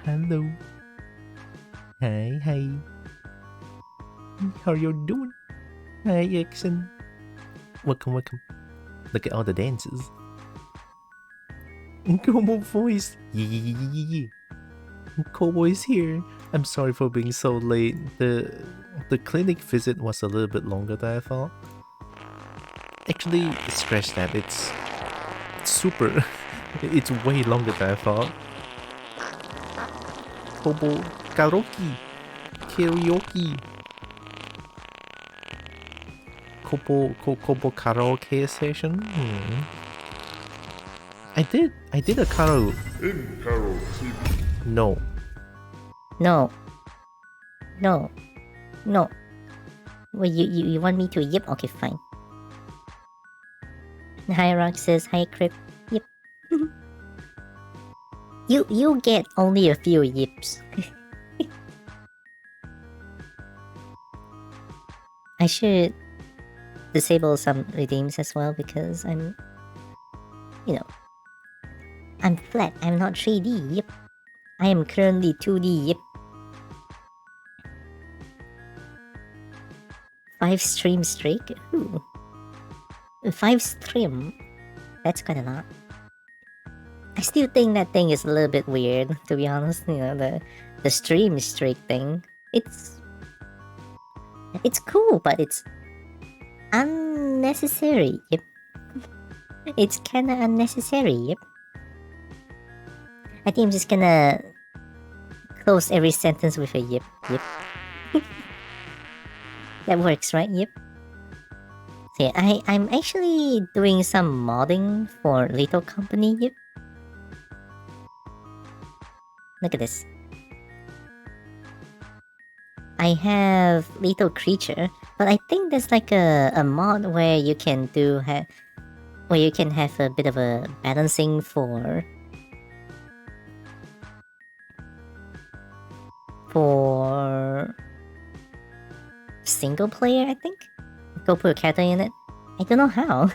Hello. Hi. How you doing? Hi, Jackson. Welcome. Look at all the dances. Kobo voice. Yeah. Kobo is here. I'm sorry for being so late. The clinic visit was a little bit longer than I thought. Actually, scratch that. It's super. It's way longer than I thought. Kobo karaoke. Kobo karaoke session. I did a karaoke. In karaoke. No. Well, you want me to yip? Okay, fine. Hi Roxas, hi Crip. Yip. you get only a few yips. I should disable some redeems as well because I'm flat. I'm not 3D. Yep. I am currently 2D. Yep. 5 stream streak. Ooh. 5 stream. That's quite a lot. I still think that thing is a little bit weird, to be honest. The stream streak thing. It's cool, but it's unnecessary. Yep. It's kinda unnecessary. Yep. I think I'm just gonna close every sentence with a yip. Yep. That works, right? Yep. So yeah, I'm actually doing some modding for Little Company. Yep. Look at this. I have Little Creature, but I think there's like a mod where you can have a bit of a balancing for single player, I think. Go put a character in it. I don't know how.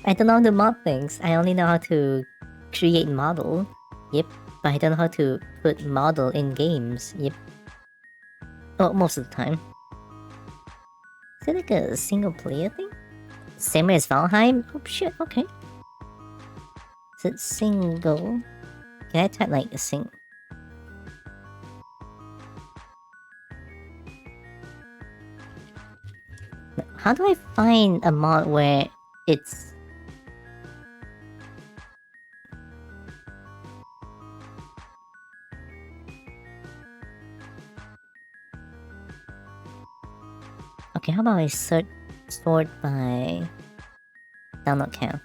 I don't know how to mod things. I only know how to create model. Yep. But I don't know how to put model in games. Yep. Oh, most of the time. Is it like a single player thing? Same as Valheim? Oh shit, okay. Is it single? Can I type like a sing? How do I find a mod where it's... Okay, how about I sort by download count?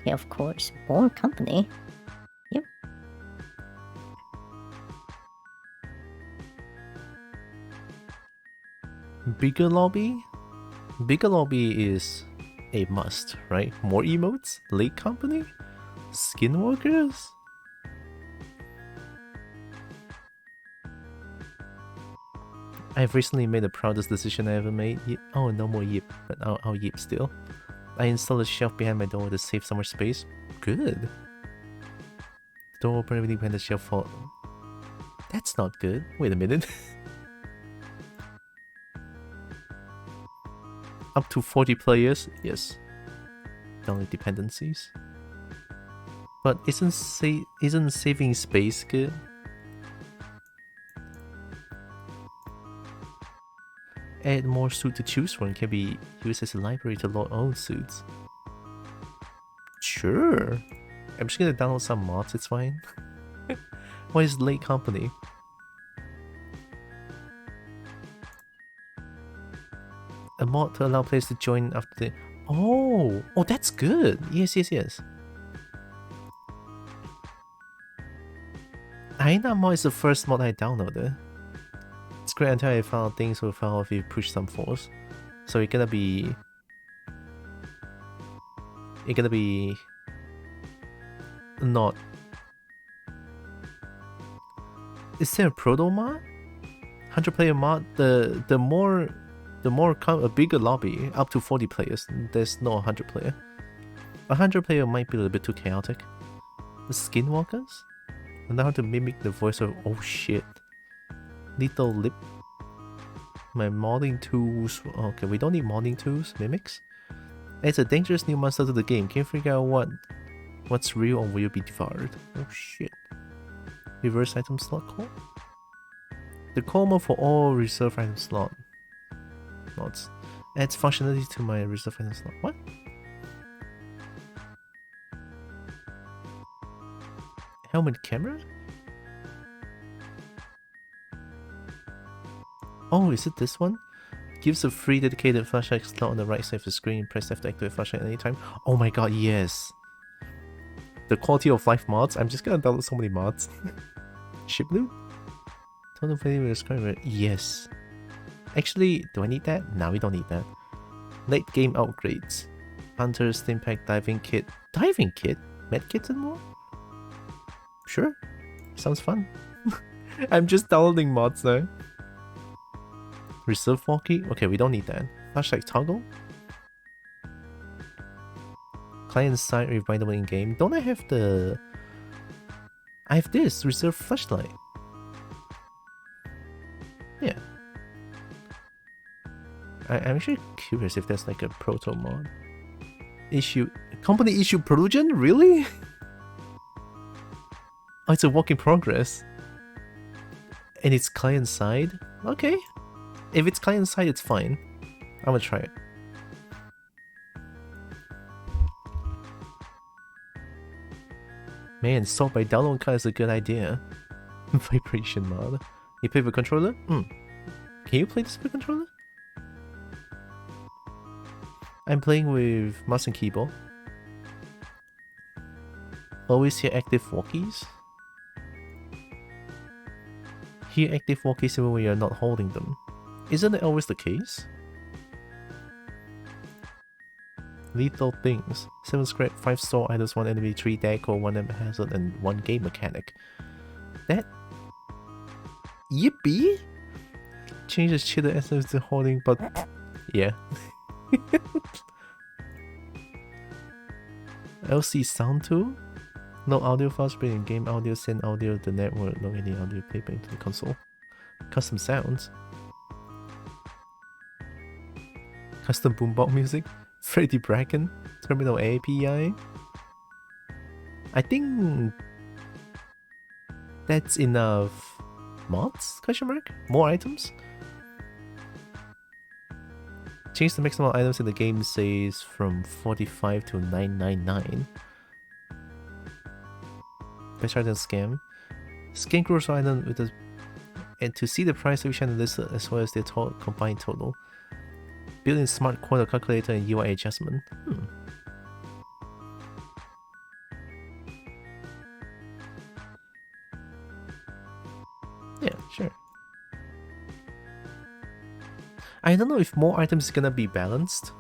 Okay, of course. Born company. Yep. Bigger lobby? Bigger lobby is a must, right? More emotes? Late company? Skinwalkers? I've recently made the proudest decision I ever made. Oh, no more yip, but I'll yip still. I installed a shelf behind my door to save some more space. Good. Door open everything behind the shelf fall. That's not good. Wait a minute. Up to 40 players? Yes. Download dependencies. But isn't saving space good? Add more suit to choose from can be used as a library to load own suits. Sure. I'm just gonna download some mods, it's fine. What is late company? A mod to allow players to join after the... Oh, that's good. Yes. Hyena mod is the first mod I downloaded. It's great until I found things will fall if you push some force. So it's gonna be not. Is there a proto mod? 100 player mod? The more a bigger lobby, up to 40 players. There's no 100 player. 100 player might be a little bit too chaotic. Skinwalkers? I know how to mimic the voice of. Oh shit. Little lip. My modding tools. Okay, we don't need modding tools. Mimics. It's a dangerous new monster to the game. Can you figure out what's real or will you be devoured? Oh shit. Reverse item slot call? The call mode for all reserve item slots. Adds functionality to my reserve item slot. What? Helmet camera? Oh, is it this one? Gives a free dedicated flashlight slot on the right side of the screen. Press F to activate flashlight at any time. Oh my god, yes! The quality of life mods. I'm just gonna download so many mods. Ship loot? Total value describer. Yes. Actually, do I need that? No, we don't need that. Late game upgrades. Hunter, Stimpack, Diving Kit. Diving Kit? Medkits and more? Sure. Sounds fun. I'm just downloading mods now. Reserve walkie? Okay, we don't need that. Flashlight toggle? Client side rewindable in game. Don't I have the... I have this! Reserve flashlight. Yeah. I'm actually curious if there's like a proto mod. Company issue protogen? Really? Oh, it's a work in progress. And it's client side? Okay. If it's client side, it's fine. I'm gonna try it. Man, sort by download card is a good idea. Vibration mod. You play with controller? Can you play this with controller? I'm playing with mouse and keyboard. Always hear active walkies. Hear active walkies even when you're not holding them. Isn't it always the case? Lethal things. 7 scrap, 5 store items, 1 enemy, 3 deco, 1 hazard, and 1 game mechanic. That... Yippee! Changes cheater essence to holding, but... Yeah. LC sound tool? No audio files, bring in game audio, send audio to the network, no any audio playback into the console. Custom sounds. Custom boombox music. Freddy Bracken. Terminal API. I think that's enough mods? Question mark? More items? Change the maximum items in the game says from 45 to 999. Best item scam. Scan gross item with the... And to see the price of each item listed as well as their combined total. Built-in smart quarter calculator and UI adjustment. Yeah, sure. I don't know if more items is gonna be balanced.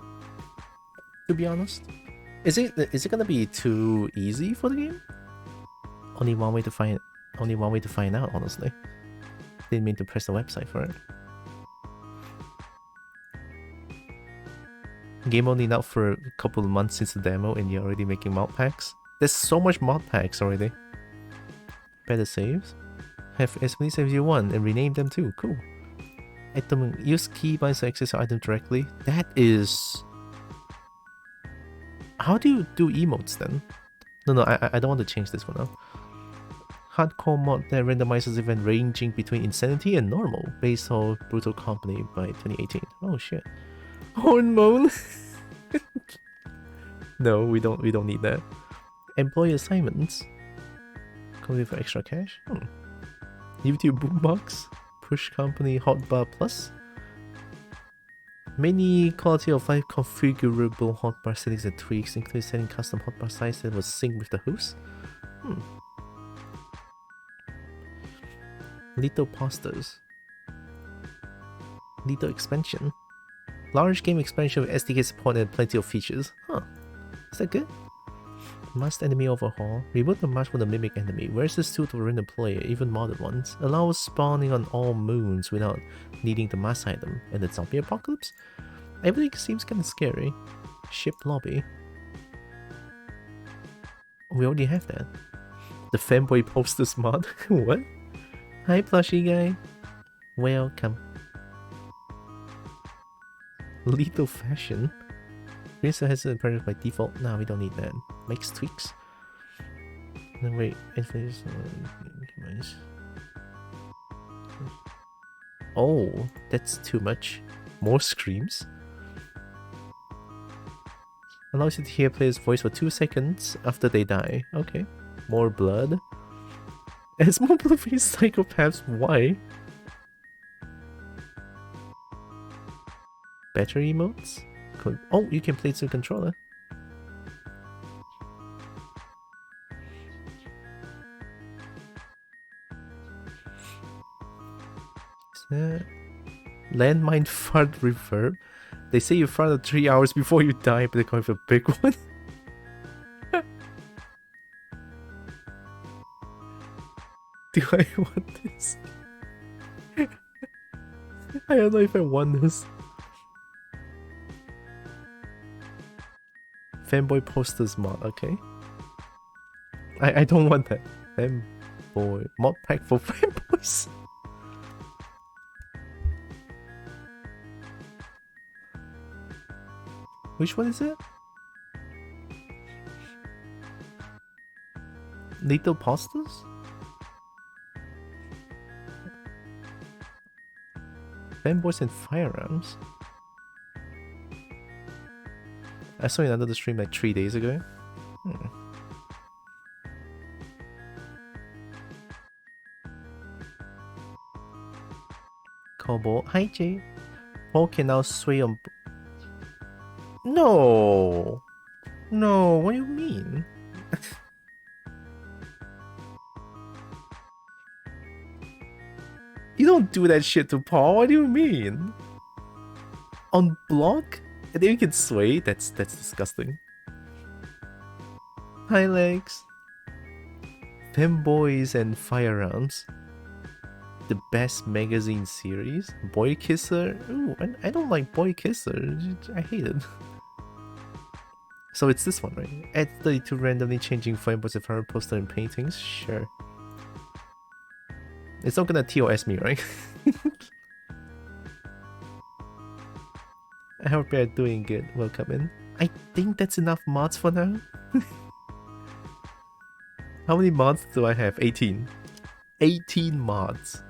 To be honest, is it gonna be too easy for the game? Only one way to find out. Honestly, didn't mean to press the website for it. Game only out for a couple of months since the demo, and you're already making mod packs. There's so much mod packs already. Better saves. Have as many saves you want and rename them too. Cool. Item use keybinds to access your item directly. That is. How do you do emotes then? No, I don't want to change this for now. Hardcore mod that randomizes event ranging between insanity and normal, based on Brutal Company by 2018. Oh shit. Hormone. No, we don't need that. Employee assignments. Company for extra cash. YouTube boombox. Push company hotbar plus. Many quality of life configurable hotbar settings and tweaks, including setting custom hotbar size that will sync with the host. Little posters. Little expansion. Large game expansion with SDK support and plenty of features. Is that good? Masked enemy overhaul. Remove the mask from the mimic enemy. Where's the suit of a random player, even modded ones? Allows spawning on all moons without needing the mask item. And the zombie apocalypse? Everything seems kinda scary. Ship lobby. We already have that. The fanboy posters mod? What? Hi, plushie guy. Welcome. Lethal fashion. Greenstone has it purchased by default. No, we don't need that. Makes tweaks. No, wait. Oh, that's too much. More screams. Allows you to hear player's voice for 2 seconds after they die. Okay. More blood. As more blood for you psychopaths, why? Better emotes? Oh, you can play it to a controller. Landmine fart reverb. They say you farted 3 hours before you die, but they're going for a big one. Do I want this? I don't know if I want this. Fanboy posters mod, okay. I don't want that. Fanboy mod pack for fanboys. Which one is it? Little posters? Fanboys and firearms? I saw it under the stream like 3 days ago. Kobo. Hi, Jay. Paul can now sway on... No! No, what do you mean? You don't do that shit to Paul, what do you mean? On block? And then you can sway? That's disgusting. Hi, Legs. Femboys and Firearms. The best magazine series. Boy Kisser? Ooh, I don't like Boy Kisser. I hate it. So it's this one, right? Add 32 randomly changing femboys and fire poster and paintings? Sure. It's not gonna TOS me, right? I hope you're doing good. Welcome in. I think that's enough mods for now. How many mods do I have? 18. 18 mods.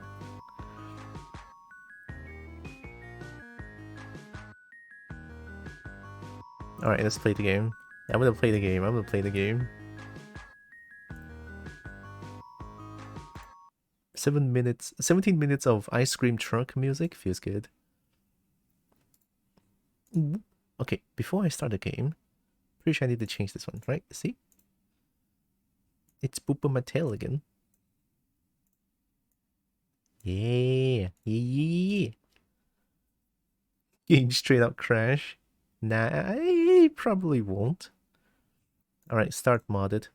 Alright, let's play the game. I'm gonna play the game. 17 minutes of ice cream truck music feels good. Okay, before I start the game, pretty sure I need to change this one, right? See? It's booping my tail again. Yeah. Game straight up crash. Nah, I probably won't. Alright, start modded.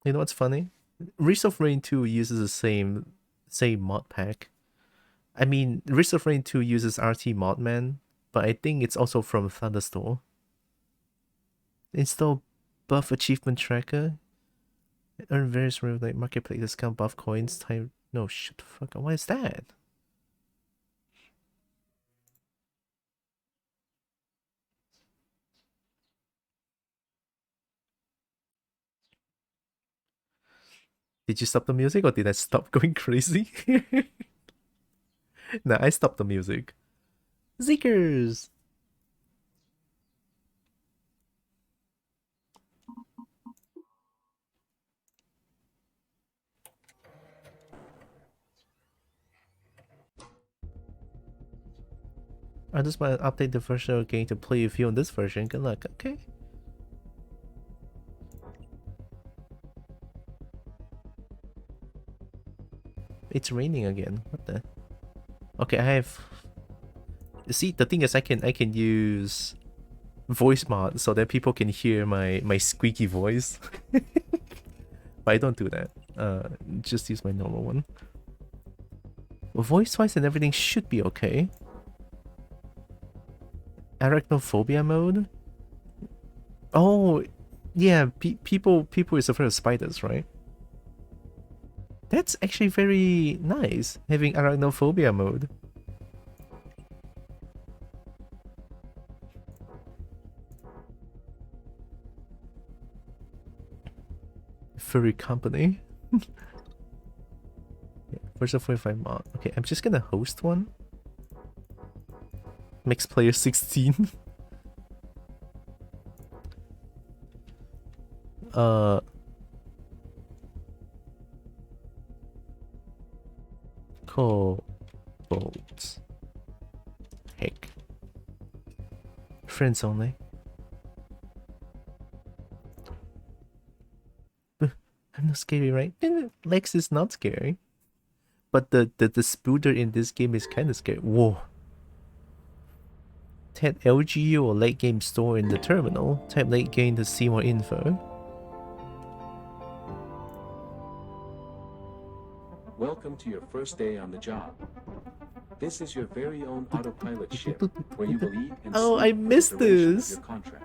You know what's funny? Risk of Rain 2 uses the same mod pack. I mean, Risk of Rain 2 uses RT Modman, but I think it's also from Thunderstore. Install buff achievement tracker. Earn various real like marketplace discount buff coins. Time. No, shut the fuck up. What is that? Did you stop the music or did I stop going crazy? Nah, I stopped the music. Zeekers! I just want to update the version of the game to play with you on this version. Good luck. Okay. It's raining again. What the? Okay, I have... See, the thing is I can use voice mod so that people can hear my squeaky voice. But I don't do that. Just use my normal one. Voice-wise and everything should be okay. Arachnophobia mode? Oh, yeah. People is afraid of spiders, right? That's actually very nice, having arachnophobia mode. Furry company. Yeah, first of 45 mod. Okay, I'm just gonna host one. Max player 16. Kobolds. Heck. Friends only. I'm not scary, right? Lex is not scary. But the spooder in this game is kind of scary. Whoa. Type LGU or late game store in the terminal. Type late game to see more info. Welcome to your first day on the job. This is your very own autopilot ship, where you will eat and Oh, sleep I missed for the duration of this. your contract.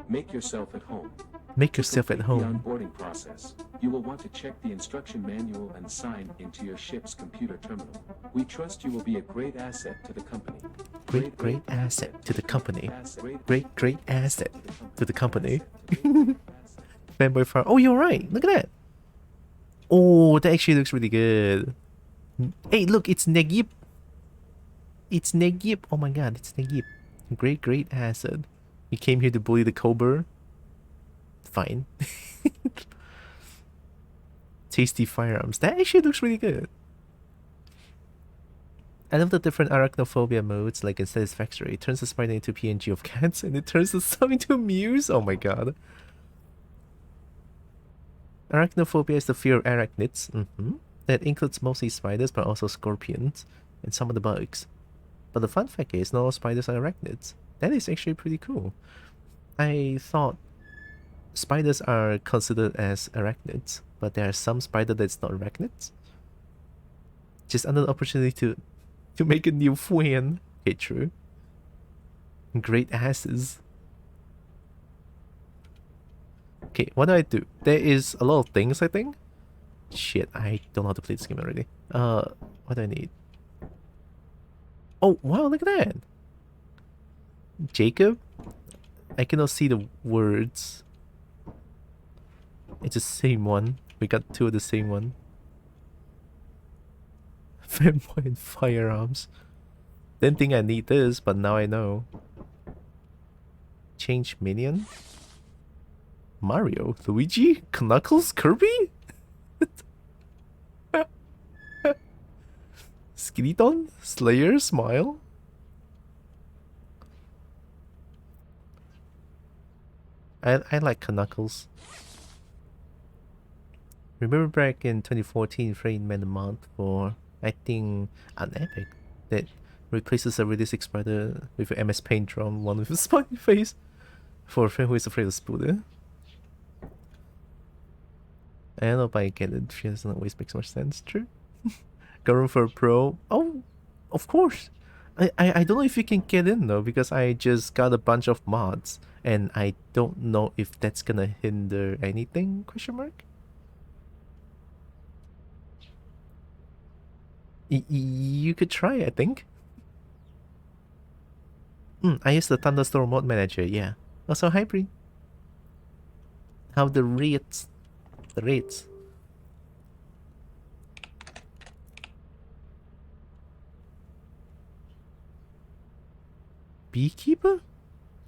Make yourself at home. Make To yourself at complete home. the onboarding process, you will want to check the instruction manual and sign into your ship's computer terminal. We trust you will be a great asset to the company. Great asset to the company. Great asset to the company. Fanboy Fire. Oh, you're right. Look at that. Oh, that actually looks really good. Hey, look, it's Negip. It's Negip. Oh my god, it's Negip. Great asset. You came here to bully the Cobra. Fine. Tasty firearms. That actually looks really good. I love the different arachnophobia modes, like in Satisfactory. It turns the spider into PNG of cats, and it turns the some into mews. Oh my god. Arachnophobia is the fear of arachnids. That includes mostly spiders, but also scorpions, and some of the bugs. But the fun fact is, not all spiders are arachnids. That is actually pretty cool. I thought spiders are considered as arachnids, but there are some spider that's not arachnids. Just another opportunity to make a new friend. Okay, true. Great asses. Okay, what do? There is a lot of things, I think. Shit, I don't know how to play this game already. What do I need? Oh, wow, look at that. Jacob? I cannot see the words. It's the same one. We got two of the same one. Fanboy and firearms. Didn't think I need this, but now I know. Change minion? Mario? Luigi? Knuckles? Kirby? Skeleton? Slayer? Smile? I like Knuckles. Remember back in 2014, Frame made a mod for, I think, an epic that replaces a realistic spider with an MS Paint drawn one with a smiley face for a friend who is afraid of Spooder. I don't know if I get it. She doesn't always make much sense. True. Going for a pro. Oh, of course. I don't know if you can get in though, because I just got a bunch of mods and I don't know if that's gonna hinder anything, question mark? You could try, I think. I use the Thunderstorm mod manager, yeah. Also, hybrid. How the rates. The rates. Beekeeper?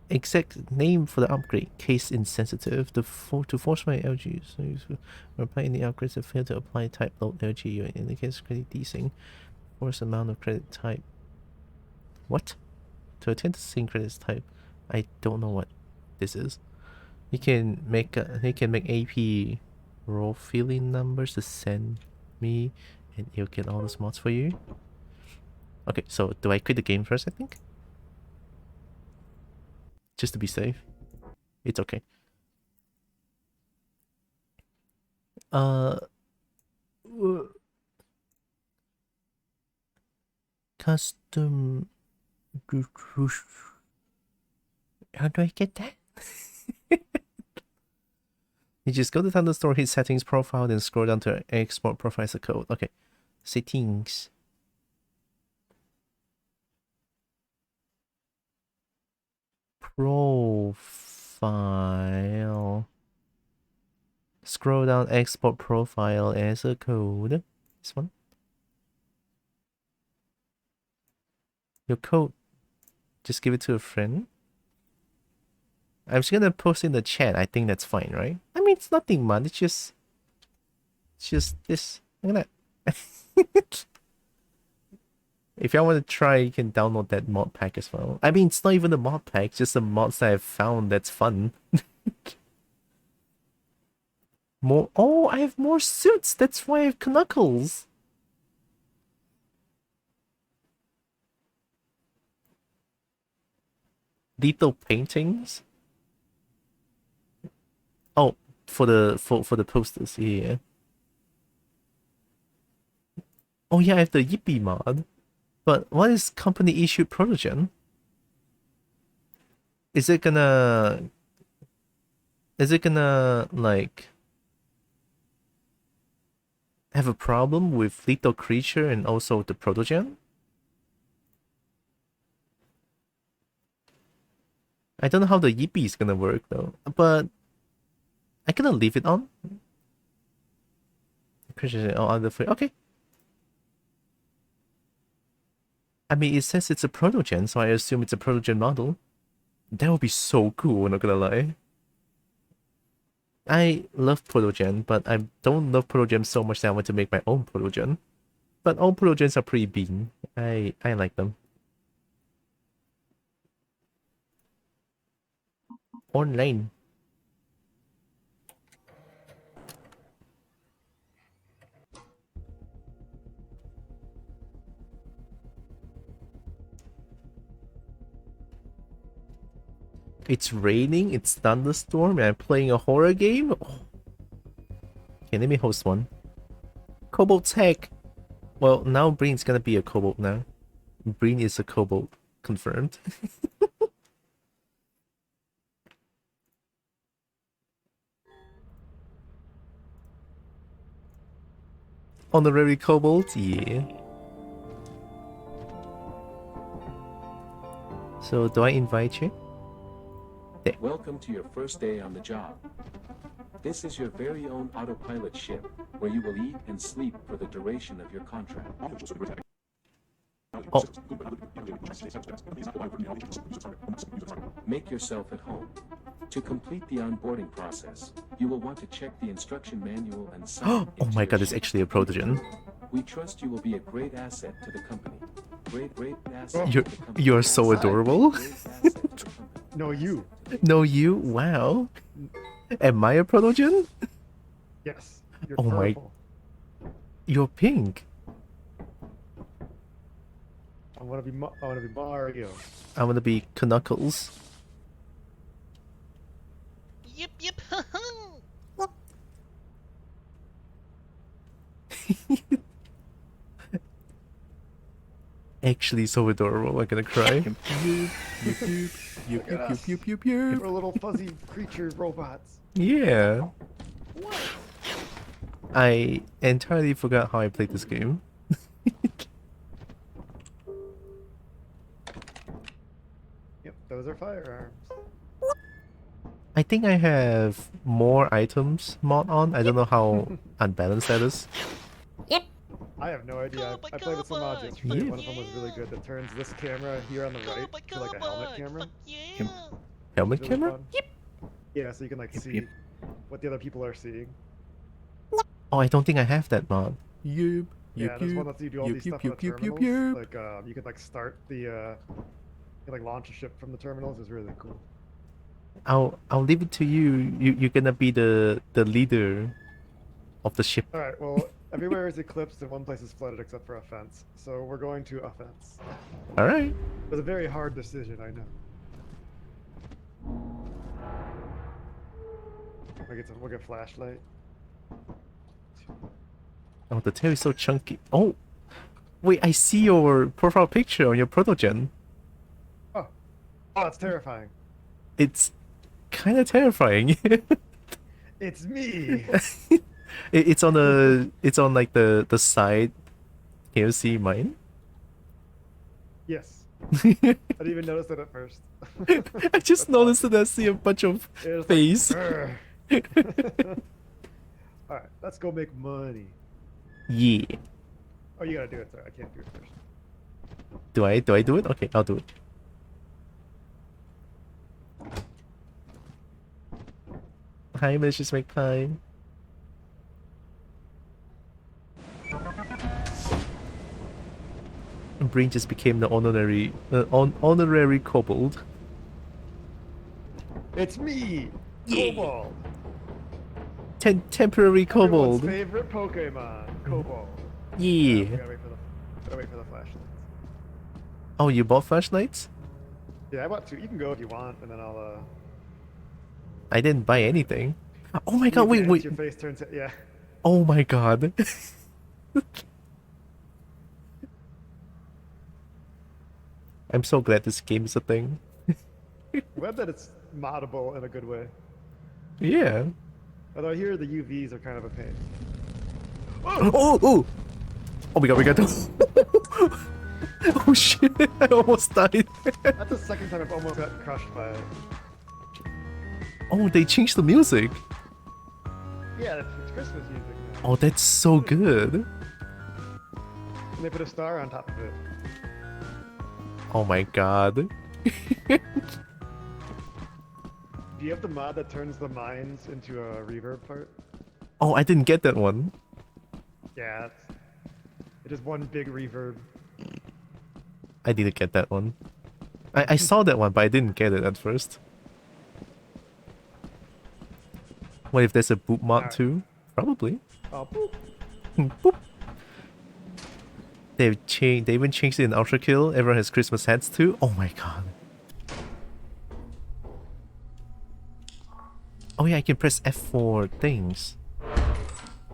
Exact name for the upgrade. Case insensitive. To force my LG. So you apply any upgrades that fail to apply type load LG. You indicate credit desync. Force amount of credit type. What? To attend the same credits type. I don't know what this is. You can make AP raw filling numbers to send me, and it'll get all those mods for you. Okay, so do I quit the game first? I think, just to be safe. It's okay. Custom How do I get that? You just go to Thunderstorm, hit settings profile, then scroll down to export profile as a code. Okay. Settings. Profile. Scroll down, export profile as a code. This one. Your code. Just give it to a friend. I'm just gonna post in the chat. I think that's fine, right? I mean, it's nothing much. It's just this. Look at that. If y'all want to try, you can download that mod pack as well. I mean, it's not even a mod pack, just the mods that I've found that's fun. More. Oh, I have more suits. That's why I have knuckles. Lethal paintings. Oh, for the posters, yeah. Oh yeah, I have the Yippee mod. But what is company issued protogen? Is it gonna like have a problem with lethal creature and also the protogen? I don't know how the Yippee is gonna work though, but I'm gonna leave it on. Oh, other free. Okay. I mean, it says it's a protogen, so I assume it's a protogen model. That would be so cool, not gonna lie. I love protogen, but I don't love protogen so much that I want to make my own protogen. But all protogens are pretty bean. I like them. Online. It's raining, it's thunderstorm, and I'm playing a horror game? Oh. Okay, let me host one. Kobold's heck! Well, now Breen's gonna be a kobold now. Breen is a kobold. Confirmed. Honorary kobold? Yeah. So, do I invite you? Welcome to your first day on the job. This is your very own autopilot ship, where you will eat and sleep for the duration of your contract. Oh. Make yourself at home. To complete the onboarding process, you will want to check the instruction manual and sign Oh my god, it's actually a protogen. We trust you will be a great asset to the company. Great asset You're, to the company. you're so adorable. Great asset to the company. No, you. No, you? Wow. Am I a protogen? Yes. You're Oh my- purple. You're pink. I want to be Mario. I want to be Knuckles. Yip yip. Actually so adorable, I'm gonna cry. Look at us. We're little fuzzy creature robots. Yeah. I entirely forgot how I played this game. Yep, those are firearms. I think I have more items mod on. I don't know how unbalanced that is. I have no idea. Kobo, I played with some mods Kobo. yesterday. Yeah. One of them was really good that turns this camera here on the right to like a helmet camera. Fuck yeah. Helmet Really camera? fun. Yeah, so you can like see what the other people are seeing. Oh, I don't think I have that mod. Yup. Yeah, there's one that you do all these stuff on the terminals. yup. Like you could like start the you can, like launch a ship from the terminals. It's really cool. I'll leave it to you. You're gonna be the leader of the ship. All right. Well, everywhere is eclipsed and one place is flooded except for offense. So we're going to offense. All right. It was a very hard decision, I know. We'll get flashlight. Oh, the tail is so chunky. Oh, wait! I see your profile picture on your protogen. Oh, it's terrifying. It's kind of terrifying. It's me. It's on it's on like the side. Can you see mine? Yes. I didn't even notice it at first. I just That's noticed awesome. that I see a bunch of It was face. like, all right, let's go make money. Yeah. Oh, you gotta do it, sir. I can't do it first. Do I do it? Okay, I'll do it. Hi, Mrs. McPie. Brain just became the honorary kobold. It's me, Yeah. Kobold. Temporary Everyone's kobold. favorite Pokemon, Kobold. Yeah. Gotta wait for the flashlights. Oh, you bought flashlights? Yeah, I bought two. You can go if you want, and then I'll I didn't buy anything. Oh my you god, wait, dance, wait. Your face turns. Yeah. Oh my god. I'm so glad this game is a thing. Glad that it's moddable in a good way. Yeah. Although I hear the UVs are kind of a pain. Oh, oh! Oh my god, we got Oh shit, I almost died. That's the second time I've almost got crushed by it. Oh, they changed the music. Yeah, it's Christmas music now. Oh, that's so good. And they put a star on top of it. Oh my god. Do you have the mod that turns the mines into a reverb part? Oh, I didn't get that one. Yeah, it is one big reverb. I didn't get that one. I saw that one, but I didn't get it at first. What if there's a boop mod Alright. too? Probably. Oh, boop. Boop. They even changed it in Ultra Kill. Everyone has Christmas hats too. Oh my god. Oh yeah, I can press F for things. Oh,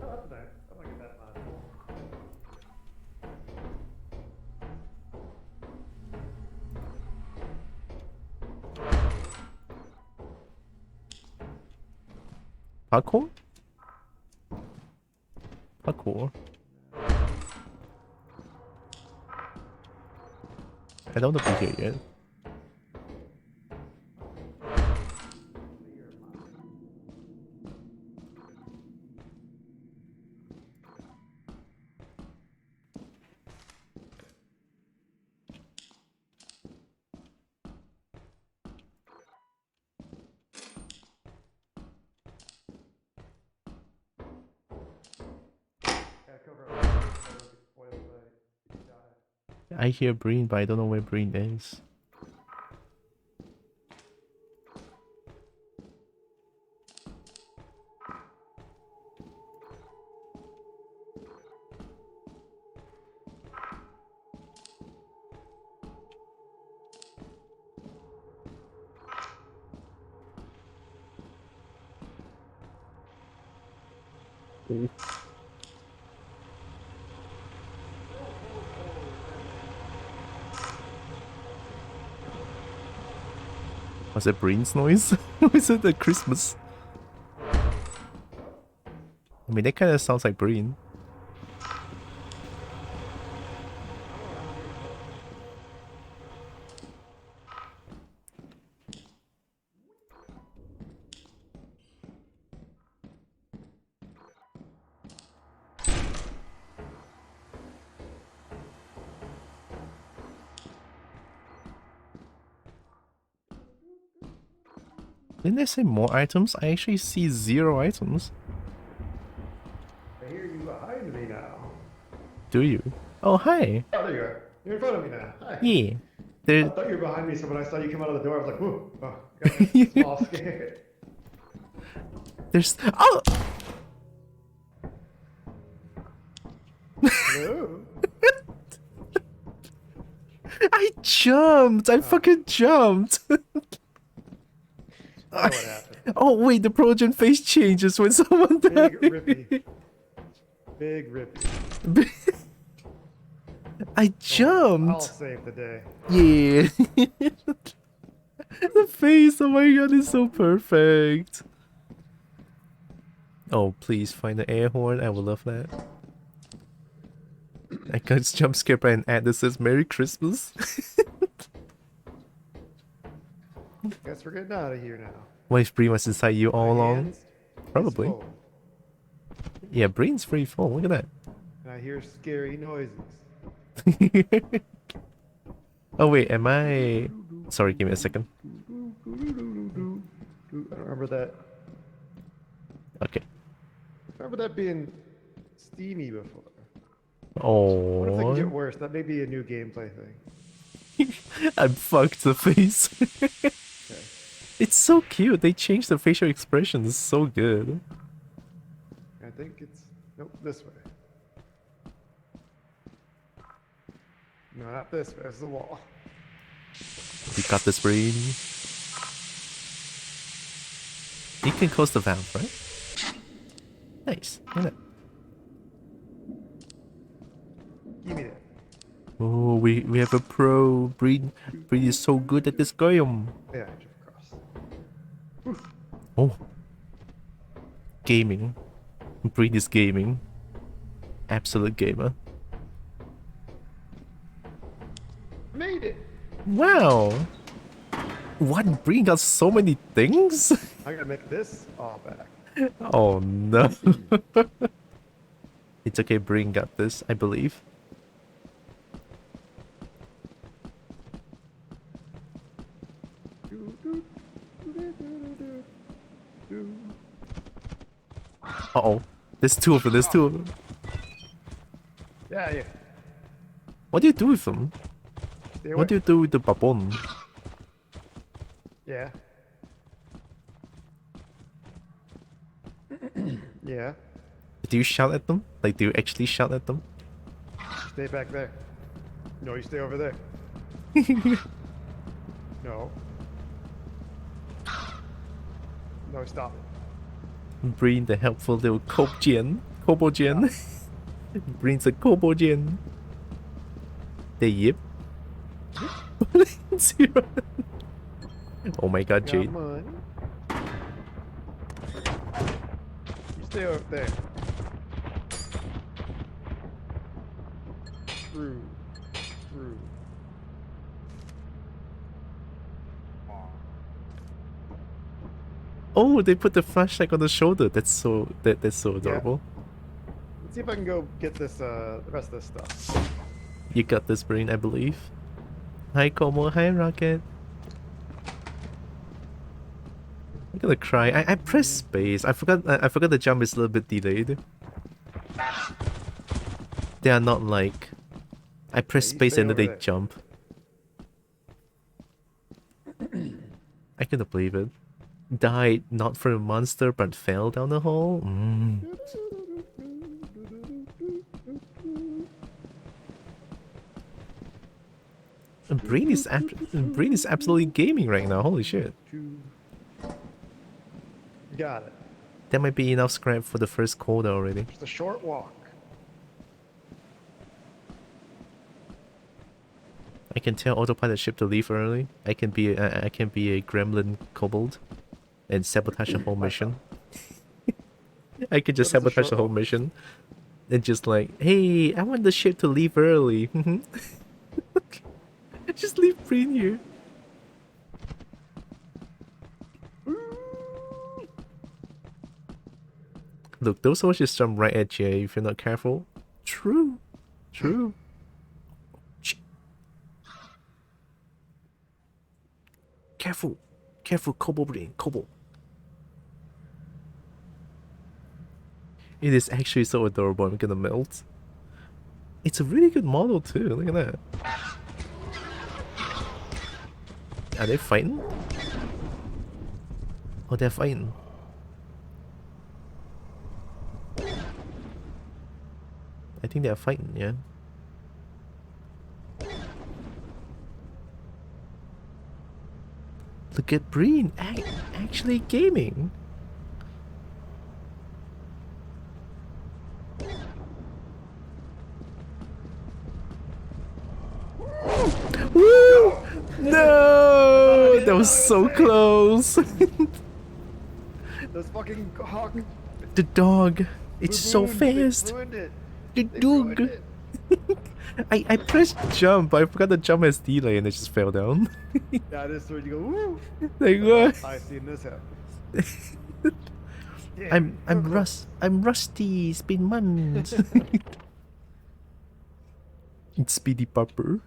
that's nice. I like that mod. Parkour? Parkour. I don't want to be here yet. Gotta cover up. So I don't get spoiled by die. I hear Breen, but I don't know where Breen is. Was it Breen's noise? Was it the Christmas? I mean, that kind of sounds like Breen. Didn't they say more items? I actually see 0 items. I hear you behind me now. Do you? Oh, hi. Oh, there you are. You're in front of me now. Hi. Yeah. I There. thought you were behind me, so when I saw you come out of the door, I was like, whoo. Oh, got a small scared. There's. Oh! Hello? I jumped! I fucking jumped! I know what happened. Oh, wait, the protogen face changes when someone Big dies. rippy. Big rippy. I I'll jumped! save the day. Yeah. the face! Oh my god, it's so perfect. Oh, please find the air horn. I would love that. I can just jump scare by an ad that says Merry Christmas. Guess we're getting out of here now. What if Breen was inside you all My along? hands is Probably. full, Yeah, Breen's pretty full. Look at and I hear scary noises. that. Oh wait, am I... Sorry, give me a second. I don't remember that. Okay. I remember that being steamy before. What if it can get Oh, worse? That may be a new gameplay thing. I'm fucked the face. Okay. It's so cute. They changed the facial expressions so good. I think it's nope this way. No, not this way. It's the wall. You got this, Breen. You can close the valve, right? Nice. Look at that. Give me that. Oh, we have a pro. Breen is so good at this game. Yeah, I jump across. Oh. Gaming. Breen is gaming. Absolute gamer. Made it. Wow. What? Breen got so many things? I gotta make this all back. Oh no. It's okay, Breen got this, I believe. Uh-oh. There's two of them, there's two of them. Yeah. What do you do with them? Stay What do you do with the babon? Yeah. Yeah. Do you shout at them? Like, do you actually shout at them? Stay back there. No, you stay over there. No. No, stop it. Breen, the helpful little kobo-gen. Breen's a kobo-gen. The yip. Zero. Oh my god, Jade. Come on. You stay over there. Through. Oh, they put the flashlight on the shoulder. That's so adorable. Let's see if I can go get this the rest of this stuff. You got this, Breen, I believe. Hi, Como. Hi, Rocket. I'm gonna cry. I pressed space. I forgot the jump is a little bit delayed. They are not like... I press you space stay and then over they there. jump. I couldn't believe it. Died not from a monster but fell down the hole? And Breen is absolutely gaming right now, holy shit. Got it. That might be enough scrap for the first quota already. Just a short walk. I can tell autopilot ship to leave early. I can be a gremlin kobold and sabotage the whole mission. I can just That is a sabotage the short whole walk. mission and just like, hey, I want the ship to leave early. Just leave Breen here. Look, those horses jump right at you if you're not careful. True. Careful, Kobo Breen, Kobo. It is actually so adorable, I'm gonna melt. It's a really good model too, look at that. Are they fighting? Oh, they're fighting. I think they're fighting, yeah. Look at Breen actually gaming. Woo! No! The That was so close. Those fucking hawk. The dog. It's so baboons, they fast. ruined it. The They ruined dog. it. I pressed jump, but I forgot the jump has delay and it just fell down. That is where you go, woo! Like what? I've seen this happen. Yeah, I'm so close. I'm rusty. It's been months. It's Speedy Pupper.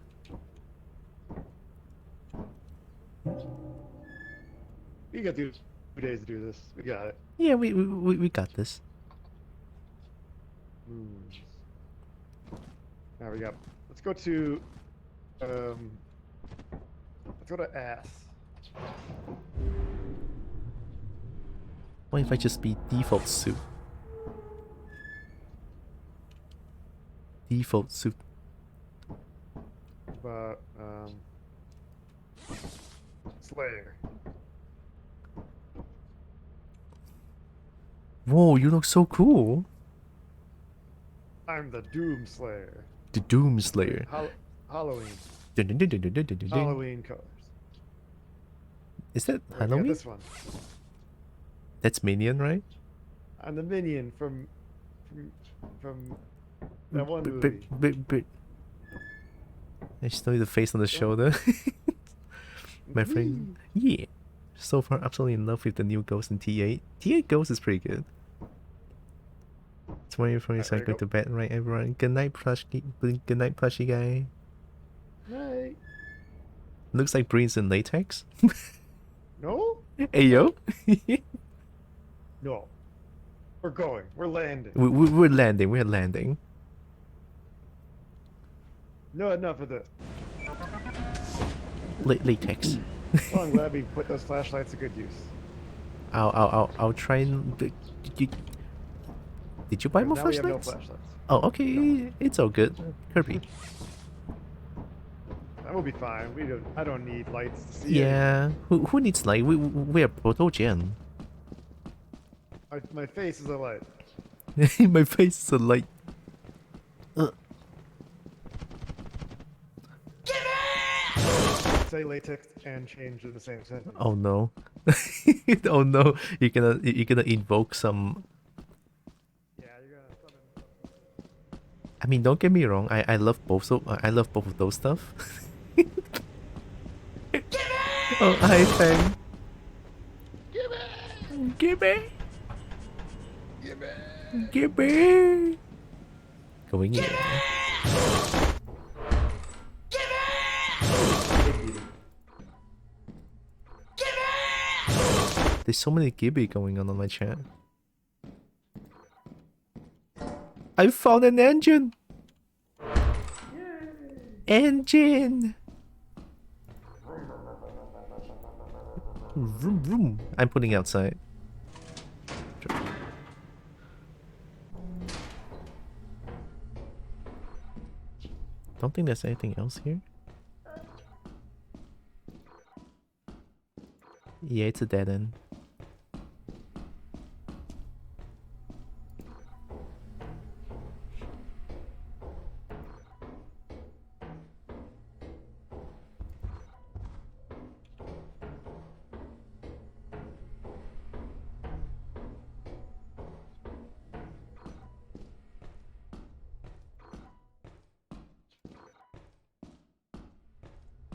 We got 2 days to do this. We got it. Yeah, we got this. Now we got. Let's go to. Let's go to ass. What if I just be default suit? Default suit. But Slayer. Whoa, you look so cool. I'm the Doom Slayer. The Doom Slayer. Halloween. Dun, dun, dun, dun, dun, dun, dun, dun. Halloween colors. Is that We got Halloween? this one. That's Minion, right? I'm the minion from that one But, movie. I just know the face on the shoulder. My friend. Yeah. So far, absolutely in love with the new Ghost in T8. T8 Ghost is pretty good. It's when you're there you going go. to bed, right, everyone? Good night, plushie. Good night, plushie guy. Right. Looks like Breen's in latex. No? Hey yo. No. We're going. We're landing. We're landing. We're landing. No, enough of this. Latex. Well, I'm glad we put those flashlights to good use. I'll try and. Did you buy more Now we have no flashlights? flashlights. Oh, okay. It's all good. Kirby. That will be fine. I don't need lights to see. Yeah. Who needs light? We're protogen. My face is a light. My face is a light. Say latex and change in the same sentence. Oh no. Oh no. You're gonna invoke some. Yeah, you're gonna summon. I mean, don't get me wrong. I love both. So I love both of those stuff. Oh, hi, Fang. Give it! Give me. Give it! Give me. Going in. There's so many Gibby going on my chat. I found an engine. Engine. Vroom, vroom. I'm putting outside. Don't think there's anything else here. Yeah, it's a dead end.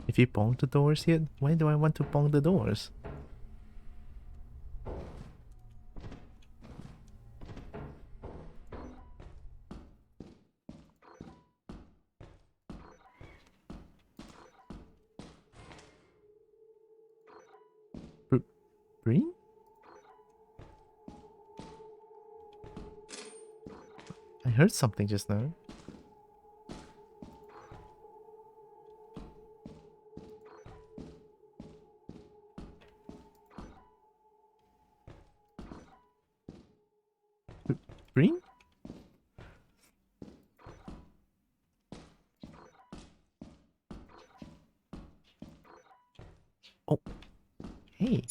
If you bong the doors yet, why do I want to bong the doors? Green? I heard something just now. Green? Oh. Hey.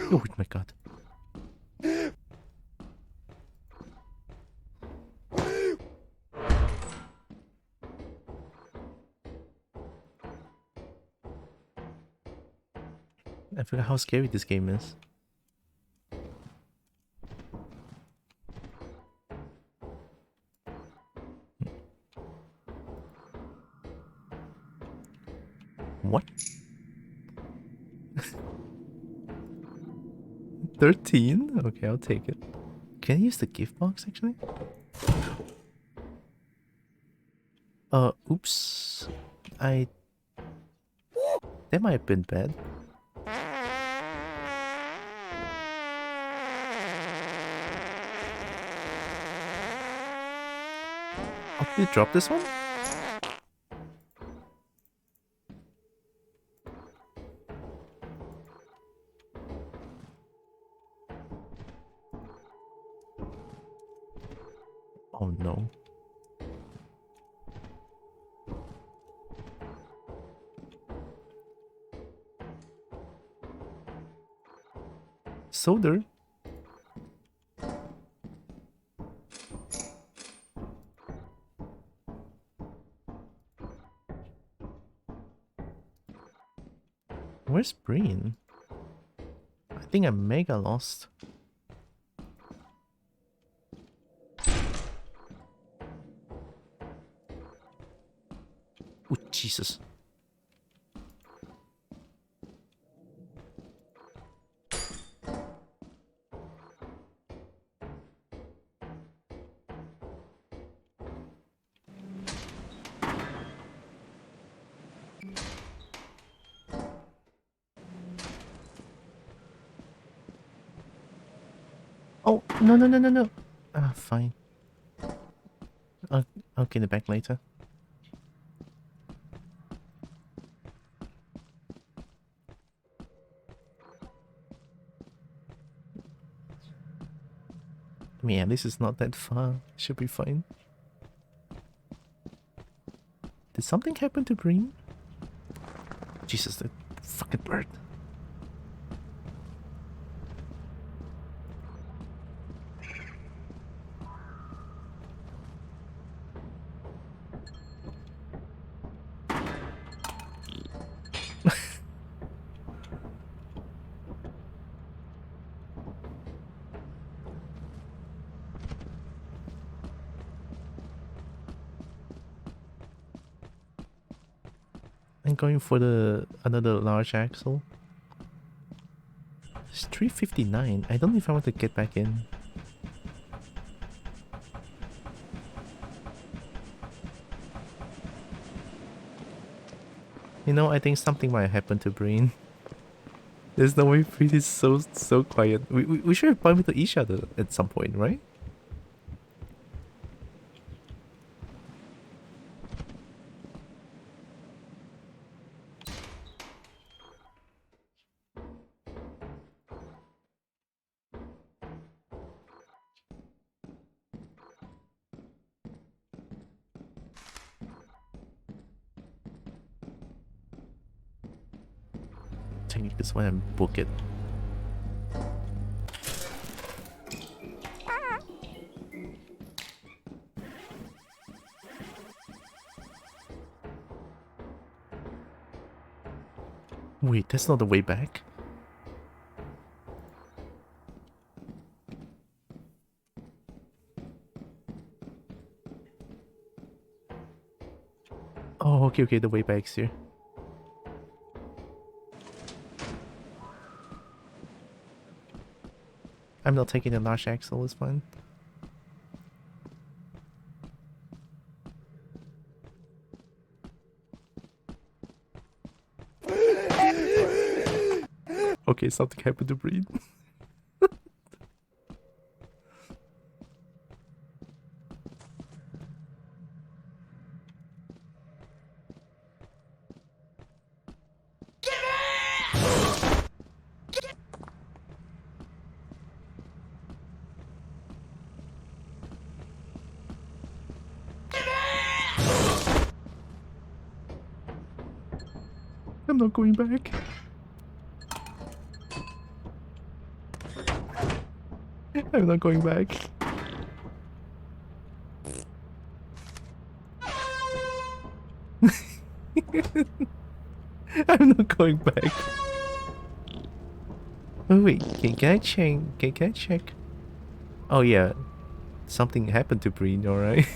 Oh my god. forgot how scary this game is. What? 13? Okay, I'll take it. Can I use the gift box actually? Oops. That might have been bad. Oh, did you drop this one? Oh no. Solder? Where's Breen? I think I'm mega lost. Oh, Jesus. Oh, no, no, no, no, no. Ah, fine. I'll get it back later. I mean, at least it's not that far. Should be fine. Did something happen to Breen? Jesus, the fucking bird. I'm going for another large axle. It's 359. I don't know if I want to get back in. You know, I think something might happen to Breen. There's no way Breen is so quiet. We should have bumped into each other at some point, right? Take this one and book it. Wait, that's not the way back. Oh, okay, the way back's here. I'm not taking the large axle, it's fine. Okay, something happened to Breen. I'm not going back. I'm not going back. I'm not going back. Oh wait, can I check? Can I check? Oh yeah, something happened to Breen. All right.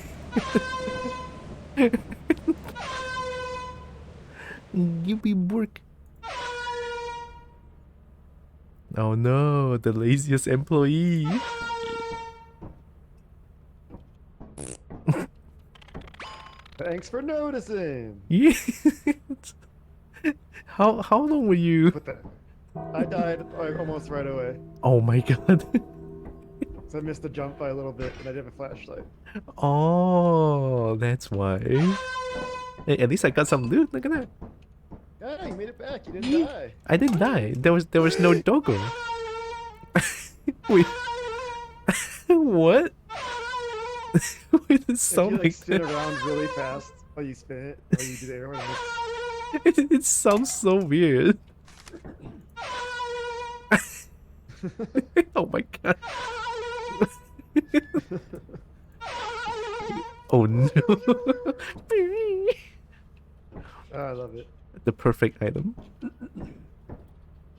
You be work. Oh no, the laziest employee. Thanks for noticing. Yeah. How long were you? But I died almost right away. Oh my god. So I missed the jump by a little bit, and I didn't have a flashlight. Oh, that's why. Hey, at least I got some loot. Look at that. Yeah, you made it back. You didn't die. I didn't die. There was no doggo. Wait. What? Wait, it If sound you like like spin that. around really fast, while you spin it, or you do the arrow, It sounds so weird. Oh my god. Oh no. I love it. The perfect item.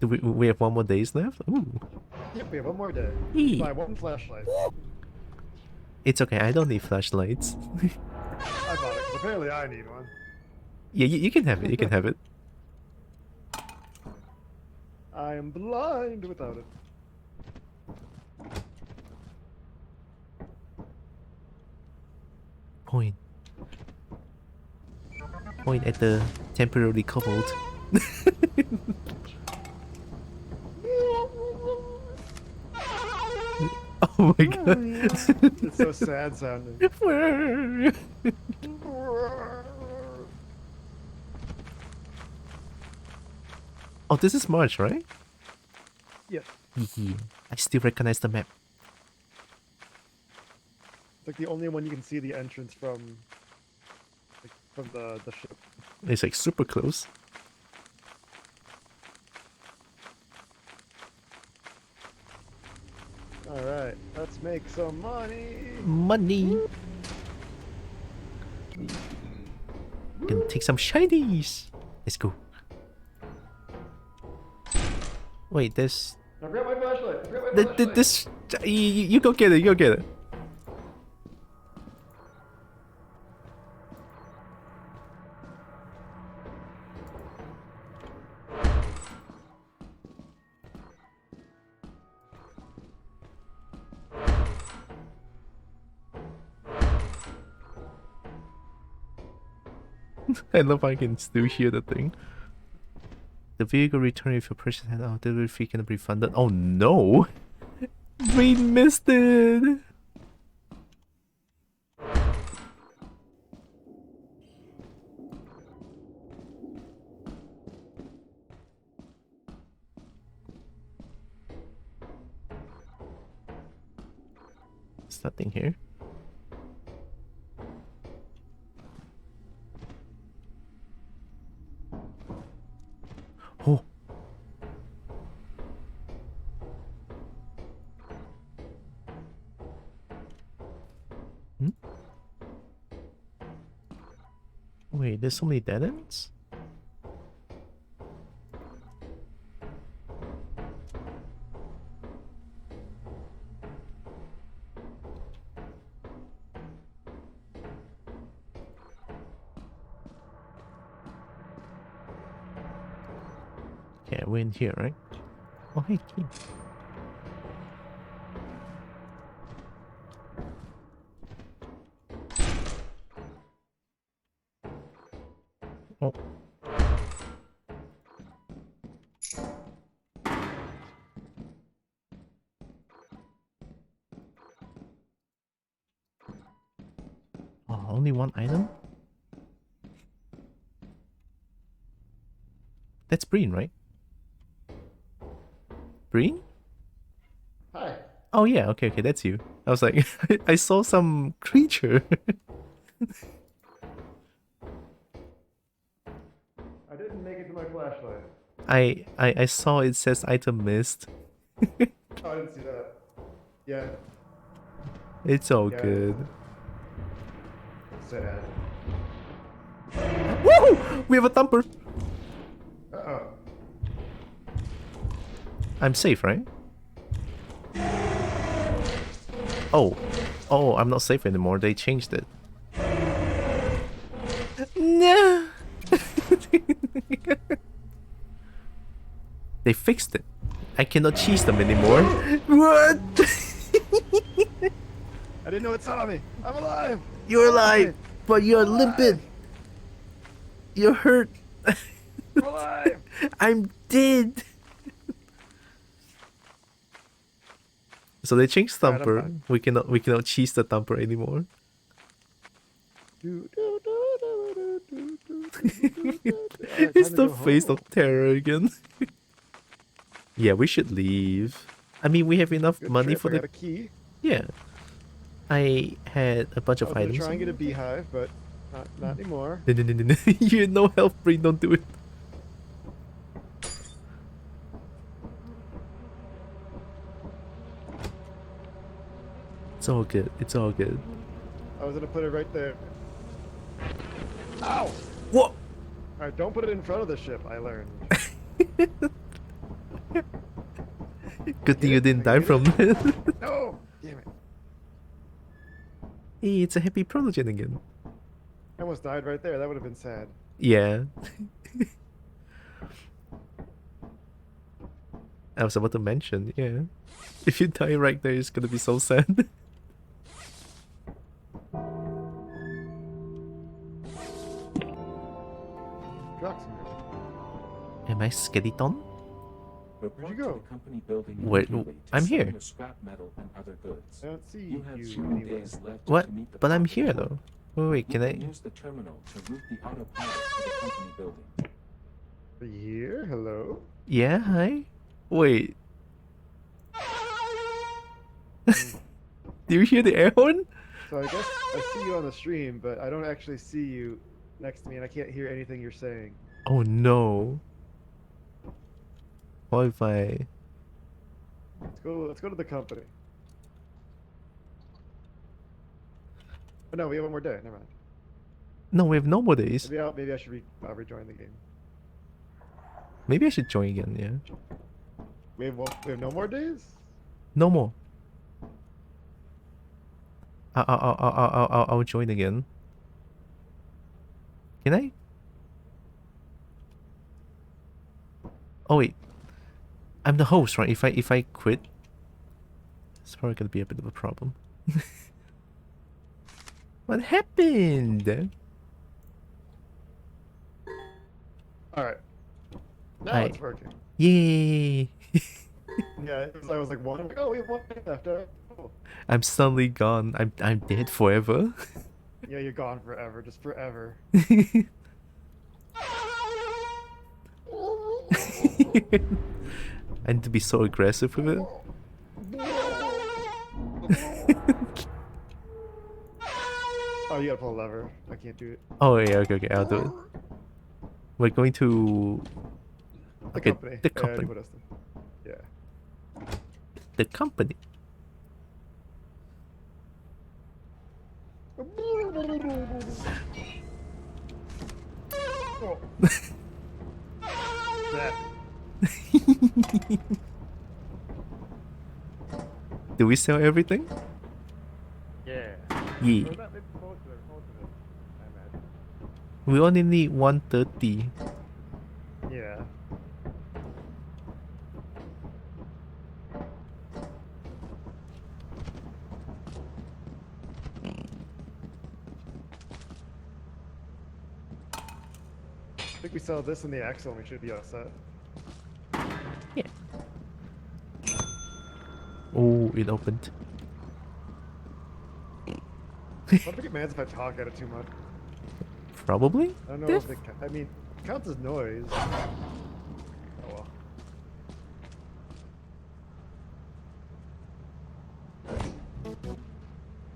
Do we have 1 more days left? Ooh. Yep, we have one more day. Eee. Buy one flashlight. It's okay, I don't need flashlights. I bought it. 'Cause apparently, I need one. Yeah, you can have it, you can have it. I am blind without it. Point. Point at the temporarily kobold. Oh my god. It's so sad sounding. Oh, this is March, right? Yep. Yeah, I still recognize the map. It's like the only one you can see the entrance from, like, from the ship. It's like super close. All right, let's make some money. Money. Can take some shinies. Let's go. Wait, there's Now grab my flashlight. Grab my flashlight. this. You go get it. You go get it. I love how I can still hear the thing. The vehicle return if your purchase had out delivery fee can be refunded. Oh no! We missed it! There's nothing here. Oh! Hmm? Wait, there's so many dead ends? Yeah, we're in here, right? Oh, hey, key. Oh. Oh, only one item? That's Breen, right? Breen? Hi. Oh yeah, okay, that's you. I was like, I saw some creature. I didn't make it to my flashlight. I saw it says item missed. Oh, I didn't see that. Yeah. It's all Yeah. good. Sad. Woo! We have a thumper. Uh-oh. I'm safe, right? Oh. Oh, I'm not safe anymore. They changed it. No. They fixed it. I cannot cheese them anymore. What? I didn't know it saw me. I'm alive. You're alive, but you're limpid. You're hurt. I'm alive. I'm dead. So they changed Alright, I'm thumper. fine. We cannot cheese the thumper anymore. It's the face of terror again. Yeah, we should leave. I mean, we have enough money for I got the. a key. Yeah. I had a bunch I of was gonna items. try and get a beehive, but not anymore. No. You had no health, Brain. Don't do it. It's all good. It's all good. I was gonna put it right there. Ow! What? Alright, don't put it in front of the ship, I learned. Good thing Get you it? didn't I die get from that. No! Damn it. Hey, it's a happy protogen again. I almost died right there. That would have been sad. Yeah. I was about to mention, yeah. If you die right there, it's gonna be so sad. Drugs. Am I skeleton? Report you to go? the company building Wait, immediately to I'm sell here. your scrap metal and other goods. I don't see You have you 0 anywhere. days left What? to meet the But I'm profit here goal. though. Wait, You can I? use the terminal to route the autopilot to the company building. Are you here? Hello? Yeah, hi? Wait. Do you hear the air horn? So I guess I see you on the stream, but I don't actually see you next to me, and I can't hear anything you're saying. Oh no. What if I... Let's go to the company. Oh, no, we have one more day. Never mind. No, we have no more days. Maybe I should rejoin the game. Maybe I should join again, yeah. We have no more days? No more. I'll join again. Can I? Oh wait. I'm the host, right? If I quit, it's probably gonna be a bit of a problem. What happened? Alright. Now Hi. it's working. Yay! Yeah, I was like, one. I'm like, oh, we have one day left. Oh. I'm suddenly gone. I'm dead forever. Yeah, you're gone forever. Just forever. I need to be so aggressive with it. Oh, you gotta pull a lever. I can't do it. Oh yeah, okay, I'll do it. We're going to The Okay, company. the Yeah, I company. already put us there. Yeah. the company. Oh. That. Do we sell everything? Yeah. Yeah. Or not, maybe most of it, I imagine. We only need 130. Yeah. I think we sell this in the axle and we should be all set. Yeah. Oh, it opened. I don't think it matters if I talk at it too much. Probably? I don't know if it I mean, it counts as noise. Oh well.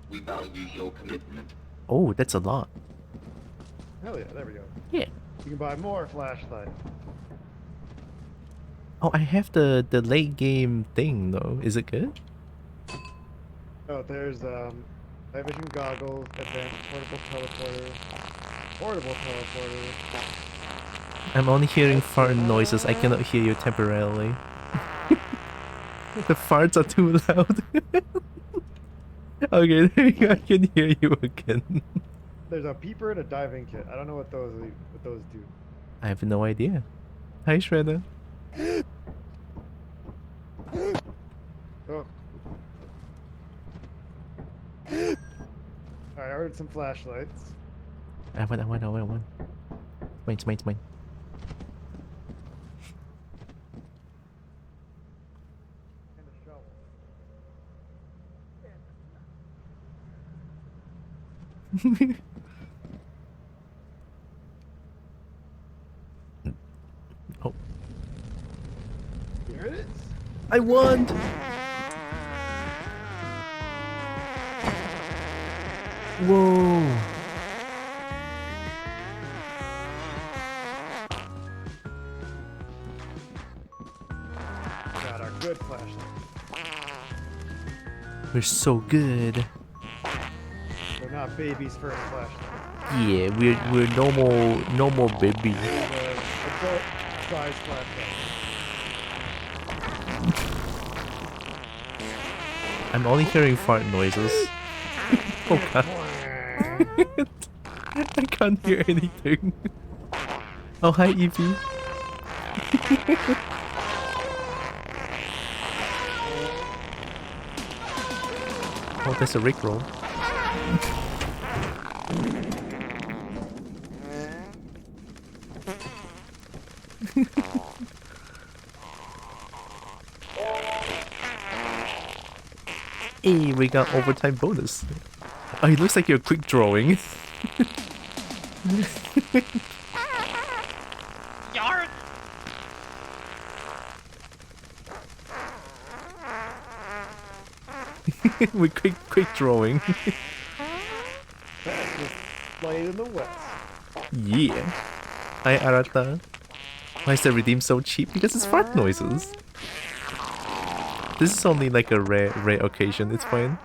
We value your commitment. Oh, that's a lot. Hell yeah, there we go. Yeah. You can buy more flashlight. Oh, I have the late game thing though. Is it good? Oh, there's night vision goggles, advanced portable teleporter. I'm only hearing fart noises. I cannot hear you temporarily. The farts are too loud. Okay, there you go. I can hear you again. There's a peeper and a diving kit. I don't know what those do. I have no idea. Hi, Shredder. Oh. Alright, I heard some flashlights. I want. It's mine. And a shovel. Oh, Here it is. I won! Whoa! Got our good flashlight. We're so good. They're not baby's first flashlight. Yeah, we're normal baby. Adult size flashlight. I'm only hearing fart noises. Oh god. I can't hear anything. Oh, hi, Evie. Oh, there's a Rickroll. Hey, we got overtime bonus. Oh, it looks like you're quick drawing. Yarn! We're quick drawing. Light in the west. Yeah. Hi, Arata. Why is the redeem so cheap? Because it's fart noises. This is only like a rare occasion. It's fine.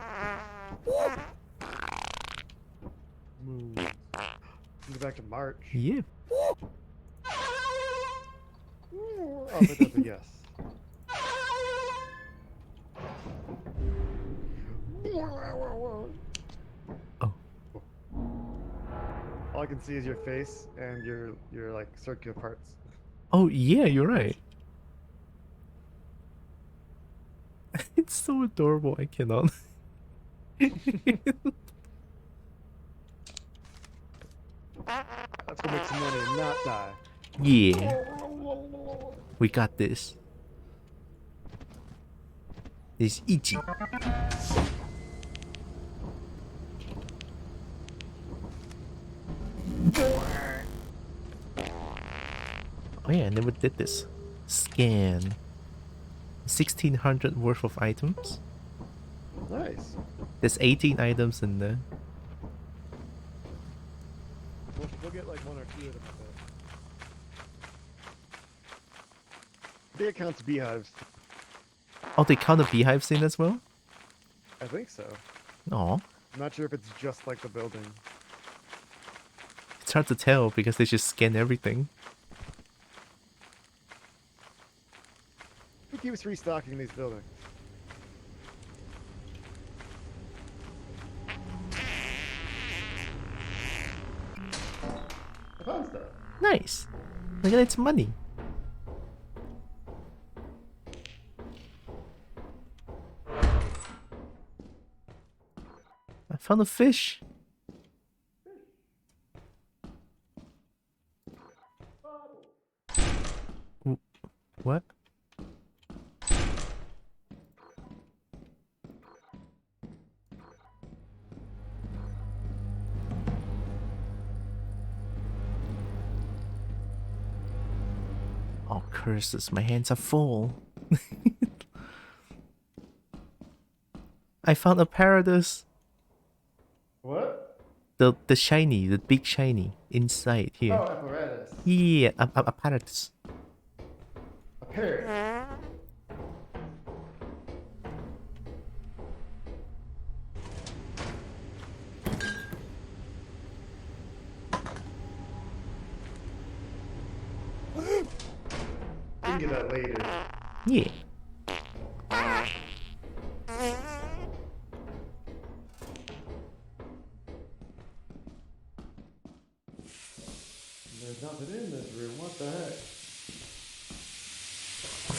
Move. Go back to March. Yeah. Oh, but that's a yes. Oh. All I can see is your face and your like circular parts. Oh yeah, you're right. It's so adorable. I cannot. Let's go make some money and not die. Yeah. We got this. It's itchy. Oh yeah, I never did this. Scan. 1600 worth of items. Nice. There's 18 items in there. We'll get like one or two of them. I think it counts beehives. Oh, they count the beehives in as well? I think so. Aw. I'm not sure if it's just like the building. It's hard to tell because they just scan everything. Who keeps restocking these buildings? I found stuff. Nice. Look at its money. I found a fish. What? Oh, curses, my hands are full. I found a paradise. What? The shiny, the big shiny inside here. Oh, apparatus. Yeah, a paradise. A parrot. We can get that later. Yeah. nothing in this room. What the heck?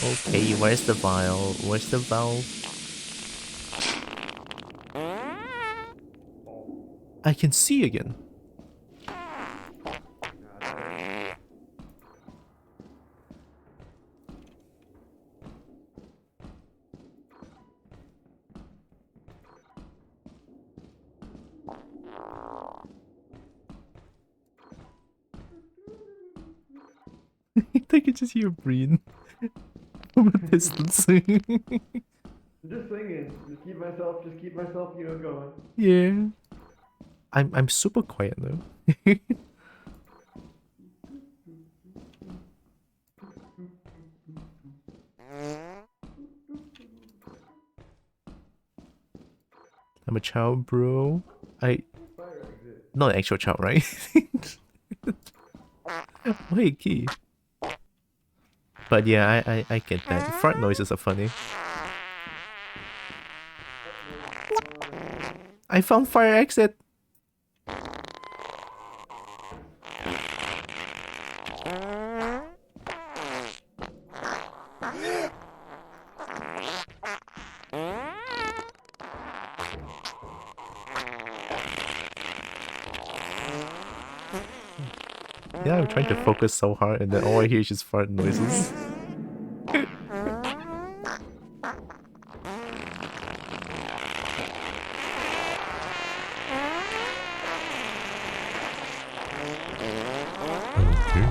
Okay, where's the vial? Where's the valve? I can see again. I can just hear Breen from a distance. I'm just singing. Just keep myself, going. Yeah. I'm super quiet though. I'm a child, bro. Not an actual child, right? Wait, key. But yeah, I get that. Fart noises are funny. I found fire exit. Yeah, I'm trying to focus so hard and then all I hear is just fart noises.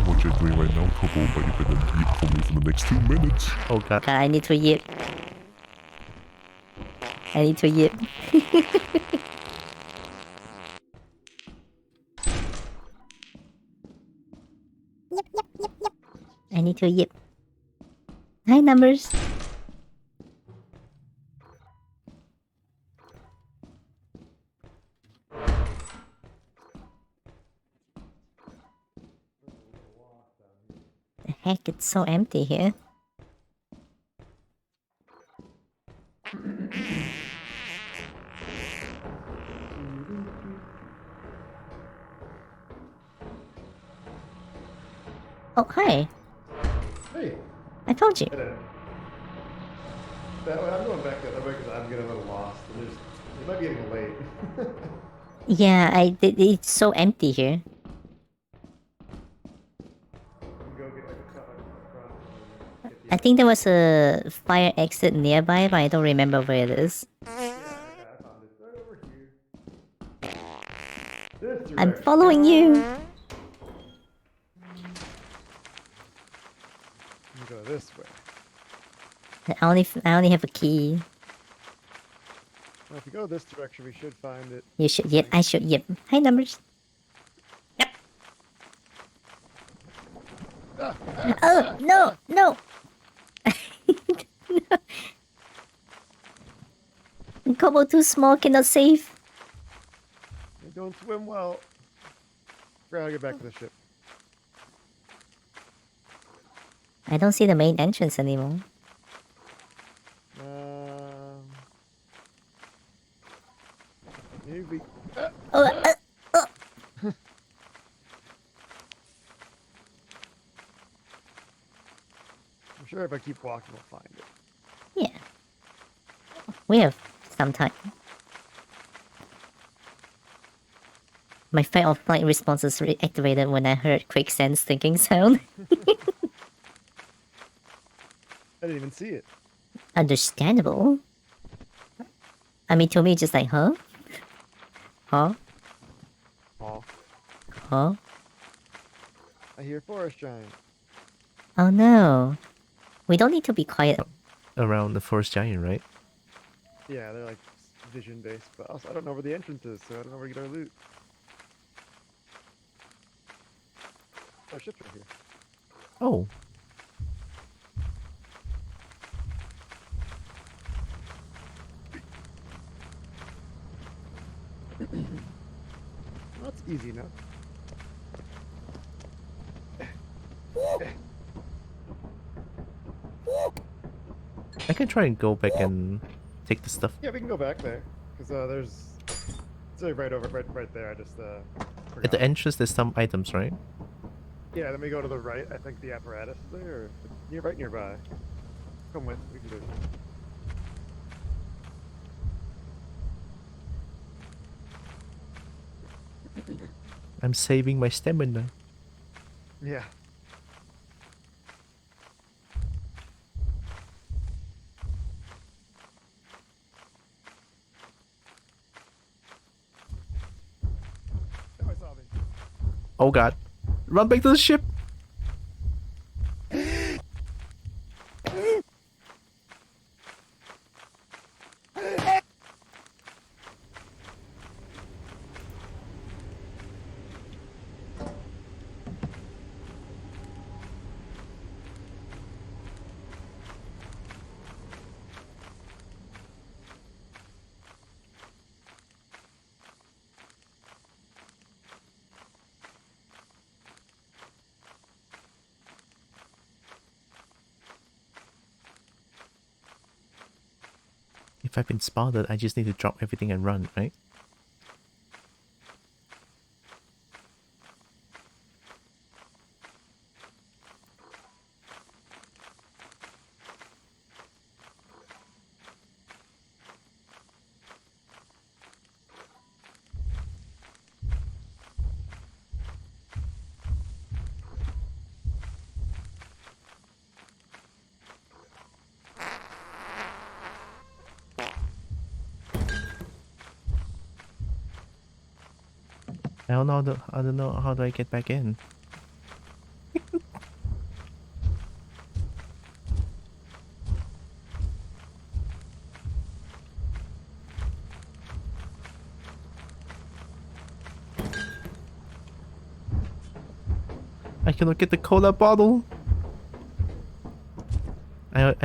What you're doing right now, kobold, but you better eat for me for the next 2 minutes. Oh god. I need to yip. I need to yip. I need to yip. Hi, numbers. The heck, it's so empty here. Oh, hi. Hey. I told you. That way, I'm going back the other way because I'm getting a little lost. And it might be a little late. Yeah, it's so empty here. I think there was a fire exit nearby, but I don't remember where it is. I'm following you. You go this way. I only have a key. Well, if you go this direction, we should find it. You should yep. I should yep. Hi, numbers. Yep. Oh no, no. No. Kobo too small, cannot save. You don't swim well. Gotta get back to the ship. I don't see the main entrance anymore. Maybe. I'm sure if I keep walking, we'll find it. Yeah. We have some time. My fight or flight response is reactivated when I heard quicksand stinking sound. I didn't even see it. Understandable. I mean, to me, just like, huh? Huh? Oh. Huh? I hear forest giant. Oh no. We don't need to be quiet. Around the forest giant, right? Yeah, they're like vision based, but also I don't know where the entrance is, so I don't know where to get our loot. Oh, ship's right here. Oh. That's easy enough. I can try and go back and take the stuff. Yeah, we can go back there, because there's... It's right over, right there, I just, At forgot. the entrance, there's some items, right? Yeah, then we go to the right. I think the apparatus is there. Or you're right nearby. Come with. We can do it. I'm saving my stamina. Yeah. Oh, I saw me. Oh god. Run back to the ship! If I've been spotted, I just need to drop everything and run, right? I don't know. I don't know how do I get back in. I cannot get the cola bottle. I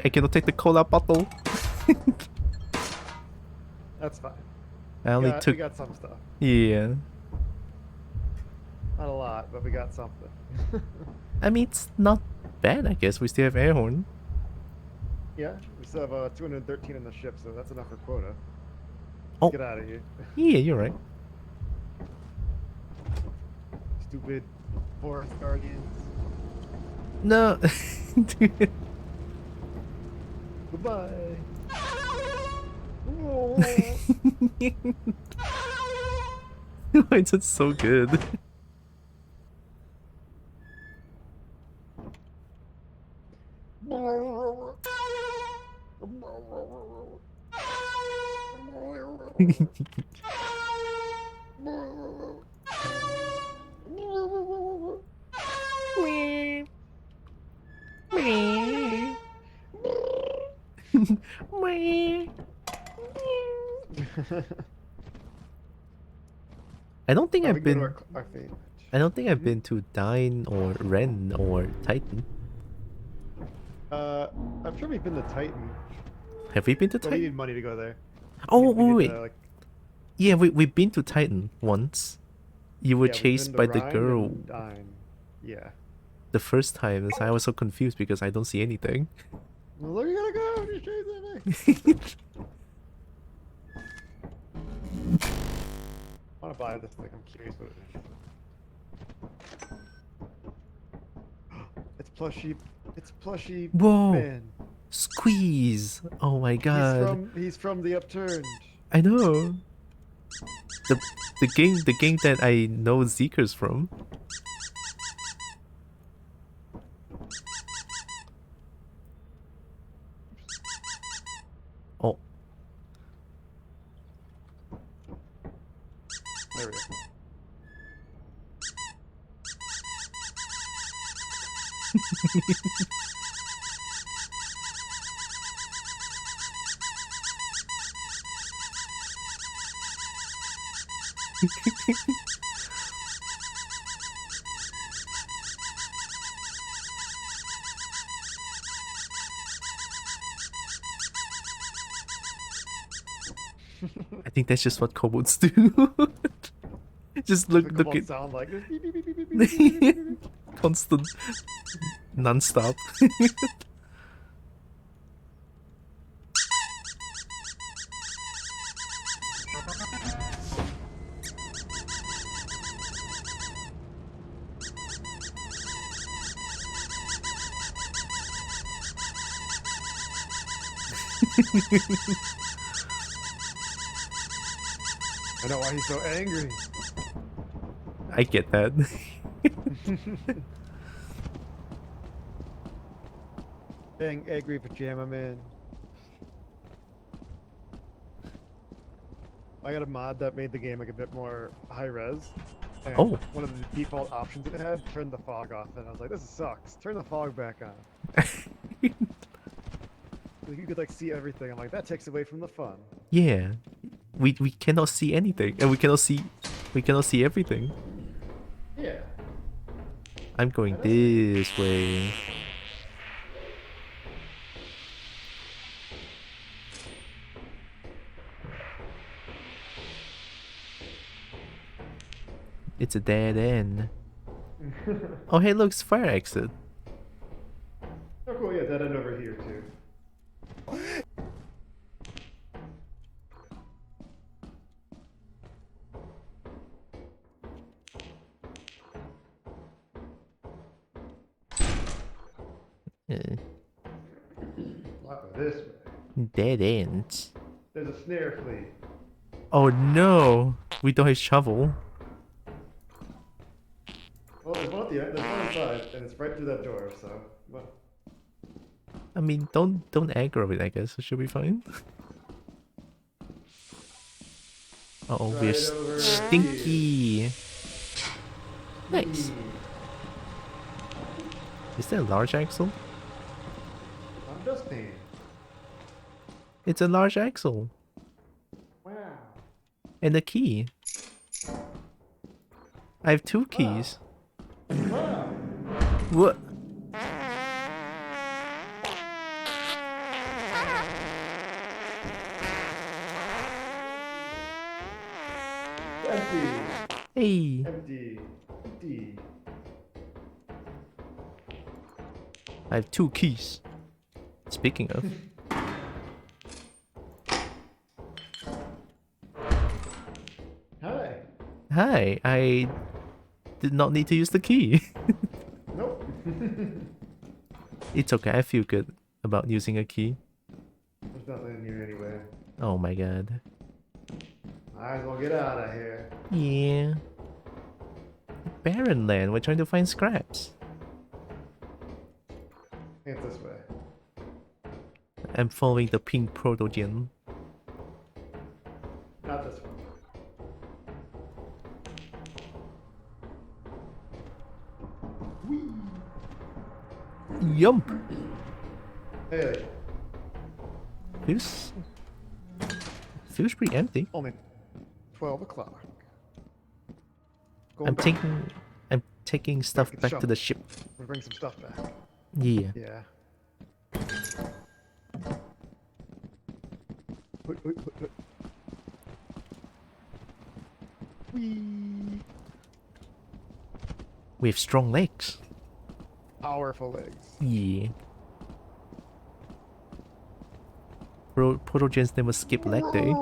cannot take the cola bottle. That's fine. I only We took. got some stuff. Yeah. Not a lot, but we got something. I mean, it's not bad. I guess we still have air horn. Yeah, we still have 213 in the ship, so that's enough for quota. Oh. Get out of here. Yeah, you're right. Stupid forest guardians. No. Goodbye. Why is it so good? I don't think I've been. Our fate. I don't think I've been to Dine or Ren or Titan. I'm sure we've been to Titan, Have we been to but we Titan? need money to go there. Oh, We need wait. to, like, Yeah, we've been to Titan once. You were yeah, we've chased been by to the Rhine girl and Dine. Yeah. the first time, so I was so confused because I don't see anything. Well, you gotta go. You're chasing me. I want to buy this thing. I'm curious what it is. It's plushy. It's plushy. Whoa! Man. Squeeze! Oh my god! He's from the Upturned. I know. The game that I know Zeker's from. Oh. There we go. I think that's just what kobolds do. Just look The at sound like this. Beep, beep, beep, beep, beep, beep, beep, beep, beep. constant, non-stop. I know why he's so angry. I get that. Dang, angry pajama man. I got a mod that made the game like a bit more high res. And Oh. one of the default options it had turned the fog off, and I was like, "This sucks. Turn the fog back on." Like, you could like see everything. I'm like, that takes away from the fun. Yeah. We cannot see anything, and we cannot see everything. Yeah. I'm going this way. It's a dead end. Oh hey, look, it's fire exit. Oh cool, yeah, dead end over here too. Uh, Walk this way. dead end. There's a snare flea. Oh no, we don't have shovel. Well, there's one at the end, there's one inside, and it's right through that door, so well. I mean, don't aggro it. I guess it should be fine. Uh oh, we're Right over stinky. Nice. Is that a large axle? I'm just painting. It's a large axle Wow. and a key. I have 2 keys. Wow. What? Empty. Hey, Empty. Empty. I have 2 keys. Speaking of, Hi. hi, I did not need to use the key. Nope. It's okay, I feel good about using a key. There's nothing in here anyway. Oh my god. Might as well get out of here. Yeah. Barren land, we're trying to find scraps. It's this way. I'm following the pink protogen. Not this one. Yump! Hey, Feels pretty empty. only 12 o'clock. I'm taking stuff Get the back to the ship. We'll bring some stuff back. Yeah. Yeah. Whee! We have strong legs. Powerful legs. Yeah. Protogens never skip leg day.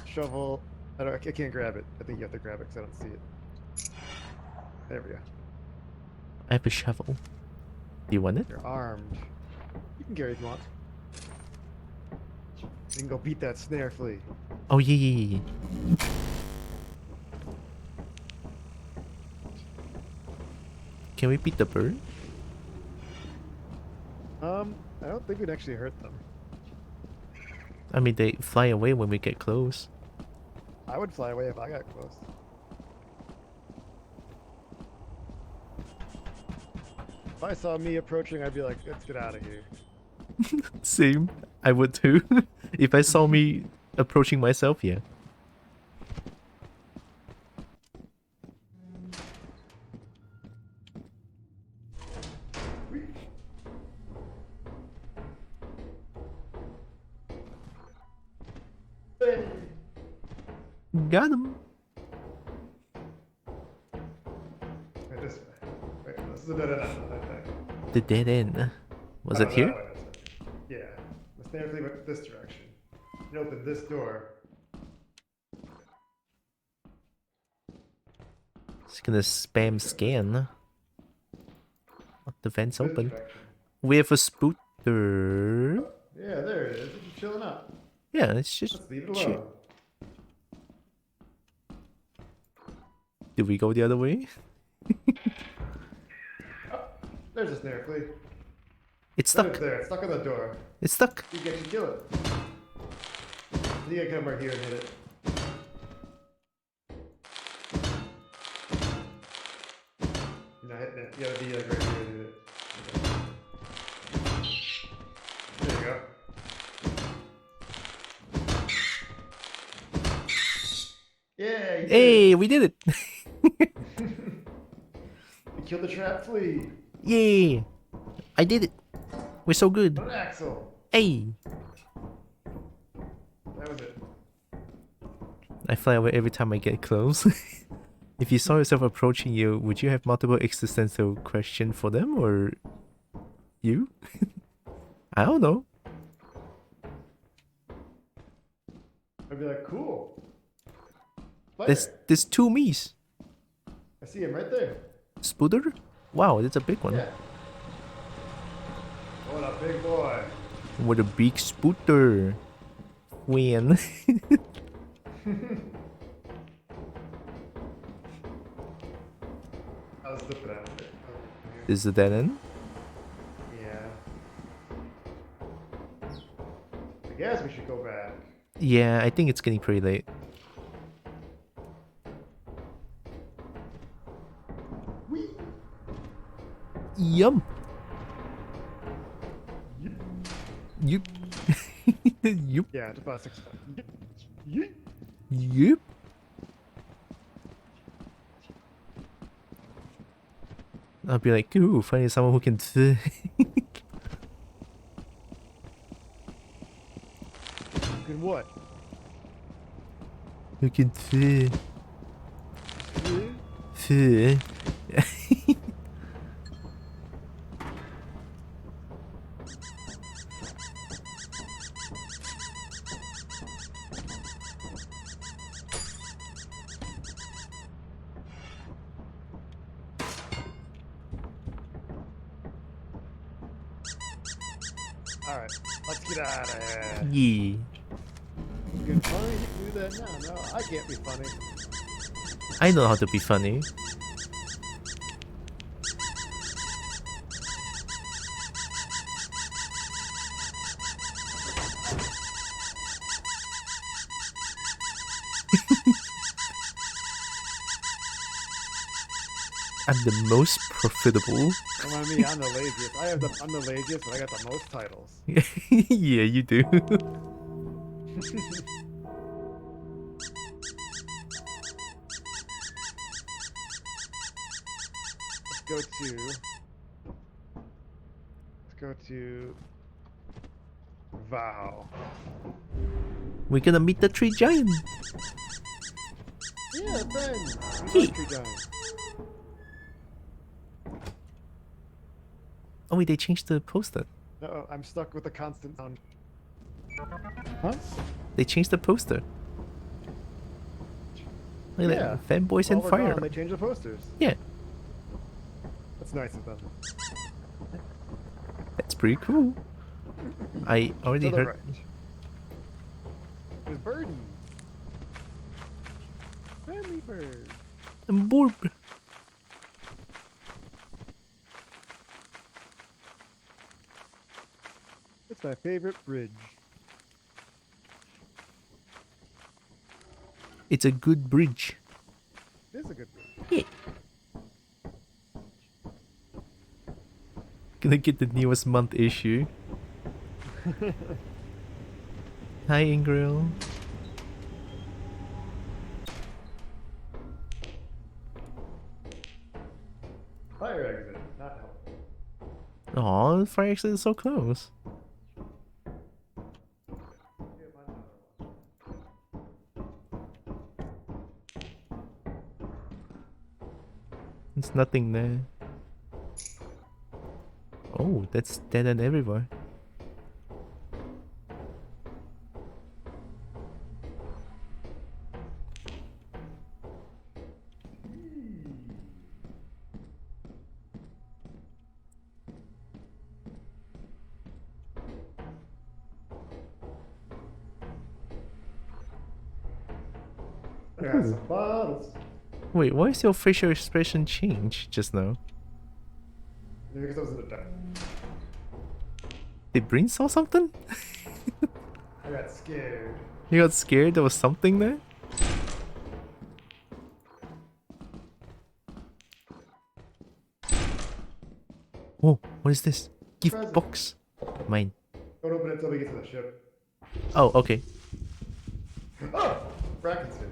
Shovel. I can't grab it. I think you have to grab it because I don't see it. There we go. I have a shovel. Do you want it? You're armed. You can carry if you want. You can go beat that snare flea. Oh yeah. Can we beat the bird? I don't think we'd actually hurt them. I mean, they fly away when we get close. I would fly away if I got close. If I saw me approaching, I'd be like, let's get out of here. Same. I would too. If I saw me approaching myself, yeah. Got him. Right this way. Wait, this is a dead end, I think. The dead end. Was Oh, it here? that way, that's went this direction. And opened this door. It's gonna spam scan. Oh, the vent's This open. direction. We have a spooter. Yeah, there it is. It's just chilling out. Yeah, it's just. Let's leave it chill. alone. Did we go the other way? There's a snare flea. It's Stuck. stuck. There, it's stuck on the door. It's stuck. You can kill it. You gotta come right here and hit it. You're not hitting it. You gotta be like right here and hit it. There you go. Yeah, you did Hey, we did it! it. You killed the trap flea. Yay! I did it! We're so good! What an axle. Hey! That was it. I fly away every time I get close. If you saw yourself approaching you, would you have multiple existential questions for them, or you? I don't know. I'd be like, cool. There's two me's. I see him right there. Spooter? Wow, that's a big one. Yeah. What a big boy. What a big spooter. When? I was looking at it. Is the dead end? Yeah. I guess we should go back. Yeah, I think it's getting pretty late. Whee! Yum! Yup. Yup. Yeah, it's about 6. Yeet. Yup. I'll be like, ooh, finding someone who can Good what? who can Alright, let's get out of here. Yeah. You can funny? You can do that now. No, I can't be funny. I know how to be funny. I'm the most profitable. Come on me, I'm the laziest. I'm the laziest, but I got the most titles. Yeah, you do. Let's go to Vow. We're gonna meet the tree giant. Yeah, Ben. Hey. Tree giant. Oh wait, they changed the poster. Uh-oh, I'm stuck with the constant sound. Huh? They changed the poster. Look at that. Fanboys and While we're fire. gone, they changed the posters. Yeah, That's nice of them. that's pretty cool. I already To the heard. right. There's birdie. Friendly bird. Borb. It's my favorite bridge. It's a good bridge. It is a good bridge. Yeah. Gonna get the newest month issue. Hi, Ingrid. Fire exit, not helpful. Aw, the fire exit is so close. There's nothing there. Oh, that's dead end everywhere. I got some bottles. Wait, why is your facial expression change just now? Maybe because I was in the dark. Did Breen saw something? I got scared. You got scared there was something there? Oh, what is this? Gift Present. box. Mine. Don't open it until we get to the ship. Oh, okay. Oh! Bracken's here.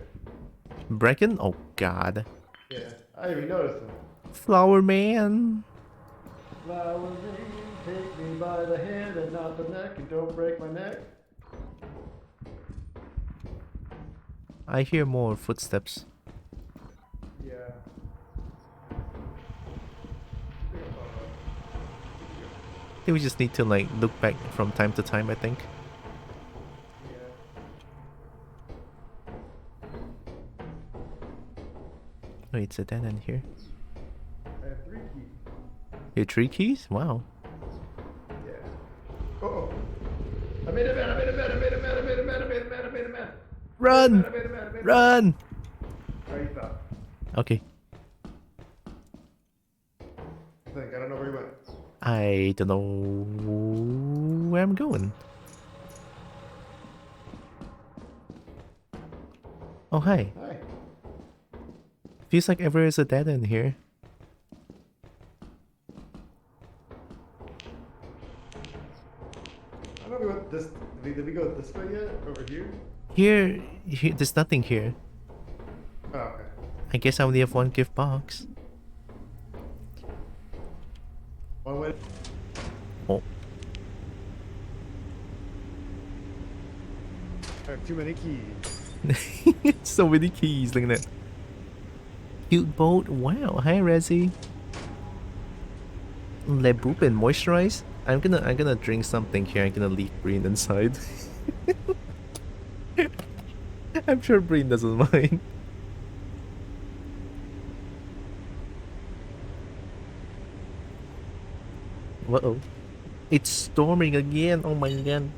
Bracken? Oh god. Yeah, I didn't even notice him. Flower man. Flower man, take me by the hand and not the neck, and don't break my neck. I hear more footsteps. Yeah. I think we just need to like look back from time to time, I think. Yeah. Oh, it's a dead end here. I have 3 keys. You have 3 keys? Wow. Yeah. Uh-oh. I made a man, I made a man, I made a man, I made a man, I made a man, I made a man. Run! I made a man, I made a man. Run! How you thought? Okay. I think, I don't know where you went. I don't know where I'm going. Oh, hi. Hi. Feels like everywhere is a dead end here. I don't know if we went this, did we go this way yet? Over here? Here, there's nothing here. Oh, okay. I guess I only have 1 gift box. One way. Oh. I have too many keys. So many keys, look at that. Cute boat, wow, hi Rezzy. Le boop and moisturize. I'm gonna drink something here. I'm gonna leave Breen inside. I'm sure Breen doesn't mind. Uh-oh. It's storming again, oh my god.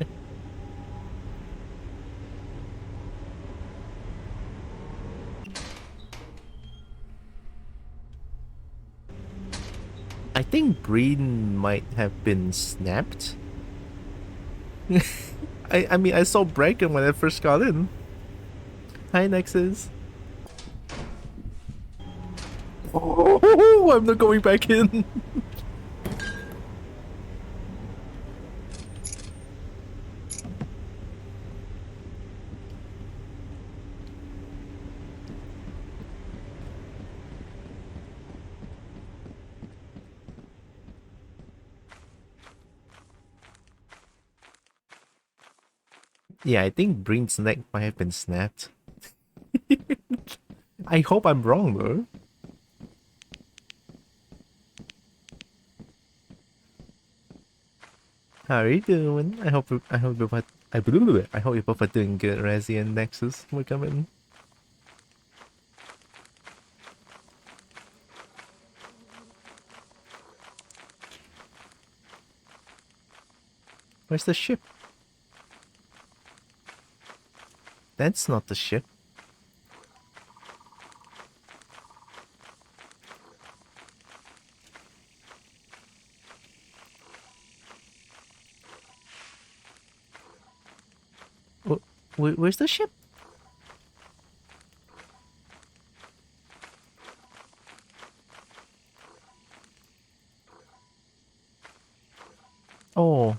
I think Breen might have been snapped. I mean, I saw Bracken when I first got in. Hi, Nexus. Oh, I'm not going back in. Yeah, I think Breen's neck might have been snapped. I hope I'm wrong though. How are you doing? I hope you both I hope you both are doing good, Razzie and Nexus. We're coming. Where's the ship? That's not the ship. Where's the ship? Oh.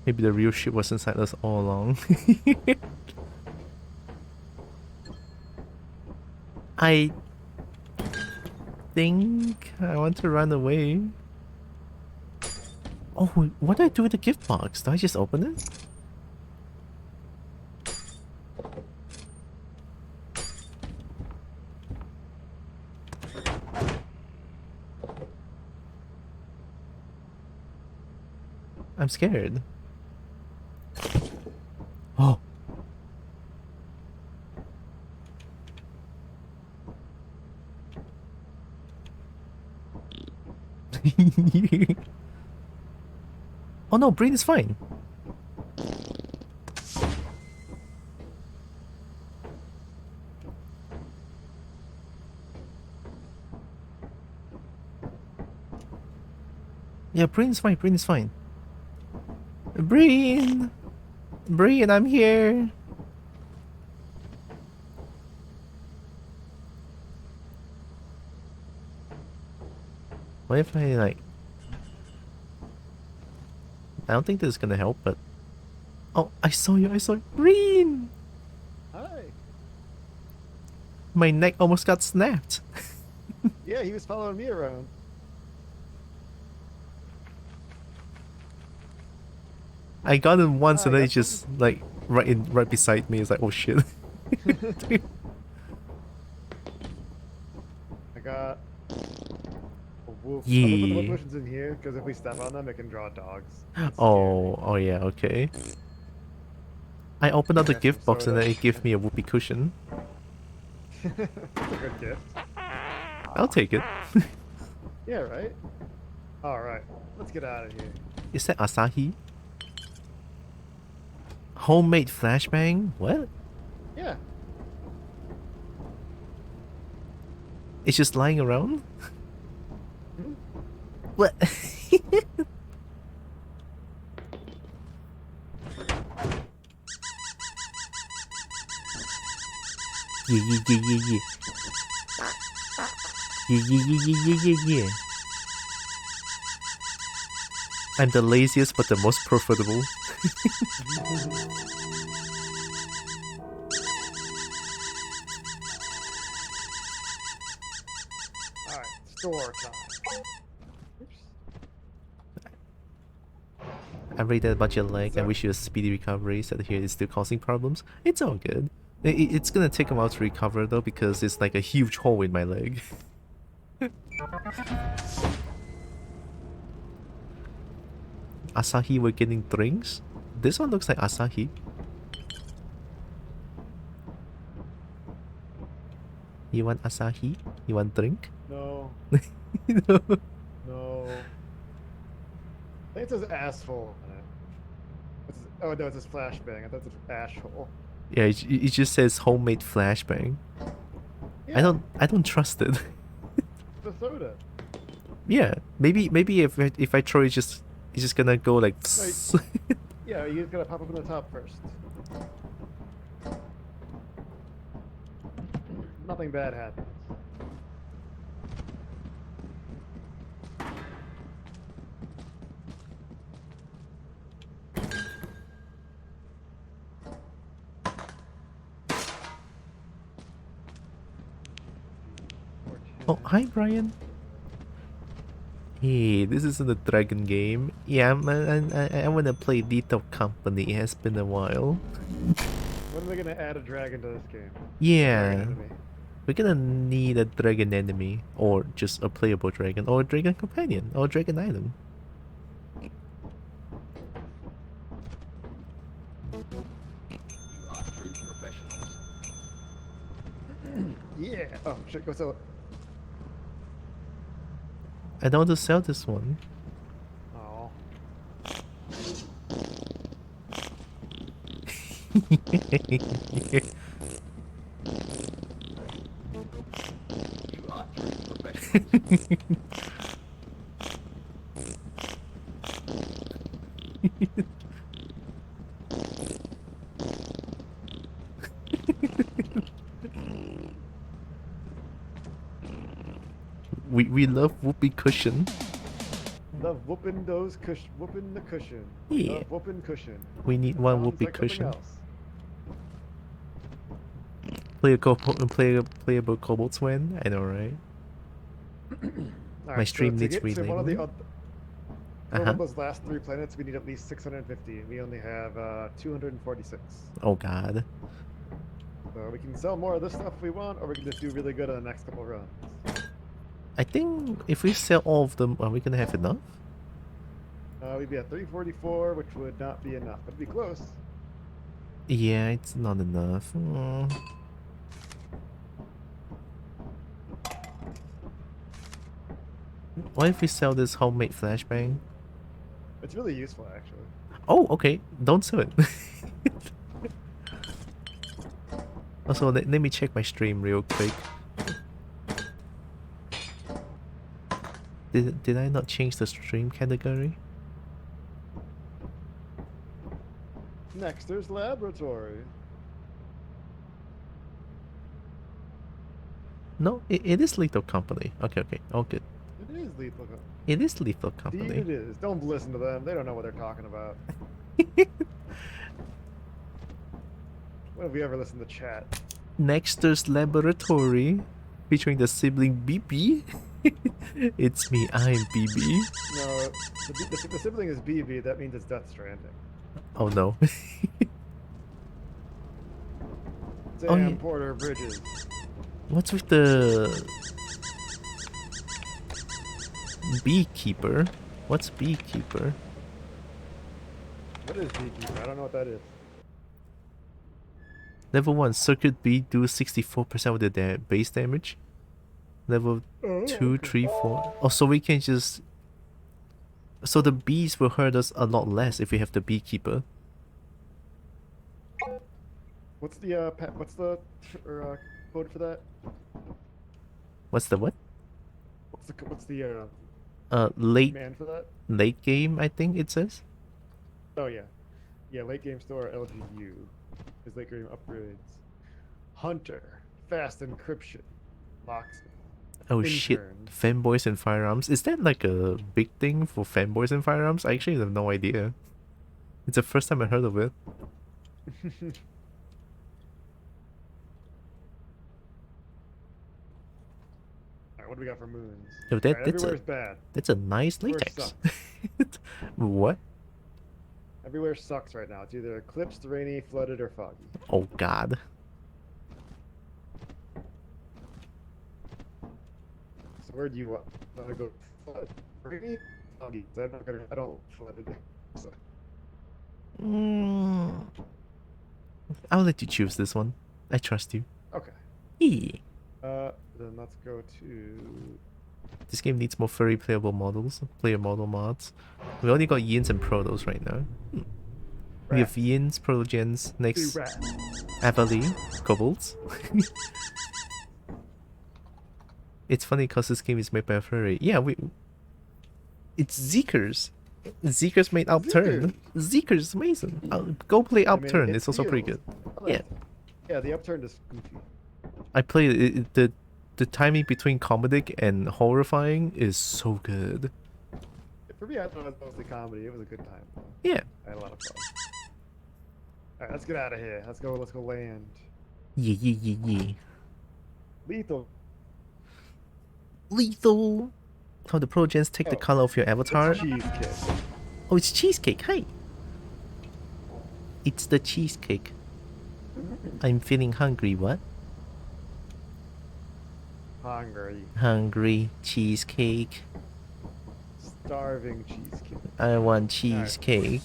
Maybe the real ship was inside us all along. I think I want to run away. Oh, what did I do with the gift box? Did I just open it? I'm scared. Oh. Oh no, Brain is fine. Yeah, Brain is fine, Brain is fine. Brain! Brain, I'm here! What if I like... I don't think this is gonna help, but... Oh, I saw you, I saw you. Brain! Hi. My neck almost got snapped. Yeah, he was following me around. I got him once and I then he got just like right beside me. It's like, oh shit. I got a wolf. I'm gonna put the Yeah. potions in here because if we step on them, it can draw dogs. It's Oh yeah, okay. I opened up the Got some gift box and then soda. it gave me a whoopee cushion. scary. That's a good gift. I'll take it. Yeah, right? Alright, let's get out of here. Is that Asahi? Homemade flashbang? What? Yeah. It's just lying around? Hmm? What? Yeah, yeah, yeah, yeah, yeah. Yeah, yeah, yeah, yeah, yeah, yeah, yeah. I'm the laziest but the most profitable. Alright, store time. Oops. I rate that about your leg. I wish you a speedy recovery. Said here it's still causing problems. It's all good. It's gonna take a while to recover though because it's like a huge hole in my leg. Asahi, we're getting drinks. This one looks like Asahi. You want Asahi? You want drink? No, No. no. I think it says asshole on it. Oh no, it says flashbang. I thought it said asshole. Yeah, it just says homemade flashbang. Yeah, I don't trust it. the soda. Yeah, maybe if I throw it, it's just gonna go like. Yeah, you gotta pop up in the top first. Nothing bad happens. Oh, hi Brian. Hey, this isn't a dragon game. Yeah, I wanna play Little Company. It has been a while. When are they gonna add a dragon to this game? Yeah, Dragon enemy. we're gonna need a dragon enemy, or just a playable dragon, or a dragon companion, or a dragon item. You are true professionals. Yeah. Oh shit, go sell it. I don't want to sell this one. Oh. You are true professionals. We love whoopee cushion. The whooping those cushion, whooping the cushion. Yeah. The whooping cushion. We need one Sounds whoopee like something cushion. else. Playable kobold twin. I know, right? Alright, stream to needs get to one of the relaying. for one Uh-huh. of those last 3 planets, we need at least 650, and we only have 246. Oh god. So we can sell more of this stuff if we want, or we can just do really good on the next couple runs. I think if we sell all of them, are we gonna have enough? We'd be at 344, which would not be enough, but it'd be close. Yeah, it's not enough. What if we sell this homemade flashbang? It's really useful, actually. Oh, okay. Don't sell it. Also, let me check my stream real quick. Did I not change the stream category? Next, there's laboratory. No, it is Lethal Company. Okay, okay, all good. It is lethal. It is Lethal Indeed Company. it is. Don't listen to them. They don't know what they're talking about. When have we ever listened to chat? Next, there's Laboratory, featuring the sibling BB. It's me, I'm BB. No, the sibling is BB. That means it's Death Stranding. Oh no. Sam Oh, yeah. Porter Bridges. What's with the Beekeeper? What's Beekeeper? What is Beekeeper? I don't know what that is. Level 1, Circuit B do 64% of the base damage. Level Oh, 2, okay. 3, 4. Oh, so we can just... So the bees will hurt us a lot less if we have the Beekeeper. What's the code for that? What's the what? What's the Late command for that? late game, I think it says. Oh yeah, yeah. Late game store LGU is late game upgrades. Hunter, fast encryption, boxing. Oh shit, Intern. fanboys and firearms. Is that like a big thing for fanboys and firearms? I actually have no idea. It's the first time I heard of it. Alright, what do we got for moons? Yo, that- Alright, that's a- everywhere's bad. That's a nice Everywhere latex. sucks. What? Everywhere sucks right now. It's either eclipsed, rainy, flooded, or foggy. Oh god. So where do you want to go? Flood, rainy, foggy. So I'm not gonna. I don't flooded. So. I'll let you choose this one. I trust you. Okay. Yeah. Then let's go to. This game needs more furry playable models, player model mods. We only got Yins and Protos right now. We have Yins, Protogens, next Rat. Avali, Kobolds. It's funny because this game is made by a furry. Yeah, it's Zeekers. Zeekers made Upturn. Zeekers is amazing. Go play I mean, Upturn. it It's also pretty feels- good. I like Yeah. it. Yeah, the upturn is goofy. I played it. The timing between comedic and horrifying is so good. For me, I thought it was mostly comedy. It was a good time. Though. Yeah. I had a lot of fun. Alright, let's get out of here. Let's go land. Yeah. Lethal. Lethal. How the Progens take the Oh, color of your avatar. It's cheesecake. Oh, it's cheesecake. Hi. It's the cheesecake. I'm feeling hungry. What? Hungry. Hungry cheesecake. Starving cheesecake. I want cheesecake.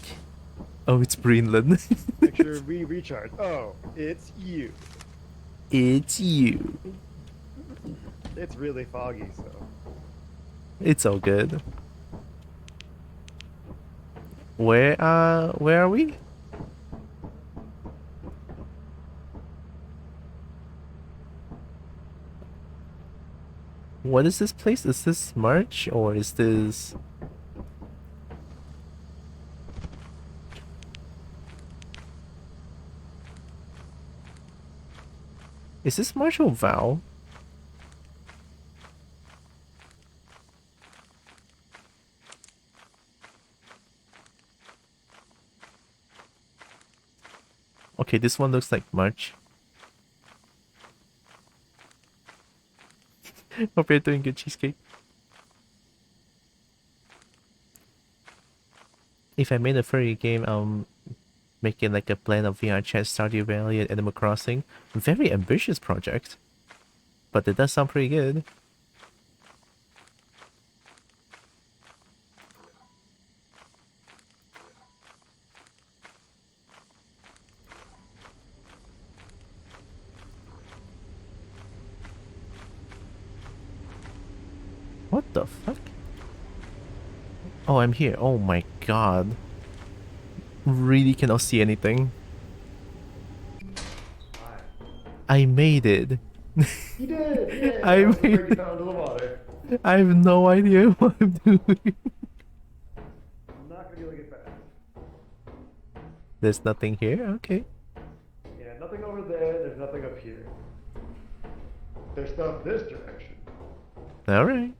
Oh, it's Greenland. Make sure we recharge. Oh, it's you. It's you. It's really foggy, so. It's all good. Where are we? What is this place? Is this March or is this... Is this March or Val? Okay, this one looks like March. Hope you're doing good, cheesecake. If I made a furry game, I'll make it like a blend of VR chat, Stardew Valley, and Animal Crossing. Very ambitious project, but it does sound pretty good. What the fuck? Oh, I'm here. Oh my god. Really cannot see anything. Fine. I made it. You did! Yay! I That was the made break you fell into the water. I have no idea what I'm doing. I'm not gonna be able to get back. There's nothing here? Okay. Yeah, nothing over there, there's nothing up here. There's stuff this direction. Alright.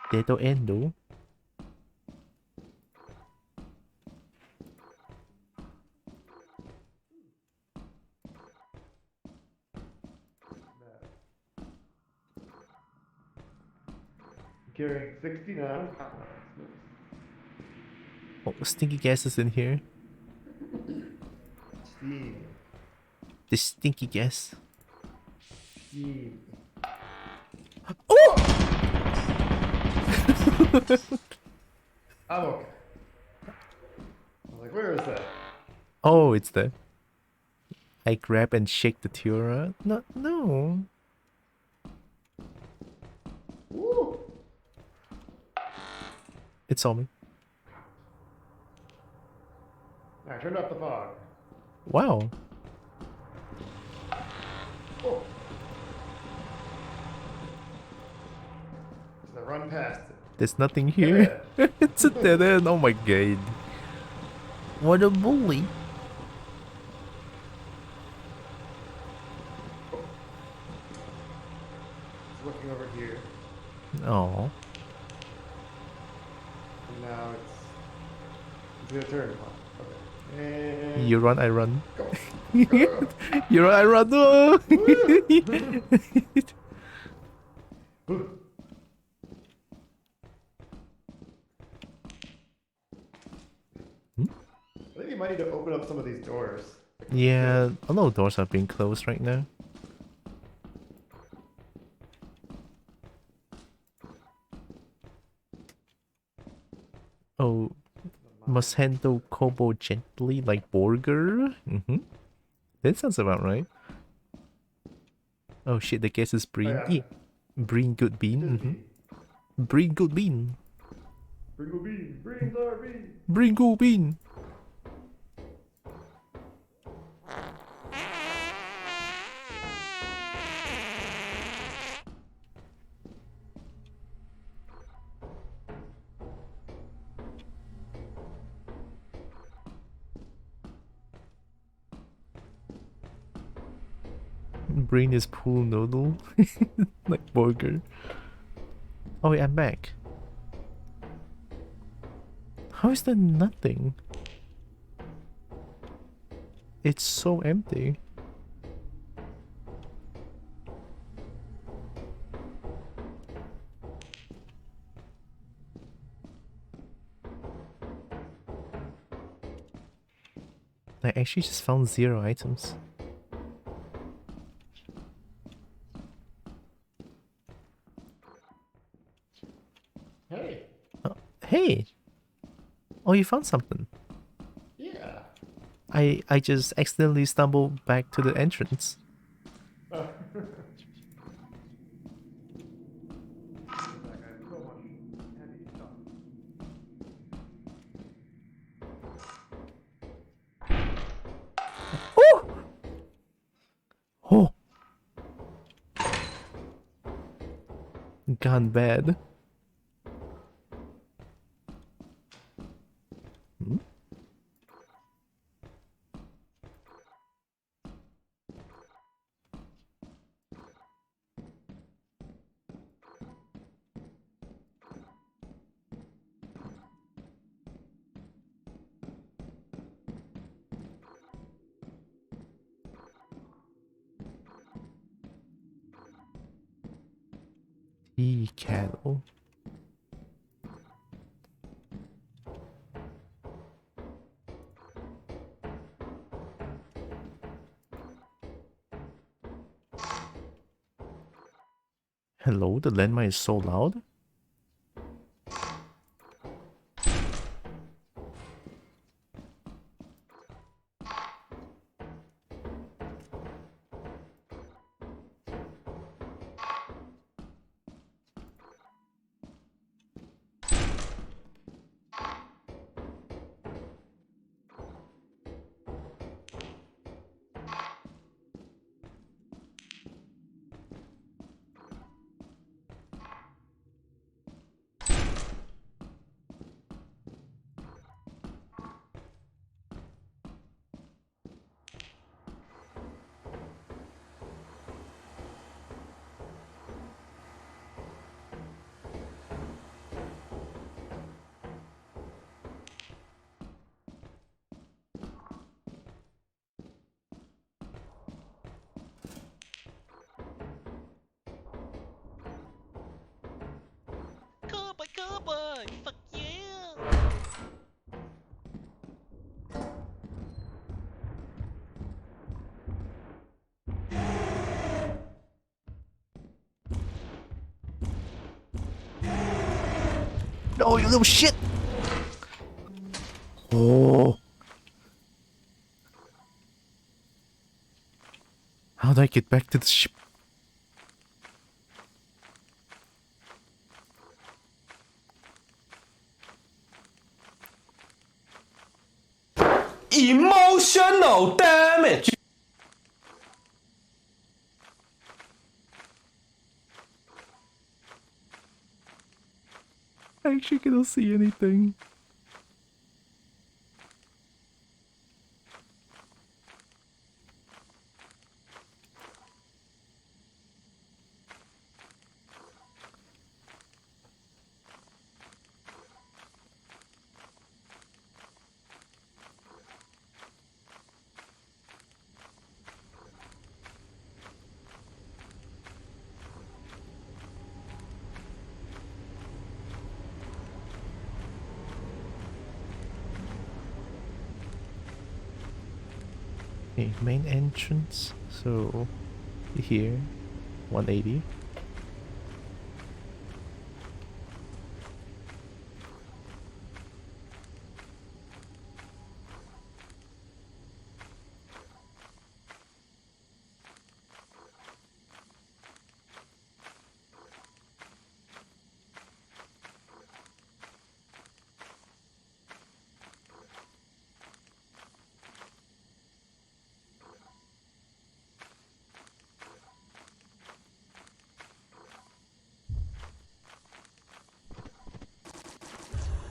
Dito endo. Carrying 69. Oh, stinky gases in here. Steam. The stinky gas. Steam. Oh! I'm okay. I'm like, where is that? Oh, it's there. I grab and shake the Tylra. No, no. Woo! It's on me. I turned off the fog. Wow. Oh. Just run past it. There's nothing here. It's a dead end. Oh my god. What a bully. It's looking over here. Oh. And now it's gonna turn. Okay. And You run, I run. go. You run, I run. Oh. Woo. I think you might need to open up some of these doors. Yeah, a lot of doors are being closed right now. Oh, must handle kobo gently like burger? Mm-hmm. That sounds about right. Oh shit, the gas is Breen. yeah. Yeah. Breen good bean. This Mm-hmm. bean. Breen good bean. Bringle bean. Beans are bean. Breen good bean. Brain is pool noodle. Like burger. Oh wait, I'm back. How is there nothing? It's so empty. I actually just found 0 items. Hey. Hey! Oh, you found something. Yeah. I just accidentally stumbled back to the entrance. That guy has so much heavy stuff. Oh! Gone bad. Hmm? Tea kettle. Hello, the landmine is so loud. No, you little shit! Oh. How do I get back to the ship? Emotional damage. I actually cannot see anything. Okay, main entrance. So here, 180.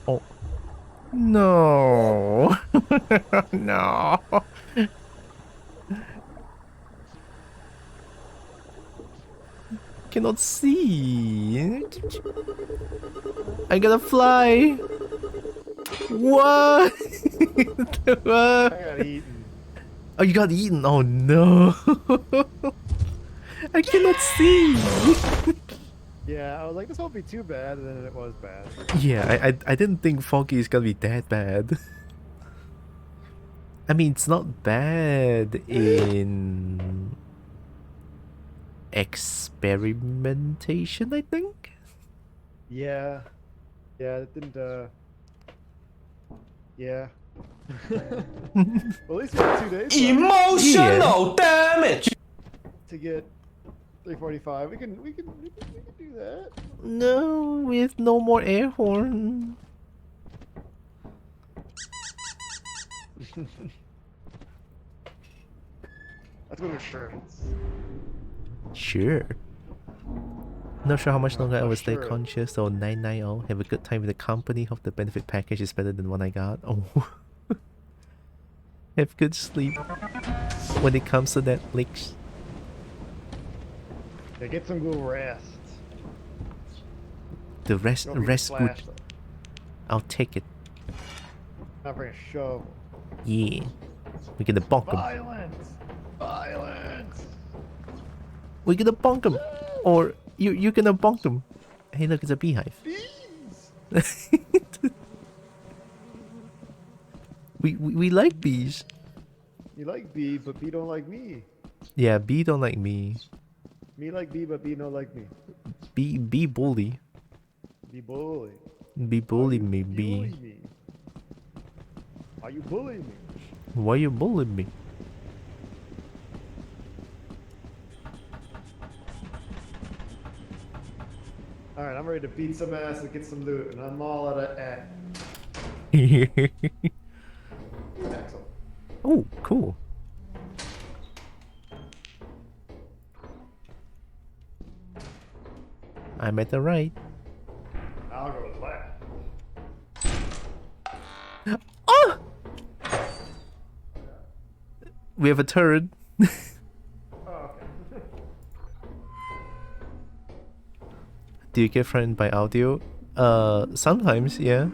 Oh. No. No. Cannot see. I gotta fly. What? I got eaten. Oh, you got eaten. Oh no. I cannot see. Yeah, I was like, this won't be too bad, and then it was bad. Yeah, I didn't think Foggy is gonna be that bad. I mean, it's not bad in experimentation, I think. Yeah. Yeah, it didn't, yeah. Well, at least we had 2 days left Emotional damage. to get 345. We can do that. No, we have no more air horn. Let's go to insurance. Sure. Not sure how much longer I will stay Sure. conscious, so 990. Have a good time with the company. Hope the benefit package is better than what I got. Oh. Have good sleep when it comes to Netflix. Yeah, get some good rest. The rest, Don't be rest good. flashed, though. I'll take it. Not bring a shovel. Yeah. We're gonna bonk him. Violence! Violence! We're gonna bonk him. Or you're gonna bonk him. Hey, look, it's a beehive. Bees! we like bees. You like bee, but bee don't like me. Yeah, bee don't like me. Me like bee, but bee don't like me. Bee bully. Bee bully. Bee bully Why me, you bee. bully me? Why you bullying me? Why you bullying me? Alright, I'm ready to beat some ass and get some loot, and I'm all out of Excellent. Oh, cool. I'm at the right. I'll go left. Oh! We have a turret. Oh, okay. Do you get frightened by audio? Sometimes, yeah.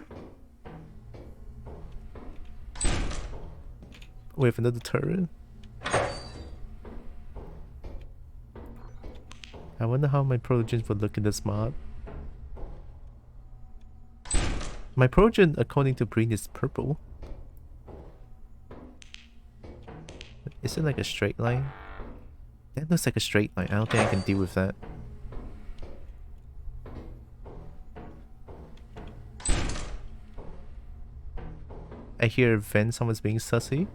We have another turret. I wonder how my protogens would look in this mod. My protogen, according to Breen, is purple. Is it like a straight line? That looks like a straight line. I don't think I can deal with that. I hear a vent. Someone's being sussy.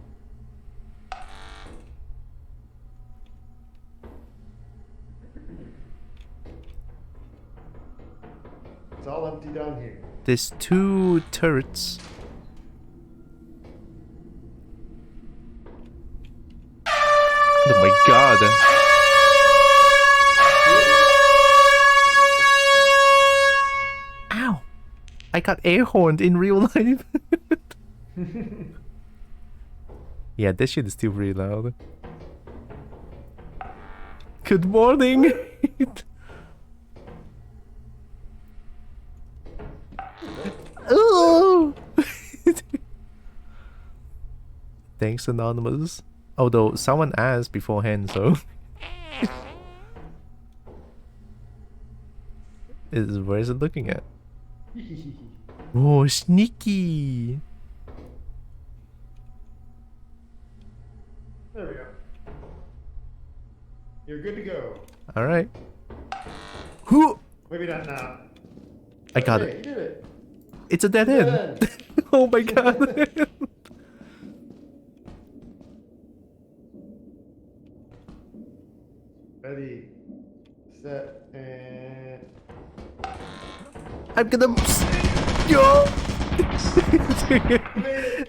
It's all empty down here. There's 2 turrets. Oh my god. Ow! I got air horned in real life. Yeah, this shit is still really loud. Good morning! Oh! Thanks, Anonymous. Although someone asked beforehand, so where is it looking at? Oh, sneaky! There we go. You're good to go. All right. Whoo! Maybe not now. I got Hey, it. you did it. It's a dead end. Dead. Oh my god. Ready, set, and I'm gonna. Yo!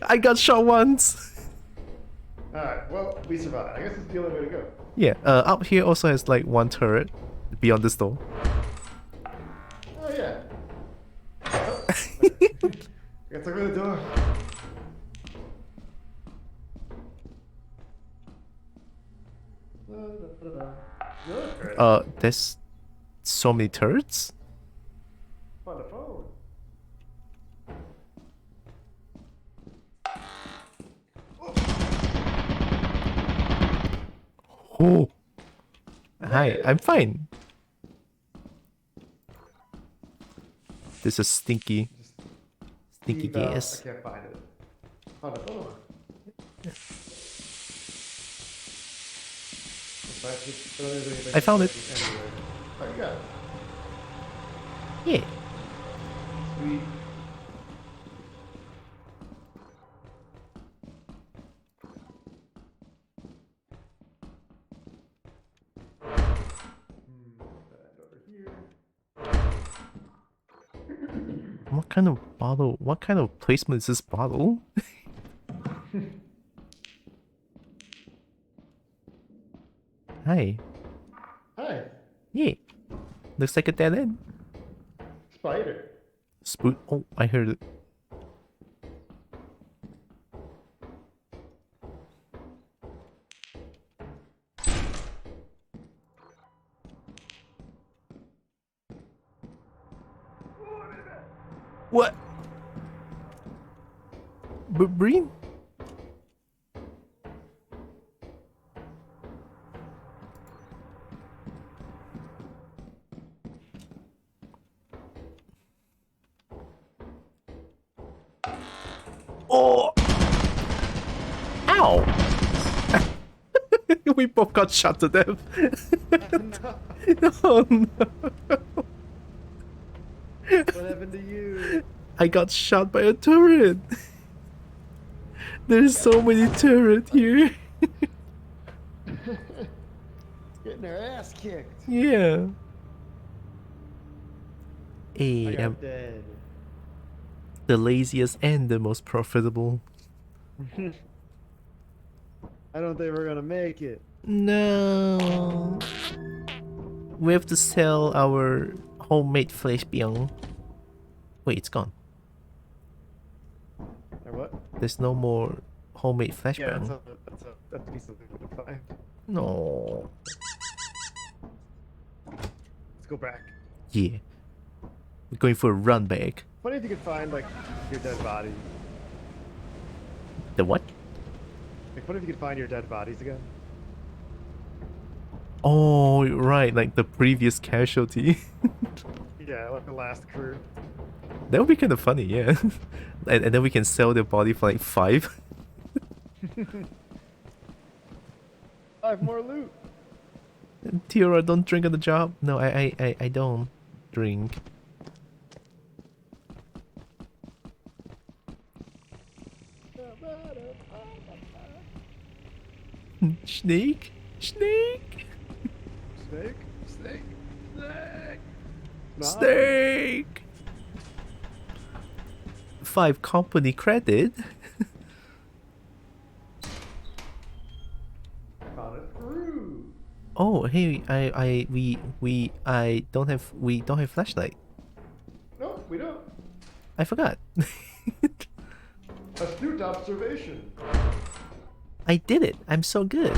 I got shot once. alright, well, we survived. I guess it's the only way to go. Yeah, up here also has like 1 turret beyond the store. Oh, yeah. Oh, I gotta open the door. There's so many turrets? On the phone. Oh. Hi, I'm fine. This is stinky gas. I can't find it. On the phone. I found it. Oh, you got it. Yeah. Sweet. What kind of bottle? What kind of placement is this bottle? Hi. Hi. Yeah. Looks like a dead end. Spider. Spook. Oh, I heard it. What? Breen? Oh! Ow! We both got shot to death. Oh no. What happened to you? I got shot by a turret. There's so many turrets here. Getting her ass kicked. Yeah. I Hey, got I'm dead. the laziest and the most profitable. I don't think we're gonna make it. No. We have to sell our homemade flesh beyond. Wait, it's gone. Or what? There's no more homemade flesh Yeah, beyond. that's a piece of loot to find. No. Let's go back. Yeah. We're going for a run back. Funny if you could find like your dead body. The what? Like, what if you could find your dead bodies again? Oh, right, like the previous casualty. Yeah, like the last crew. That would be kind of funny, yeah. And then we can sell their body for like 5. 5 more loot. Tylra, don't drink on the job. No, I don't drink. Snake? Snake? Snake? Snake? Snake? Nah. Snake! 5 company credit? I found a screw. Oh, hey, I don't have flashlight. No, we don't. I forgot. Astute observation. I did it. I'm so good.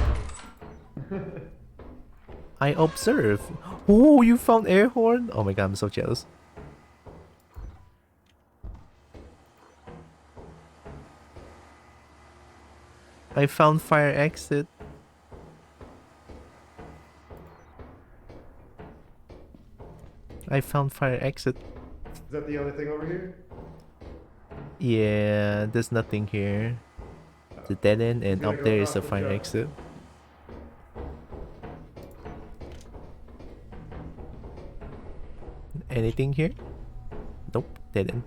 I observe. Oh, you found air horn? Oh my god, I'm so jealous. I found fire exit. I found fire exit. Is that the only thing over here? Yeah, there's nothing here. It's a dead end, and Gonna up go there is off a the fire jump. exit. Anything here? Nope, dead end.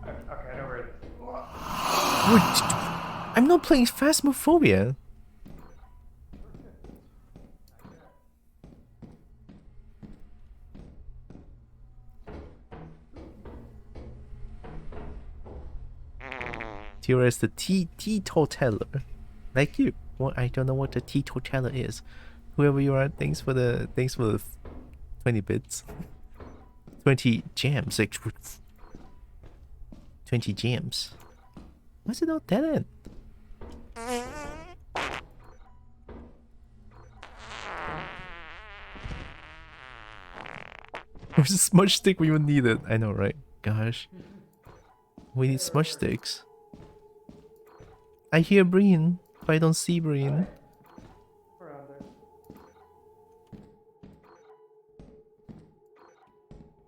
Okay, I know where it is. I'm not playing Phasmophobia. Tylra is the teetotaler. Like you. Well, I don't know what the teetotaler is. Whoever you are, thanks for the 20 bits. 20 gems. Like 20 gems. Why's it not dead end? Where's the smudge stick we even need it? I know, right? Gosh. We need smudge sticks. I hear Breen, but I don't see Breen. Around there.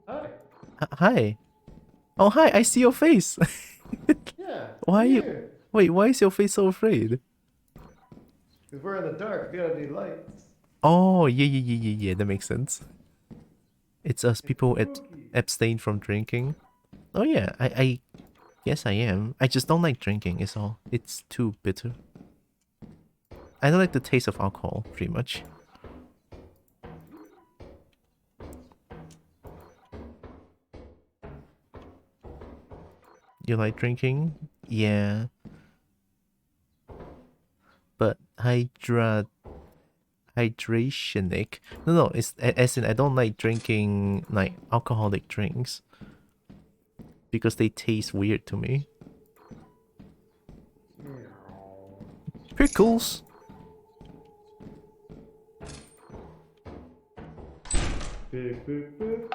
Hi. Hi. Oh, hi, I see your face. Yeah. Why are you... here. Wait, why is your face so afraid? Because we're in the dark. We gotta need lights. Oh, yeah, that makes sense. It's us people Spooky. abstain from drinking. Oh yeah, I guess I am. I just don't like drinking, is all. It's too bitter. I don't like the taste of alcohol, pretty much. You like drinking? Yeah. But hydrationic. No, it's as in I don't like drinking like alcoholic drinks because they taste weird to me. Pickles. Beep, beep, beep, beep.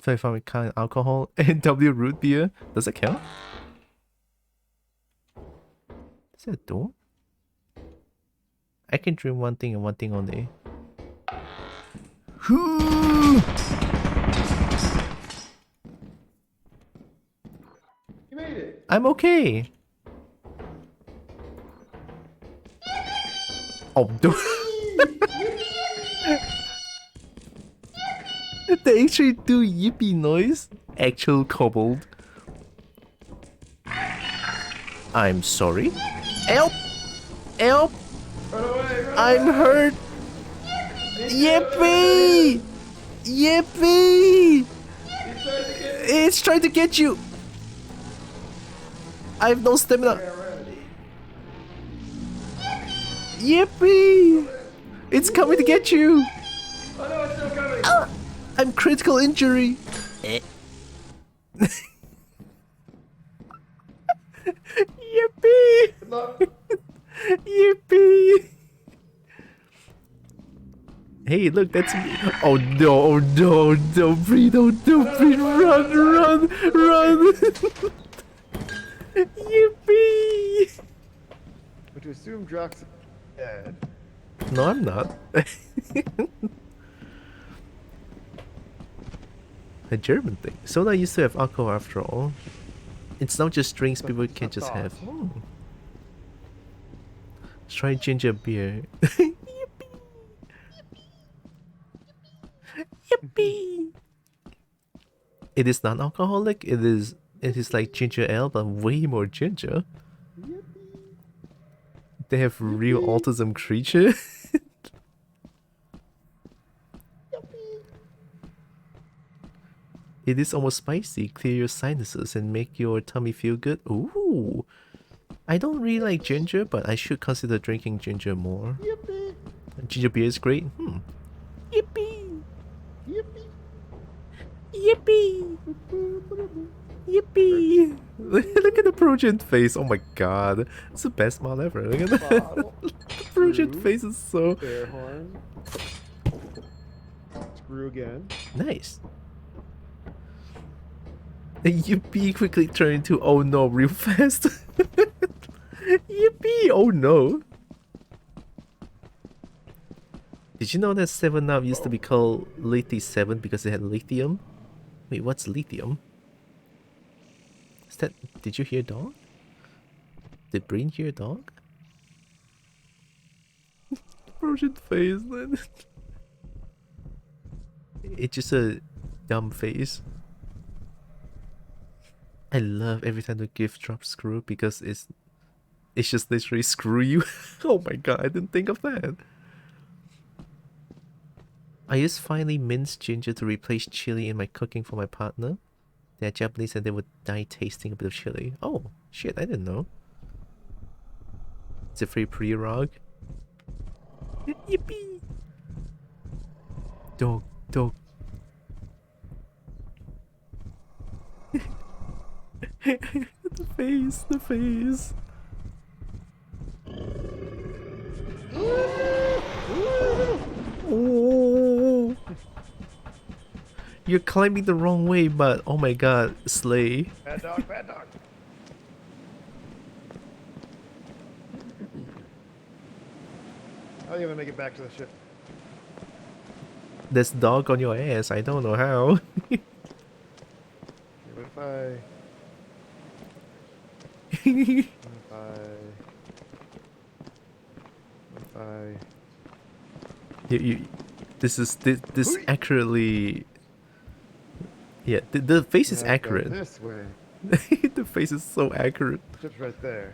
So if I count alcohol and W root beer, does it count? Is that a door? I can drink one thing and one thing only. You made it. I'm okay. Oh, no. They actually do yippee noise. Actual kobold. I'm sorry. Help! Help! Run away, run I'm away. hurt! Yippee! Yippee! He's trying to get It's trying to get you! I have no stamina. Yippee! It's coming to get you! Oh no, it's still coming. I'm critical injury! Yippee! Good luck. Yippee! Hey, look, that's me. Oh no, don't breathe, don't breathe, run! Yippee! But to assume Drox is dead. No, I'm not. A German thing. Soda used to have alcohol after all. It's not just drinks people can just have. Let's try ginger beer. Yippee! It is non-alcoholic. It is like ginger ale, but way more ginger. They have real autism creature. It is almost spicy, clear your sinuses and make your tummy feel good. Ooh. I don't really like ginger, but I should consider drinking ginger more. Ginger beer is great. Yippee! Yippee! Yippee! Yippee! Look at the Progen face. Oh my god. It's the best smile ever. Look at that. The Progen face is so... Air horn. Screw again. Nice. The yippee quickly turned into oh no real fast. Yippee! Oh no. Did you know that 7-Up used to be called Lithium 7 because it had lithium? Wait, what's lithium? Is that... Did you hear dog? Did Brain hear dog? Frozen face, man. It's just a dumb face. I love every time the gift drops screw because it's just literally screw you. Oh my god, I didn't think of that. I used finely minced ginger to replace chili in my cooking for my partner. They're Japanese and they would die tasting a bit of chili. Oh, shit, I didn't know. It's a free pre-rog. Yippee! Dog, dog. The face, the face. Oh. You're climbing the wrong way, but oh my god, slay. Bad dog, bad dog. How are you gonna make it back to the ship? There's dog on your ass, I don't know how. What if I... This accurately... Yeah, the face is accurate. This way. The face is so accurate. Ship's right there.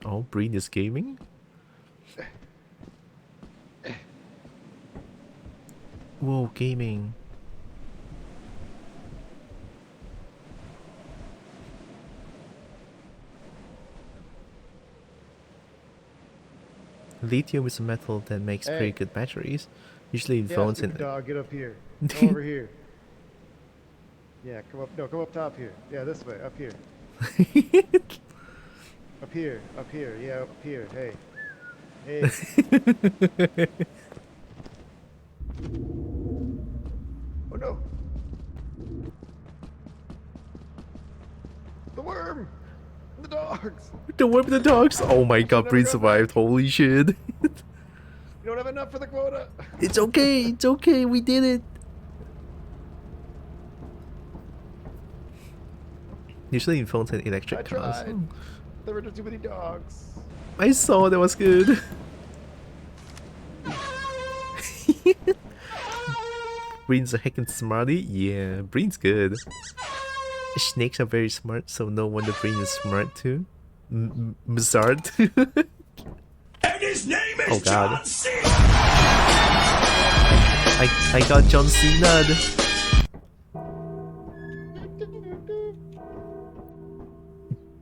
Oh, Breen is gaming? Whoa, gaming. Lithium is a metal that makes pretty good batteries. Usually in phones and... dog, get up here. Come over here. Yeah, come up. No, come up top here. Yeah, this way. Up here. Up here. Up here. Yeah, up here. Hey. Hey. Oh no. The worm. The dogs. The worm and the dogs! Oh my god, Breen survived. Holy shit. You don't have enough for the quota. It's okay, we did it. Usually in phones and electric I cars. tried. There were just too many dogs. I saw that was good. Breen's a heckin' smarty? Yeah, Breen's good. Snakes are very smart, so no wonder Breen is smart too. Mzard. And his name is Oh god. John C. I got John Cena.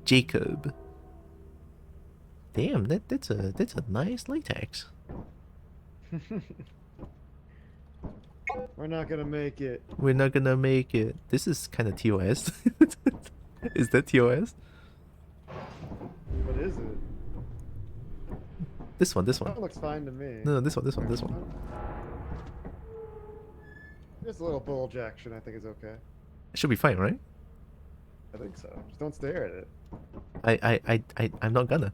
Jacob. Damn, that's a nice latex. We're not gonna make it. We're not gonna make it. This is kind of TOS. Is that TOS? What is it? This one. That looks fine to me. No, this one. Just a little bulge action, I think is okay. It should be fine, right? I think so. Just don't stare at it. I'm not gonna.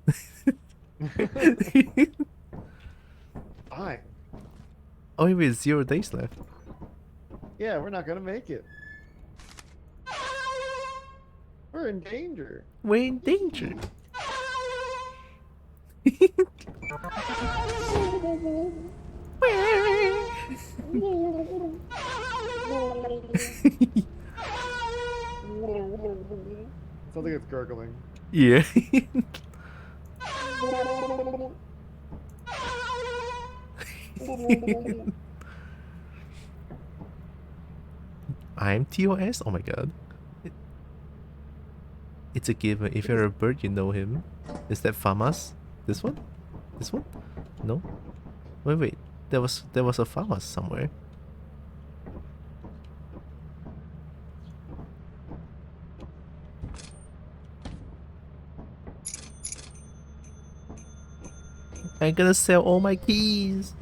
Fine. Oh, wait, 0 days left. Yeah, we're not gonna make it. We're in danger. We're in danger. Something that's gurgling. Yeah. I'm TOS? Oh my god. It's a given. If you're a bird, you know him. Is that Famas? This one? This one? No? Wait. There was a Famas somewhere. I'm gonna sell all my keys.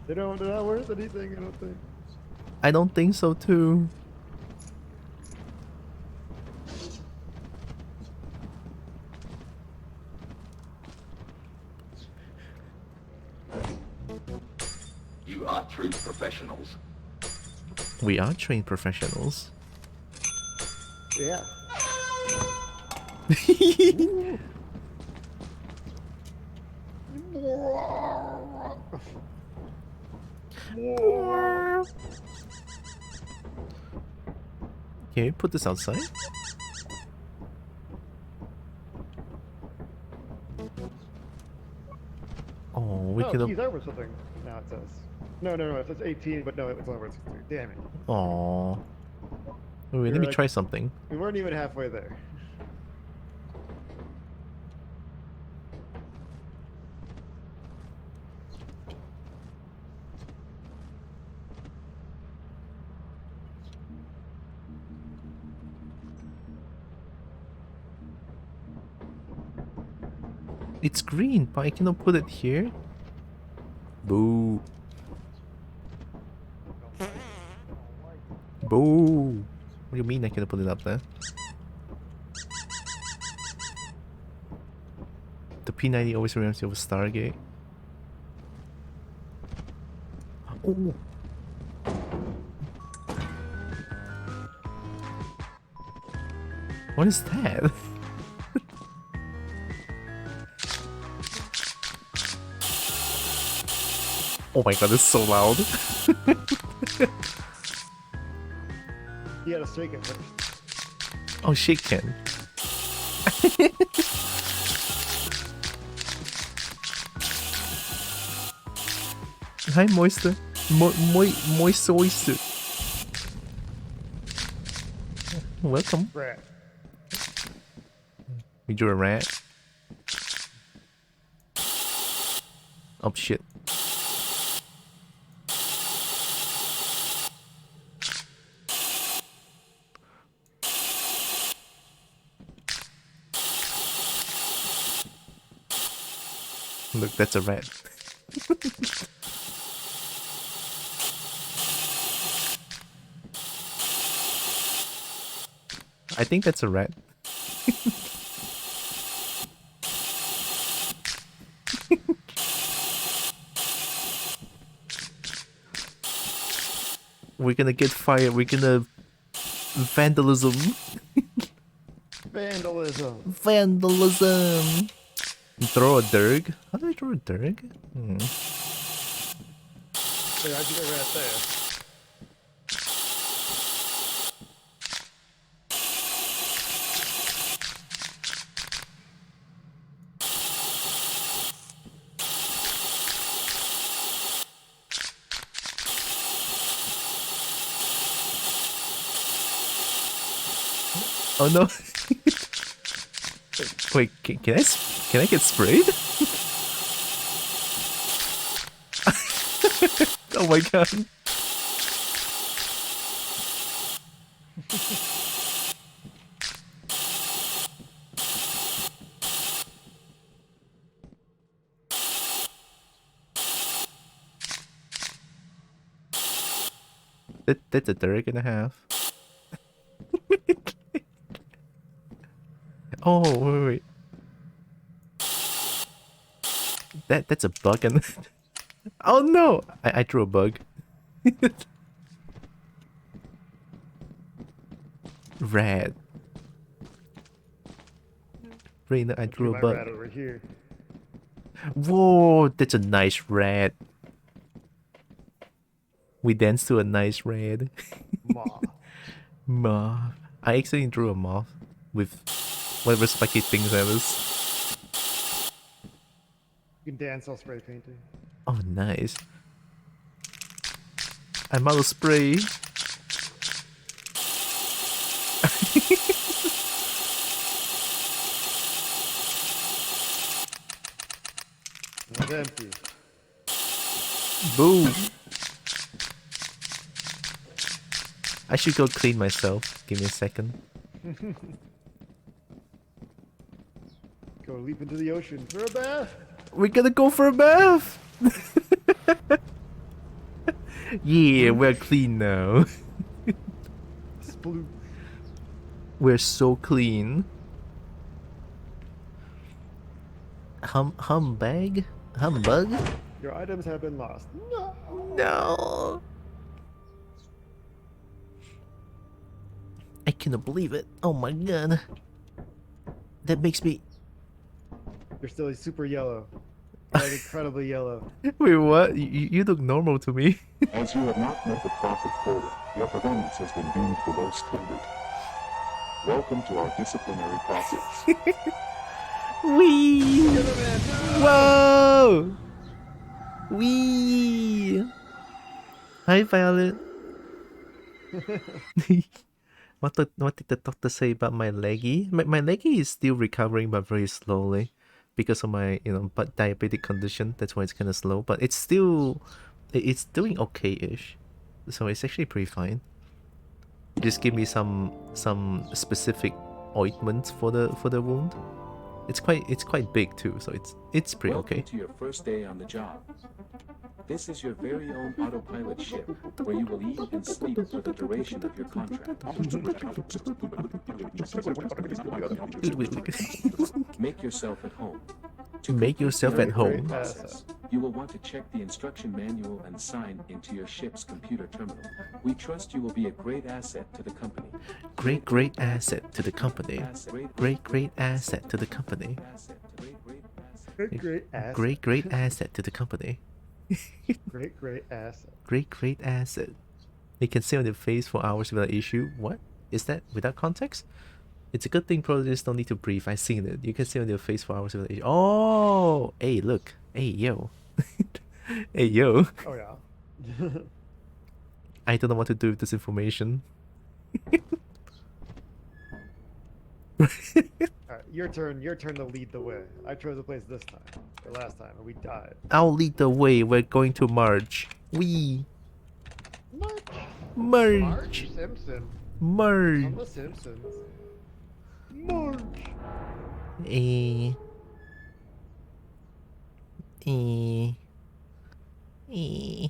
They're not worth anything, I don't think. I don't think so too. You are true professionals. We are trained professionals. Yeah. Can we put this outside? Oh, we Oh, can. keys are worth something. Now it says. No, it says 18, but no, it's only worth 63. Damn it. Oh. Wait, let You're me like- try something. We weren't even halfway there. It's green, but I cannot put it here. Boo. Boo. What do you mean I cannot put it up there? The P90 always reminds me of a Stargate. Oh. What is that? Oh my god, it's so loud. You gotta shake it first. Oh, shit, Ken. Hi, Moister. Moist oyster. Welcome. Rat. We drew a rat. Oh, shit. Look, that's a rat. I think that's a rat. We're gonna get fired. We're gonna vandalism. Vandalism. Vandalism. Throw a dirg. How do I throw a dirg? Hmm. There, I think a rat there. Oh no! Wait, can I get sprayed? Oh my god! That's a dirk and a half. Oh wait. That's a bug and oh no! I drew a bug. Rat. Raina, I drew a My bug. rat over here. Whoa, that's a nice red. We danced to a nice red. Moth. Moth. I actually drew a moth with whatever spiky things that was. You can dance while spray painting. Oh, nice. I'm out of spray. It's empty. Boom. I should go clean myself. Give me a second. Go leap into the ocean for a bath. We're gonna go for a bath. Yeah, we're clean now. Sploosh. We're so clean. Humbug? Humbug? Your items have been lost. No. No. I cannot believe it. Oh my god. That makes me... You're still super yellow. Like incredibly yellow. Wait, what? You look normal to me. As you have not met the profit quota, your performance has been deemed below standard. Welcome to our disciplinary process. Wee! Whoa! Wee! Hi, Violet. What did the doctor say about my leggy? My leggy is still recovering, but very slowly because of my but diabetic condition. That's why it's kind of slow. But it's still it's doing okay-ish, so it's actually pretty fine. Just give me some specific ointments for the wound. It's quite big too, so it's pretty Welcome okay. to your first day on the job. This is your very own autopilot ship, where you will eat and sleep for the duration of your contract. Make yourself at home. To Make complete yourself the at home. upgrade process, you will want to check the instruction manual and sign into your ship's computer terminal. We trust you will be a great asset to the company. Great asset to the company. Great asset to the company. Great asset. Great asset to the company. Great asset. Great asset. You can stay on your face for hours without issue. What? Is that without context? It's a good thing protogens don't need to breathe. I've seen it. You can stay on your face for hours without issue. Oh! Hey, look. Hey, yo. Hey, yo. Oh yeah. I don't know what to do with this information. Alright, your turn to lead the way. I chose a place this time. Or last time, and we died. I'll lead the way. We're going to March. Wee. March March. Simpson. March. On the Simpsons. March. Eh. Eh. Eh.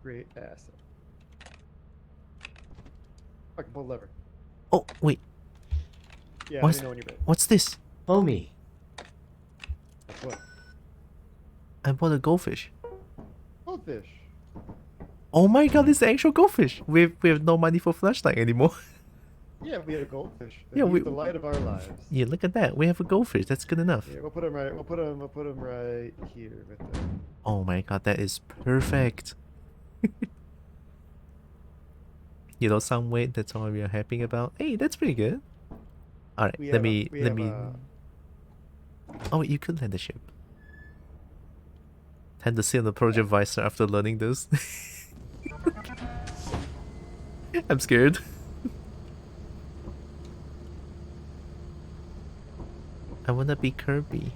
Great asset. I can pull the lever. Oh, wait. Yeah, What's- I know when you're bit. What's this? Homie, What? I bought a goldfish. Goldfish. Oh my god, it's the actual goldfish. We have no money for flashlight anymore. Yeah, we had a goldfish. Yeah, He's we- the light of our lives. Yeah, look at that. We have a goldfish. That's good enough. Yeah, we'll put him right. We'll put him right here, right there. Oh my god, that is perfect. Some weight, that's all we are happy about. Hey, that's pretty good. Alright, We let have me... we have Oh, wait, you could land the ship. Time to sit on the project visor after learning this. I'm scared. I wanna be Kirby.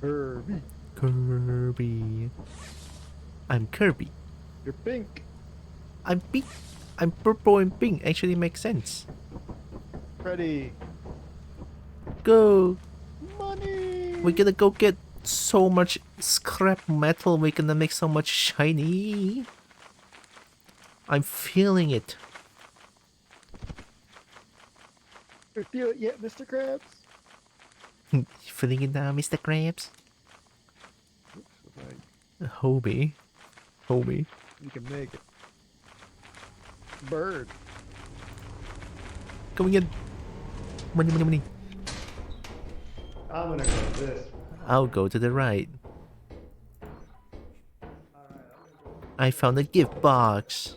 Kirby. Kirby. I'm Kirby. You're pink. I'm pink. I'm purple and pink. Actually makes sense. Ready. Go. Money. We're gonna go get so much scrap metal. We're gonna make so much shiny. I'm feeling it. You feel it yet, Mr. Krabs? Feeling it now, Mr. Krabs? Oops, like, Homie. Homie. you can make it. Bird. Coming in. Money, money, money. I'm gonna go this. I'll go to the right. I found a gift box.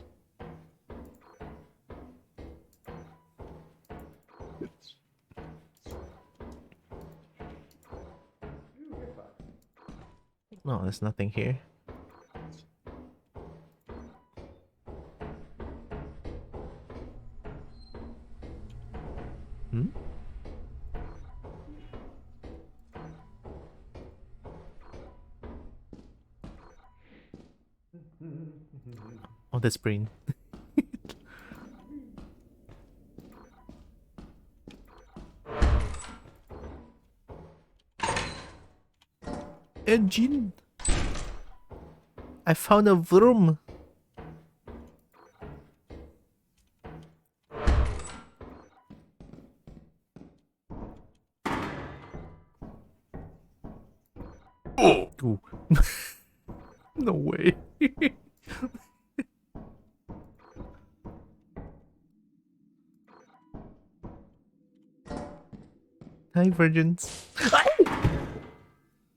No, there's nothing here. Hmm? Oh, that's brain. Engine. I found a vroom. Ooh. No way. Divergence.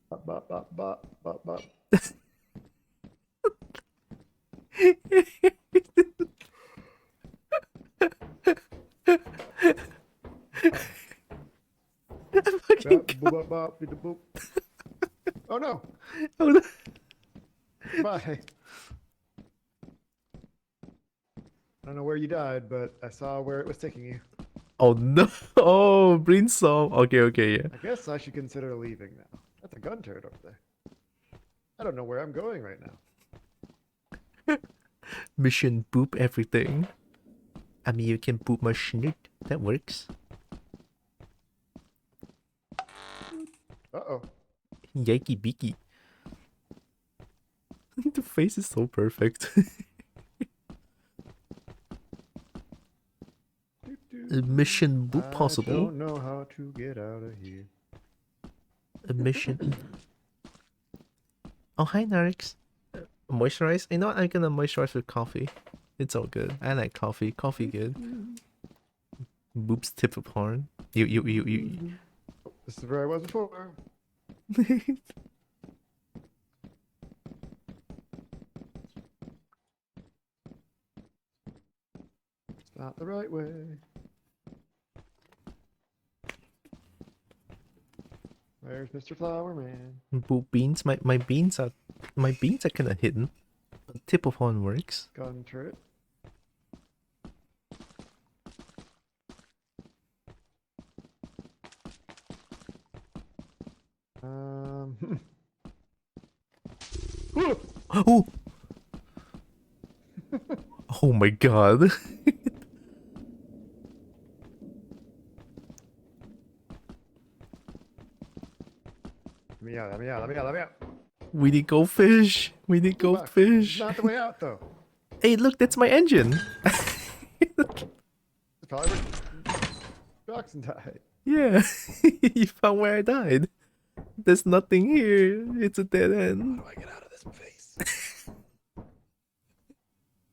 Bop, bop, bop, bop, bop, bop. Fucking Bop, boop, bop, bop, beep, boop. Oh no! oh, no. Bye. I don't know where you died, but I saw where it was taking you. Oh no! Oh, brain solve. Okay, okay, yeah. I guess I should consider leaving now. That's a gun turret over there. I don't know where I'm going right now. Mission boop everything. I mean, you can boop my snoot. That works. Uh-oh. Yikey beaky. The face is so perfect. A mission boop I possible. don't know how to get out of here. A mission. Oh, hi, Narix. Moisturize? You know what? I'm gonna moisturize with coffee. It's all good. I like coffee. Coffee good. Boop's tip of horn. You. This is where I was before. It's not the right way. Where's Mr. Flower Man? Boop beans. My beans are kind of hidden. Tip of horn works. Gun turret. Oh! Oh my god. Let me out, let me out, let me out, let me out. We need goldfish. We need Fuck, goldfish. it's not the way out though. Hey, look, that's my engine. It's probably where Jackson died. Yeah. You found where I died. There's nothing here. It's a dead end. How do I get out of this place?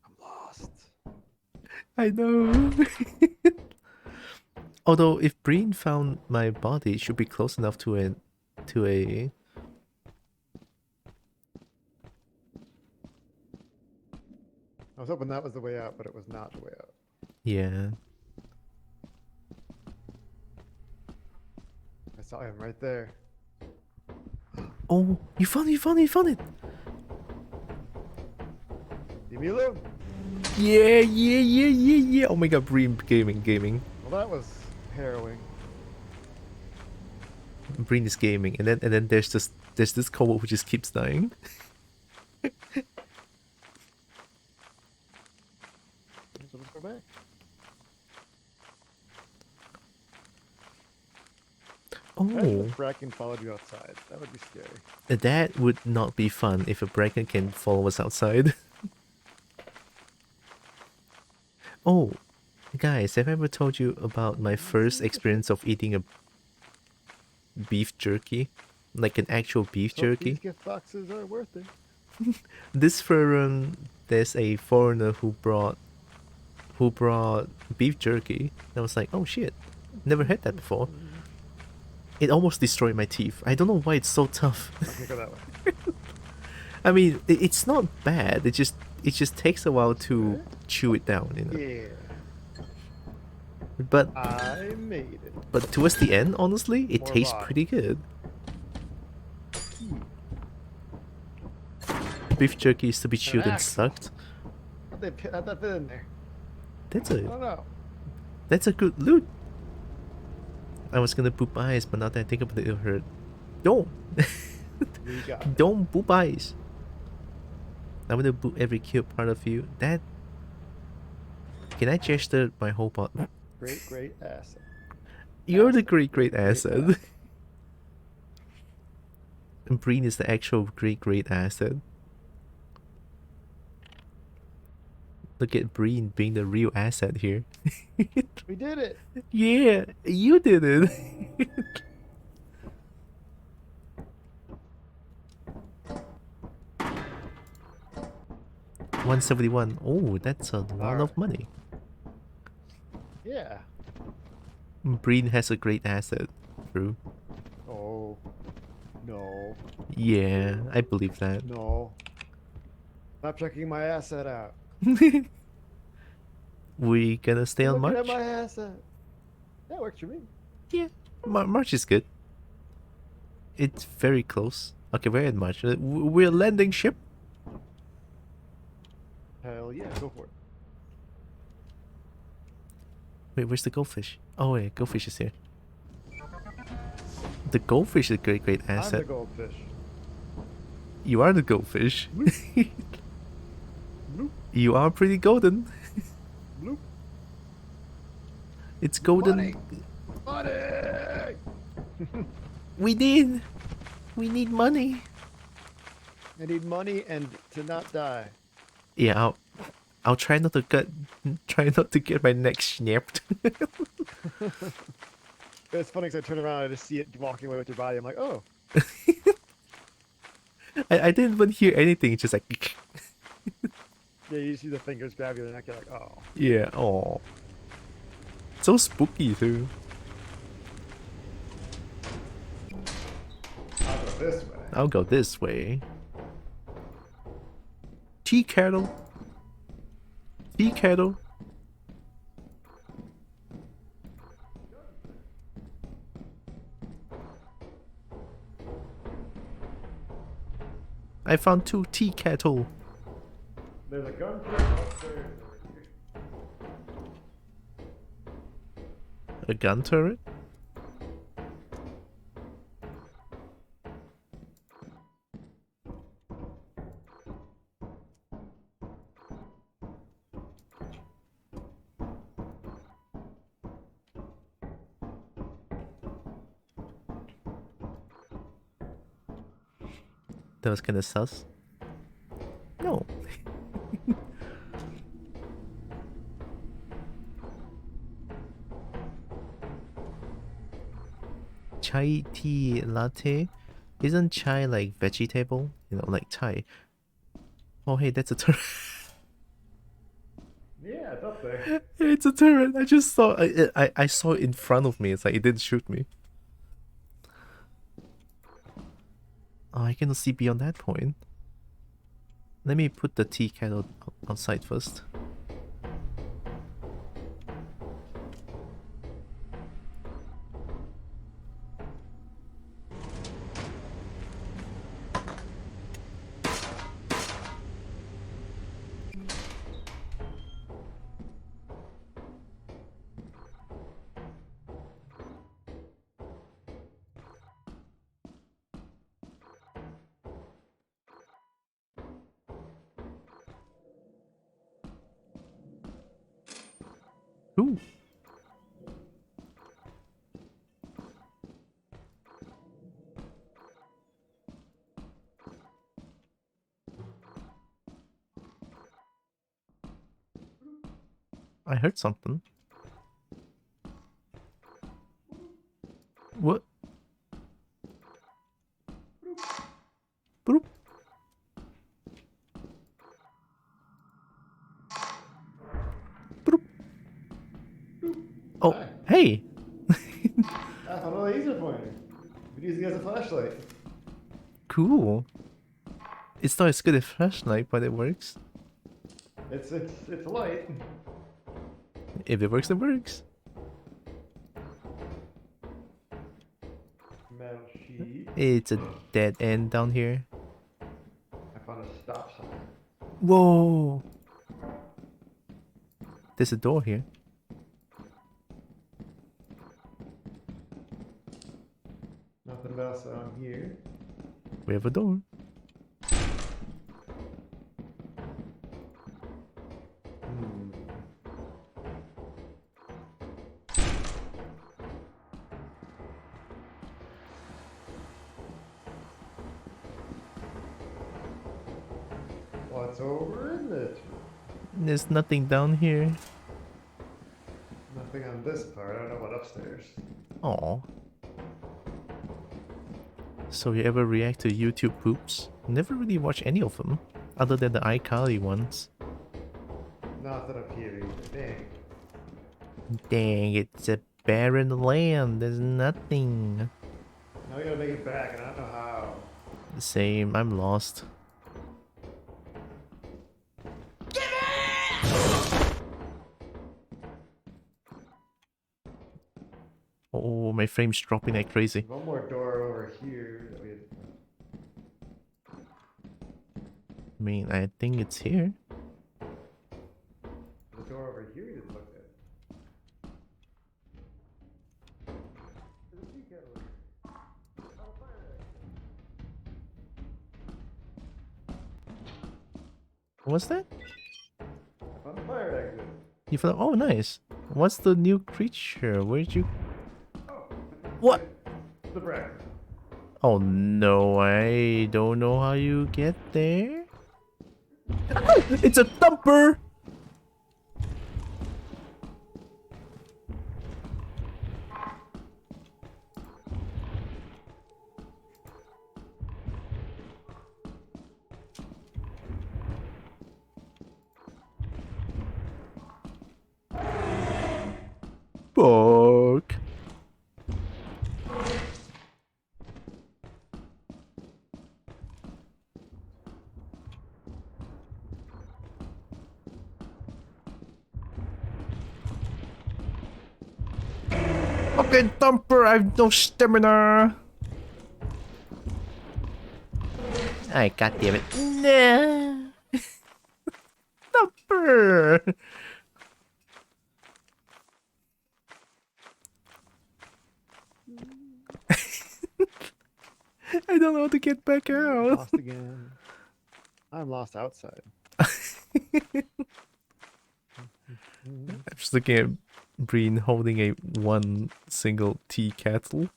I'm lost. I know. Although if Breen found my body, it should be close enough to a I was hoping that was the way out, but it was not the way out. yeah. I saw him right there. Oh, you found it. Leave me alone. Yeah. Oh my god, Breen gaming. Well, that was harrowing. Breen is gaming, and then there's this kobold who just keeps dying. So let's go back. Imagine Oh, if Bracken followed you outside. That would be scary. that would not be fun if a bracken can follow us outside. Oh, guys, have I ever told you about my first experience of eating a beef jerky? Like an actual beef Hope jerky? These gift boxes are worth it. This forum, there's a foreigner who brought who brought beef jerky. I was like, oh shit, never had that before. It almost destroyed my teeth. I don't know why it's so tough. Okay, go that way. I mean, it's not bad. It just takes a while to chew it down, you know. Yeah, But I made it. towards the end, honestly, it More tastes bottom. pretty good. Beef jerky used to be chewed and axe. sucked. How'd that fit in there? That's I a don't know. good loot. I was gonna boop eyes, but now that I think about it, it'll hurt. Don't We got it. don't boop eyes. I'm gonna boot every cute part of you. That can I gesture my whole body? Great asset. You're the Asset. great asset. And Breen is the actual great asset. Look at Breen being the real asset here. We did it. Yeah, you did it. 171. Oh, that's a lot of money. Yeah. Breen has a great asset. True. Oh. No. Yeah, I believe that. No. Stop checking my asset out. We gonna stay on Looking March? at my asset. That works for me. Yeah, March is good. It's very close. Okay, we're in March. We're landing ship. Hell yeah, go for it. Wait, where's the goldfish? Oh wait, goldfish is here. The goldfish is a great I'm the asset. goldfish. You are the goldfish. Bloop, You are pretty golden. bloop. It's golden. Money. Money! We need money. I need money and to not die. Yeah, I'll try not to get my neck snapped. It's funny because I turn around and I just see it walking away with your body. I'm like, oh. I didn't even hear anything. It's just like Yeah, you see the fingers grab your neck. You're like, oh. yeah. Oh, so spooky too. I'll go this way. I'll go this way. Tea kettle. Tea kettle. I found 2 tea kettle. There's a gun upstairs. A gun turret? That was kinda sus. No. Chai tea latte? Isn't chai like vegetable? You know, like chai. Oh hey, that's a turret. Yeah, it's up there. It's a turret. I just saw I saw it in front of me. It's like it didn't shoot me. Oh, I cannot see beyond that point. Let me put the tea kettle outside first. Ooh. I heard something. What? Boop. Boop. Hey! I found a laser pointer. We can use it as a flashlight. Cool. It's not as good as flashlight, but it works. It's light. If it works, it works. Metal sheet. It's a dead end down here. I found a stop sign. Whoa! There's a door here. Nothing else on here. We have a door. What's over in this? There's nothing down here. Nothing on this part. I don't know about upstairs. Aw. So you ever react to YouTube poops? Never really watch any of them, other than the iCarly ones. Nothing up here either. Dang. Dang, it's a barren land. There's nothing. Now we gotta make it back, and I don't know how. Same, I'm lost. Oh, my frame's dropping like crazy. One more door over here that we had. I mean, I think it's here. The door over here you didn't look at. There's a tea kettle in here. Oh, fire exit. What's that? I found a fire exit. You thought, oh, nice. What's the new creature? Where'd you... Oh. What? The breakfast. Oh no, I don't know how you get there. It's a thumper! Fuck. Fucking thumper, I have no stamina. I god damn it. No. Thumper. I don't know how to get back out. Lost again. I'm lost outside. I'm just looking at Breen holding a one single tea kettle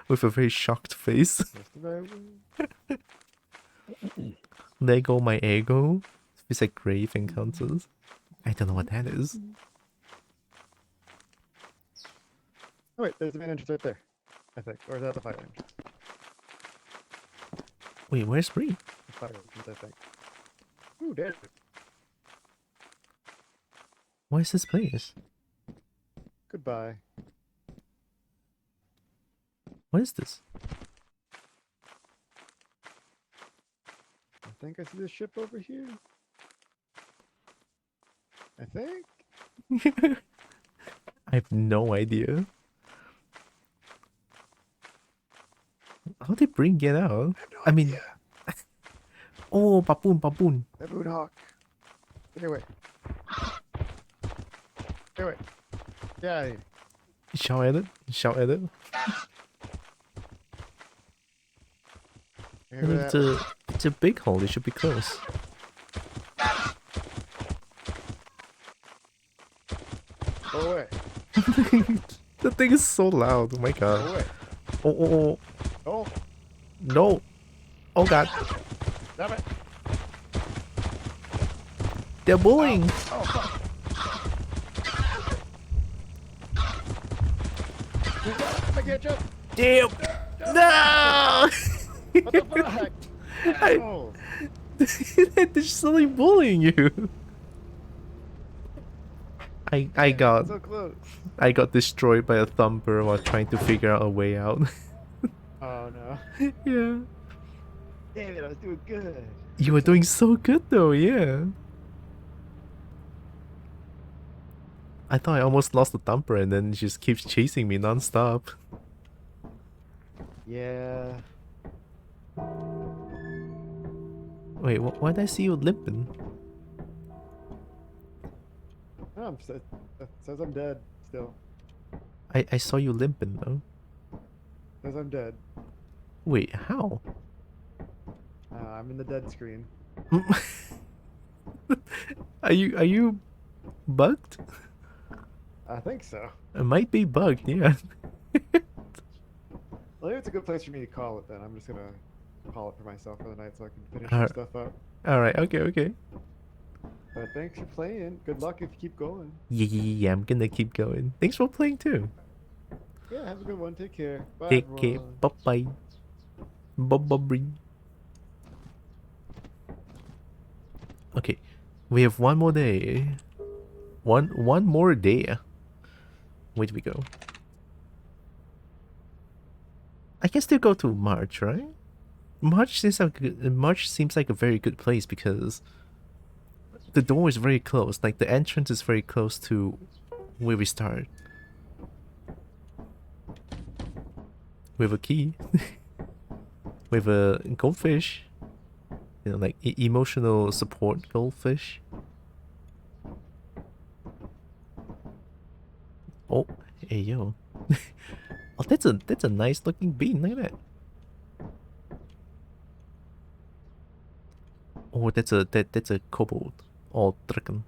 with a very shocked face. Lego my ego. It's like grave encounters. I don't know what that is. Oh wait, there's the main entrance right there. I think. Or is that the fire entrance? Wait, where's Breen? The fire entrance, I think. Ooh, there. What is this place? Goodbye. What is this? I think I see the ship over here. I think. I have no idea. How did Breen get out? I mean, oh, Baboon, Baboon. Baboon Hawk. Anyway. Anyway. Yeah. Shout at it. Shout at it. It's a big hole. It should be close. Go away. The thing is so loud. Oh my Go god. away. Oh, oh, oh. Oh, No. Oh god. damn it. They're bullying. Oh, fuck. I can't jump. Damn. No. What the fuck? Oh. They're just slowly bullying you. I Damn, got so close. I got destroyed by a thumper while trying to figure out a way out. Oh no. Yeah. Damn it, I was doing good. You were doing so good though, yeah. I thought I almost lost the thumper and then it just keeps chasing me non-stop. Yeah. Wait, why did I see you limping? Oh, says I'm dead still. I saw you limping though. Says I'm dead. Wait, how? I'm in the dead screen. Are you bugged? I think so. It might be bugged, yeah. Well, maybe it's a good place for me to call it then. I'm just gonna call it for myself for the night so I can finish Uh, some stuff up. Alright, okay. But thanks for playing. Good luck if you keep going. Yeah, I'm gonna keep going. Thanks for playing too. Yeah, have a good one. Take care. Bye, Take care. everyone. Bye-bye. Bye-bye. Okay, we have one more day. One more day. Where do we go? I can still go to March, right? March seems like a very good place because the door is very close. Like the entrance is very close to where we start. We have a key. We have a goldfish. You know, like emotional support goldfish. Oh, hey yo. Oh, that's a nice looking bean. Look at that. Oh, that's a kobold or dragon.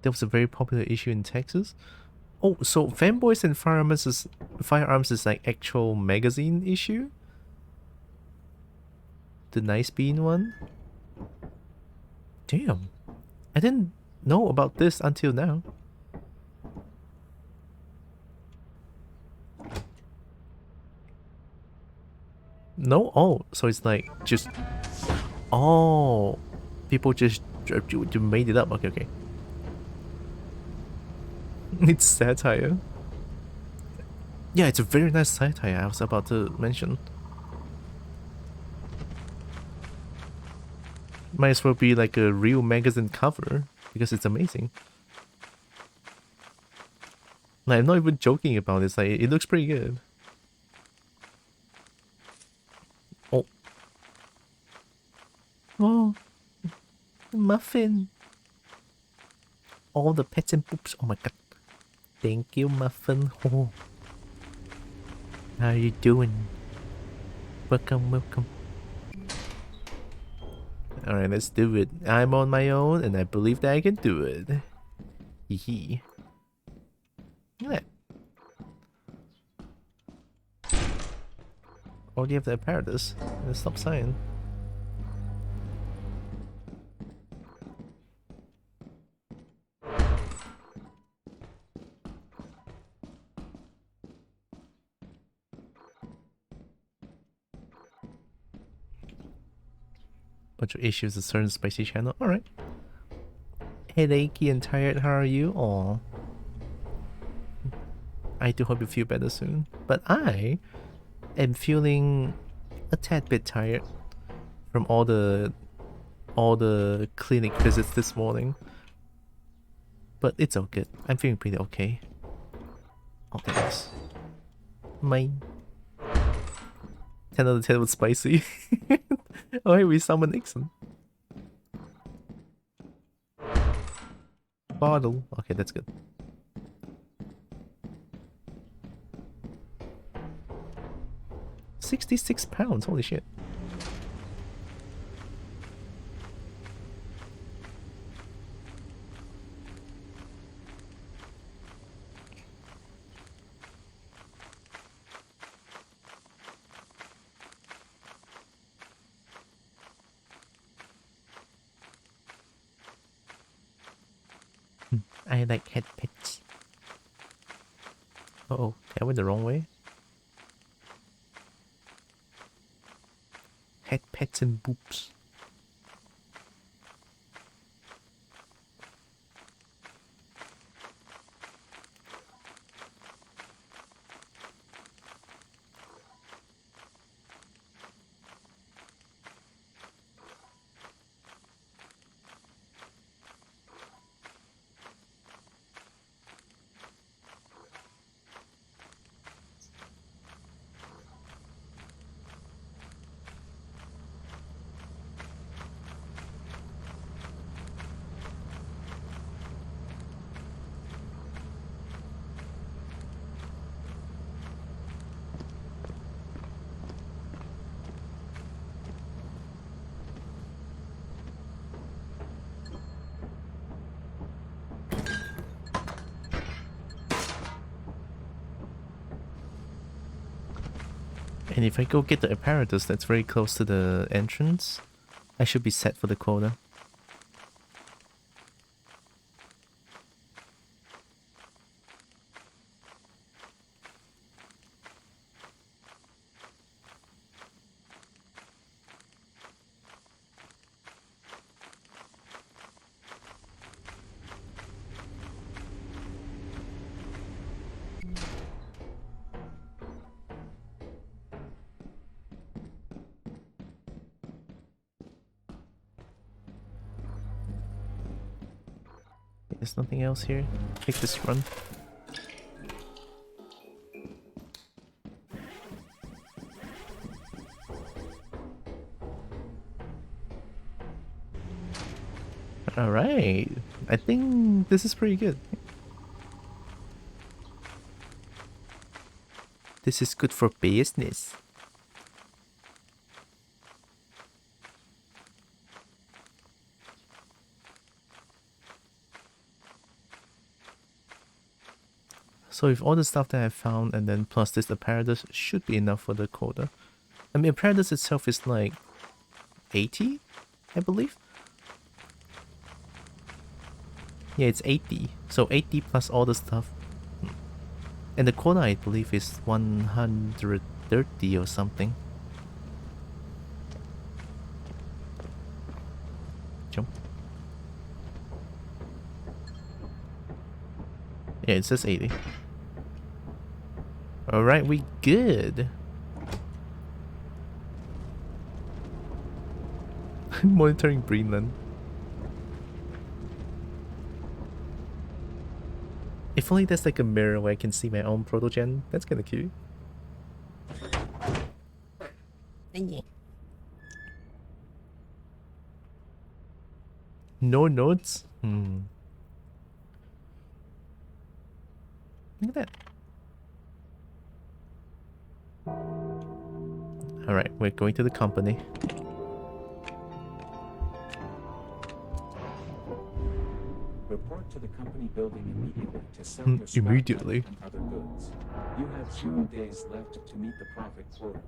That was a very popular issue in Texas. Oh, so Fanboys and Firearms is like actual magazine issue? The nice bean one? Damn. I didn't know about this until now. No? Oh, so it's like just... Oh. People just made it up. Okay. It's satire. Yeah, it's a very nice satire I was about to mention. Might as well be like a real magazine cover because it's amazing. Like, I'm not even joking about this. Like, it looks pretty good. Oh, muffin. All the pets and poops. Oh my god. Thank you, muffin. Oh. How are you doing? Welcome. Alright, let's do it. I'm on my own and I believe that I can do it. Hee. Look at that. Oh, do you have the apparatus? Stop sign. Bunch of issues with certain spicy channel. Alright. Headachy and tired, how are you? Aw. I do hope you feel better soon. But I am feeling a tad bit tired from all the clinic visits this morning. But it's all good. I'm feeling pretty okay. Oh, thanks. Mine. 10 out of 10 was spicy. Oh, hey, we summoned Nixon. Bottle. Okay, that's good. £66. Holy shit. I like head pets. Oh, I went the wrong way. Head pets and boops. And if I go get the apparatus that's very close to the entrance, I should be set for the quota. There's nothing else here. Take this run. Alright. I think this is pretty good. This is good for business. So with all the stuff that I found and then plus this apparatus should be enough for the quota. I mean, apparatus itself is like 80, I believe. Yeah, it's 80. So 80 plus all the stuff. And the quota I believe is 130 or something. Jump. Yeah, it says 80. Alright, we good. I'm monitoring Greenland. If only there's like a mirror where I can see my own protogen. That's kinda cute. No notes? Look at that. Alright, we're going to the company. Report to the company building immediately to sell your scrap Immediately. and other goods. You have 0 days left to meet the profit quota.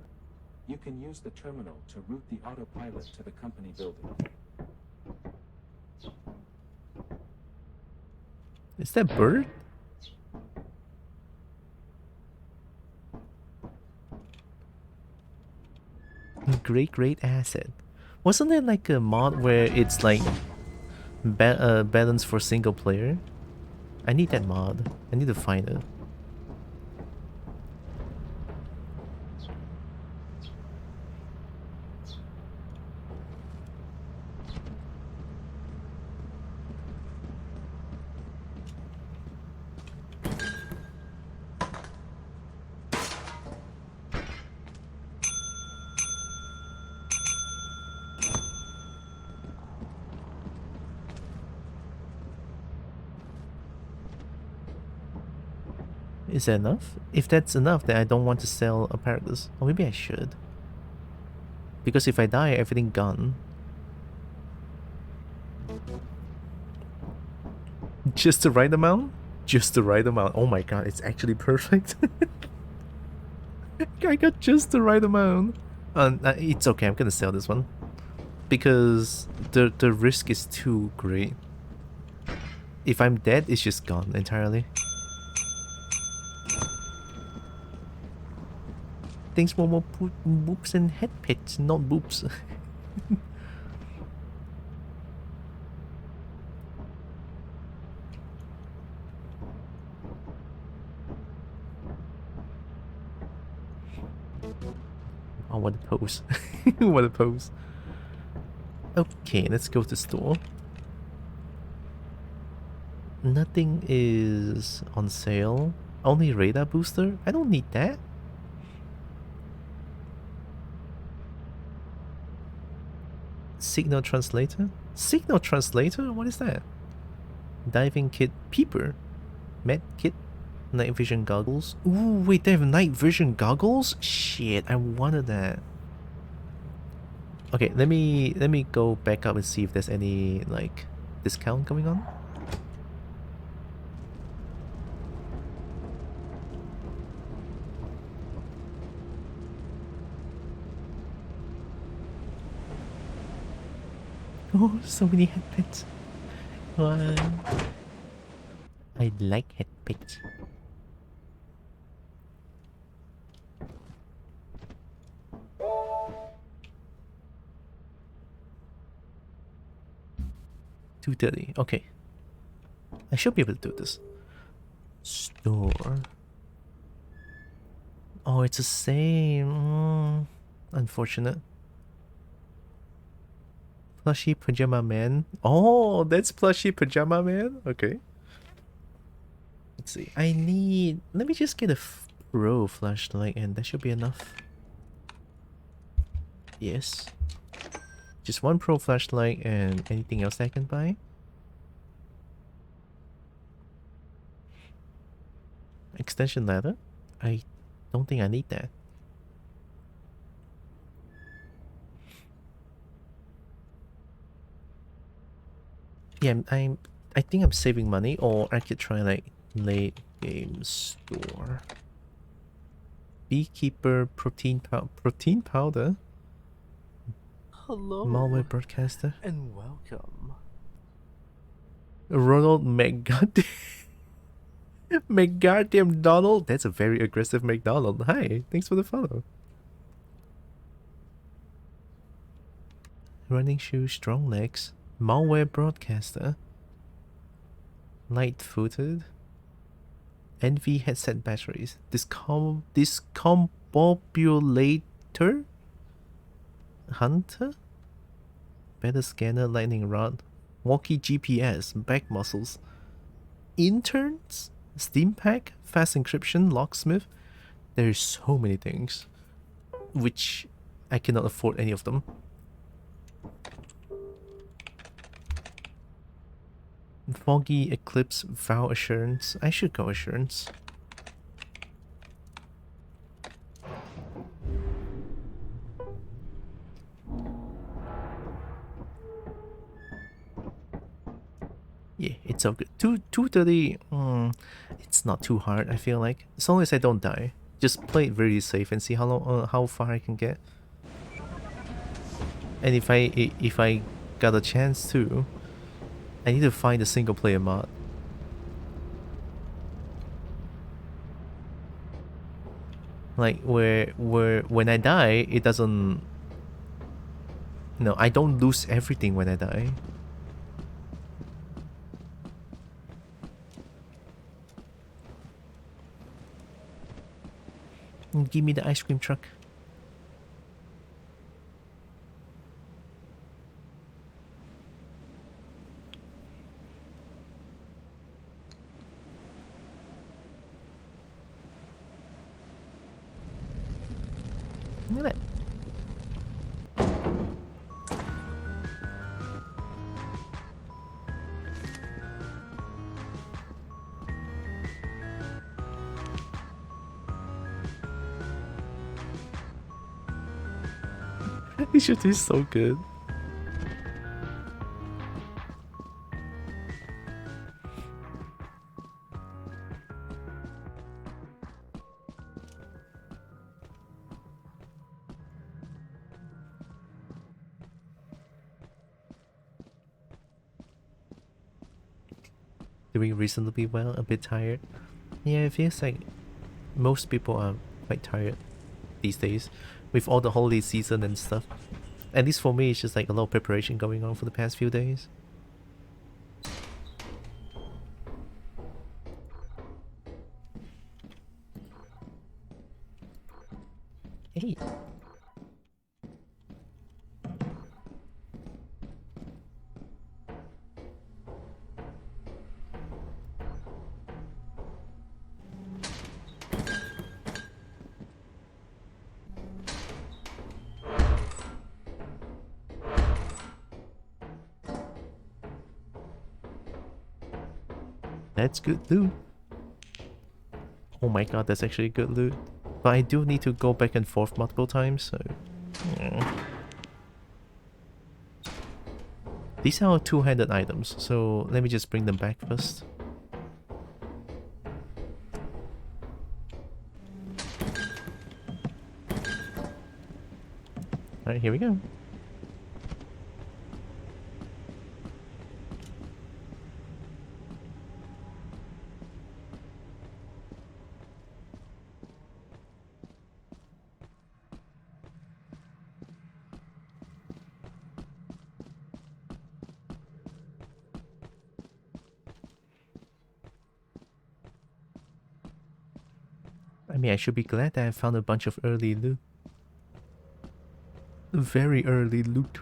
You can use the terminal to route the autopilot to the company building. Is that bird? Great asset. Wasn't there like a mod where it's like balance for single player? I need that mod. I need to find it. Is that enough? If that's enough, then I don't want to sell apparatus. Or maybe I should. Because if I die, everything gone. Just the right amount? Just the right amount. Oh my god, it's actually perfect. I got just the right amount. It's okay, I'm gonna sell this one. Because the risk is too great. If I'm dead, it's just gone entirely. Thanks for more boops and head pets, not boops. Oh, what a pose. What a pose. Okay, let's go to the store. Nothing is on sale. Only radar booster? I don't need that. Signal translator? Signal translator? What is that? Diving kit peeper. Med kit. Night vision goggles. Ooh, wait, they have night vision goggles? Shit, I wanted that. Okay, let me go back up and see if there's any like discount going on. Oh, so many headpets. What? I like headpets. $230. Okay. I should be able to do this. Store. Oh, it's the same. Unfortunate. Plushy Pajama Man. Oh, that's Plushy Pajama Man? Okay. Let's see. I need... Let me just get a pro flashlight and that should be enough. Yes. Just one pro flashlight and anything else I can buy. Extension ladder? I don't think I need that. Yeah, I think I'm saving money, or I could try like late game store. Beekeeper protein powder. Hello. Malware broadcaster. And welcome. Ronald McGoddam. McGoddam Donald. That's a very aggressive McDonald. Hi, thanks for the follow. Running shoes, strong legs. Malware broadcaster. Light-footed. Envy headset batteries. Discombobulator. Hunter. Better scanner, lightning rod. Walkie GPS, back muscles. Interns. Steam pack, fast encryption, locksmith. There's so many things, which I cannot afford any of them. Foggy Eclipse, vow assurance. I should go assurance. Yeah, it's all good. 230. It's not too hard. I feel like, as long as I don't die, just play it really safe and see how long, how far I can get. And if I got a chance to, I need to find a single player mod. Like where when I die, it doesn't. No, I don't lose everything when I die. Give me the ice cream truck. Look at that. This shit is so good. Doing reasonably well, a bit tired. Yeah, it feels like most people are quite tired these days, with all the holiday season and stuff. At least for me, it's just like a lot of preparation going on for the past few days. Hey. That's good loot. Oh my god, that's actually good loot. But I do need to go back and forth multiple times, so... yeah. These are two-handed items, so let me just bring them back first. Alright, here we go. I mean, I should be glad that I found a bunch of early loot. Very early loot.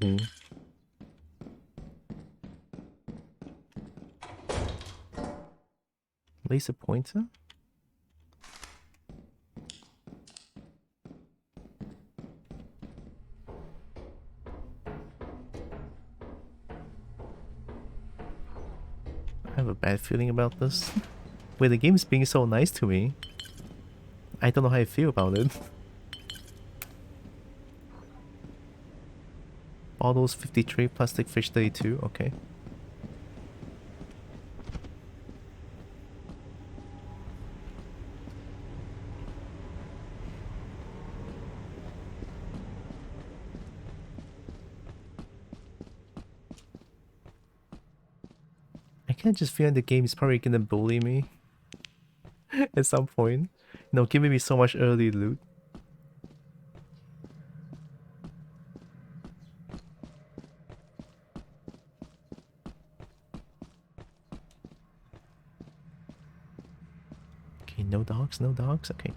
Mm. Laser pointer? I have a bad feeling about this. Wait, the game's being so nice to me. I don't know how I feel about it. Bottles 53, plastic fish 32, okay. I kinda just feel like the game is probably gonna bully me at some point. You know, giving me so much early loot. Okay, no dogs, no dogs, okay.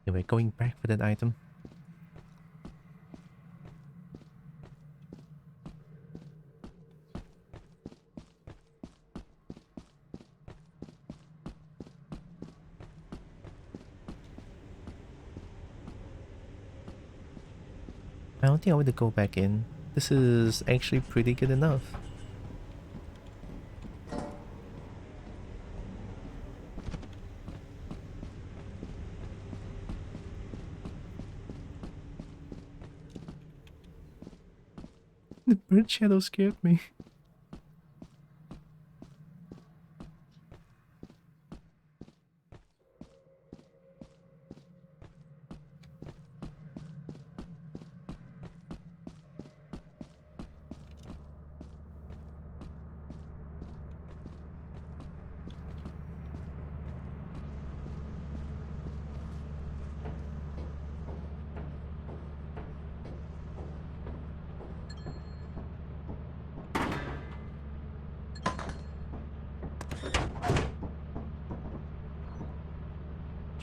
Anyway, going back for that item. I don't think I want to go back in. This is actually pretty good enough. The bird shadow scared me.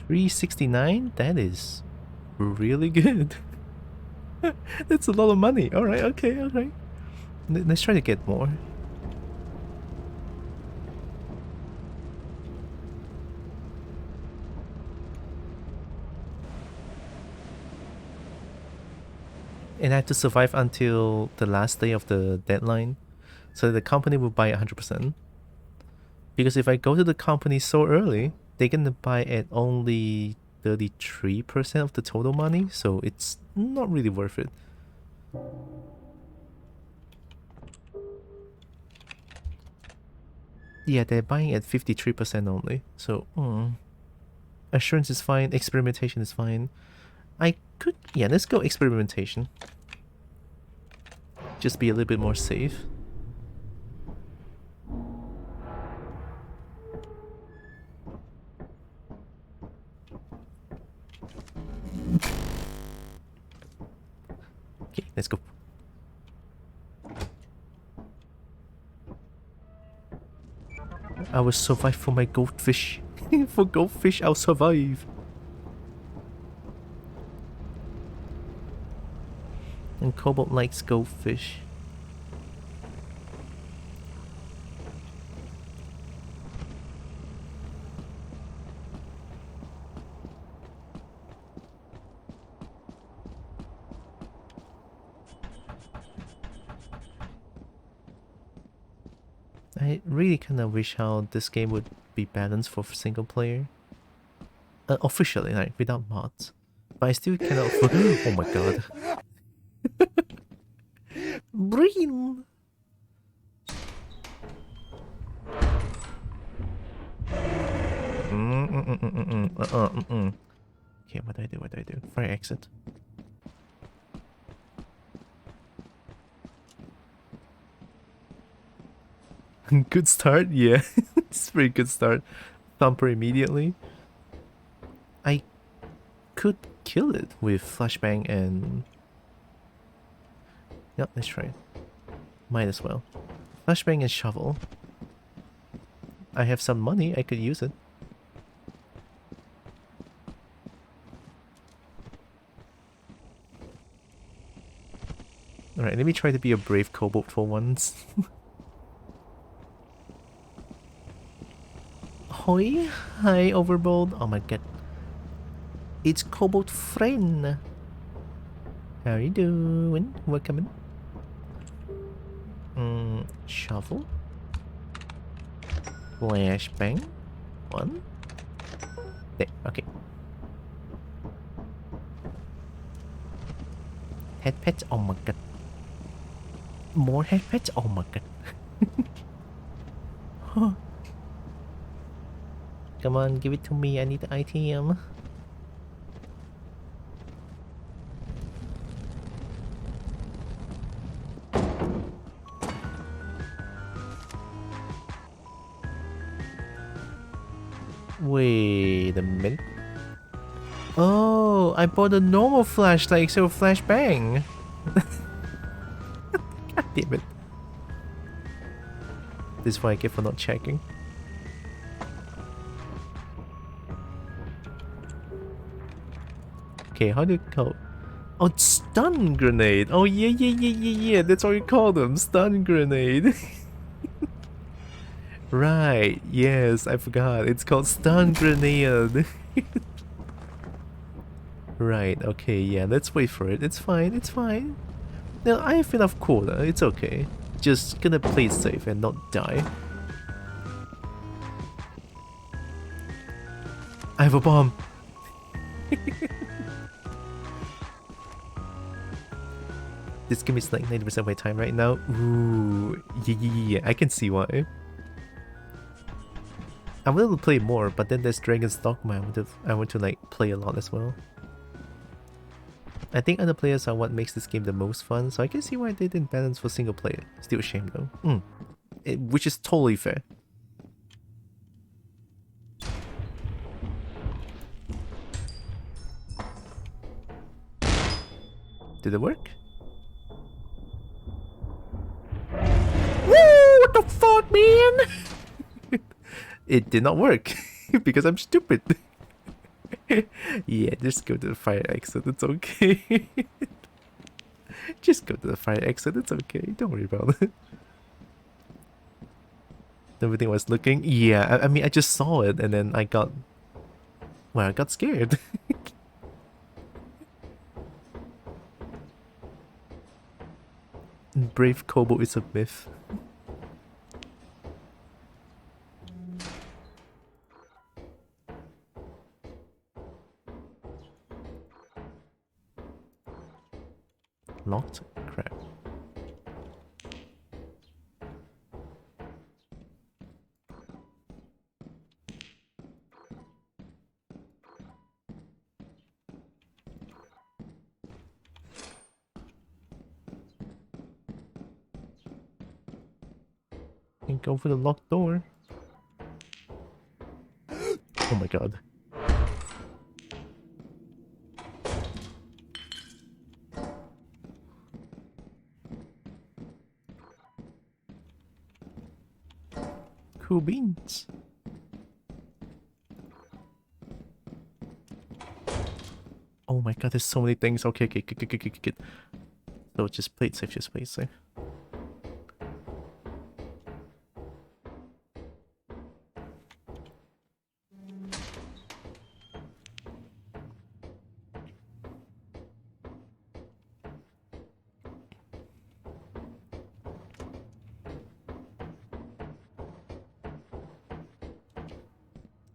369? That is really good. That's a lot of money. Alright, okay, alright. Let's try to get more. And I have to survive until the last day of the deadline. So the company will buy 100%. Because if I go to the company so early, they're gonna buy at only 33% of the total money. So it's not really worth it. Yeah, they're buying at 53% only. So, assurance is fine. Experimentation is fine. I could... Yeah, let's go experimentation. Just be a little bit more safe. Okay, let's go. I will survive for my goldfish. For goldfish, I'll survive. And kobold likes goldfish. I really kind of wish how this game would be balanced for single player. Officially, like, without mods. But I still cannot... Oh my god. Brain! Okay, what do I do? What do I do? Fire exit. Good start, yeah. It's a pretty good start. Thumper immediately. I could kill it with flashbang and... Yep, let's try it. Might as well. Flashbang and shovel. I have some money, I could use it. Alright, let me try to be a brave kobold for once. Hoi! Hi, Overbold. Oh my god. It's kobold friend. How you doing? Welcome in. Shovel. Flashbang. One. There, okay. Head pets, oh my god. More head pets, oh my god. Huh. Come on, give it to me, I need the item. Wait a minute. Oh, I bought a normal flashlight, so flashbang. God damn it. This is what I get for not checking. Okay, how do you call? Oh, stun grenade. Oh yeah. That's what you call them, stun grenade. Right. Yes, I forgot. It's called stun grenade. Right. Okay. Yeah. Let's wait for it. It's fine. It's fine. Now I have enough quota. It's okay. Just gonna play it safe and not die. I have a bomb. This game is like 90% of my time right now. Ooh, yeah, I can see why. I wanted to play more, but then there's Dragon's Dogma. I want to like play a lot as well. I think other players are what makes this game the most fun, so I can see why they didn't balance for single player. Still a shame though. Which is totally fair. Did it work? Woo! What the fuck, man? It did not work because I'm stupid. Yeah, just go to the fire exit. It's okay. Just go to the fire exit. It's okay. Don't worry about it. Everything was looking. Yeah, I mean, I just saw it and then I got. Well, I got scared. Brave Kobo is a myth. Locked? Crap. Can't go for the locked door. Oh my god. Cool beans. Oh my god, there's so many things. Okay, okay. So just play it safe, just play it safe.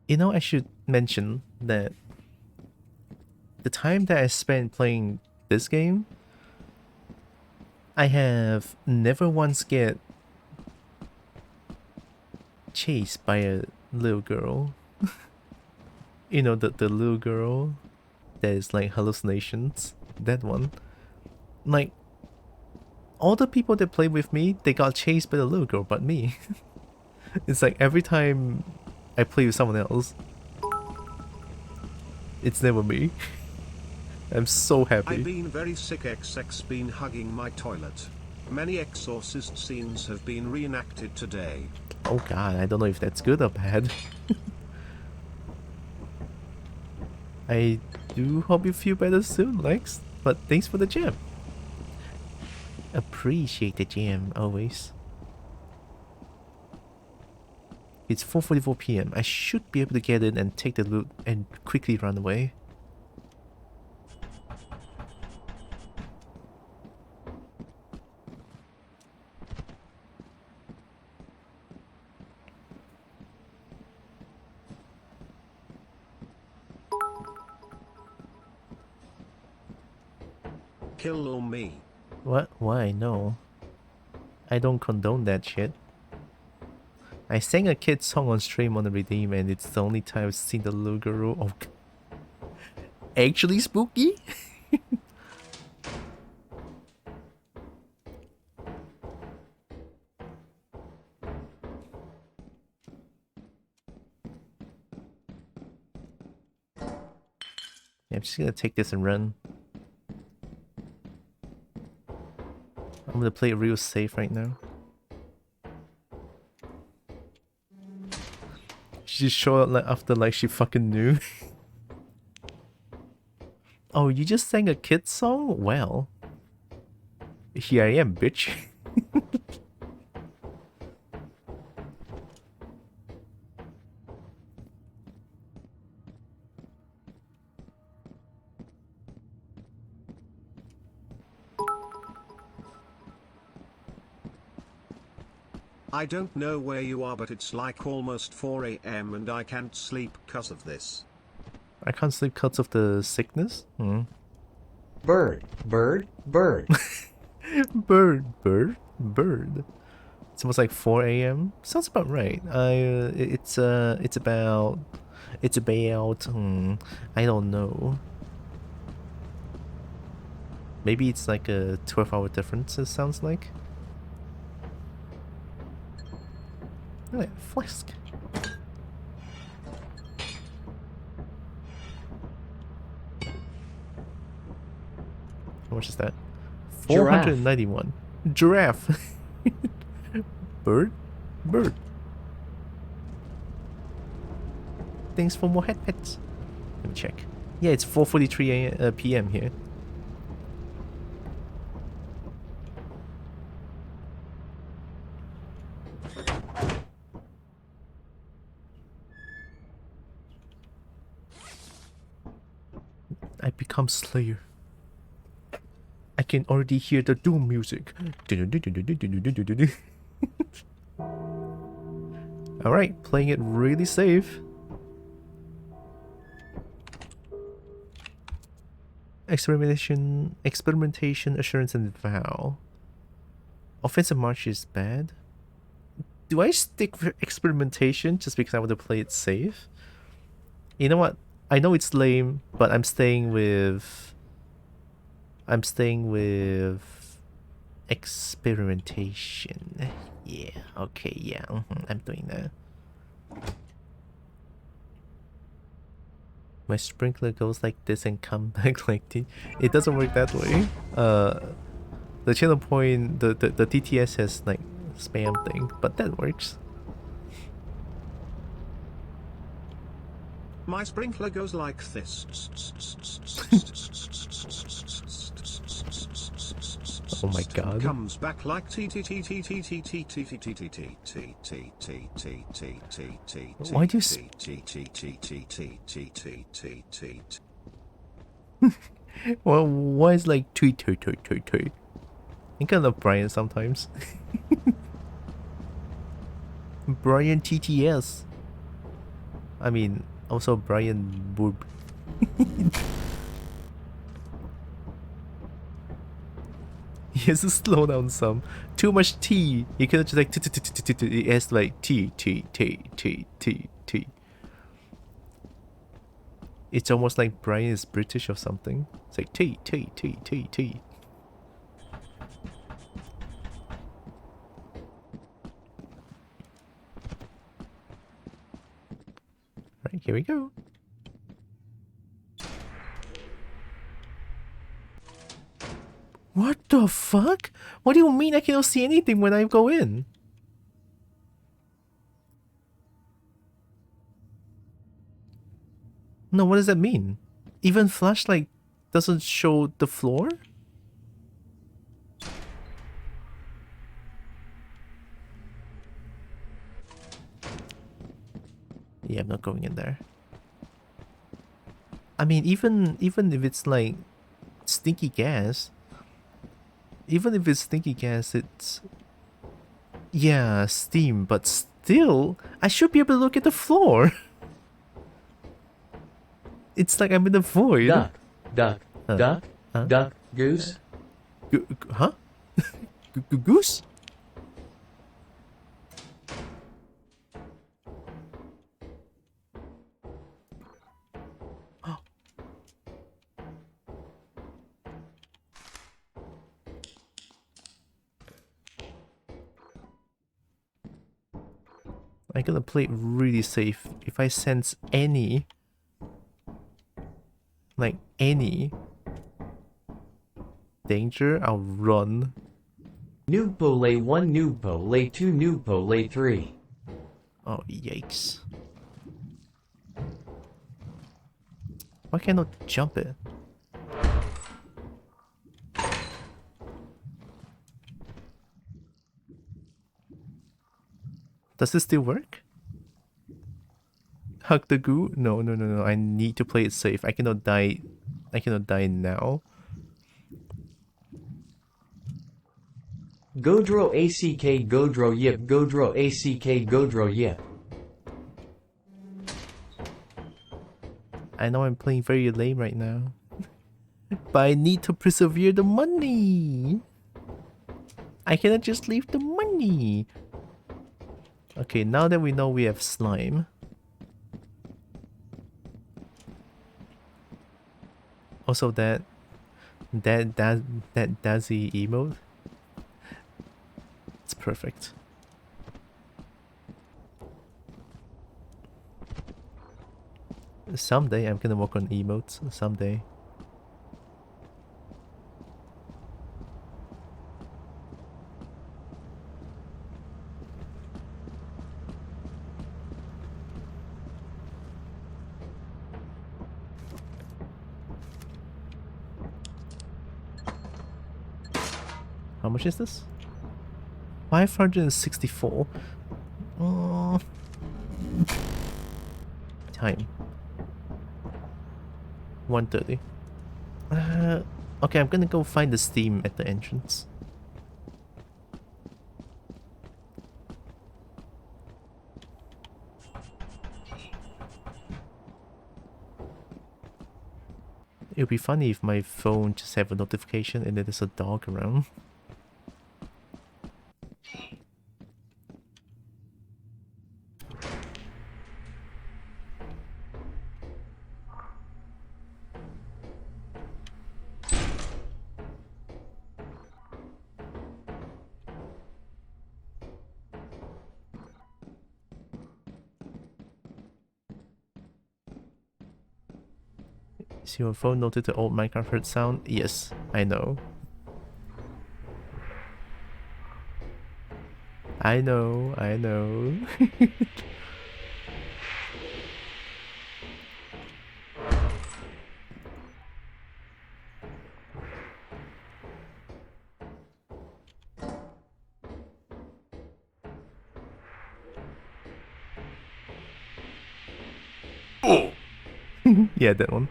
You know, I should mention that the time that I spent playing this game, I have never once get chased by a little girl. You know, the little girl that is like hallucinations. That one. Like, all the people that play with me, they got chased by the little girl, but me. It's like every time I play with someone else, it's never me. I'm so happy. I've been very sick. XX been hugging my toilet. Many exorcist scenes have been reenacted today. Oh god, I don't know if that's good or bad. I do hope you feel better soon, Lex. But thanks for the gem. Appreciate the gem, always. It's 4:44 PM. I should be able to get in and take the loot and quickly run away. Kill me. What? Why? No. I don't condone that shit. I sang a kid's song on stream on the Redeem and it's the only time I've seen the little girl. Oh, actually spooky? Yeah, I'm just gonna take this and run. I'm gonna play it real safe right now. She just showed up like after like she fucking knew. Oh, you just sang a kid's song? Well, here I am, bitch. I don't know where you are, but it's like almost 4 AM and I can't sleep 'cause of this. I can't sleep because of the sickness? Hmm. Bird, bird, bird. Bird. It's almost like 4 AM. Sounds about right. It's about, I don't know. Maybe it's like a 12-hour difference, it sounds like. Look at that flask. How much is that? 491. Giraffe. Bird. Thanks for more head pets. Let me check. Yeah, it's 4:43 p.m. here. I become Slayer. I can already hear the doom music. Alright, playing it really safe. Experimentation, assurance, and vow. Offensive march is bad. Do I stick with experimentation just because I want to play it safe? You know what? I know it's lame, but I'm staying with experimentation. Yeah, okay, yeah, I'm doing that. My sprinkler goes like this and come back like this. It doesn't work that way. The channel point, the TTS has like spam thing, but that works. My sprinkler goes like this. Oh my god. Comes back like Why do you Well, why is like tweet tweet tweet tweet tweet? I kind of love Brian sometimes. Brian TTS. I mean, also Brian Boob. He has to slow down some. Too much T. You cannot just like it has like T. It's almost like Brian is British or something. It's like T. Right, here we go. What the fuck? What do you mean I cannot see anything when I go in? No, what does that mean? Even flashlight doesn't show the floor? Yeah, I'm not going in there. I mean, even if it's like stinky gas, it's yeah, steam, but still, I should be able to look at the floor. It's like I'm in the void. Duck, goose. Huh? Goose? I'm gonna play it really safe. If I sense any danger, I'll run. Noob pole 1, noob pole 2, noob pole 3. Oh, yikes. Why can't I jump it? Does this still work? Hug the goo? No. I need to play it safe. I cannot die now. Godro ACK Godro Yip Godro ACK Godro Yip. I know I'm playing very lame right now. But I need to persevere the money. I cannot just leave the money. Okay, now that we know we have slime. Also that Dazzy emote. It's perfect. Someday I'm gonna work on emotes. Someday. How much is this? 564. Time. 1:30. Okay, I'm gonna go find the Steam at the entrance. It would be funny if my phone just have a notification and then there's a dog around. Is your phone noted the old Minecraft herd sound? Yes, I know. I know, I know. Yeah, that one.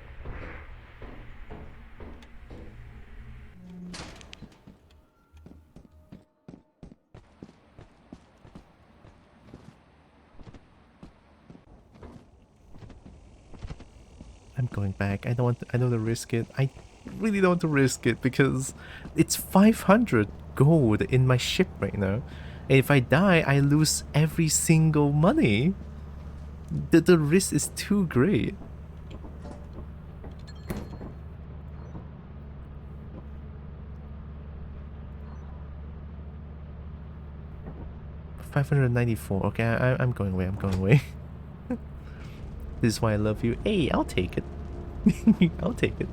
I'm going back. I don't want to risk it. I really don't want to risk it because it's 500 gold in my ship right now. And if I die, I lose every single money. The risk is too great. $594. Okay, I'm going away. I'm going away. This is why I love you. Hey, I'll take it. I'll take it.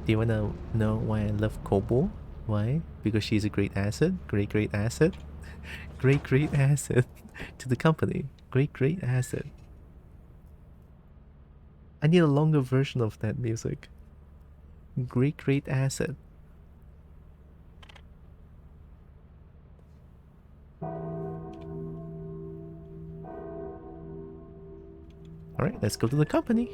Do you wanna know why I love Kobo? Why? Because she's a great asset. Great asset. Great asset to the company. Great asset. I need a longer version of that music. Great asset. Alright, let's go to the company.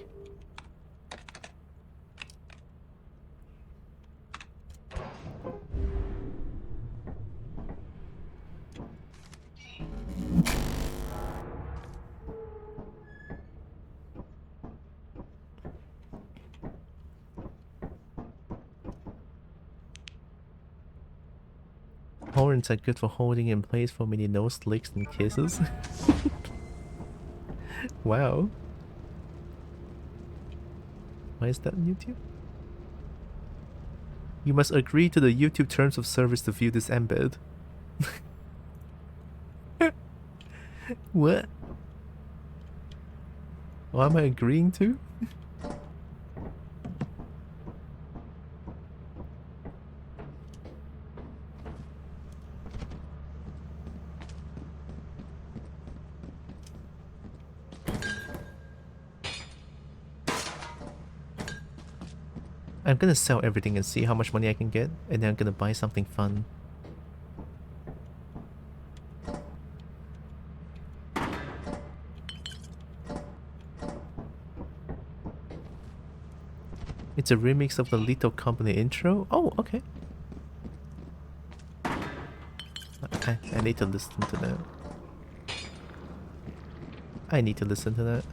Horns are good for holding in place for many nose licks and kisses. Wow. Why is that on YouTube? You must agree to the YouTube terms of service to view this embed. What? What am I agreeing to? I'm gonna sell everything and see how much money I can get, and then I'm gonna buy something fun. It's a remix of the Little Company intro? Oh, okay. I need to listen to that. I need to listen to that.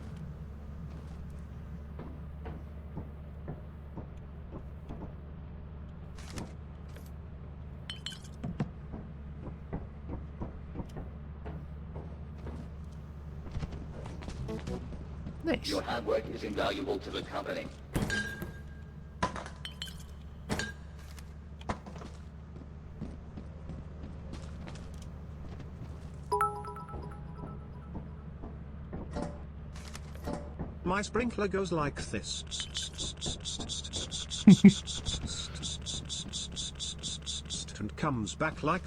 Nice. Your hard work is invaluable to the company. My sprinkler goes like this. And comes back like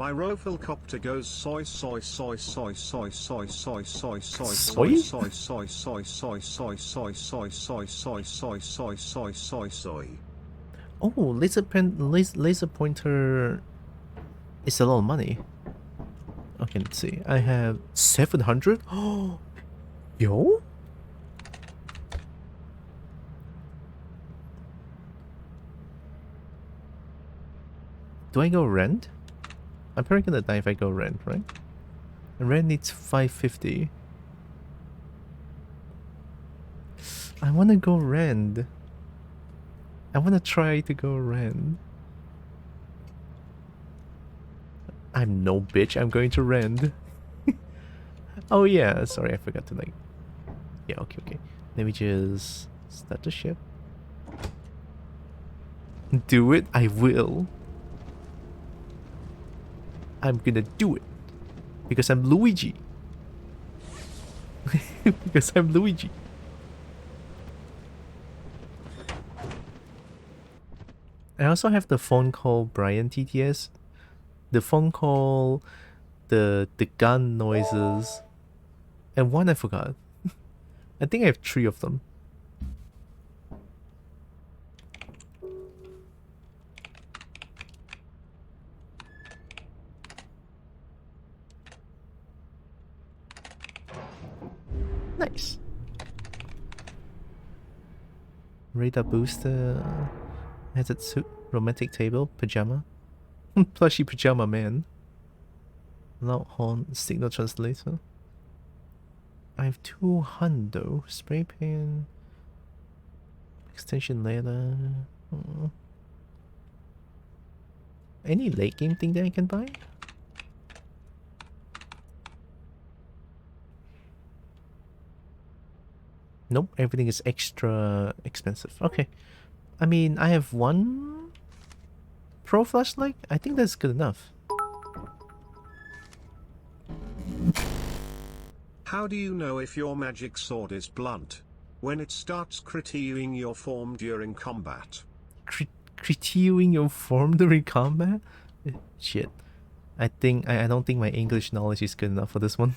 My rofilcopter goes soy soy soy soy soy soy soy soy soy Soy? soy soy soy soy soy soy soy soy soy soy soy soy soy soy. Oh, laser pointer is a lot of money. Okay, let's see. I have 700. Oh, yo. Do I go rent? I'm probably gonna die if I go rent, right? And rent needs 550. I wanna go rent. I wanna try to go rent. I'm no bitch, I'm going to rent. Oh yeah, sorry, I forgot to like... Yeah, okay. Let me just start the ship. Do it, I will. I'm gonna do it. Because I'm Luigi. Because I'm Luigi. I also have the phone call Brian TTS. The phone call, the gun noises, and one I forgot. I think I have 3 of them. Nice. Radar booster, hazard suit, romantic table, pajama, plushy pajama man, loud horn, signal translator. I have 2 hundo, spray paint, extension ladder. Any late game thing that I can buy? Nope, everything is extra expensive. Okay. I mean, I have 1 pro flashlight. I think that's good enough. How do you know if your magic sword is blunt? When it starts critiquing your form during combat. Critiquing your form during combat? Shit. I don't think my English knowledge is good enough for this one.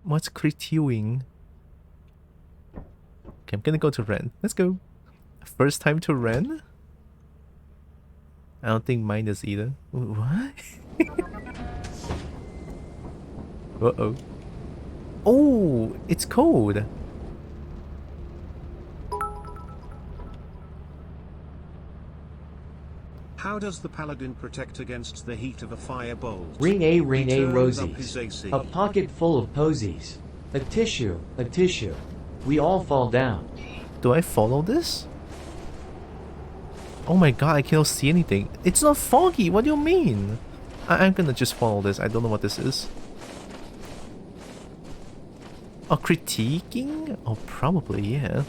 What's critiquing? Okay, I'm gonna go to Ren. Let's go. First time to Ren? I don't think mine is either. What? Uh-oh. Oh, it's cold. How does the paladin protect against the heat of a firebolt? Ring A Turns up his rosies. AC. A pocket full of posies. A tissue. We all fall down. Do I follow this? Oh my god, I cannot see anything. It's not foggy, what do you mean? I'm gonna just follow this, I don't know what this is. Oh, critiquing? Oh, probably, yeah.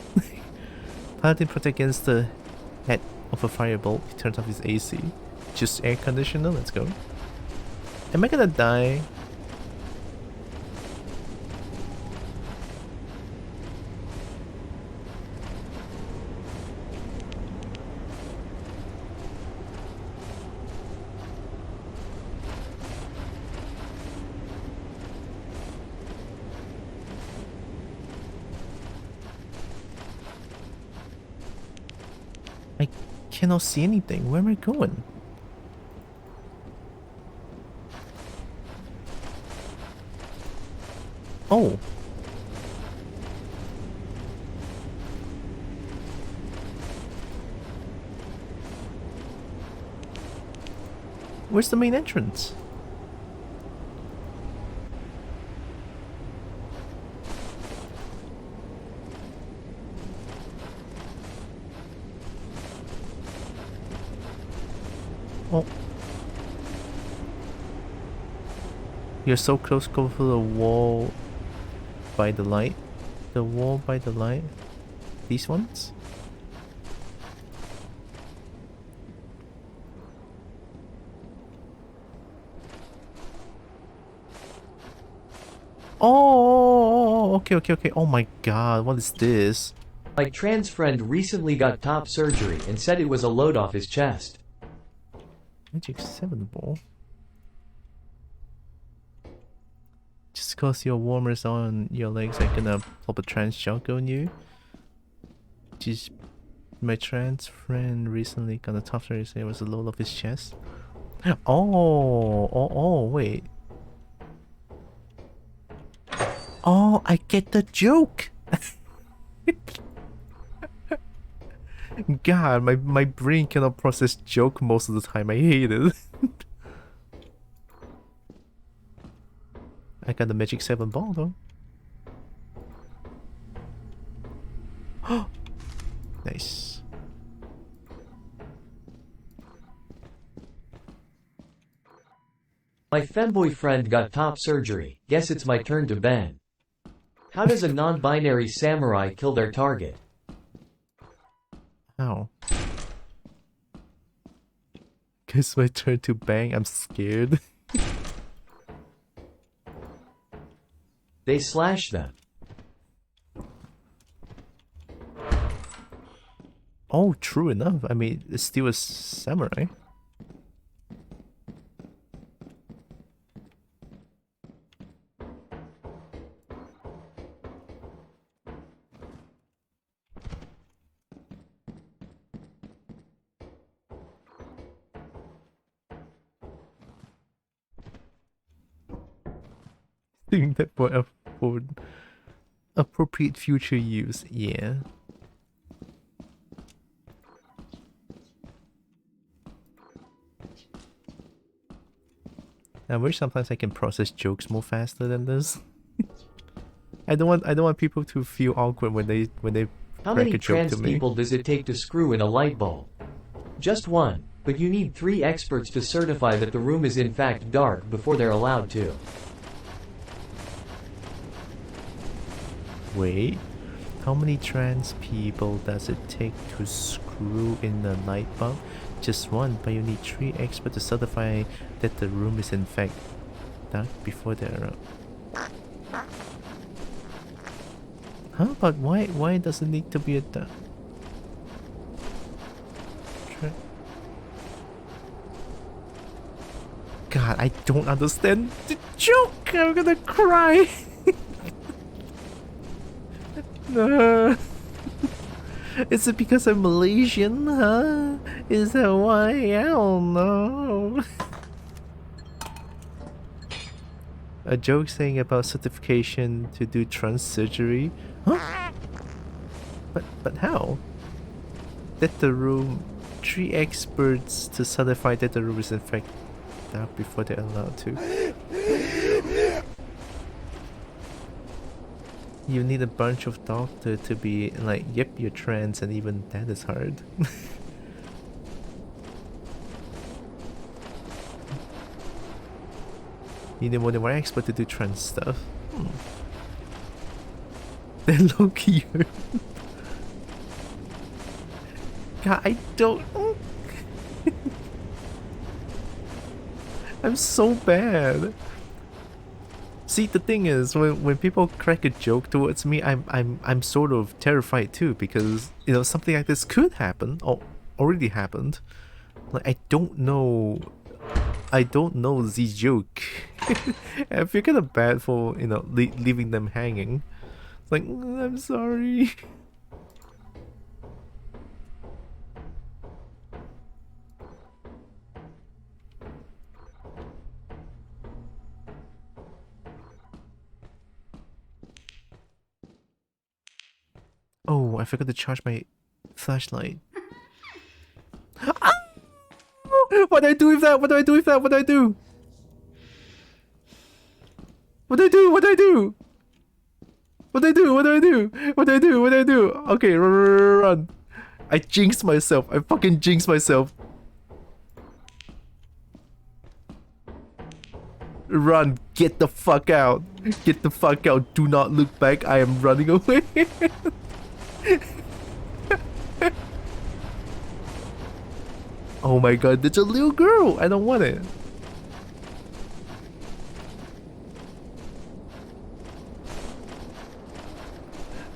Paladin protect against the head of a firebolt. He turns off his AC. Just air conditioner, let's go. Am I gonna die? I cannot see anything. Where am I going? Oh. Where's the main entrance? Oh. You're so close, go for the wall by the light. The wall by the light. These ones? Oh, okay. Oh my god, what is this? My trans friend recently got top surgery and said it was a load off his chest. Magic 7 ball. Just cause your warmers on your legs, I'm gonna pop a trans shock on you. Just my trans friend recently got a top surgery, said it was a load off his chest. Oh, wait. Oh, I get the joke. God, my brain cannot process joke most of the time. I hate it. I got the magic 7 ball though. Nice. My femboy friend got top surgery. Guess it's my turn to ban. How does a non-binary samurai kill their target? How? Guess my turn to bang. I'm scared. They slash them. Oh, true enough. I mean, it's still a samurai. Doing that for appropriate future use, yeah. I wish sometimes I can process jokes more faster than this. I don't want people to feel awkward when they How crack many a joke trans to me. people does it take to screw in a light bulb? Just one, but you need 3 experts to certify that the room is in fact dark before they're allowed to. Wait, how many trans people does it take to screw in a light bulb? Just one, but you need 3 experts to certify that the room is in fact dark before they're out. Huh? But why does it need to be a dark? God, I don't understand the joke! I'm gonna cry! Is it because I'm Malaysian, huh? Is that why? I don't know. A joke saying about certification to do trans surgery? Huh? But how? That the room... 3 experts to certify that the room is in fact dark before they're allowed to. You need a bunch of doctors to be like, yep, you're trans, and even that is hard. You need more than 1 expert to do trans stuff. Then Loki. God, I don't. I'm so bad. See, the thing is, when people crack a joke towards me, I'm sort of terrified too, because you know something like this could happen or already happened. Like I don't know the joke. I feel kind of bad for leaving them hanging. It's like I'm sorry. Oh, I forgot to charge my flashlight. Ah! What do I do with that? What do I do with that? What do I do? What do I do? What do I do? What do I do? What do I do? What do I do? What do I do? Okay, run. I jinxed myself. I fucking jinxed myself. Run. Get the fuck out. Get the fuck out. Do not look back. I am running away. Oh my god, there's a little girl! I don't want it.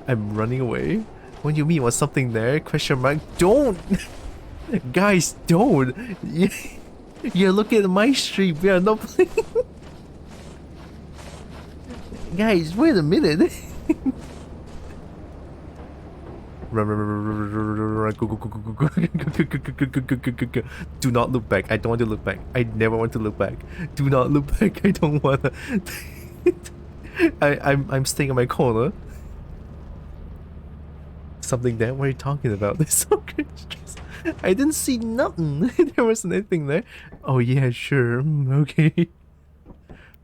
I'm running away. What do you mean? Was something there? Question mark. Don't! Guys, don't! You're looking at my stream. We are not playing. Guys, wait a minute. Run, go, go, go, go, go, go. Do not look back. I don't want to look back. I never want to look back. Do not look back. I don't wanna. I'm staying in my corner. Something there? What are you talking about? There's so great stress. I didn't see nothing. There wasn't anything there. Oh yeah, sure. Okay.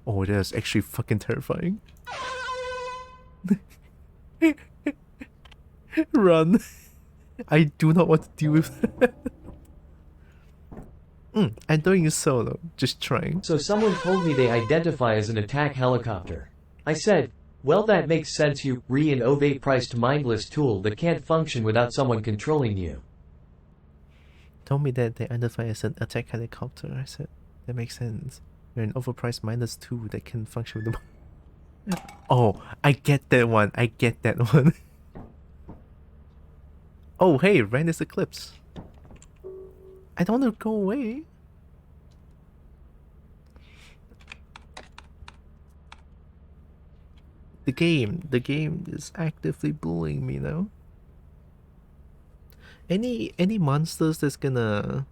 Oh, that's actually fucking terrifying. Run. I do not want to deal with that. I'm doing it solo. Just trying. So someone told me they identify as an attack helicopter. I said, well, that makes sense. You an overpriced mindless tool that can't function without someone controlling you. Told me that they identify as an attack helicopter. I said, that makes sense. You're an overpriced mindless tool that can function with the... Oh, I get that one. I get that one. Oh, hey, Ren is Eclipse. I don't want to go away. The game is actively bullying me now. Any monsters that's gonna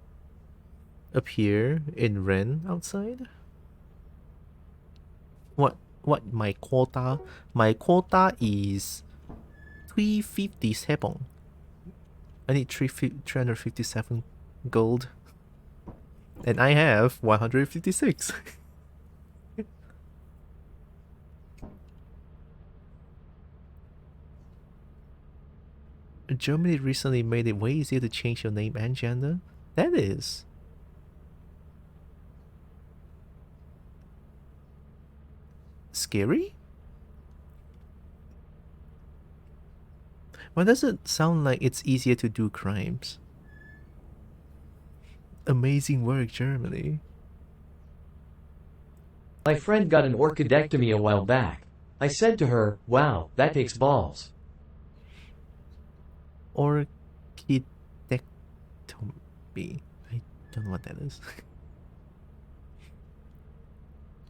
appear in Ren outside? What my quota? My quota is 357. I need 357 gold. And I have 156. Germany recently made it way easier to change your name and gender. That is. Scary? Why does it sound like it's easier to do crimes? Amazing work, Germany. My friend got an orchidectomy a while back. I said to her, wow, that takes balls. Orchidectomy. I don't know what that is.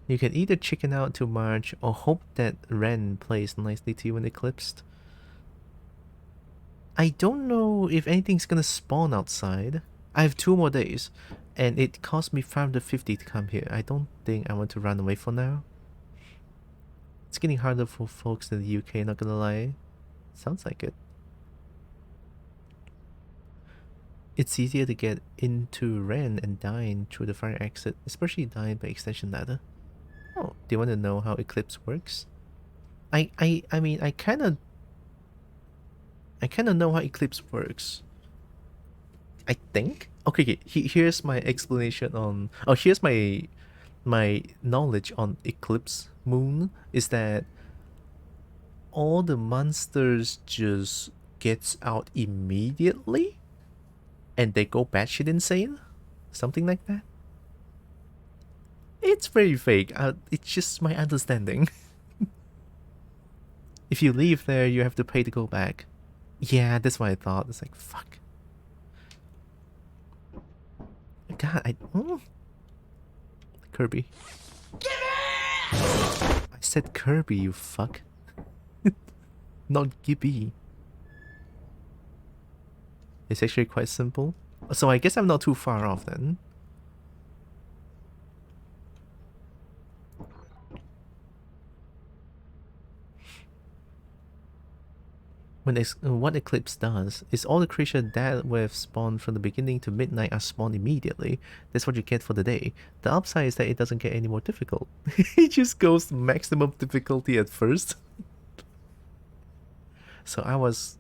You can either chicken out to March or hope that Ren plays nicely to you when eclipsed. I don't know if anything's gonna spawn outside. I have 2 more days, and it cost me 550 to come here. I don't think I want to run away for now. It's getting harder for folks in the UK, not gonna lie. Sounds like it. It's easier to get into Ren and dine through the fire exit, especially dine by extension ladder. Oh, do you want to know how Eclipse works? I mean, I kind of know how Eclipse works. I think. Okay, here's my explanation on. Oh, here's my knowledge on Eclipse Moon is that all the monsters just gets out immediately, and they go batshit insane, something like that. It's very vague. It's just my understanding. If you leave there, you have to pay to go back. Yeah, that's what I thought. It's like, fuck. God, Kirby. I said Kirby, you fuck. Not Gibby. It's actually quite simple. So I guess I'm not too far off then. What Eclipse does is all the creatures that were spawned from the beginning to midnight are spawned immediately. That's what you get for the day. The upside is that it doesn't get any more difficult. It just goes maximum difficulty at first. So I was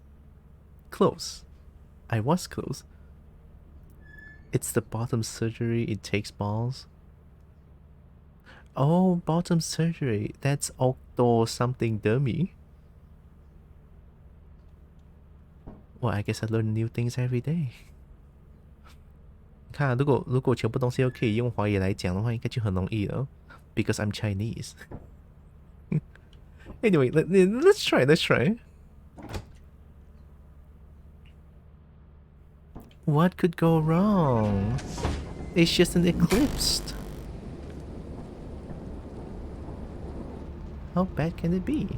close. I was close. It's the bottom surgery, it takes balls. Oh, bottom surgery. That's Octo something dummy. Well, I guess I learn new things every day. 看啊，如果全部东西都可以用华语来讲的话，应该就很容易了。Because I'm Chinese. Anyway, let's try. What could go wrong? It's just an eclipse. How bad can it be?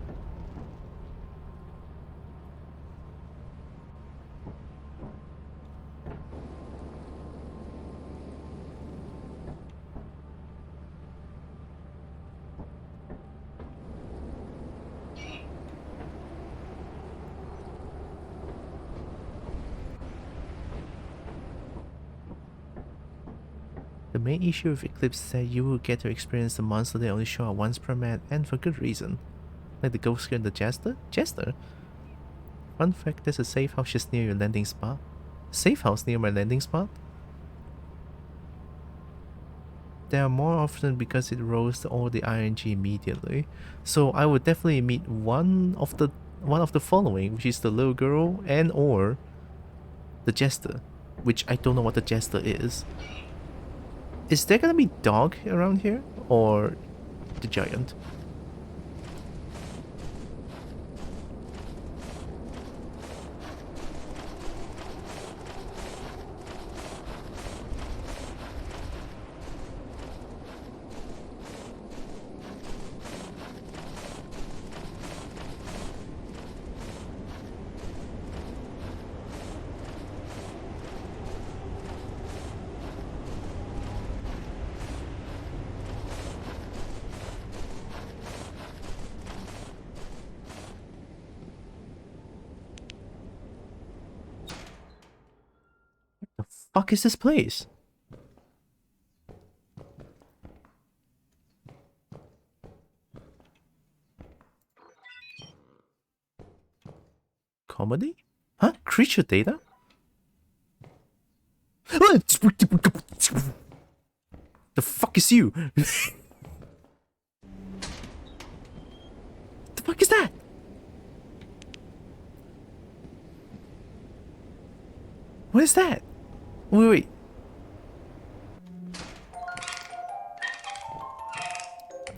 The main issue with Eclipse is that you will get to experience the monster they only show up once per map, and for good reason. Like the ghost here and the Jester? Jester? Fun fact, there's a safe house just near your landing spot. Safe house near my landing spot? There are more often because it rolls all the RNG immediately. So I would definitely meet one of the following, which is the little girl and or the Jester, which I don't know what the Jester is. Is there gonna be dog around here or the giant? Fuck is this place? Comedy? Huh? Creature data? The fuck is you? The fuck is that? What is that? Wait.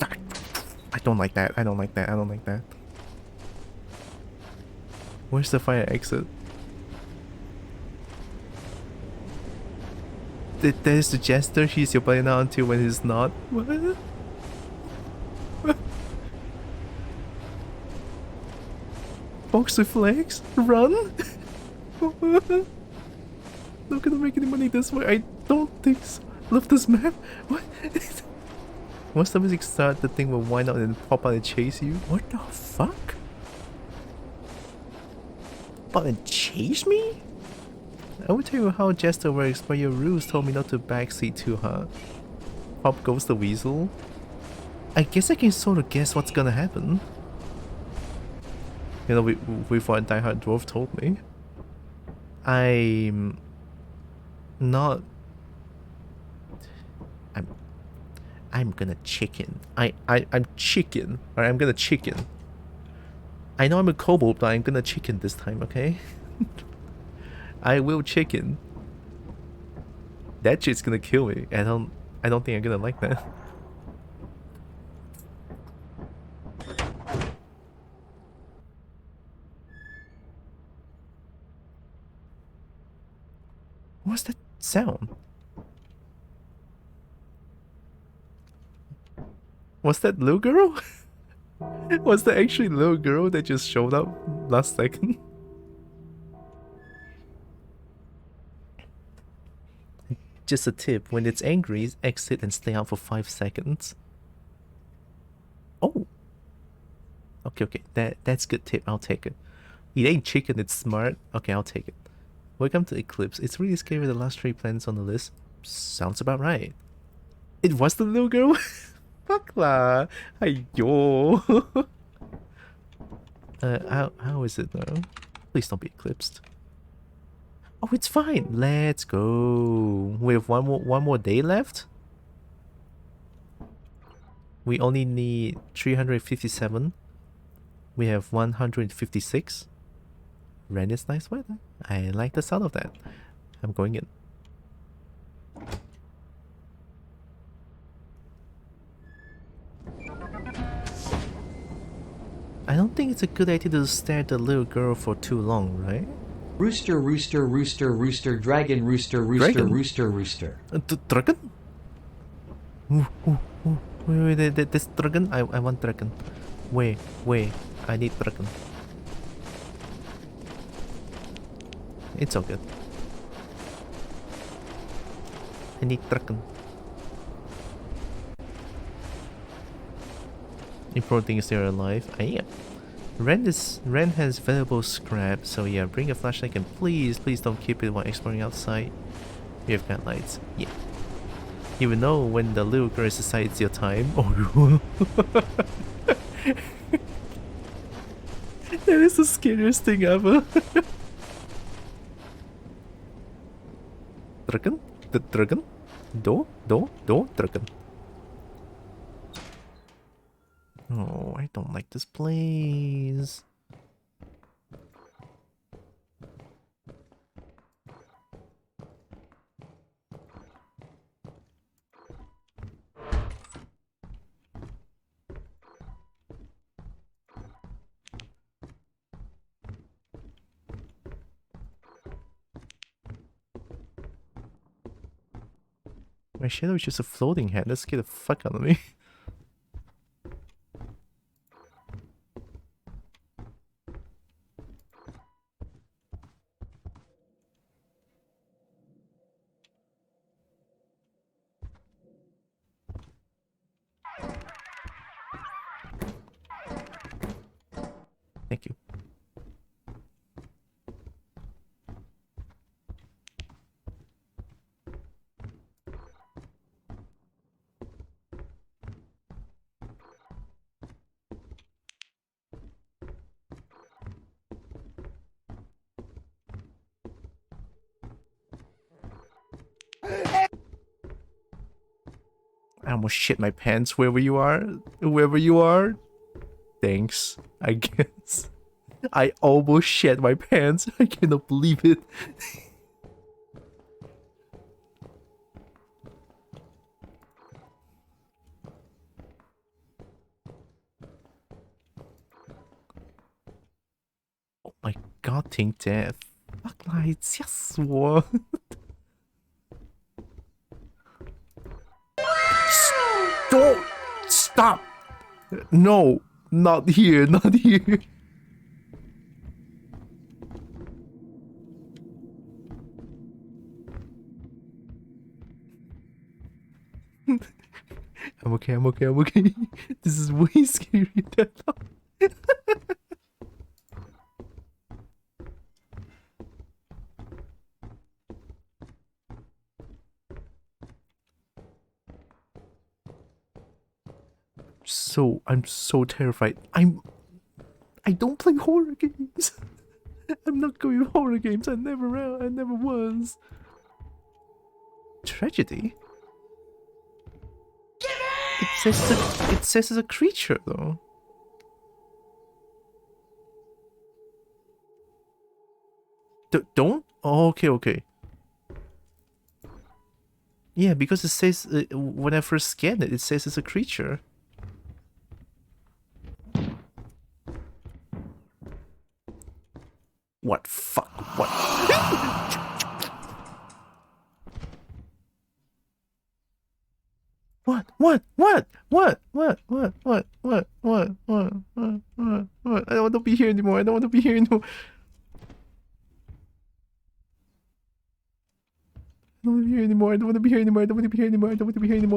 I don't like that. I don't like that. I don't like that. Where's the fire exit? There's the Jester. He's your buddy now until when he's not. What? Box with legs? Run? Not gonna make any money this way. I don't think so. Love this map. What? Once the music starts, the thing will wind out and pop out and chase you. What the fuck? Pop and chase me? I will tell you how Jester works, but your rules told me not to backseat too hard. Pop goes the weasel. I guess I can sort of guess what's gonna happen. You know, with what Die Hard Dwarf told me. I'm not. I'm gonna chicken. I'm chicken. Alright, I'm gonna chicken. I know I'm a kobold, but I'm gonna chicken this time, okay? I will chicken. That shit's gonna kill me. I don't think I'm gonna like that. What's that sound? Was that little girl? Was that actually little girl that just showed up last second? Just a tip, when it's angry, exit and stay out for 5 seconds. Oh! Okay, that's good tip, I'll take it. It ain't chicken, it's smart. Okay, I'll take it. Welcome to Eclipse. It's really scary with the last 3 planets on the list. Sounds about right. It was the little girl? Fuck lah. Aiyo. How is it though? Please don't be eclipsed. Oh, it's fine. Let's go. We have one more day left. We only need 357. We have 156. Rain is nice weather. I like the sound of that. I'm going in. I don't think it's a good idea to stare at the little girl for too long, right? Rooster, rooster, rooster, rooster, dragon, rooster, rooster, Dragon? rooster, rooster. Dragon? Ooh, ooh, ooh. Wait, this dragon? I want dragon. Wait, I need dragon. It's all good. I need dragon. Important thing is they're alive. Yeah. Ren has valuable scrap, so yeah, bring a flashlight and please don't keep it while exploring outside. We have got lights. Yeah. You will know when the little girl is aside, it's your time. Oh, that is the scariest thing ever. Dragon? The dragon? Dragon. Oh, I don't like this place. My shadow is just a floating head. Let's get the fuck out of me. Thank you. I almost shit my pants wherever you are. Wherever you are. Thanks, I guess. I almost shit my pants. I cannot believe it. Oh my god, Think Death. Fuck lights, yes, what? Don't stop. No, not here, not here. I'm okay. This is way scarier than I thought. I'm so terrified. I don't play horror games. I'm not going with horror games. I never was. Tragedy? It says it's a creature though. Don't? Oh, okay. Yeah, because it says when I first scanned it, it says it's a creature. What? Fuck? What? What? I don't want to be here anymore.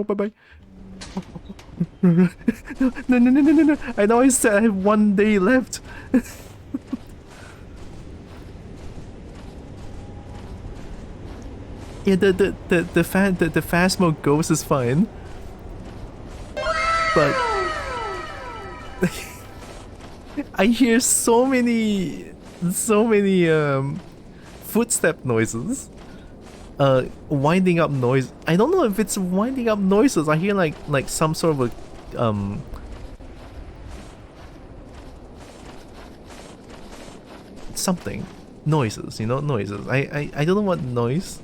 Bye bye. No. I know I said I have 1 day left. Yeah, the fast mode ghost is fine. But I hear so many footstep noises. Winding up noise. I don't know if it's winding up noises. I hear like some sort of a something. Noises, noises. I don't know what noise.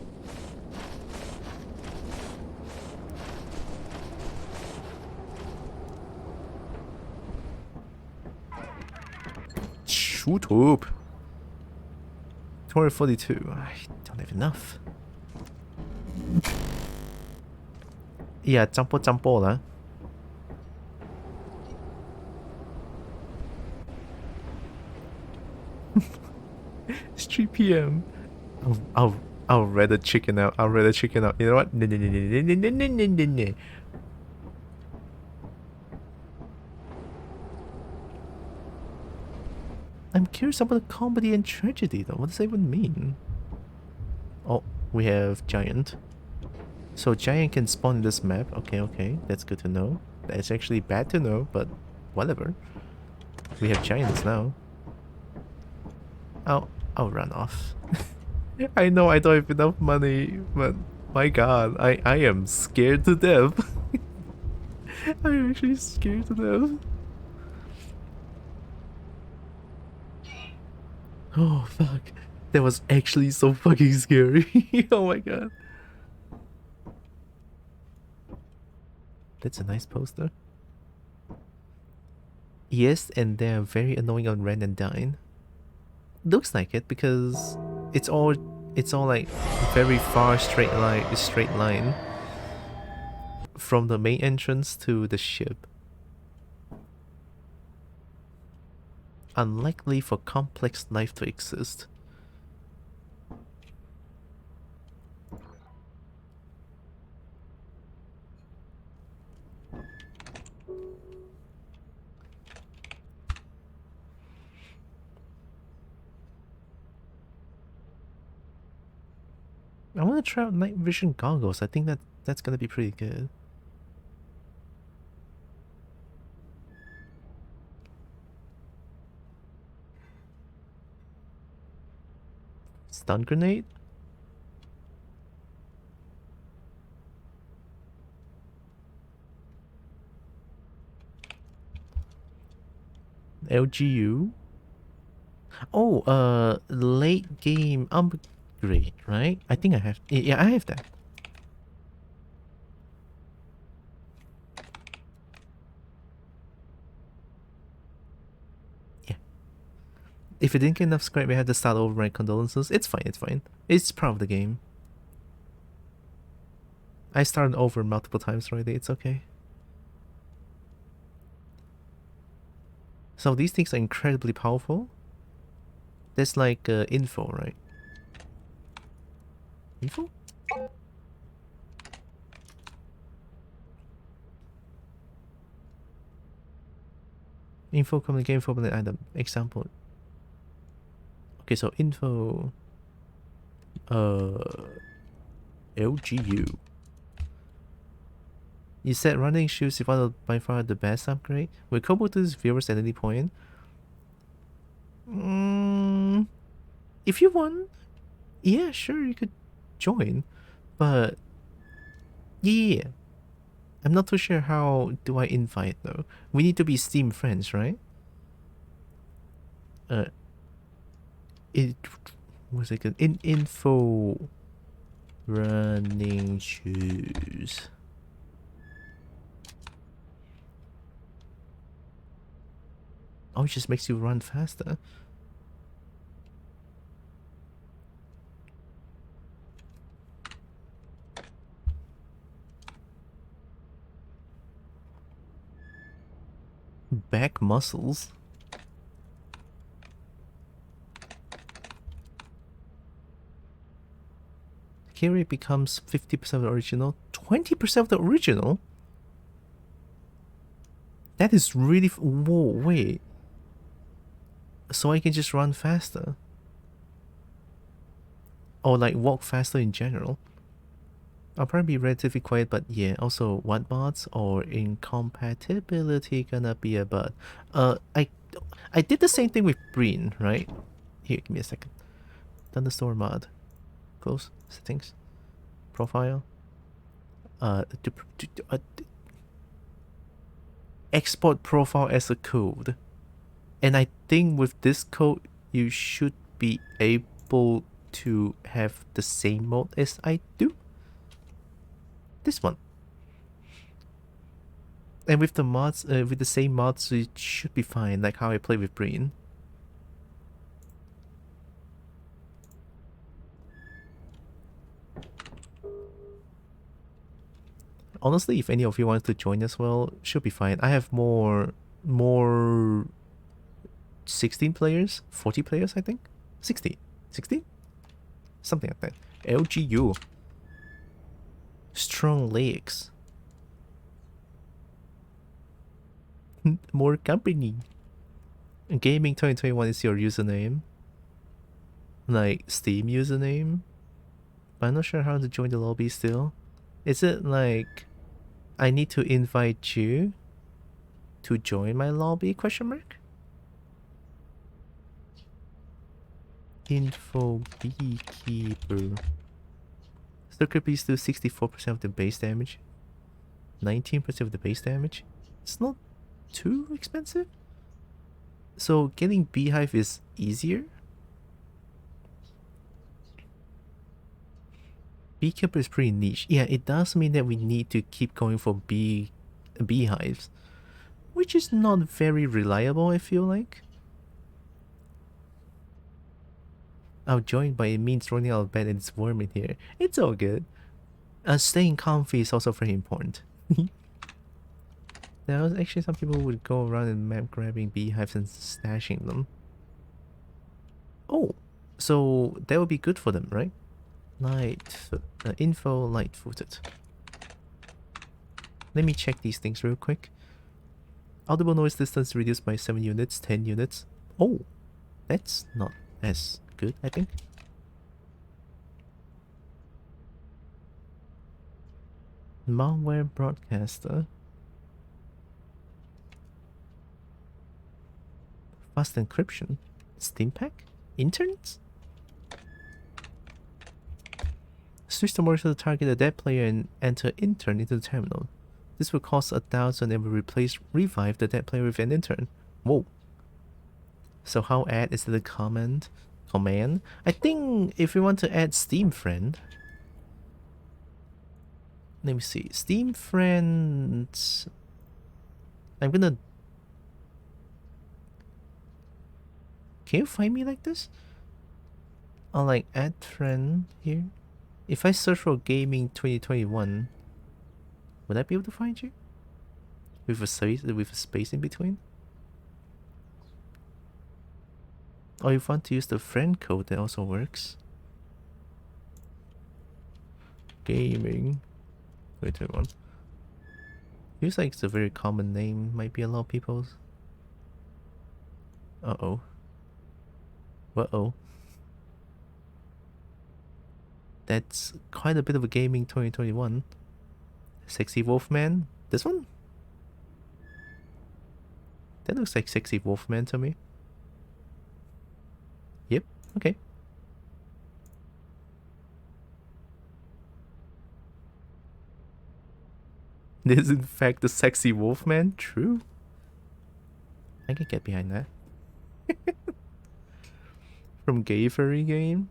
Shut up. 242. I don't have enough. Yeah, jumpo lah. It's 3 p.m. I'll rather chicken out. I'll rather chicken out. You know what? No. I'm curious about the comedy and tragedy though. What does that even mean? Oh, we have giant. So giant can spawn in this map. Okay. That's good to know. That's actually bad to know, but whatever. We have giants now. I'll run off. I know I don't have enough money, but my god, I am scared to death. I'm actually scared to death. Oh fuck. That was actually so fucking scary. Oh my god. That's a nice poster. Yes, and they're very annoying on Ren and Dine. Looks like it because it's all like very far straight line from the main entrance to the ship. Unlikely for complex life to exist. I want to try out night vision goggles. I think that's gonna be pretty good. Stun grenade? LGU? Oh, late game upgrade, right? I think I have. Yeah, I have that. Yeah. If it didn't get enough scrap, we had to start over. My condolences. It's fine. It's fine. It's part of the game. I started over multiple times already. It's okay. So these things are incredibly powerful. That's like info, right? Info? Info communication from the item. Example. Okay, so info LGU. You said running shoes is one of by far the best upgrade. Will kobo to his viewers at any point? If you want, yeah, sure, you could join, but yeah, I'm not too sure how do I invite though. We need to be Steam friends, right? It was like an info running shoes. Oh, it just makes you run faster. Back muscles. Here it becomes 50% of the original, 20% of the original? That is really... Whoa, wait. So I can just run faster? Or like walk faster in general? I'll probably be relatively quiet, but yeah, also what mods or incompatibility gonna be a bug. I did the same thing with Breen, right? Here, give me a second. Thunderstorm mod. Close. Settings. Profile. Export profile as a code. And I think with this code, you should be able to have the same mode as I do. This one. And with the mods, with the same mods, it should be fine, like how I play with Breen. honestly, if any of you want to join as well, should be fine. I have more 16 players, 40 players, I think. 60, 60, something like that. LGU, strong legs, more company. Gaming 2021 is your username, like Steam username. But I'm not sure how to join the lobby still. Is it like I need to invite you to join my lobby, question mark? Info beekeeper. Circuit bees do 64% of the base damage. 19% of the base damage. It's not too expensive. So getting beehive is easier. Beekeeper is pretty niche. Yeah, it does mean that we need to keep going for beehives, which is not very reliable, I feel like. Outjoined, but it means running out of bed and it's warm in here. It's all good. Staying comfy is also very important. There was actually some people would go around and map grabbing beehives and stashing them. Oh, so that would be good for them, right? Info light-footed. Let me check these things real quick. Audible noise distance reduced by 7 units, 10 units. Oh, that's not as good, I think. Malware broadcaster. Fast encryption. Steam pack? Interns? Switch the motor to target a dead player and enter intern into the terminal. This will cost 1,000 and will revive the dead player with an intern. Whoa. So how add is the command? I think if we want to add Steam friend. Let me see. Steam friends. I'm gonna. Can you find me like this? I'll like add friend here. If I search for gaming 2021, would I be able to find you? With a space in between? Or if you want to use the friend code, that also works. Gaming 2021. Feels like it's a very common name. Might be a lot of people's. Uh-oh. Uh-oh. That's quite a bit of a gaming 2021. Sexy Wolfman? This one? That looks like Sexy Wolfman to me. Yep, okay. This is in fact the Sexy Wolfman? True. I can get behind that. From Gay Furry Game?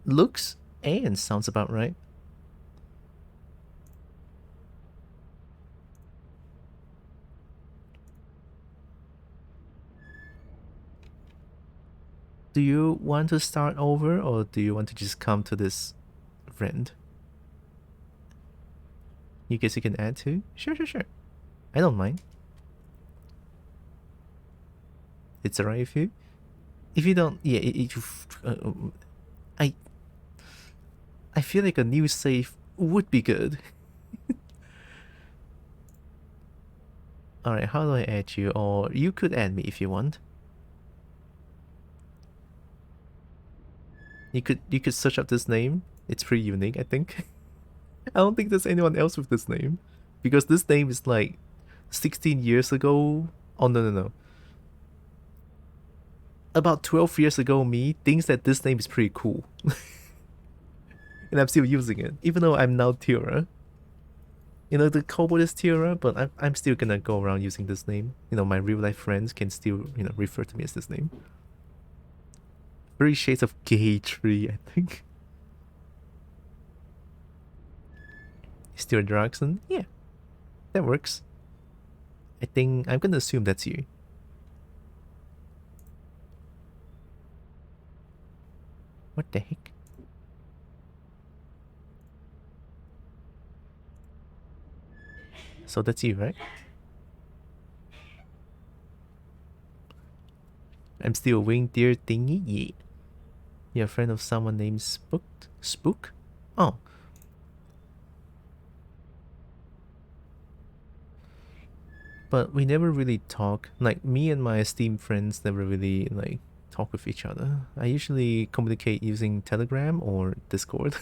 Looks and sounds about right. Do you want to start over or do you want to just come to this friend? You guess you can add to? Sure. I don't mind. It's alright with you? If you don't, yeah, I feel like a new save would be good. Alright, how do I add you? Or you could add me if you want. You could search up this name. It's pretty unique, I think. I don't think there's anyone else with this name. Because this name is like 16 years ago. Oh no. About 12 years ago, me thinks that this name is pretty cool. And I'm still using it. Even though I'm now Tylra. You know, the kobold is Tylra, but I'm still gonna go around using this name. You know, my real life friends can still, you know, refer to me as this name. 3 Shades of Gay Tree, I think. Stuart Draxon? Yeah. That works. I think I'm gonna assume that's you. What the heck? So that's you, right? I'm still a winged deer thingy. Yeah. You're a friend of someone named Spook? Spook? Oh. But we never really talk. Like, me and my esteemed friends never really, like, talk with each other. I usually communicate using Telegram or Discord.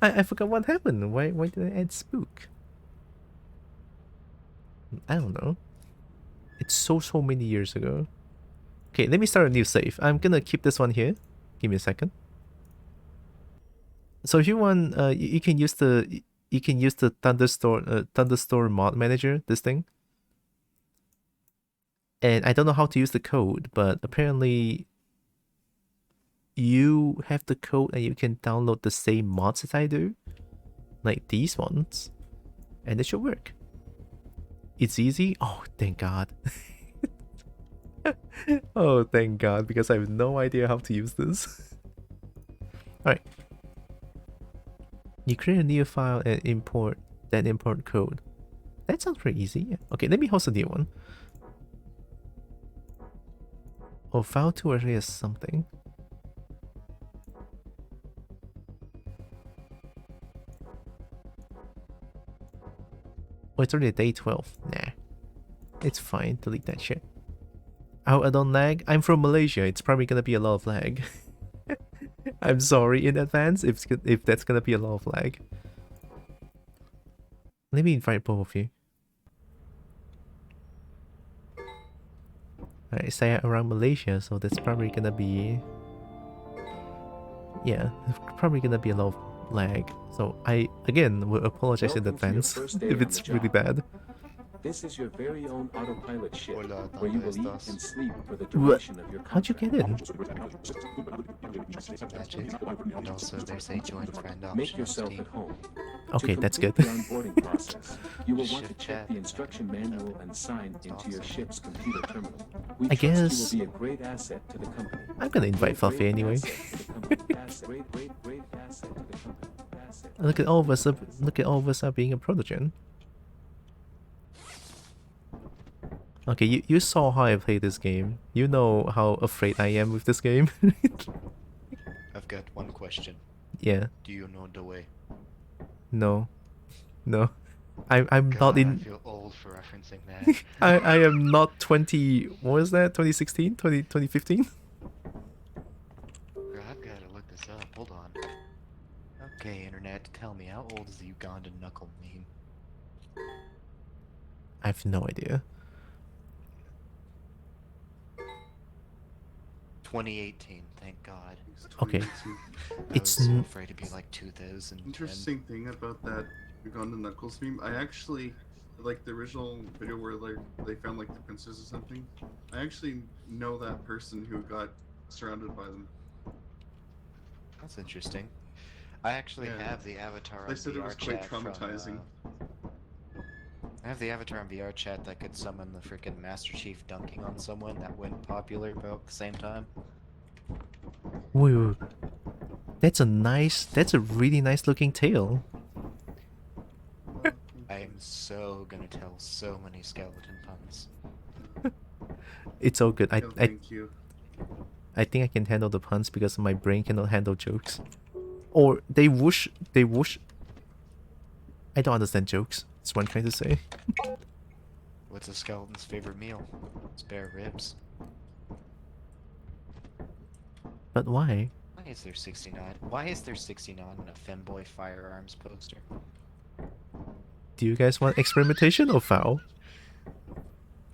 I forgot what happened. Why did I add Spook? I don't know. It's so many years ago. Okay, let me start a new save. I'm gonna keep this one here. Give me a second. So if you want, you can use the Thunderstorm mod manager. This thing. And I don't know how to use the code, but apparently you have the code and you can download the same mods as I do, like these ones, and it should work. It's easy. Oh, thank God. Oh, thank God, because I have no idea how to use this. Alright. You create a new file and import that import code. That sounds pretty easy. Yeah. Okay, let me host a new one. Oh, file 2 already has something. Oh, it's already day 12. Nah. It's fine. Delete that shit. Oh, I don't lag? I'm from Malaysia. It's probably gonna be a lot of lag. I'm sorry in advance if that's gonna be a lot of lag. Let me invite both of you. Alright, say around Malaysia, so that's probably gonna be... Yeah, probably gonna be a lot of lag. So I, again, will apologize in advance if it's really bad. This is your very own autopilot ship, Hola, where you ¿dónde will eat estás? and sleep for the duration of your How'd you get in? Magic. And also there's a join friend option Make on yourself Steam. at home. Okay, To that's complete good. the onboarding process, you will want to Ship check chat. the instruction manual and sign into your ship's computer terminal. We I trust guess- you will be a great asset to the company. I'm gonna invite Fluffy anyway. Look at all of us. Look at all of us are being a protogen. Okay, you saw how I play this game. You know how afraid I am with this game. I've got one question. Yeah. Do you know the way? No. No. I'm God, not I in. feel old for referencing that. I am not 20. What was that? 2016? 2015? Bro, I've got to look this up. Hold on. Okay, internet, tell me, how old is the Ugandan knuckle meme? I have no idea. 2018, thank God. Okay. I It's was so n- afraid to be like 2010. Interesting thing about that Uganda Knuckles meme, I actually like the original video where like they found like the princess or something. I actually know that person who got surrounded by them. That's interesting. I actually Yeah. have the avatar They on said VR it was quite chat from, traumatizing. I have the avatar on VR chat that could summon the freaking Master Chief dunking on someone that went popular about the same time. Whoa. That's a really nice looking tail. I am so gonna tell so many skeleton puns. It's all good. No, thank you. I think I can handle the puns because my brain cannot handle jokes. Or they whoosh. I don't understand jokes. That's what I'm trying to say. What's a skeleton's favorite meal? Spare ribs. But why? Why is there 69? Why is there 69 in a femboy firearms poster? Do you guys want experimentation or foul?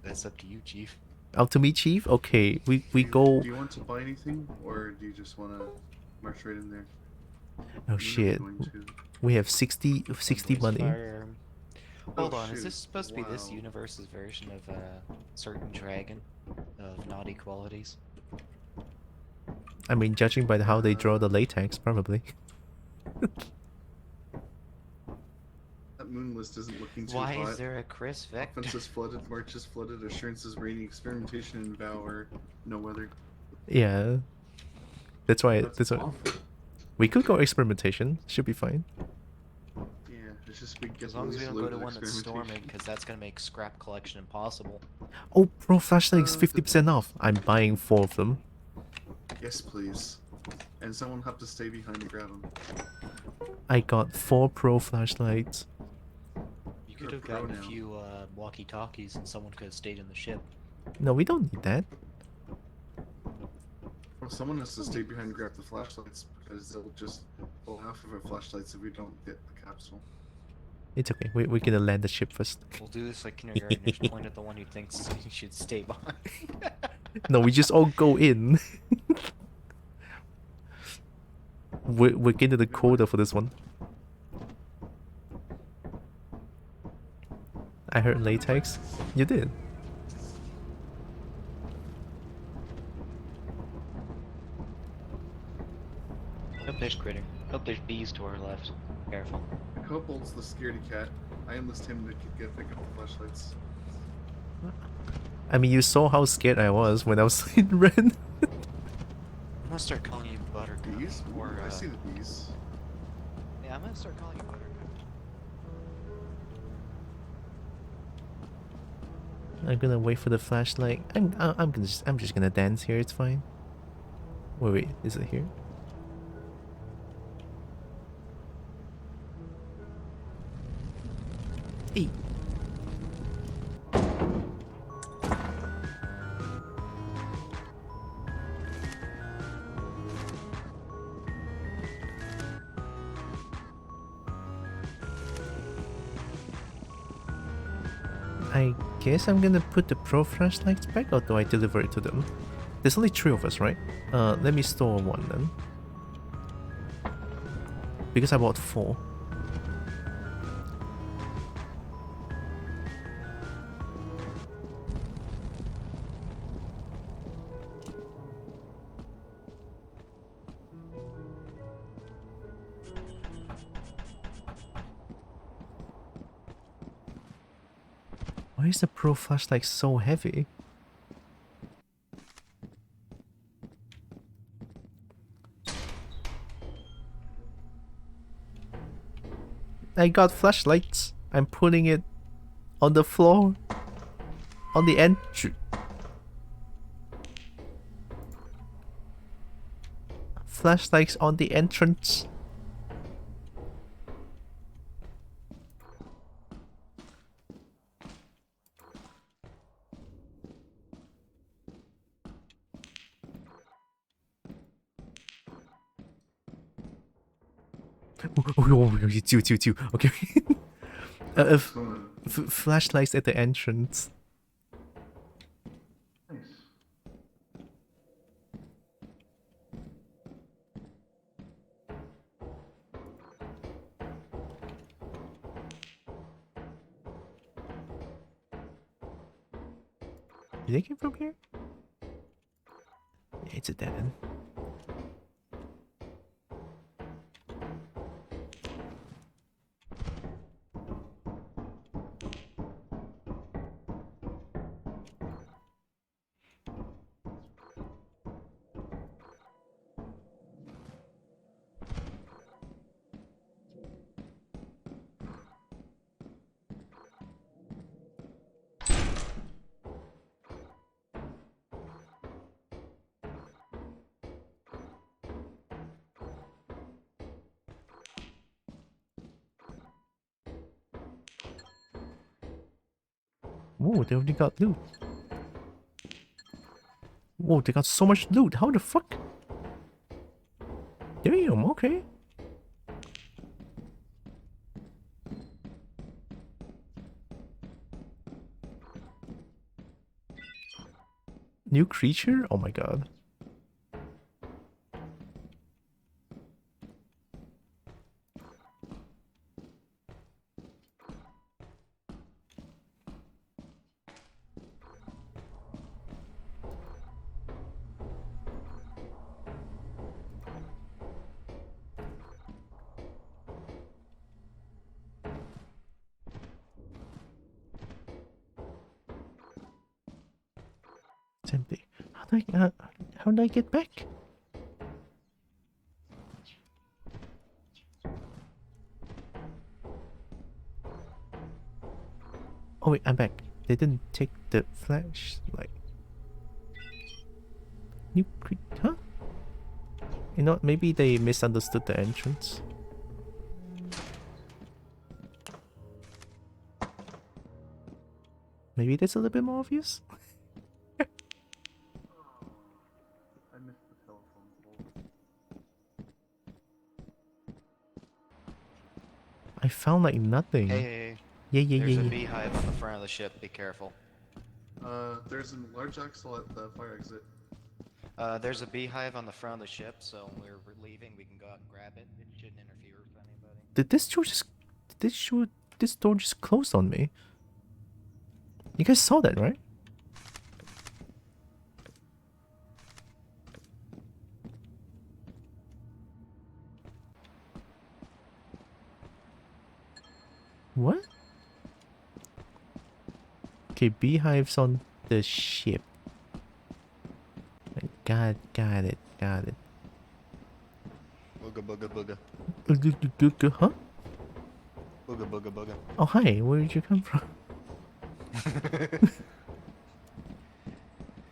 That's up to you, Chief. Up to me, Chief? Okay, we go... Do you want to buy anything, or do you just want to march right in there? Oh We're shit. going to. We have 60 Femboy's money. firearm. Hold Oh, on, is shoot. this supposed to be this Wow. universe's version of a certain dragon of naughty qualities? I mean, judging by how they draw the latex, probably. That moon list isn't looking too Why hot. is there a Chris Vector? Offense is flooded, March is flooded, assurance is raining, experimentation and vow are no weather. Yeah. That's why... That's That's why... awful. We could go experimentation. Should be fine. Yeah. It's just we get As long as we don't go to one that's storming, experimentation. because that's gonna make scrap collection impossible. Oh, pro flashlight is 50% off. I'm buying 4 of them. Yes, please. And someone have to stay behind to grab them. I got 4 pro flashlights. You could have pro gotten a now. few walkie-talkies, and someone could have stayed in the ship. No, we don't need that. Well, someone has to stay behind to grab the flashlights because they'll just pull half of our flashlights if we don't get the capsule. It's okay. We're gonna land the ship first. We'll do this like kindergartners, point at the one who thinks he should stay behind. No, we just all go in. We're getting the quota for this one. I heard latex. You did. Hope there's critter. Hope there's bees to our left. Careful. Kobold's the scaredy cat. I enlist him to pick up the flashlights. I mean, you saw how scared I was when I was in red. I'm gonna start calling you Buttercup. Bees? Or, I see the bees. Yeah, I'm gonna start calling you Buttercup. I'm gonna wait for the flashlight. I'm just gonna dance here. It's fine. Wait, is it here? Hey. I guess I'm gonna put the pro flashlights back, or do I deliver it to them? There's only 3 of us, right? Let me store 1 then. Because I bought 4. Why is the pro flashlight so heavy? I got flashlights. I'm putting it on the floor. On the entry. Flashlights on the entrance. Oh, two. Okay. Flashlights at the entrance. Nice. Did they come from here? Yeah, it's a dead end. Whoa, they already got loot. Whoa, they got so much loot. How the fuck? Damn, okay. New creature? Oh my god. It's empty. How do I get back? Oh wait, I'm back. They didn't take the flashlight. Huh? You know what? Maybe they misunderstood the entrance. Maybe that's a little bit more obvious. I missed the telephone pole. I found like nothing. Hey. Yeah. There's a beehive on the front of the ship. Be careful. There's a large axle at the fire exit. There's a beehive on the front of the ship, so when we're leaving, we can go out and grab it. It shouldn't interfere with anybody. Did this door just... this door just closed on me? You guys saw that, right? What? Okay, beehives on the ship. Got it. Booga. Huh? Booga. Oh, hi. Where did you come from?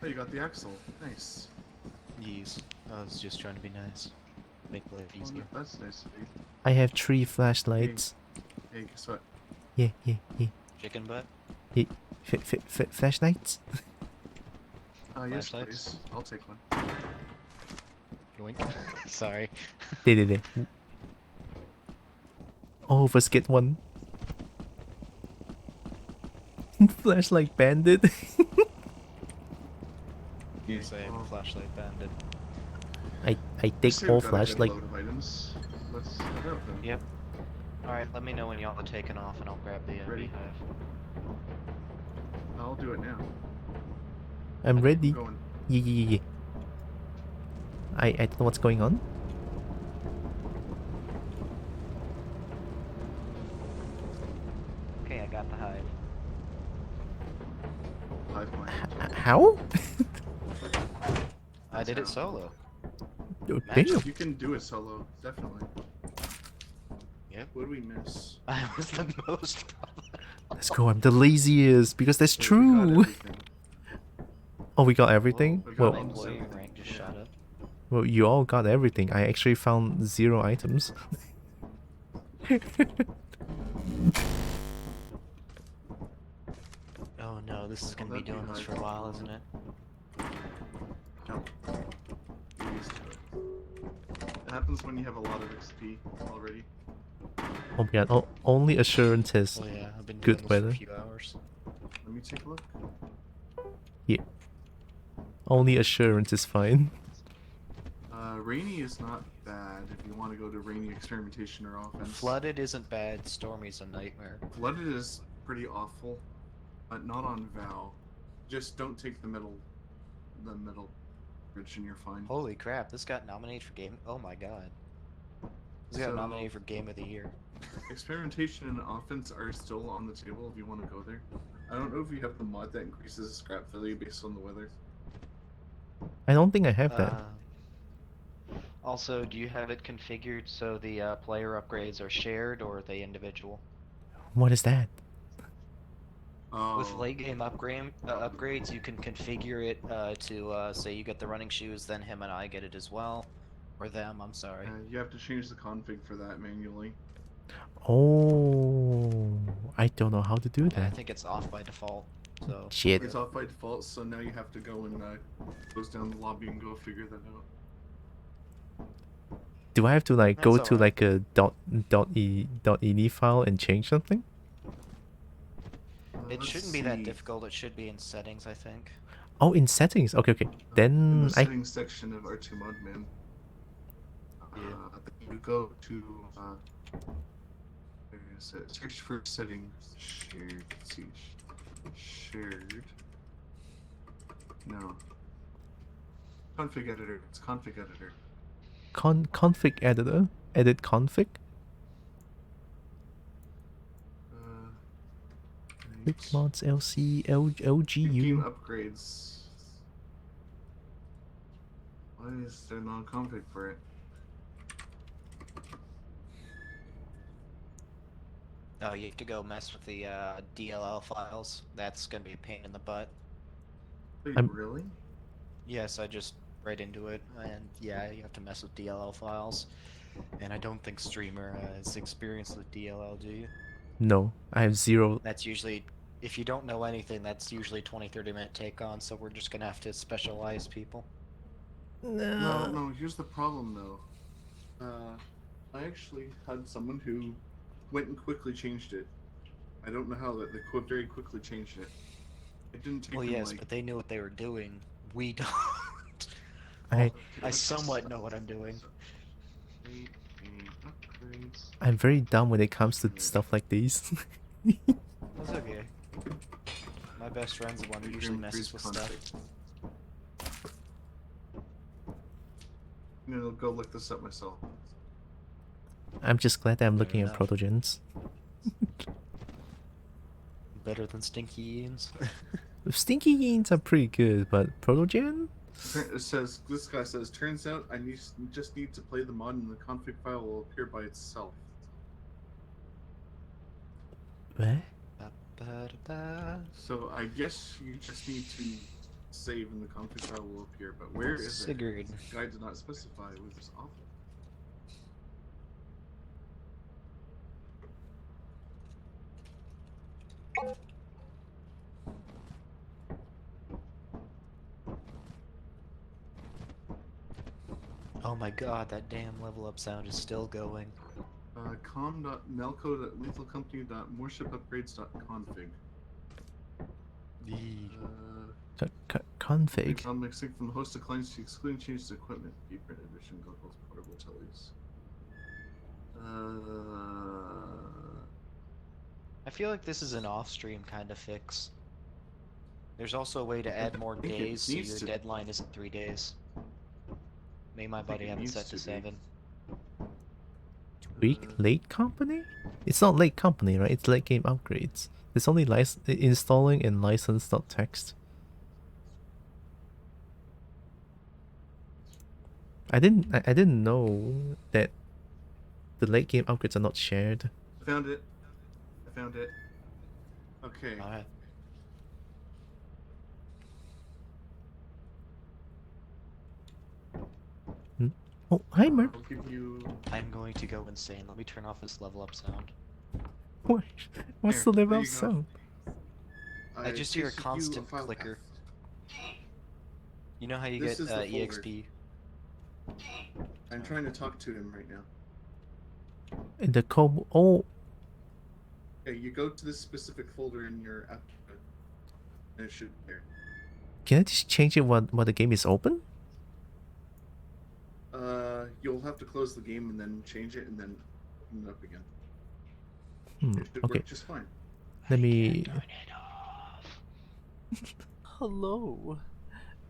Oh, you got the axle. Nice. Yes. I was just trying to be nice. Make life Oh, easier. that's nice of you. I have 3 flashlights. Hey, guess what? Yeah. Chicken butt? Flashlights? Yes, Flashlights? please. I'll take one. Yoink. Sorry. There. All of us get one. Flashlight bandit. Yes, I have a flashlight bandit. I take all flashlight. Items. Let's head out then. Yep. Alright, let me know when y'all are taking off and I'll grab the Ready? beehive. I'll do it now. I'm ready. Going. Yeah. I don't know what's going on. Okay, I got the hive. Hive mind. How? I did it solo. Oh, Magic. damn. You can do it solo, definitely. Yep. What did we miss? I was the most Let's go. I'm the laziest because that's We got true. everything. Oh, we got everything? We got My almost employee everything. rank just shot up. Well, you all got everything. I actually found 0 items. Oh no, this is gonna be that'd be doing this hard. for a while, isn't it? No. Get used to it. It happens when you have a lot of XP already. Oh my god. Oh, only assurance has Oh yeah, I've been good doing this for weather. a few hours. Let me take a look. Yeah. Only assurance is fine. Rainy is not bad if you want to go to rainy experimentation or offense. Flooded isn't bad, Stormy's a nightmare. Flooded is pretty awful, but not on Vow. Just don't take the middle bridge and you're fine. Holy crap, this got nominated for game. Oh my god. This got So- nominated for game of the year. Experimentation and offense are still on the table if you want to go there. I don't know if you have the mod that increases scrap value based on the weather. I don't think I have that. Also, do you have it configured so the player upgrades are shared or are they individual? What is that? Oh, With late game upgrades, you can configure it to say you get the running shoes, then him and I get it as well. Or them, I'm sorry. you have to change the config for that manually. Oh, I don't know how to do And I that. think it's off by default. So Shit. It's off by default, so now you have to go and close down the lobby and go figure that out. Do I have to like go That's to alright. like a .ini file and change something? it Let's shouldn't be that see. difficult. It should be in settings, I think. Oh, in settings. Okay. In Then the I settings section of R2 Modman, you go to where is it? Search for settings. Shared. Let's see. Shared. No. Config editor. It's config editor. config editor. Edit config. Big Right. mods LC Game LGU. upgrades. Why is there non-config for it? Oh, you have to go mess with the DLL files. That's gonna be a pain in the butt. Wait, I'm- really? Yes, I just read into it, and yeah, you have to mess with DLL files. And I don't think Streamer has experience with DLL, do you? No, I have zero. That's usually, if you don't know anything, that's usually 20-30 minute take on, so we're just gonna have to specialize people. No, here's the problem though. I actually had someone who went and quickly changed it. I don't know how that they very quickly changed it. It didn't take Well, them yes, like. but they knew what they were doing. We don't. I I somewhat know what I'm doing. I'm very dumb when it comes to stuff like these. That's okay. My best friend's the one who usually messes with stuff. I'm gonna go look this up myself. I'm just glad that I'm looking Fair at enough. protogens. Better than Stinky Ian's. Stinky Yeens are pretty good, but protogen? It says this guy says, turns out I just need to play the mod and the config file will appear by itself. What? So I guess you just need to save and the config file will appear, but where is it? Sigurd. The guide did not specify, it was awful. Oh my god, that damn level up sound is still going. com.melco.lethalcompany.moreshipupgrades.config. Config. I'm mixing from the host of clients to excluding changes to equipment. Deeper edition goggles, portable tellies. I feel like this is an off-stream kind of fix. There's also a way to add more think it days so needs your to- deadline isn't 3 days. Me and my think buddy it have it needs set to to be. 7. Late company? It's not late company, right? It's late game upgrades. It's only installing and license.txt. I didn't know that the late game upgrades are not shared. I found it. Okay. Alright. Oh, hi Merp. I'll give you. I'm going to go insane. Let me turn off this level up sound. What? What's Here, the there level you go. sound? I just hear a pasted you constant file clicker. path. You know how you This get is the folder. EXP? I'm trying to talk to him right now. In the kobo. Oh, Okay, you go to this specific folder in your app, and it should be there. can I just change it when the game is open? You'll have to close the game and then change it and then open it up again. It should Okay. work just fine. Let me. Hello,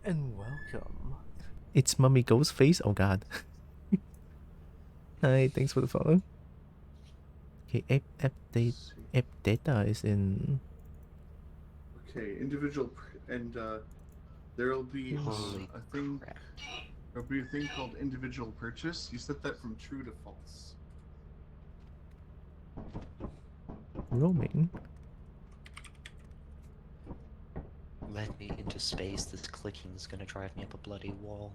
and welcome. It's Mummy Ghostface. Oh God. Hi, thanks for the follow. Okay, app data is in. Okay, individual, and there'll be Holy a thing. crap. There'll be a thing called individual purchase. You set that from true to false. Roaming. Let me into space. This clicking is gonna drive me up a bloody wall.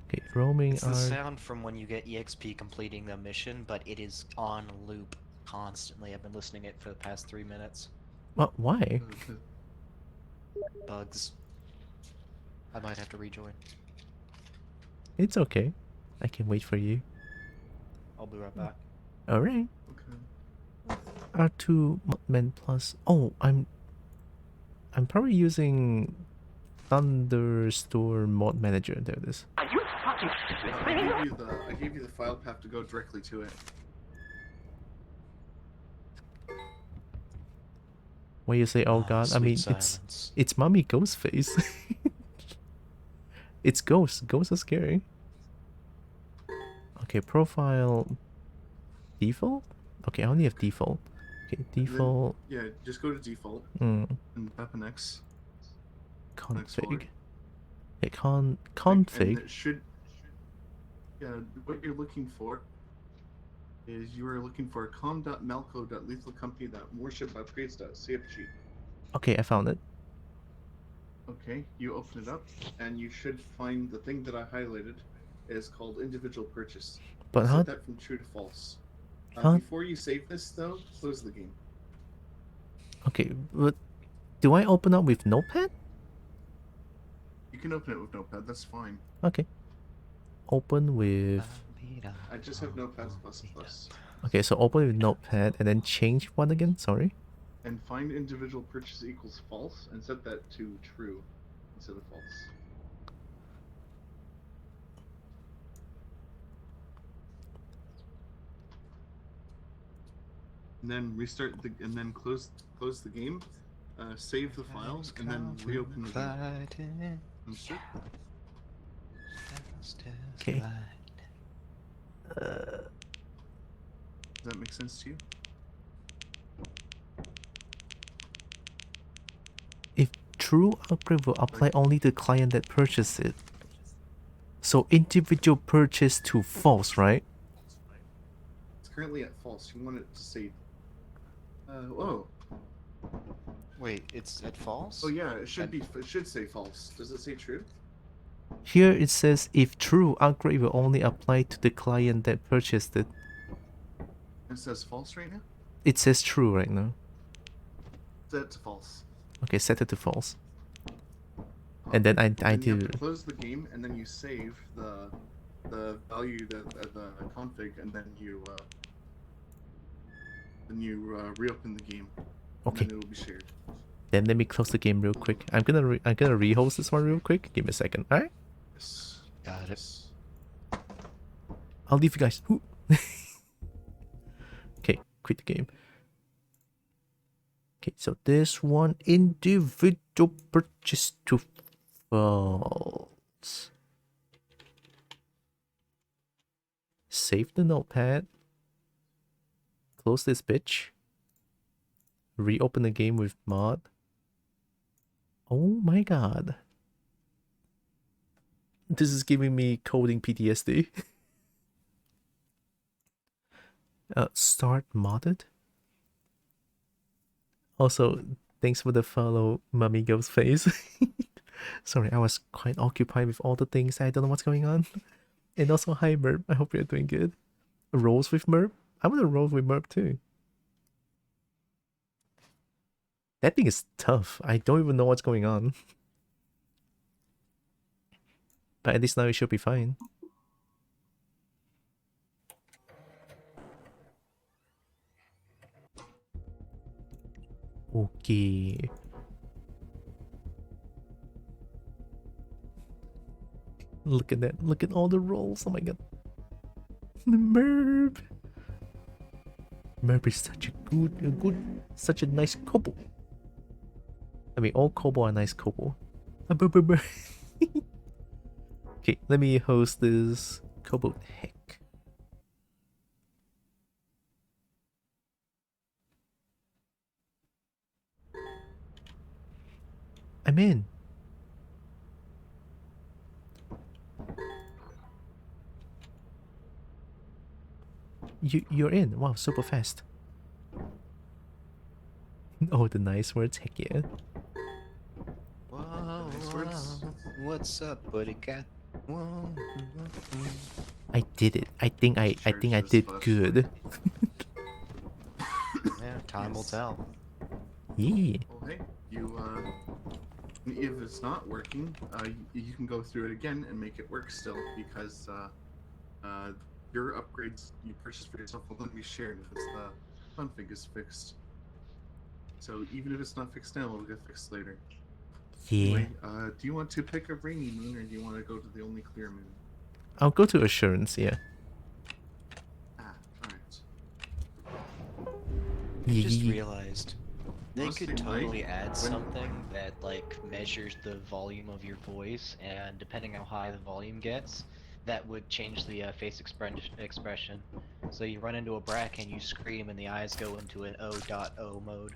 Okay, roaming It's the are. sound from when you get EXP completing the mission, but it is on loop constantly. I've been listening it for the past 3 minutes. What? Why? Bugs. I might have to rejoin. It's okay. I can wait for you. I'll be right back. Alright. Okay. R2 Modman Plus. Oh, I'm probably using Thunderstorm Mod Manager. There it is. I gave you the file path to go directly to it. When you say, "Oh God," I sweet mean silence. it's Mummy Ghostface. It's ghosts. Ghosts are scary. Okay, profile default. Okay, I only have default. Okay, default. Yeah, just go to default Hmm. and tap an X. Config. Okay, And config. it should. Yeah, what you're looking for is you are looking for com.malco.lethalcompany.warshipupgrades.cfg. Okay, I found it. Okay, you open it up, and you should find the thing that I highlighted is called individual purchase. But how? Set that from true to false. Huh? Before you save this, though, close the game. Okay, but do I open up with Notepad? You can open it with Notepad, that's fine. Okay. Open with... I just have Notepad++. Okay, so open with Notepad and then change what again? Sorry. And find individual purchase equals false and set that to true instead of false. And then restart the and then close the game, save the files, and then reopen the game. Okay. Does that make sense to you? If true upgrade will apply only to client that purchased it. So individual purchase to false, right? It's currently at false. You want it to say. Oh. Wait, it's at false? Oh yeah, it should be. It should say false. Does it say true? Here it says if true upgrade will only apply to the client that purchased it. It says false right now. It says true right now. Set it to false. Okay, set it to false. And then I You do. have to close the game, and then you save the value the config, and then you reopen the game. Okay. And then it will be shared. Then let me close the game real quick. I'm gonna rehost this one real quick. Give me a second. All right. Yes. Got it. I'll leave you guys. Ooh. Okay, quit the game. Okay, so this one individual purchase to false. Save the notepad. Close this bitch. Reopen the game with mod. Oh my god. This is giving me coding PTSD. Start modded. Also, thanks for the follow, Mummy Ghost Face. Sorry, I was quite occupied with all the things. I don't know what's going on. And also, hi Merp. I hope you're doing good. Rolls with Merp? I want to roll with Merp too. That thing is tough. I don't even know what's going on. But at least now it should be fine. Okay. Look at that. Look at all the rolls. Oh my god. Merp. Merp is such a such a nice kobo. I mean, all kobo are nice kobo. Okay, let me host this kobold heck. I'm in. You're in. Wow, super fast. Oh, the nice words. Heck yeah. Whoa, what's up, buddy cat? Whoa. I did it. I think I did good. Yeah, time will tell. Yeah. Well, hey, if it's not working, you can go through it again and make it work still, because your upgrades you purchased for yourself will then be shared if the config is fixed. So even if it's not fixed now, it'll get fixed later. Yeah. Anyway, do you want to pick a rainy moon, or do you want to go to the only clear moon? I'll go to assurance, yeah. Alright. I just realized they Mostly could totally mine, add when- something that like measures the volume of your voice, and depending how high the volume gets, that would change the face expression. So you run into a brack and you scream, and the eyes go into an O.O mode.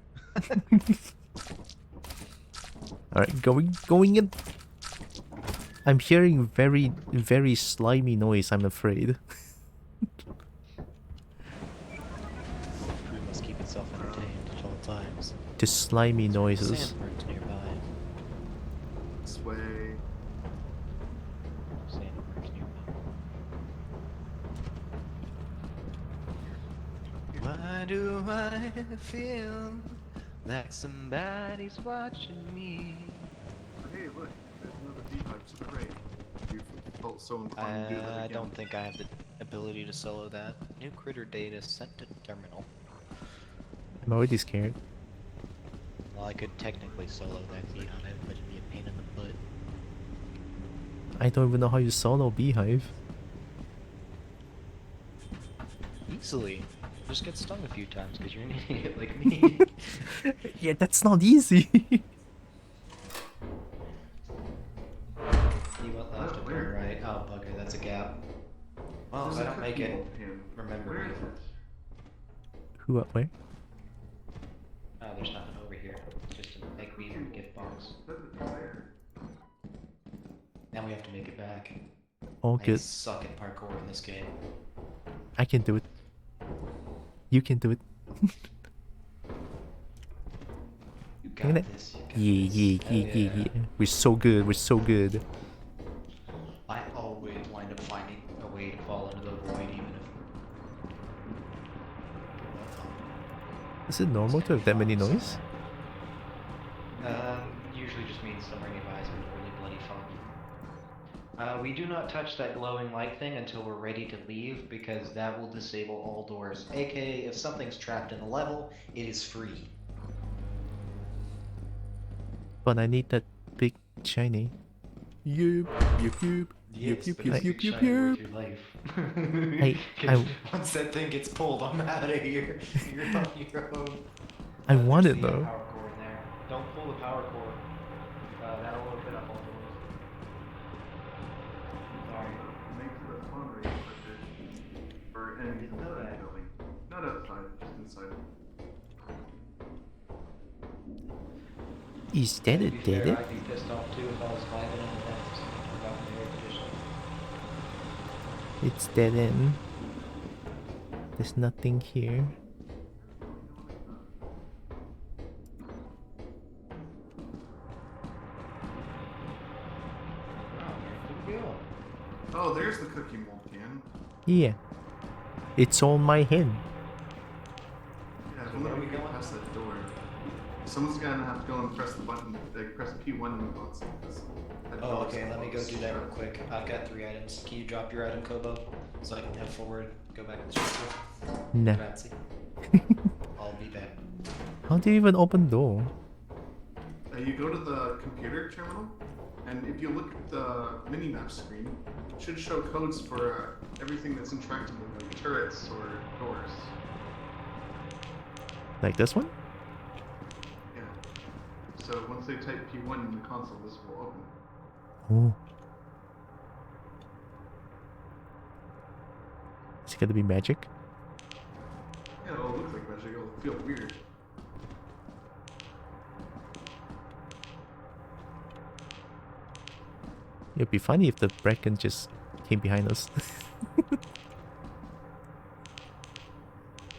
Alright, going in. I'm hearing very slimy noise, I'm afraid. myself entertained at all times. To slimy noises. Sandbirds nearby. This way. Sandbirds nearby. Why do I feel like somebody's watching me? Hey, look, there's another beehive to the right. You felt so inclined to do that I again. don't think I have the ability to solo that. New critter data sent to terminal. I'm already scared. Well, I could technically solo that beehive, but it'd be a pain in the butt. I don't even know how you solo beehive. Easily. Just get stung a few times because you're an idiot like me. Yeah, that's not easy. You went left and go right. Oh, bugger, that's a gap. Well, if I don't make it, remember me. Who up where? Oh, there's nothing over here. Just to make me in the gift box. Now we have to make it back. All I good. suck at parkour in this game. I can do it. You can do it. You got this. Yeah. We're so good. We're so good. I always wind up finding a way to fall into the void, even if. Is it normal to have that many noise? Usually just means somewhere nearby is really bloody fun. We do not touch that glowing light thing until we're ready to leave, because that will disable all doors. AKA, if something's trapped in a level, it is free. But I need that big shiny. Yup. Yes, but it's big shiny worth your life. Once that thing gets pulled, I'm out of here. You're on your own. I want There's it the though. power cord in there. Don't pull the power cord. That'll open up all doors. Sorry. Makes the spawn rate quicker for enemies inside the building. Not outside, just inside. Is that a dead it? I'd be pissed off too if I was climbing in the vents without the air conditioning. It's dead end. There's nothing here. Oh, there's the cookie mold can. Yeah. It's on my hand. Yeah, we'll never get past that door. Someone's gonna have to go and press the button, like press P1 in the console. Oh, okay, let me go do that real quick. I've got 3 items. Can you drop your item, Kobo? So I can head forward, go back to the structure? Nah. Grazie. I'll be back. How do you even open the door? You go to the computer terminal, and if you look at the mini-map screen, it should show codes for everything that's intractable, like turrets or doors. Like this one? Yeah. So once they type P1 in the console, this will open. Oh. Is it gonna be magic? Yeah, it'll look like magic, it'll feel weird. It'd be funny if the Bracken just came behind us.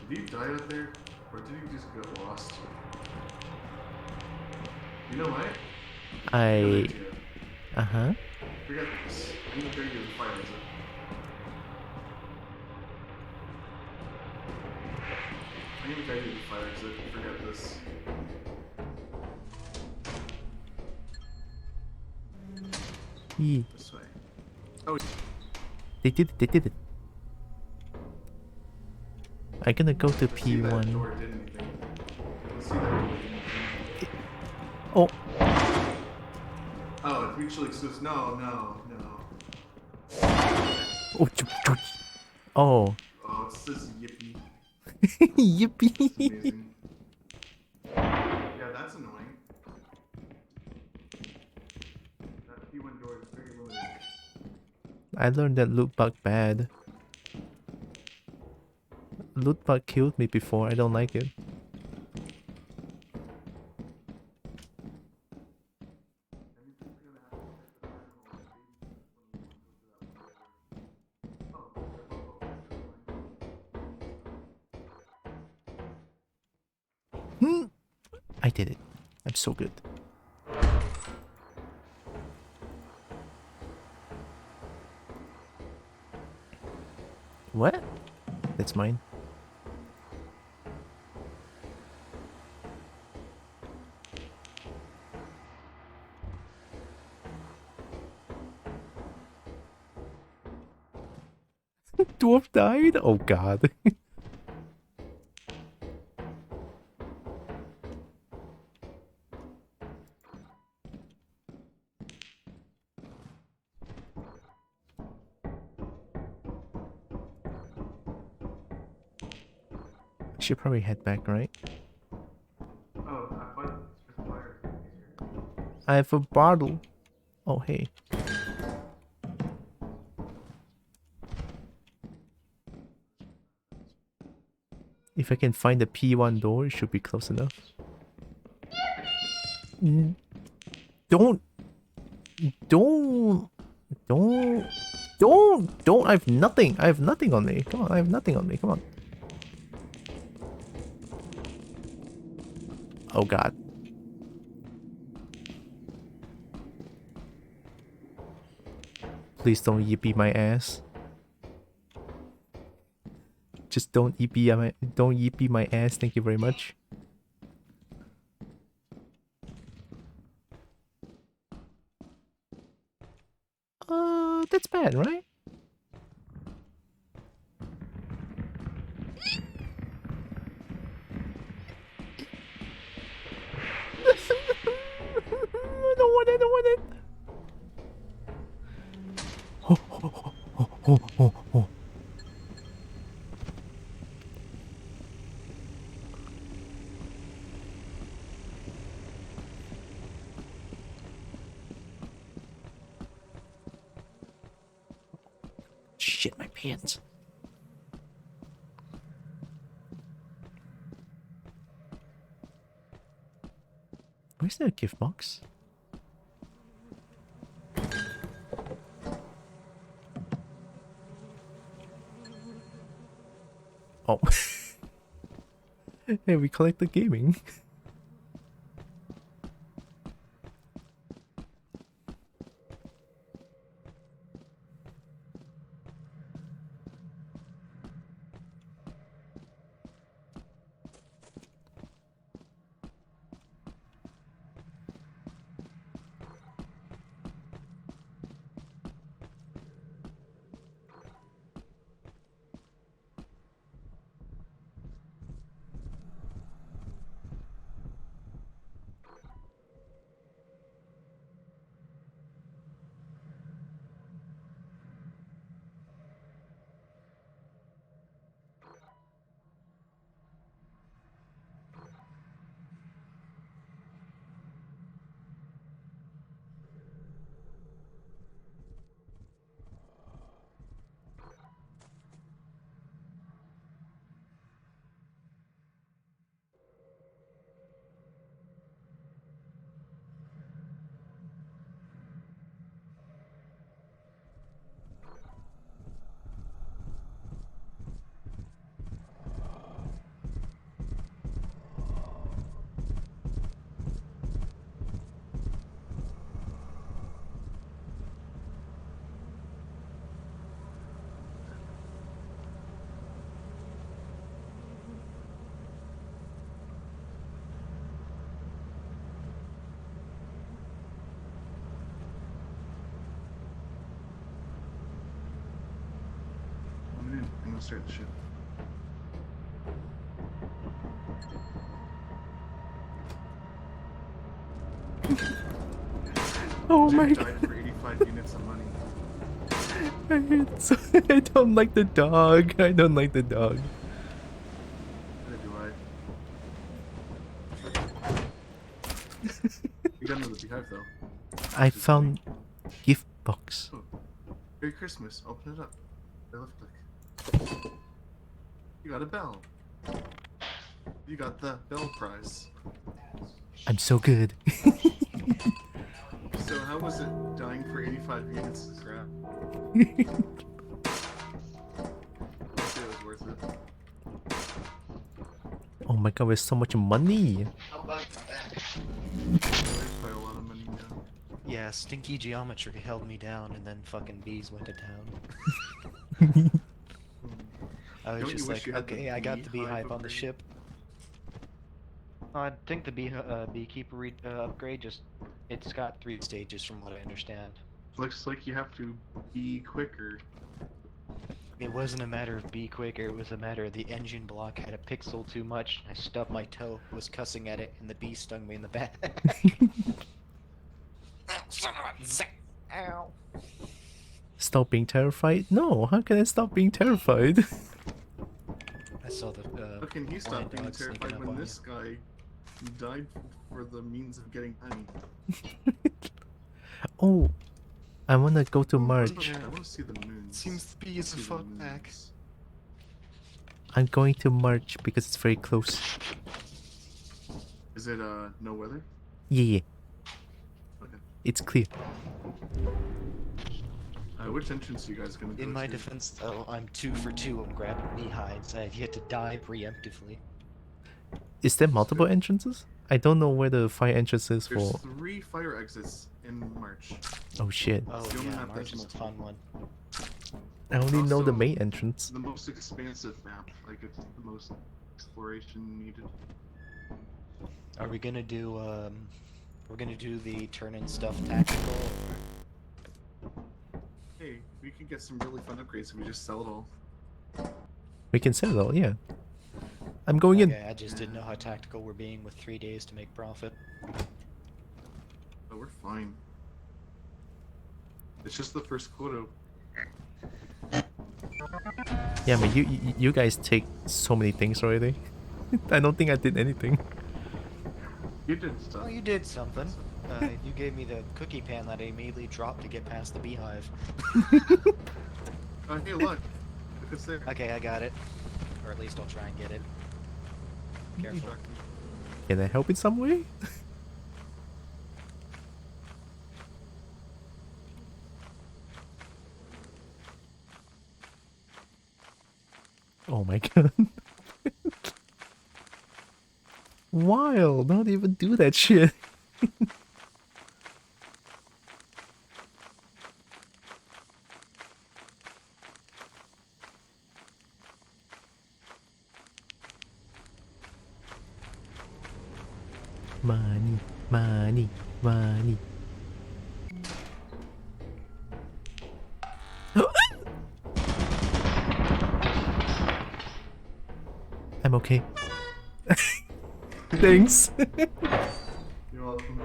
Did you die out there? Or did you just get lost? You know what? Uh-huh. Forget this. I'm gonna go to the fire exit. I'm gonna go to the fire exit. Forget this. Yeah. This way. Oh. They did it. I'm gonna go to P1. Oh. Oh, it's mutually exclusive. No. Oh. Oh. Oh, it says yippee. Yippee. Yeah, that's annoying. That P1 door is very limited. I learned that loot bug bad. Loot bug killed me before. I don't like it. I did it. I'm so good. What? That's mine. Dwarf died? Oh god. I should probably head back, right? I have a bottle. Oh, hey. If I can find the P1 door, it should be close enough. Don't. I have nothing. I have nothing on me. Come on, I have nothing on me. Come on. Oh god. Please don't yippee my ass. Just don't yippee my ass. Thank you very much. That's bad, right? I don't want it, I don't want it. Oh. Shit, my pants. Where's that gift box? Oh. Hey, we collect the gaming. I'm gonna start the ship. Oh my Dude god. died for 85 units of money. I don't like the dog. I don't like the dog. Neither do I. You got another beehive though. I found gift box. Oh. Merry Christmas. Open it up. Right left click. You got a bell. You got the bell prize. I'm so good. So how was it dying for 85 units of crap? I'd say it was worth it. Oh my god, there's so much money. Quite a lot of money now. Yeah, stinky geometry held me down, and then fucking bees went to town. I was Don't just you wish like, you had the okay, I got the beehive beehive on the upgrade? ship. I think the beekeeper upgrade it's got 3 stages from what I understand. Looks like you have to be quicker. It wasn't a matter of be quicker, it was a matter of the engine block had a pixel too much. I stubbed my toe, was cussing at it, and the bee stung me in the back. Ow. Stop being terrified? No, how can I stop being terrified? I saw the How can he stop blind being dog sneaking terrified up when on this guy died for the means of getting honey? Oh, I wanna go to I March. want to see the moons. Seems the bee is a See the fuckback. moons. I'm going to March because it's very close. Is it no weather? Yeah, Okay. it's clear. Which entrance are you guys gonna go In my to? defense, though, I'm 2 for 2 on grabbing beehives. I have yet to die preemptively. Is there multiple entrances? I don't know where the fire entrance is There's for. 3 fire exits in March. Oh shit. Oh The only yeah, map March that's is a fun one. I only know the Also, main entrance. The most expansive map, like it's the most exploration needed. Are we gonna do, we're gonna do the turn-in stuff tactical? Hey, we can get some really fun upgrades if we just sell it all. We can sell it all, yeah. I'm going in. Okay, I just didn't know how tactical we're being with 3 days to make profit. Oh, we're fine. It's just the first quota. Yeah, I mean, you guys take so many things already. I don't think I did anything. You did stuff. Oh, you did something. You gave me the cookie pan that I immediately dropped to get past the beehive. Oh, hey, look. Look what's there. Okay, I got it. Or at least I'll try and get it. Careful. Can I help in some way? Oh my god. Wild, don't even do that shit. Money, money, money. I'm okay. Thanks. You're welcome.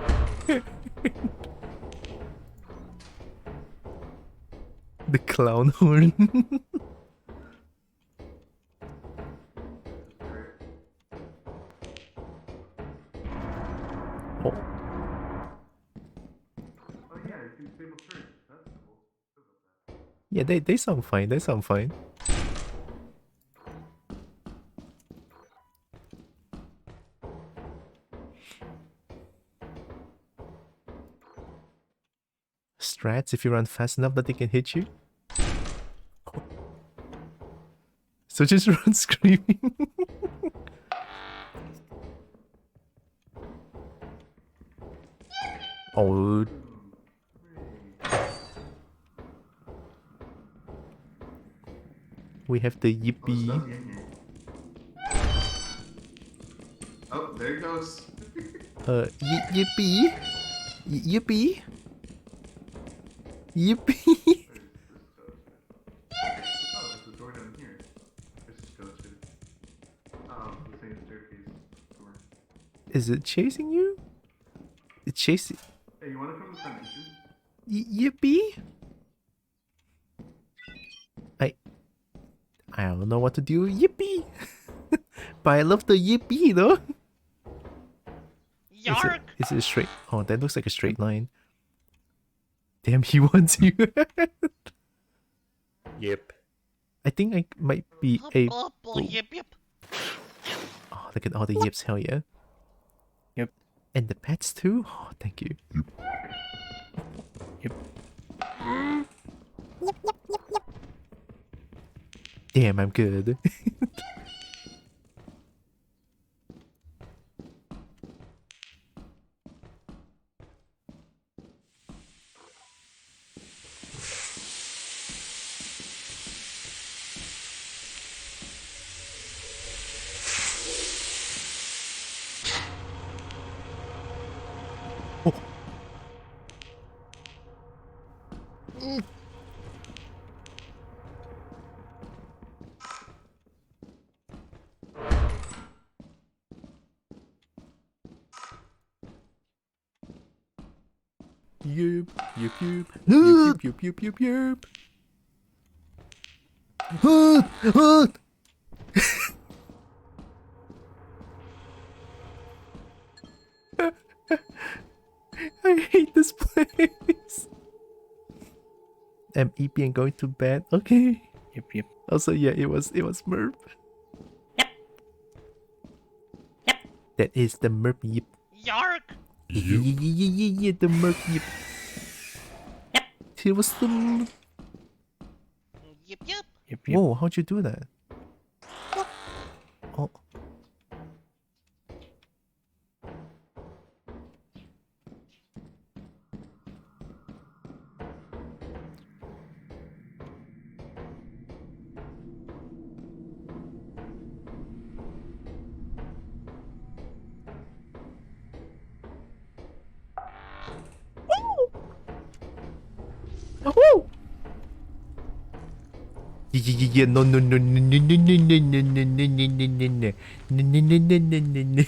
The clown horn. Oh. Oh yeah, you can disable turret. That's cool. Yeah, they sound fine. They sound fine. Strats, if you run fast enough that they can hit you. So just run screaming. Oh. We have the yippee. Oh, there it goes. Yippee. Yippee. Yippee. Oh, there's a door down here. Let's just go to. Oh, the same staircase door. Is it chasing you? It's chasing. Hey, you wanna come to the foundation? Yippee. I don't know what to do. Yippee. But I love the yippee though. Is it straight? Oh, that looks like a straight line. Damn, he wants you. Yep. I think I might be able. Yep, yep. Oh, look at all the yips. Hell yeah. Yep. And the pets too. Oh, thank you. Yep. Damn, I'm good. Yep, yep, yep, yep, yep, yep, yep, yep. I hate this place. I'm eepy and going to bed. Okay. Yep, yep. Also, yeah, it was Merp. Yep. That is the Merp. Yep. Yark! Yeah, the Merp. Yep. Yep. It was the. Yep, yep. Yep, yep. Whoa! How'd you do that? Oh. Woo! Yeah, no, no, no, no, no, no, no, no, no, no, no, no, no, no, no, no, no, no,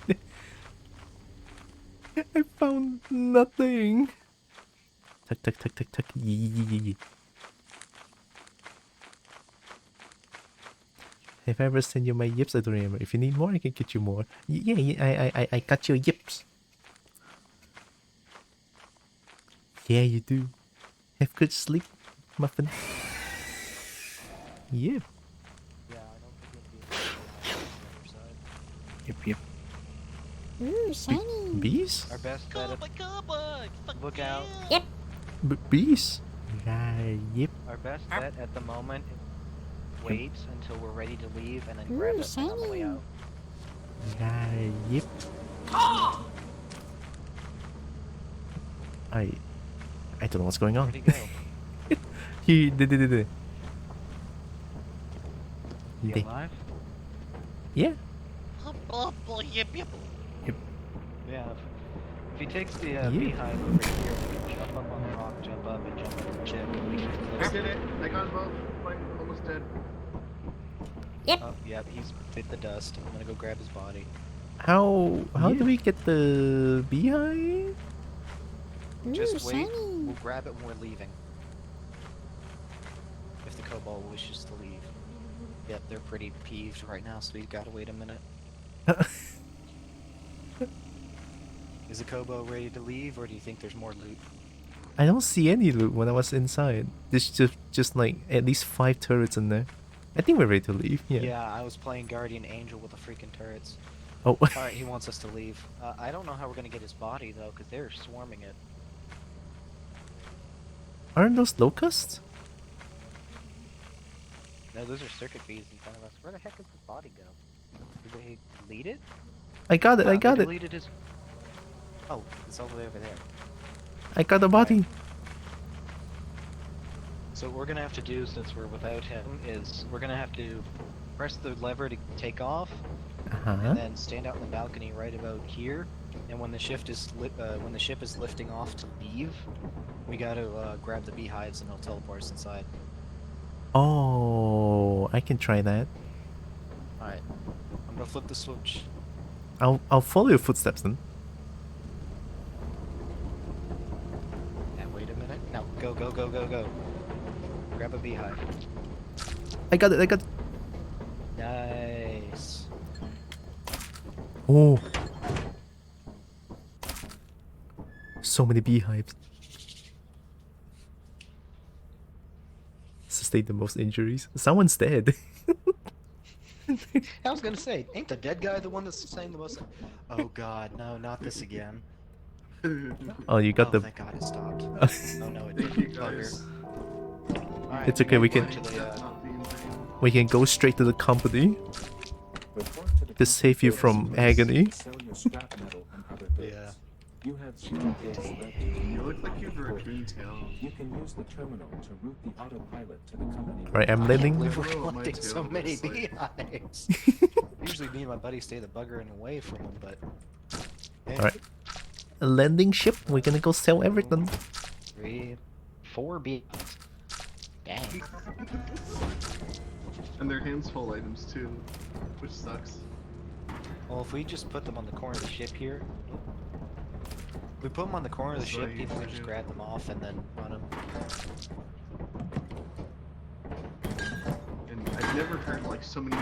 no. I found nothing. Tuck, tuck, tuck, tuck, tuck. Yeah. Have I ever sent you my yips? I don't remember. If you need more, I can get you more. Yeah, I got your yips. Yeah, you do. Have good sleep, muffin. Yeah. Yep, yep. Ooh, shiny. Bees? Our best bet of... Look out. Yep. Bees? Yep. Our best bet at the moment is wait until we're ready to leave and then Ooh, grab it on the way shiny. out. Yep. I don't know what's going on. Where'd he go? He did. Is he alive? Yeah. Yep, yep. Yep. Yeah. If he takes the Yeah. beehive over here, we can jump up on the rock, jump up, and jump on the chip. And we should I close did it. it. I got them both. I'm almost dead. Oh, yep, he's bit the dust. I'm gonna go grab his body. How do we get the beehive? Just Ooh, wait. shiny. We'll grab it when we're leaving. If the kobold wishes to leave. Yep, they're pretty peeved right now, so we gotta wait a minute. Is the kobo ready to leave, or do you think there's more loot? I don't see any loot when I was inside. There's just like at least 5 turrets in there. I think we're ready to leave. Yeah. Yeah, I was playing Guardian Angel with the freaking turrets. Oh. Alright, he wants us to leave. I don't know how we're gonna get his body, though, because they're swarming it. Aren't those locusts? No, those are circuit bees in front of us. Where the heck did his body go? Did they delete it? I got it. I They got it. deleted his... Oh, it's all the way over there. I got the body. So what we're gonna have to do, since we're without him, is we're gonna have to press the lever to take off, and then stand out in the balcony right about here. And when the ship is lifting off to leave, we gotta grab the beehives and it'll teleport us inside. Oh, I can try that. Alright, I'm gonna flip the switch. I'll follow your footsteps then. And wait a minute. No, go, go, go, go, go. Grab a beehive. I got it. I got it. Nice. Oh. So many beehives. Sustained the most injuries. Someone's dead. I was gonna say, ain't the dead guy the one that's saying the most? Oh god, no, not this again. Oh, you got the. Thank god it stopped. Oh no, it Thank you didn't. guys. Alright, It's okay, we can- go to the, We can go straight to the company to save you from agony. yeah. You have 0 days left to You look like you have a raccoon tail. You can use the terminal to route the autopilot to the company. Alright, I'm landing. We're Oh, my collecting so tail many looks like- beehives. Usually me and my buddy stay the buggering away from them, but... Hey, Alright. A landing ship. We're gonna go sell everything. 3, 4 beehives. Dang. And they're hands full items too, which sucks. Well, if we just put them on the corner of the ship here... We put them on the corner of the That's what ship, I people can usually just do. grab them off and then run them. And I've never heard like so many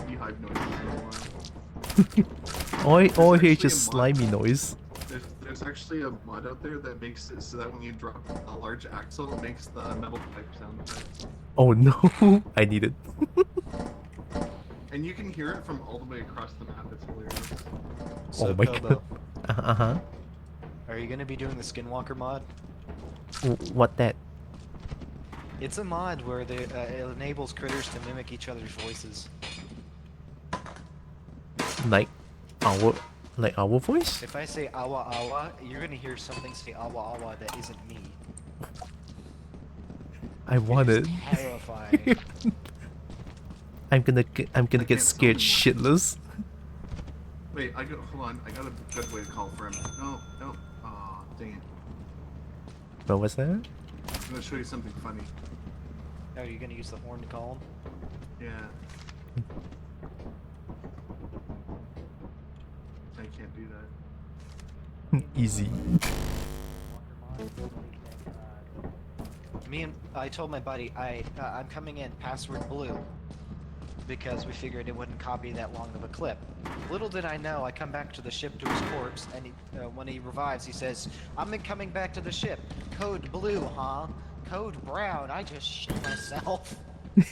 beehive noises in a while. All I hear actually is just a mod. slimy noise. There's actually a mod out there that makes it so that when you drop a large axle, it makes the metal pipe sound effect. Oh no, I need it. And you can hear it from all the way across the map. It's hilarious. So, Oh my Kobo, god. Uh-huh. are you gonna be doing the Skinwalker mod? What that? It's a mod where it enables critters to mimic each other's voices. Like our voice? If I say awa awa, you're gonna hear something say awa awa that isn't me. I want it. It's terrifying. I'm gonna get can't scared shitless. Wait, hold on. I got a good way to call for him. No. Aw, dang it. What was that? I'm gonna show you something funny. Are you gonna use the horn to call him? Yeah. I can't do that. Easy. I told my buddy I'm coming in password blue because we figured it wouldn't copy that long of a clip. Little did I know, I come back to the ship to his corpse, and when he revives, he says, "I'm coming back to the ship. Code blue, huh? Code brown. I just shit myself." There's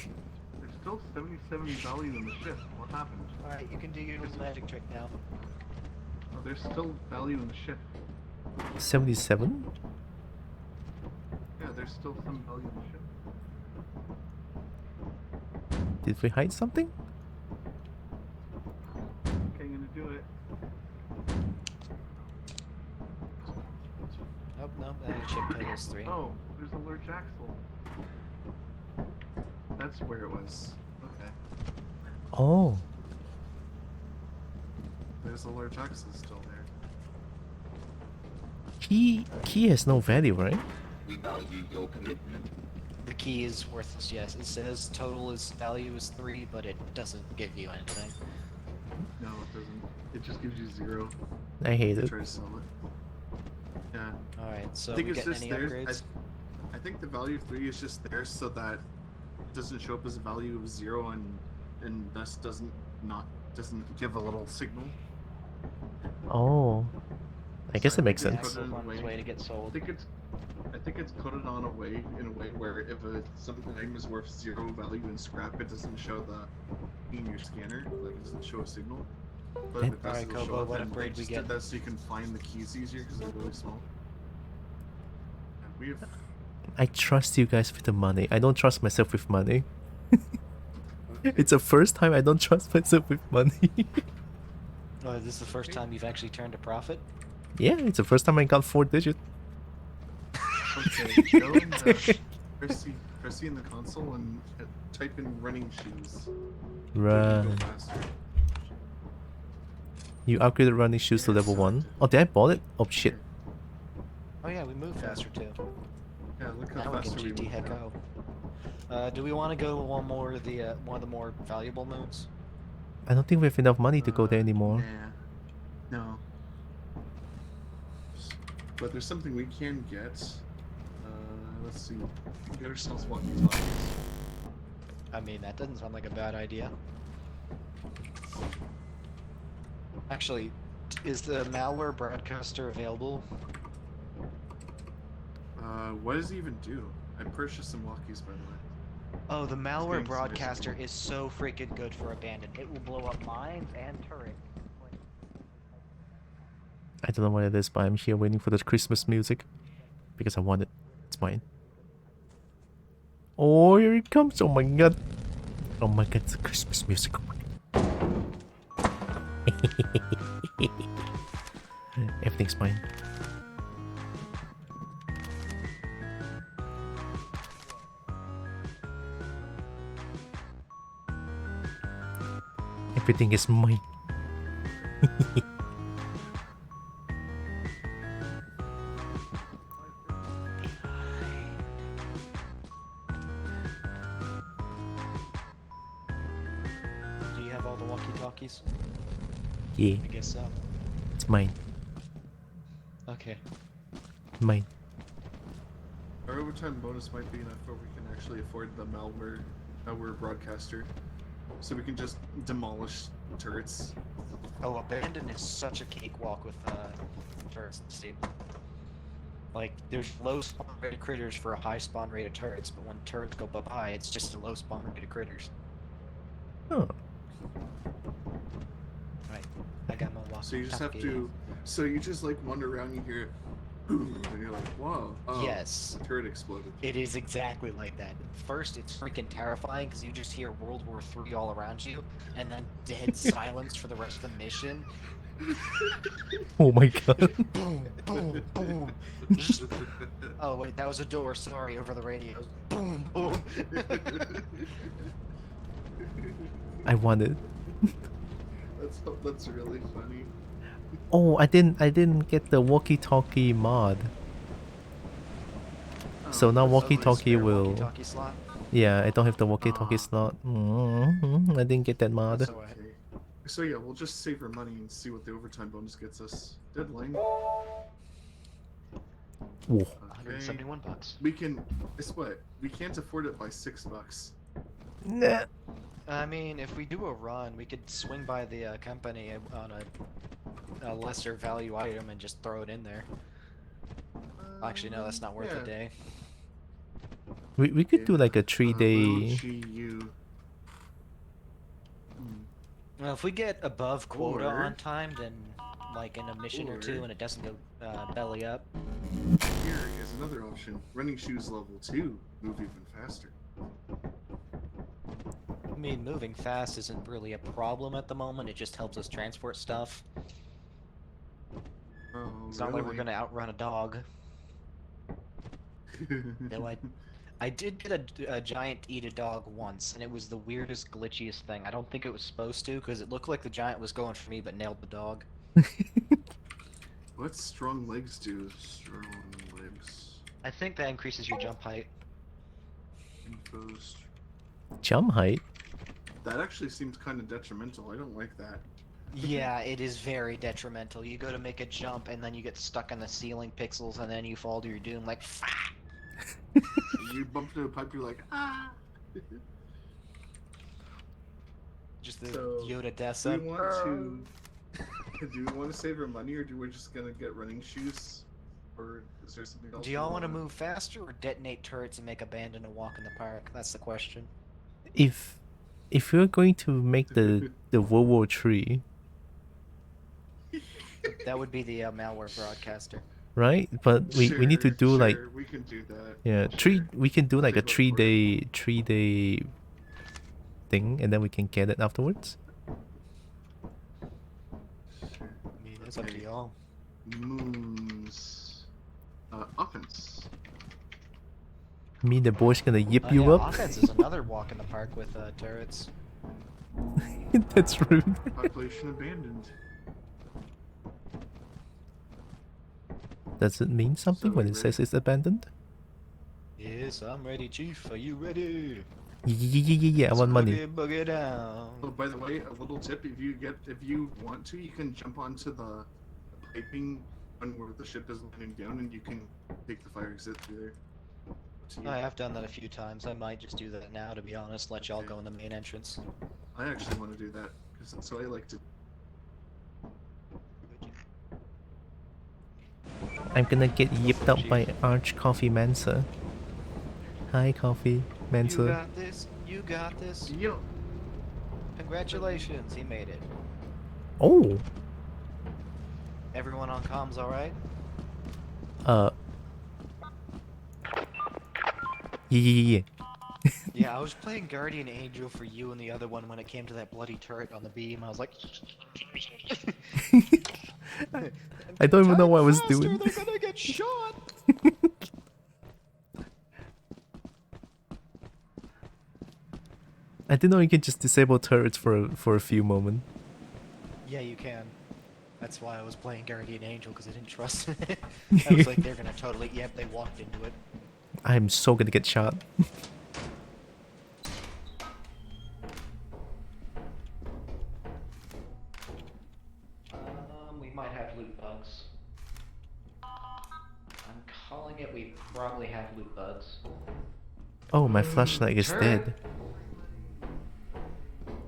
still 77 value in the ship. What happened? All right, you can do your magic trick now. Oh, there's still value in the ship. 77? Yeah, there's still some value in the ship. Did we hide something? Okay, I'm gonna do it. Nope, that ship total is 3. Oh, there's a large axle. That's where it was. Okay. Oh. There's a large axle still there. Key has no value, right? We value your commitment. The key is worthless, yes. It says total value is 3, but it doesn't give you anything. No, it doesn't. It just gives you 0. I hate it. Try to sell it. Yeah. Alright, so I think we it's get just any there. upgrades? I think the value of 3 is just there so that it doesn't show up as a value of 0 and thus doesn't give a little signal. Oh. I guess it makes sense. Axle's on its way to get sold. I think it's coded on in a way where if some item is worth 0 value in scrap, it doesn't show in your scanner, like it doesn't show a signal. But if it does, Alright, it'll show Kobo, up, what and upgrade they we just get? did that so you can find the keys easier because they're really small. And we have I trust you guys with the money. I don't trust myself with money. It's the first time I don't trust myself with money. Oh, this is the first time you've actually turned a profit? Yeah, it's the first time I got 4 digit. Okay, go and press C in the console and type in running shoes. Right. Go faster. You upgraded running shoes to level 1. Oh, did I bought it? Oh shit. Oh yeah, we move faster too. Yeah, look how Now we can faster we GT move. Hecko. Do we want to go one of the more valuable moons? I don't think we have enough money to go there anymore. No. But there's something we can get. Let's see. Get ourselves walkie-talkies. I mean, that doesn't sound like a bad idea. Actually, is the malware broadcaster available? What does it even do? I purchased some walkies, by the way. Oh, the malware getting broadcaster sophisticated. is so freaking good for abandon. It will blow up mines and turrets. I don't know what it is, but I'm here waiting for the Christmas music. Because I want it. It's mine. Oh, here it comes. Oh my god. Oh my god, it's the Christmas music. Oh my god. Everything's mine. Everything is mine. Do you have all the walkie-talkies? Yeah, I guess so. it's mine. Okay. Mine. Our overtime bonus might be enough where we can actually afford the malware broadcaster. So we can just demolish turrets. Oh, abandon is such a cakewalk with turrets, Steve. Like, there's low spawn rate of critters for a high spawn rate of turrets, but when turrets go bye-bye, it's just a low spawn rate of critters. Oh. Right. I got my walk. So you just have to. So you just like wander around, you hear, and you're like, "Wow!" Oh, Yes. the turret exploded. It is exactly like that. First, it's freaking terrifying because you just hear World War III all around you, and then dead silence for the rest of the mission. Oh my god. Boom, boom, boom. Oh wait, that was a door. Sorry, over the radio. Boom, boom. I want it. That's really funny. Oh, I didn't get the walkie-talkie mod. So now walkie-talkie will. Walkie-talkie slot? Yeah, I don't have the walkie-talkie slot. I didn't get that mod. That's okay. So yeah, we'll just save our money and see what the overtime bonus gets us. Deadline. Whoa. 171 bucks. We can. Guess what? We can't afford it by $6. Nah. I mean, if we do a run, we could swing by the company on a lesser value item and just throw it in there. Actually, no, that's not worth a day. We could do like a 3-day. Well, if we get above quota Or- on time, then like in a mission or two, and it doesn't go belly up. Here is another option. Running shoes level 2 move even faster. I mean, moving fast isn't really a problem at the moment. It just helps us transport stuff. Oh, It's not like we're gonna outrun a dog. Though I did get a giant eat a dog once, and it was the weirdest, glitchiest thing. I don't think it was supposed to, because it looked like the giant was going for me, but nailed the dog. What's strong legs do? Strong legs. I think that increases your jump height. Infos. Jump height? That actually seems kind of detrimental. I don't like that. Yeah, it is very detrimental. You go to make a jump, and then you get stuck in the ceiling pixels, and then you fall to your doom like, "Fah!" You bump into a pipe, you're like, ah! Just the So, Yoda death Do up. we want to... do we want to save our money, or do we just gonna get running shoes? Or is there something else? Do y'all want to move faster or detonate turrets and make abandon a walk in the park? That's the question. If you're going to make the World War III, That would be the malware broadcaster. right? But we need to do like we can do that. yeah, we can do like a 3-day thing, and then we can get it afterwards. I mean, it's up to y'all. Moons. Offense. Me and the boys gonna yip Oh, you yeah, up. offense is another walk in the park with turrets. That's rude. Population abandoned. Does it mean something So when we it says it's abandoned? Yes, I'm ready, Chief. Are you ready? Yeah, I want money. Boogie down. Oh, by the way, a little tip: if you want to, you can jump onto the piping on where the ship is landing down, and you can take the fire exit through there. Up to you. I have done that a few times. I might just do that now, to be honest. Let y'all go in the main entrance. I actually want to do that because that's what I like to. I'm gonna get yipped up by Arch Coffee Mansa. Hi, Coffee Mansa. You got this. You got this. Yo. Congratulations, he made it. Oh. Everyone on comms all right? Yeah. Yeah, I was playing Guardian Angel for you and the other one when it came to that bloody turret on the beam. I was like, I don't even know what I was doing. They're gonna get shot. I didn't know you can just disable turrets for a few moments. Yeah, you can. That's why I was playing Guardian Angel, because I didn't trust it. I was like, they're gonna totally. Yep, they walked into it. I'm so gonna get shot. We might have loot bugs. Calling it, we probably have loot bugs. Oh, my flashlight is dead.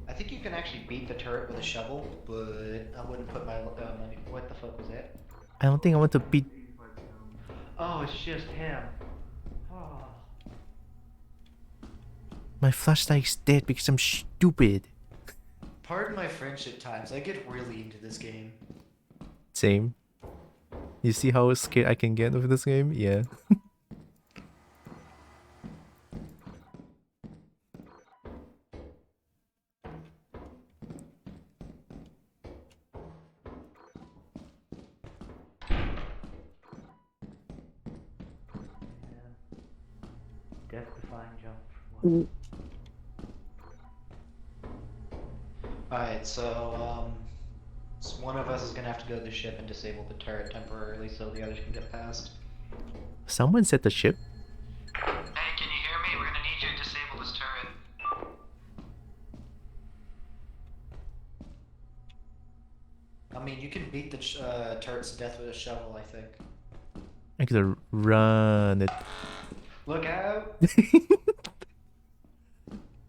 I think you can actually beat the turret with a shovel, but I wouldn't put my money. What the fuck was that? I don't think I want to beat. Oh, it's just him. Oh. My flashlight is dead because I'm stupid. Pardon my French at times. I get really into this game. Same. You see how scared I can get with this game? Yeah. Death-defying jump. Alright, so one of us is gonna have to go to the ship and disable the turret temporarily so the others can get past. Someone set the ship? Hey, can you hear me? We're gonna need you to disable this turret. I mean, you can beat the turrets to death with a shovel, I think. I gotta run it. Look out!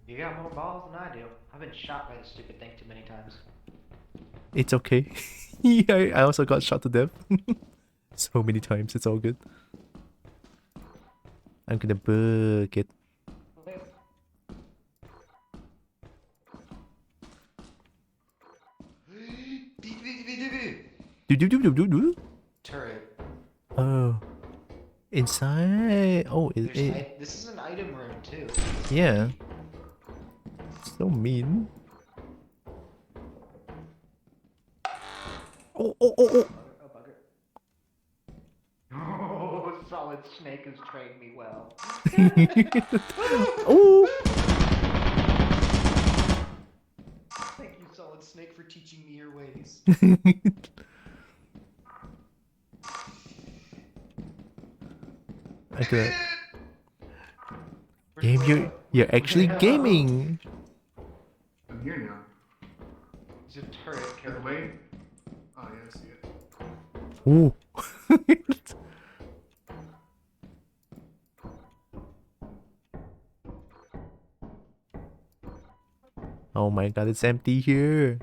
You got more balls than I do. I've been shot by this stupid thing too many times. It's okay. Yeah, I also got shot to death. So many times, it's all good. I'm gonna book it. Do. Turret. Oh. Inside. Oh, This is an item room too. Yeah. So mean. Oh. Oh, Solid Snake has trained me well. Oh. Thank you, Solid Snake, for teaching me your ways. I could. Game, you're actually gaming. I'm here now. It's a turret. Get away. Oh yeah, I see it. Ooh. Oh my god, it's empty here.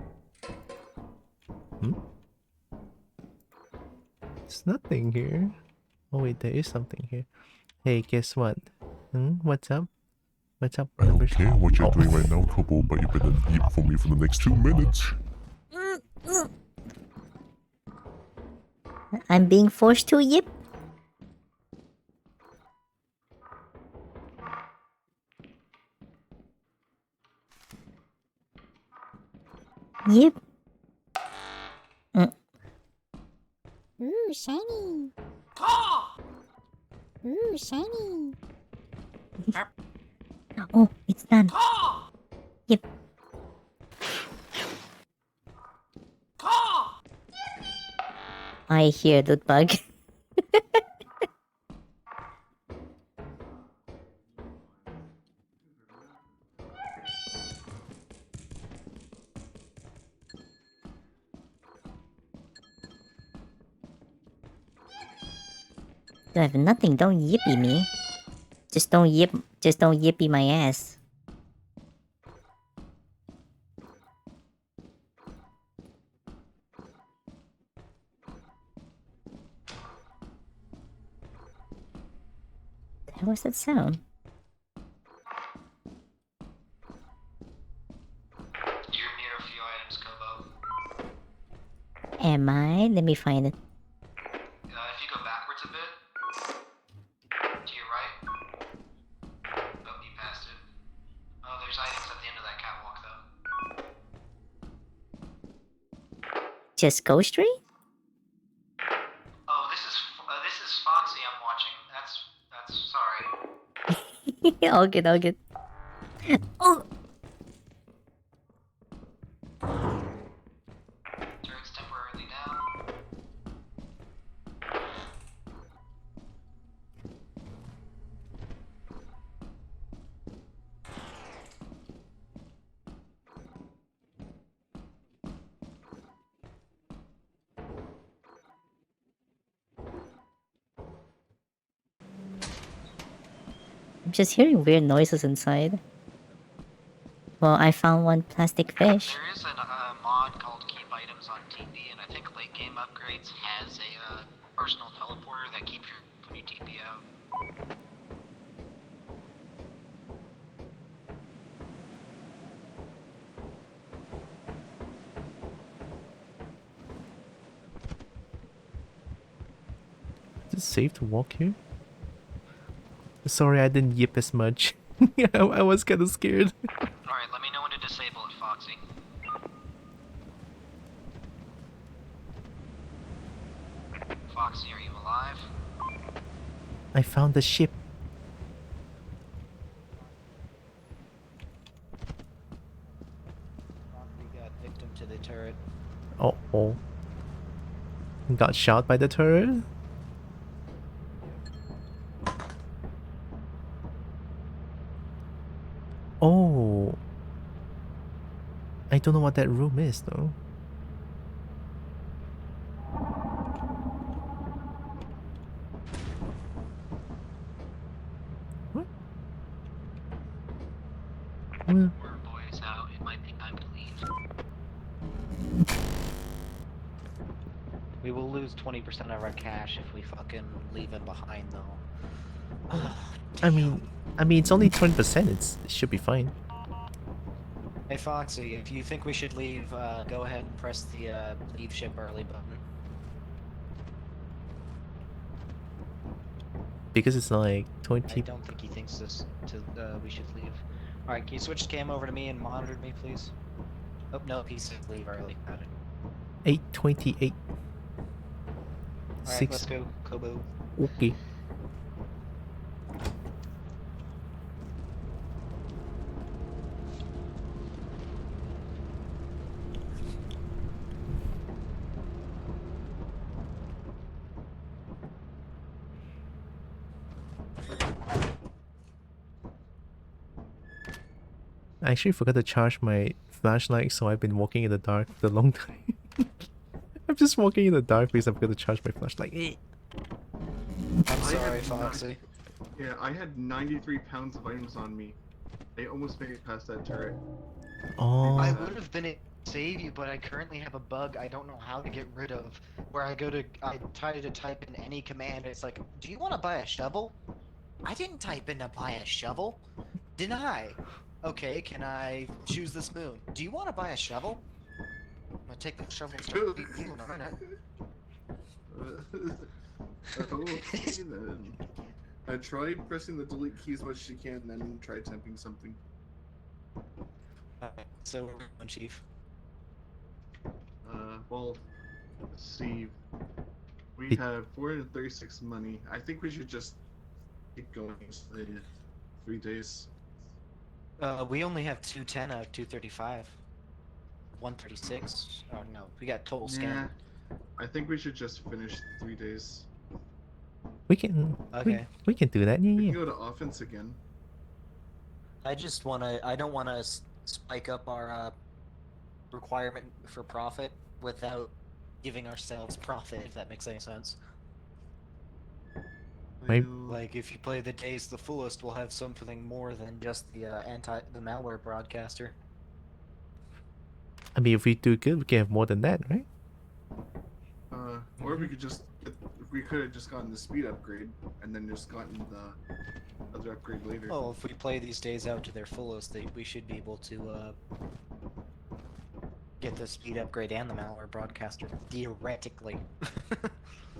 There's nothing here. Oh wait, there is something here. Hey, guess what? What's up? What's up? I don't care what you're doing right now, Kobo, but you better eat for me for the next 2 minutes. I'm being forced to yip. Yep. Ooh, shiny. Ooh, shiny. Oh, it's done. Yep. I hear the bug. I have nothing, don't yippee me. Just don't yippee my ass. What was that sound? You're near a few items, Kobo. Am I? Let me find it. If you go backwards a bit, to your right. Oh, you passed it. Oh, there's items at the end of that catwalk, though. Just go straight? Oh, this is Fonzie I'm watching. That's sorry. All good, all good. Oh! Turret's temporarily down. I'm just hearing weird noises inside. Well, I found one plastic fish. There is a mod called Keep Items on TP, and I think late game upgrades has a personal teleporter that keeps your when you TP out. Is it safe to walk here? Sorry, I didn't yip as much. I was kind of scared. Alright, let me know when to disable it, Foxy. Foxy, are you alive? I found the ship. We got victim to the turret. Oh. Got shot by the turret? Oh. I don't know what that room is though. What? We're boys out. It might be time to leave. We will lose 20% of our cash if we fucking leave it behind, though. I mean, it's only 20%. It should be fine. Hey Foxy, if you think we should leave, go ahead and press the leave ship early button. Because it's like I 20. don't think he thinks we should leave. Alright, can you switch cam over to me and monitor me, please? Oh, no, he said leave early. Got it. 8:28. Alright, let's go, Kobo. Okay. I actually forgot to charge my flashlight, so I've been walking in the dark for a long time. I'm just walking in the dark because I forgot to charge my flashlight. I'm sorry, Foxy. Yeah, I had 93 pounds of items on me. They almost made it past that turret. Oh. I would have been able to save you, but I currently have a bug I don't know how to get rid of. Where I try to type in any command, it's like, do you want to buy a shovel? I didn't type in to buy a shovel. Deny. Okay, can I choose this moon? Do you want to buy a shovel? I'm gonna take the shovel and start beating you in a minute. Okay then. I tried pressing the delete key as much as you can, and then try typing something. Alright, so we're going, Chief. Well, let's see. We have 436 money. I think we should just keep going for the 3 days. We only have 210 out of 235. 136. Oh no, we got total scan. Yeah, I think we should just finish 3 days. We can. Okay. We can do that. We Yeah. can go to offense again. I don't wanna spike up our requirement for profit without giving ourselves profit, if that makes any sense. Maybe. Like, if you play the days the fullest, we'll have something more than just the malware broadcaster. I mean, if we do good, we can have more than that, right? Or we could just, we could have just gotten the speed upgrade, and then just gotten the other upgrade later. Well, if we play these days out to their fullest, we should be able to get the speed upgrade and the malware broadcaster, theoretically.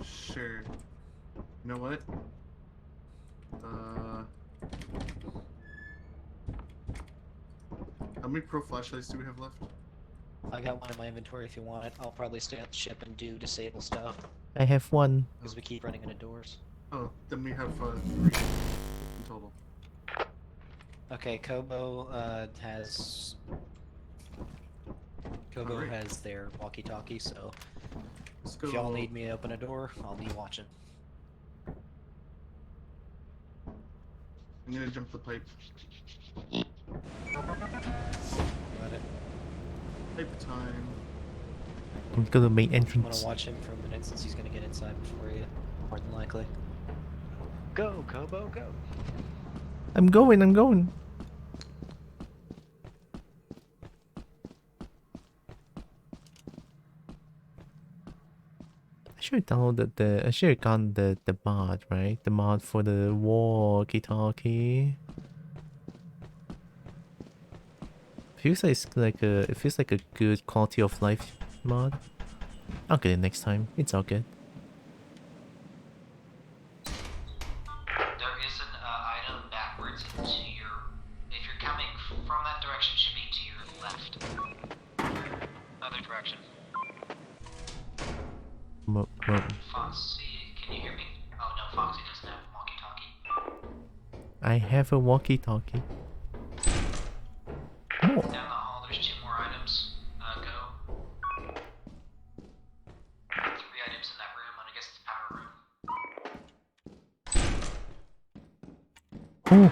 Sure. You know what? How many pro flashlights do we have left? I got one in my inventory if you want it. I'll probably stay on the ship and do disable stuff. I have one. Because we keep running into doors. Oh, then we have 3 in total. Okay, Kobo has... Kobo Alright. has their walkie-talkie, so... Let's go. If y'all need me to open a door, I'll be watching. I'm gonna jump the pipe. Got it. Pipe time. I'm gonna main I'm entrance. gonna watch him for a minute since he's gonna get inside before you, more than likely. Go, Kobo, go! I'm going, I'm going. I should have downloaded I should have gotten the mod, right? The mod for the walkie-talkie. It feels like a good quality of life mod. I'll get it next time. It's all good. There is an item backwards to your. If you're coming from that direction, it should be to your left. Other direction. Foxy, can you hear me? Oh no, Foxy doesn't have a walkie-talkie. I have a walkie-talkie. Down the hall, there's 2 more items. Go. 3 items in that room, and I guess it's the power room. Oh.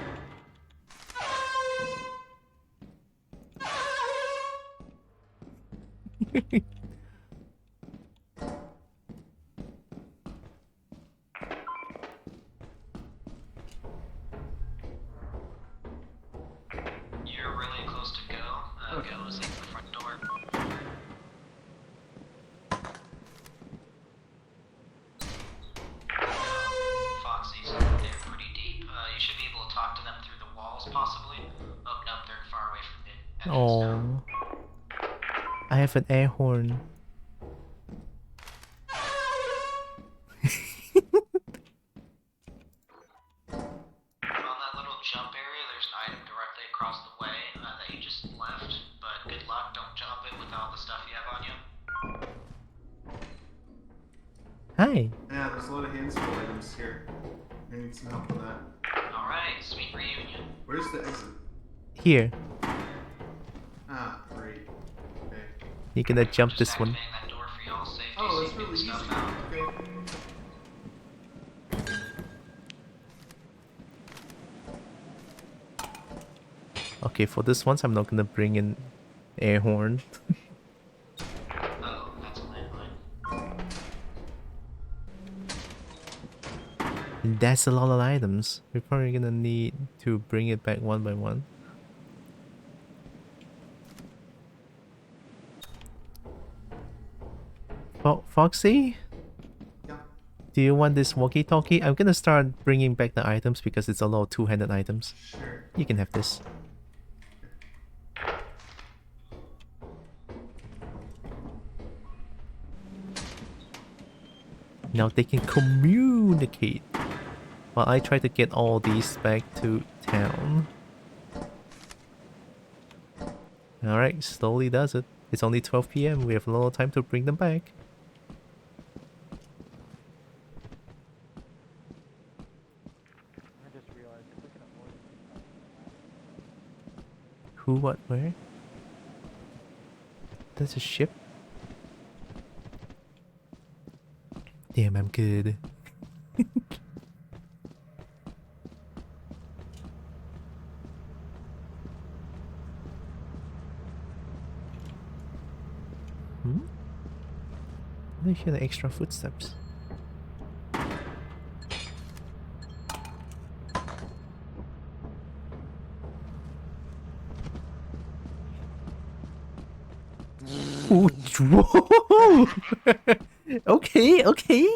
You're really close to go. Go is like the front door. Foxy's, they're pretty deep. You should be able to talk to them through the walls, possibly. Oh, no, they're far away from it. Oh. I have an air horn. On that little jump area, there's an item directly across the way that you just left, but good luck, don't jump it with all the stuff you have on you. Hi. Yeah, there's a lot of handful items here. I need some help with that. Alright, sweet reunion. Where's the exit? Here. Ah, great. Okay. You gonna jump this one. That door for y'all's safety, Oh, so that's you get really the easy. stuff out. Okay. Okay, for this once I'm not gonna bring in air horn. Oh, that's a landmine. And that's a lot of items. We're probably gonna need to bring it back one by one. Foxy? Yeah. Do you want this walkie-talkie? I'm gonna start bringing back the items because it's a lot of two-handed items. Sure. You can have this. Now they can communicate while I try to get all these back to town. Alright, slowly does it. It's only 12 PM. We have a lot of time to bring them back. Who, what, where? There's a ship? Damn, I'm good. I hear the extra footsteps. Ooh, whoa! Okay, okay.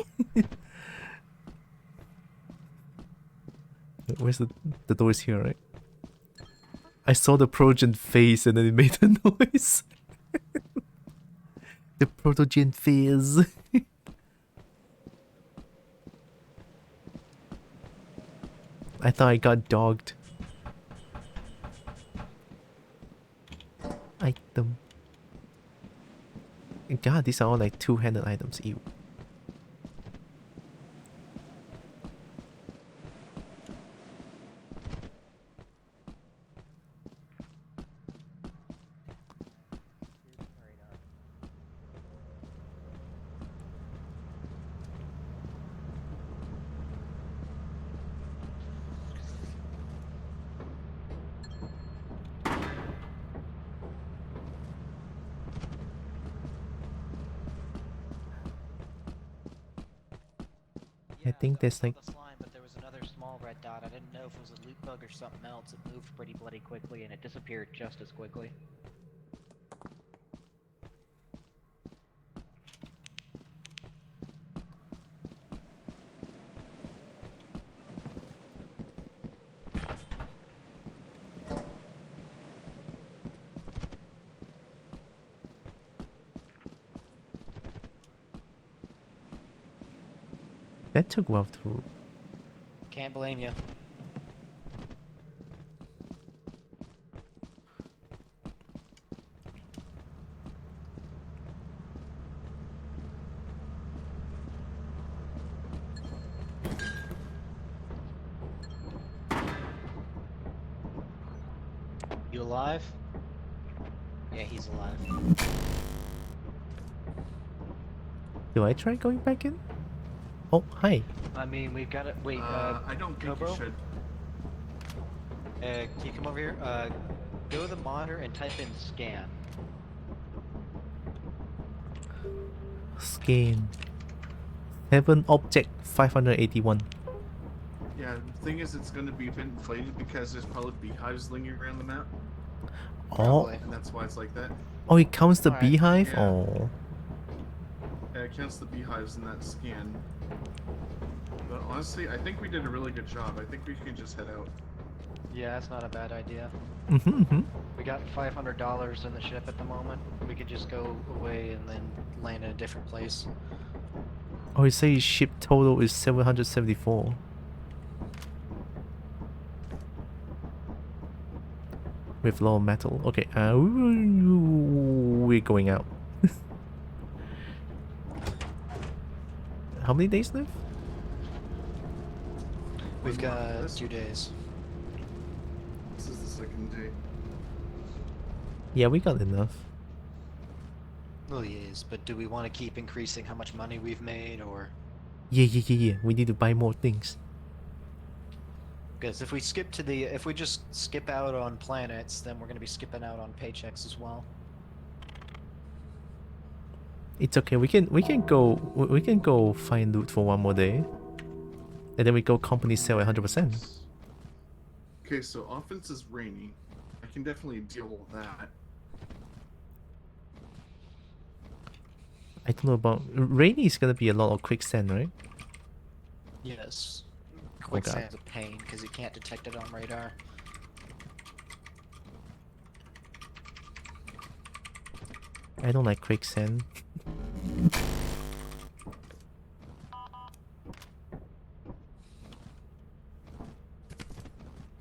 Where's the door is here, right? I saw the protogen face and then it made a noise. The protogen phase. I thought I got dogged. Item. God, these are all like two-handed items. Ew. I think there's like But there was another small red dot. I didn't know if it was a loot bug or something else, it moved pretty bloody quickly and it disappeared just as quickly. That took a while to... Can't blame you. You alive? Yeah, he's alive. Do I try going back in? Oh, hi. I mean, we've got to wait. I don't think Kobo? you should. Can you come over here? Go to the monitor and type in scan. Scan. Heaven object 581. Yeah, the thing is, it's going to be a bit inflated because there's probably beehives lingering around the map. Oh. And that's why it's like that. Oh, it counts the Alright, beehive? yeah. Oh. Yeah, it counts the beehives in that scan. But honestly, I think we did a really good job. I think we can just head out. Yeah, that's not a bad idea. Mm-hmm. We got $500 in the ship at the moment. We could just go away and then land in a different place. Oh, it says ship total is 774. With low metal. Okay, we're going out. How many days left? We've got 2 days. This is the second day. Yeah, we got enough. Well, yes, but do we want to keep increasing how much money we've made, or? Yeah. We need to buy more things. Because if we just skip out on planets, then we're going to be skipping out on paychecks as well. It's okay. We can go find loot for one more day, and then we go company sell 100%. Okay, so offense is rainy. I can definitely deal with that. I don't know about rainy. Is gonna be a lot of quicksand, right? Yes. God. Quicksand's a pain because you can't detect it on radar. I don't like quicksand.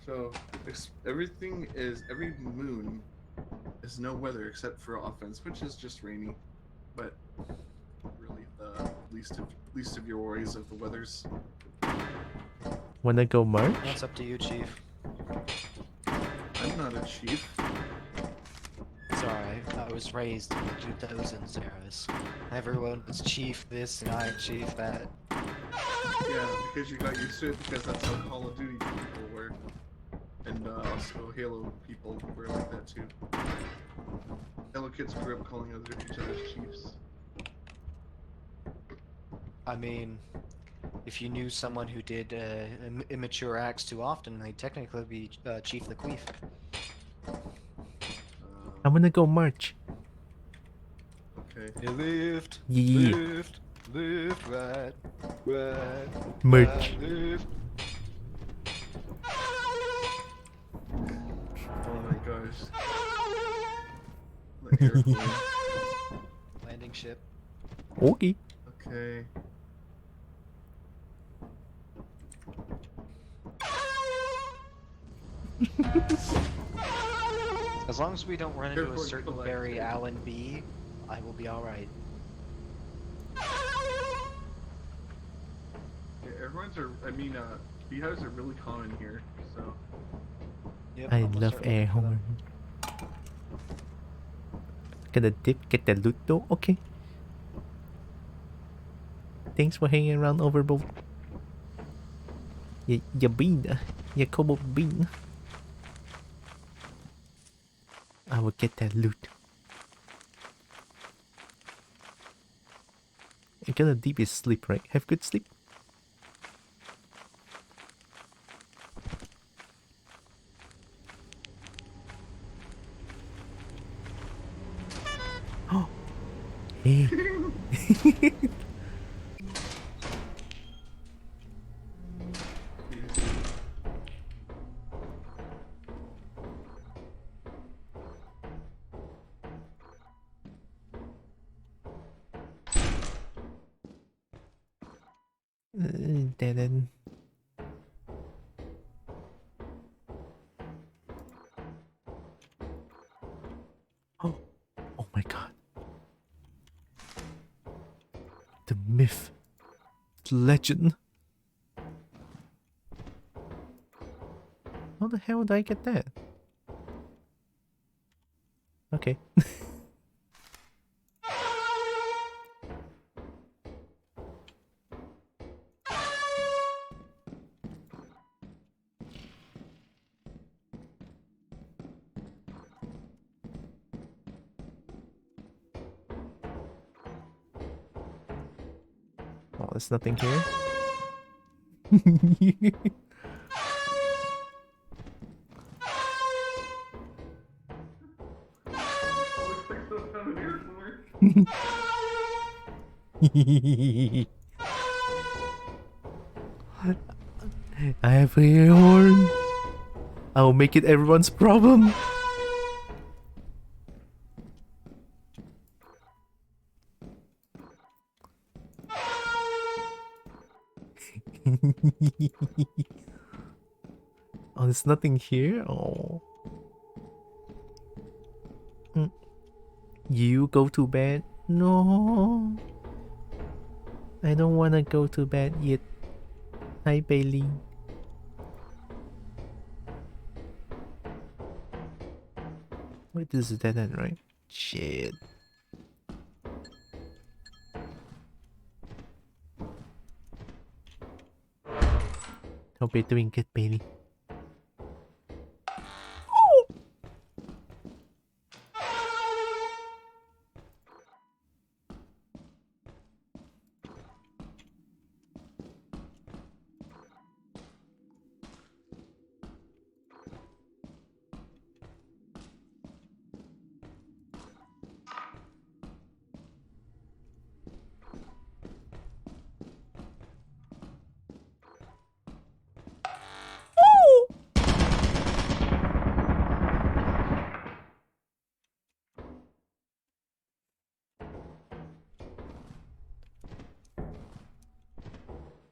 So every moon is no weather except for offense, which is just rainy. But really, the least of your worries of the weathers. Wanna go merge? That's up to you, Chief. I'm not a chief. Sorry, I was raised in the 2000s eras. Everyone was Chief this and I Chief that. Yeah, because you got used to it because that's how Call of Duty people were. And also Halo people were like that too. Halo kids grew up calling each other chiefs. I mean, if you knew someone who did immature acts too often, they'd technically be Chief the Queef. I'm gonna go march. Okay. You lift, Yeah. lift, right, Merch. right, lift. Oh my gosh. The airplane. Landing ship. Okay. Okay. As long as we don't run into a Airport certain collected. Barry Allen B, I will be alright. Yeah, beehives are really common here, so. Yep, I almost love certainly air for them. horn. Gonna dip, get the loot though. Okay. Thanks for hanging around, Overboard. Ya bean, ya kobo bean. I will get that loot. I'm gonna deep is sleep, right? Have good sleep. Hey. Dead end. Oh, oh my god. The myth. The legend. How the hell did I get that? Okay. Oh, there's nothing here. I have a air horn. I'll make it everyone's problem. Oh, there's nothing here? Oh. You go to bed? No. I don't wanna go to bed yet. Hi, Bailey. Wait, this is dead end, right? Shit. Hope you're doing good, Bailey.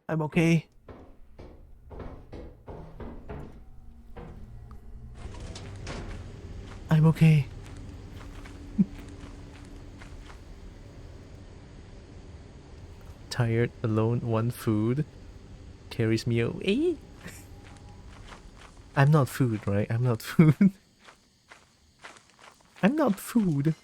I'm okay. I'm okay. Tired, alone, one food carries me away. I'm not food, right? I'm not food. I'm not food.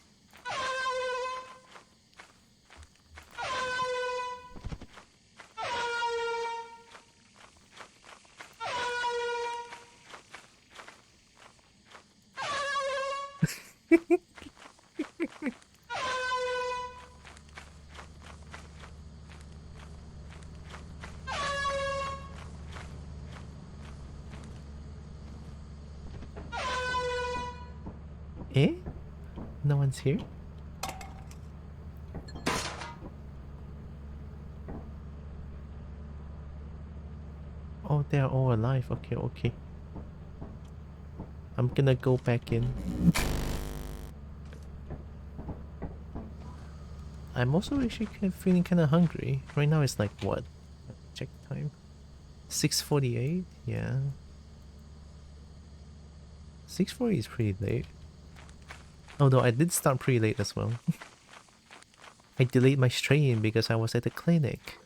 Eh? No one's here? Oh, they're all alive. Okay, okay. I'm gonna go back in. I'm also actually feeling kind of hungry. Right now it's like what? Check time. 6:48? Yeah. 6:40 is pretty late. Although I did start pretty late as well. I delayed my stream because I was at the clinic.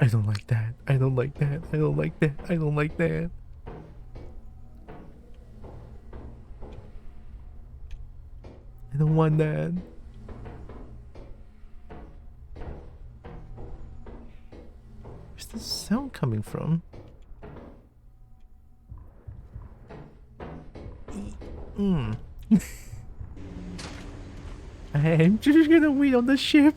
I don't like that. I don't like that. I don't like that. I don't like that. I don't want that. Where's the sound coming from? I'm just gonna wait on the ship.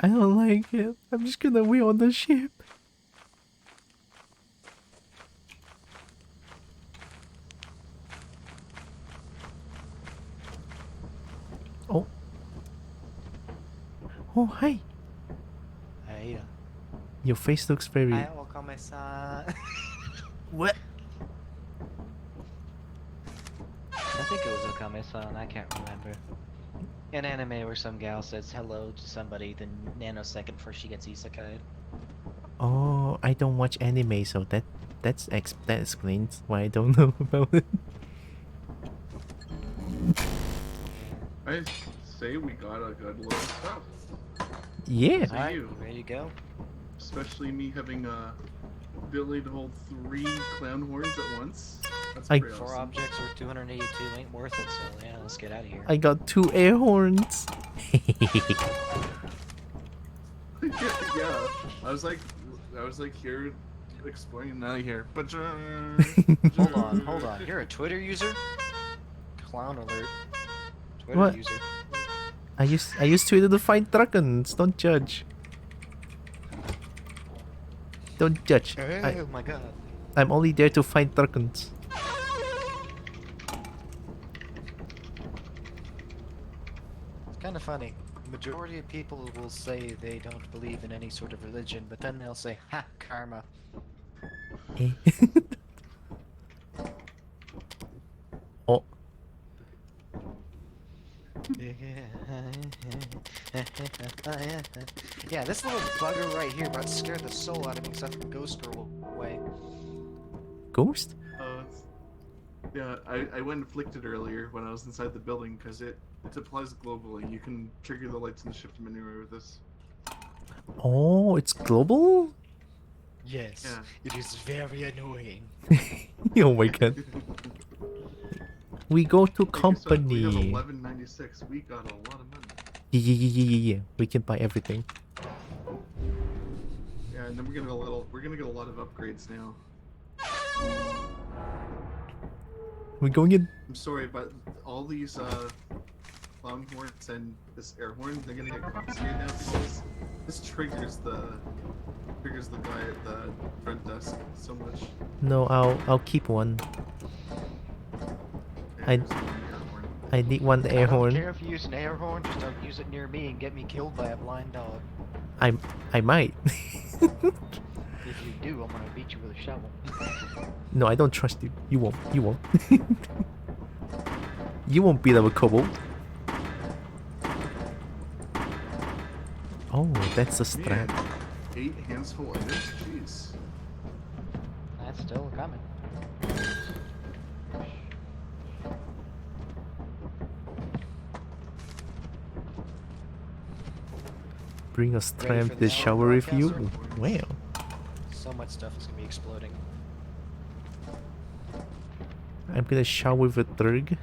I don't like it. I'm just gonna wait on the ship. Oh. Oh, hi. Hey. Your face looks very... What? I think it was Okame-san, I can't remember. An anime where some gal says hello to somebody the nanosecond before she gets isekai'd. Oh, I don't watch anime, so that explains why I don't know about it. I say we got a good little stuff. Yeah. So Alright, ready to go? Especially me having ability to hold 3 clown horns at once. That's I- pretty 4 awesome. objects worth 282 ain't worth it, so yeah, let's get out of here. I got 2 air horns. Yeah, I was like here exploring out of here. But Hold on. You're a Twitter user? Clown alert. Twitter What? user. I use Twitter to find dragons. Don't judge. Don't judge. Oh my god. I'm only there to find dragons. It's kind of funny. Majority of people will say they don't believe in any sort of religion, but then they'll say, "Ha, karma." Eh. Oh. Yeah, this little bugger right here about scared the soul out of me except for Ghost Girl away. Ghost? Yeah, I went and flicked it earlier when I was inside the building because it applies globally. You can trigger the lights in the shift anywhere with this. Oh, it's global? Yes, Yeah. it is very annoying. Oh my god. We go to Like I said, company. we have 1196. We got a lot of money. Yeah. We can buy everything. Yeah, and then we're gonna get a lot of upgrades now. We're going in. I'm sorry, but all these clown horns and this air horn, they're gonna get confiscated now because this triggers the guy at the front desk so much. No, I'll keep one. Yeah, there's one air horn. I need one air I don't horn. care if you use an air horn, just don't use it near me and get me killed by a blind dog. I might. If you do, I'm gonna beat you with a shovel. No, I don't trust you. You won't. You won't. You won't beat up a kobold. Oh, that's a strap. Man, 8 hands full items? Jeez. That's still coming. Bring a Ready strap for to the shower with you. broadcaster? Wow. So much stuff is gonna be exploding. I'm gonna shower with a Drg. Take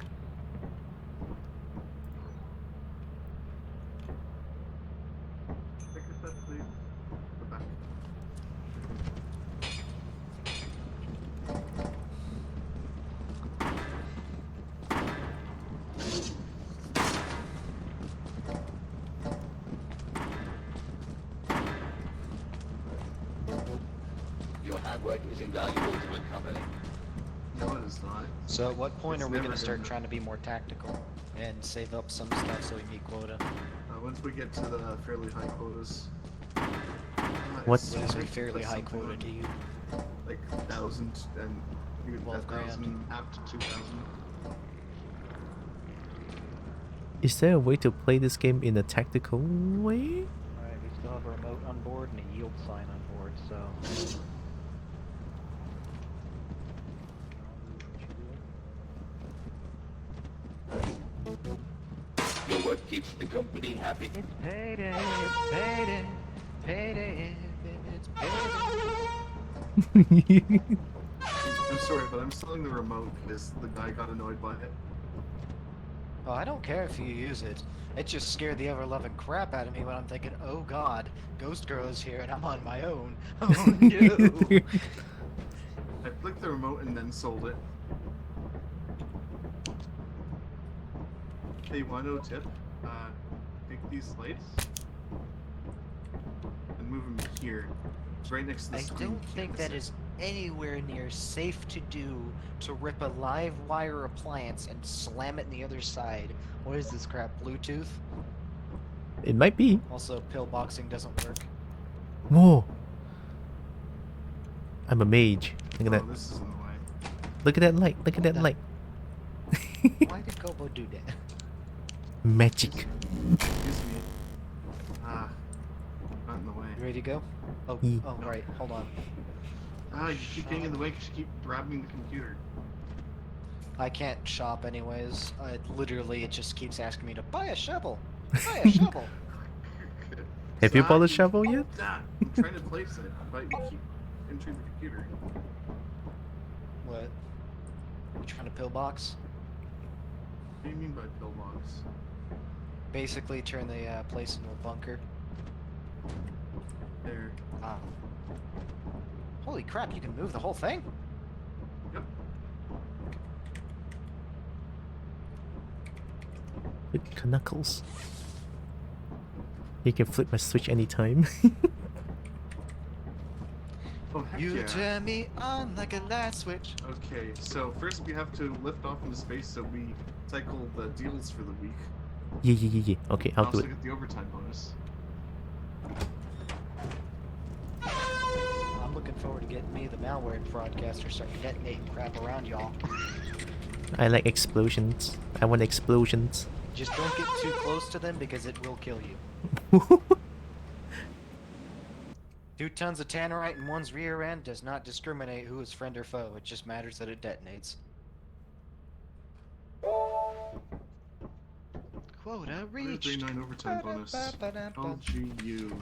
a set, please. Go back. Your hard work is invaluable to the company. No, it is not. So at what point It's are we never gonna start gonna- trying to be more tactical and save up some stuff so we meet quota? Once we get to the fairly high quotas. What? it's What is a like- fairly like high something quota to you? Like 1,000 and even 12 grand. 1,000 up to 2,000. Is there a way to play this game in a tactical way? Alright, we still have a remote on board and a yield sign on board, so... what keeps the company happy. It's payday, it's payday, payday, it's payday. I'm sorry, but I'm selling the remote because the guy got annoyed by it. Oh, I don't care if you use it. It just scared the ever-loving crap out of me when I'm thinking, oh god, Ghost Girl is here and I'm on my own. Oh no! I flicked the remote and then sold it. Hey, you want to know a tip? Take these lights and move them here. It's right next to the I screen. don't think that is anywhere near safe to do to rip a live wire appliance and slam it in the other side. What is this crap, Bluetooth? It might be. Also, pillboxing doesn't work. Whoa. I'm a mage. Look at that. This is in the way. Look at that light. Look at that light. Why did Kobo do that? Magic. Excuse me. Not in the way. You ready to go? Oh, oh right. Hold on. You keep getting in the way because you keep grabbing the computer. I can't shop anyways. It just keeps asking me to buy a shovel. Buy a shovel. Have you bought a shovel yet? I'm trying to place it, but you keep entering the computer. What? You trying to pillbox? What do you mean by pillbox? Basically, turn the place into a bunker. There. Ah. Holy crap! You can move the whole thing. Yep. With knuckles. You can flip my switch anytime. Oh, heck You yeah. turn me on like a light switch. Okay, so first we have to lift off into space so we cycle the deals for the week. Yeah. Okay, I'll do also it. get the overtime bonus. I'm looking forward to getting me the malware broadcaster starting detonating crap around y'all. I like explosions. I want explosions. Just don't get too close to them because it will kill you. 2 tons of tannerite in one's rear end does not discriminate who is friend or foe. It just matters that it detonates. Quota reached. 39 overtime bonus. LGU.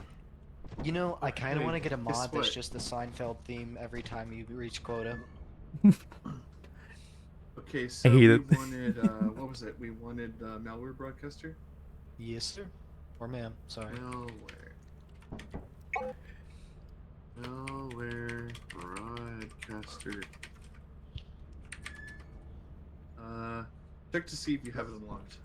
You know, I kind of Okay, want to get a guess mod that's what? just the Seinfeld theme every time you reach quota. Okay, so hate we it. wanted, what was it? We wanted malware broadcaster? Yes, sir. Or ma'am, sorry. Malware broadcaster. Check to see if you have it unlocked.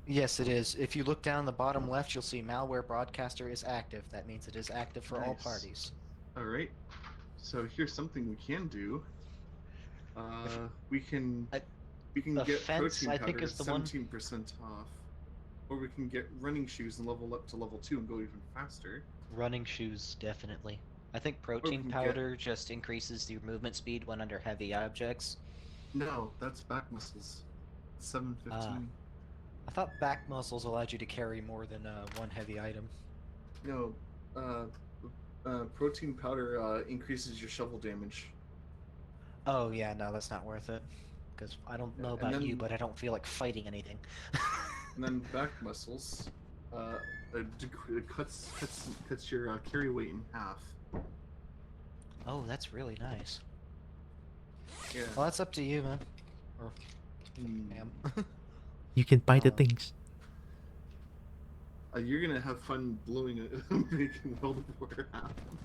Yes, it is. If you look down the bottom left, you'll see malware broadcaster is active. That means it is active for all Nice. parties. Alright. So here's something we can do. We can get Offense, protein I powder think, is the one- 17% off. Or we can get running shoes and level up to level 2 and go even faster. Running shoes, definitely. I think we protein can powder just increases your movement speed when under heavy objects. No, that's back muscles. 715. I thought back muscles allowed you to carry more than one heavy item. No, protein powder increases your shovel damage. Oh yeah, no, that's not worth it. Because I don't know And about you, then- but I don't feel like fighting anything. And then back muscles, it cuts your carry weight in half. Oh, that's really nice. Yeah. Well, that's up to you, man. Or ma'am. You can buy the things. You're gonna have fun blowing it, making World of War happen.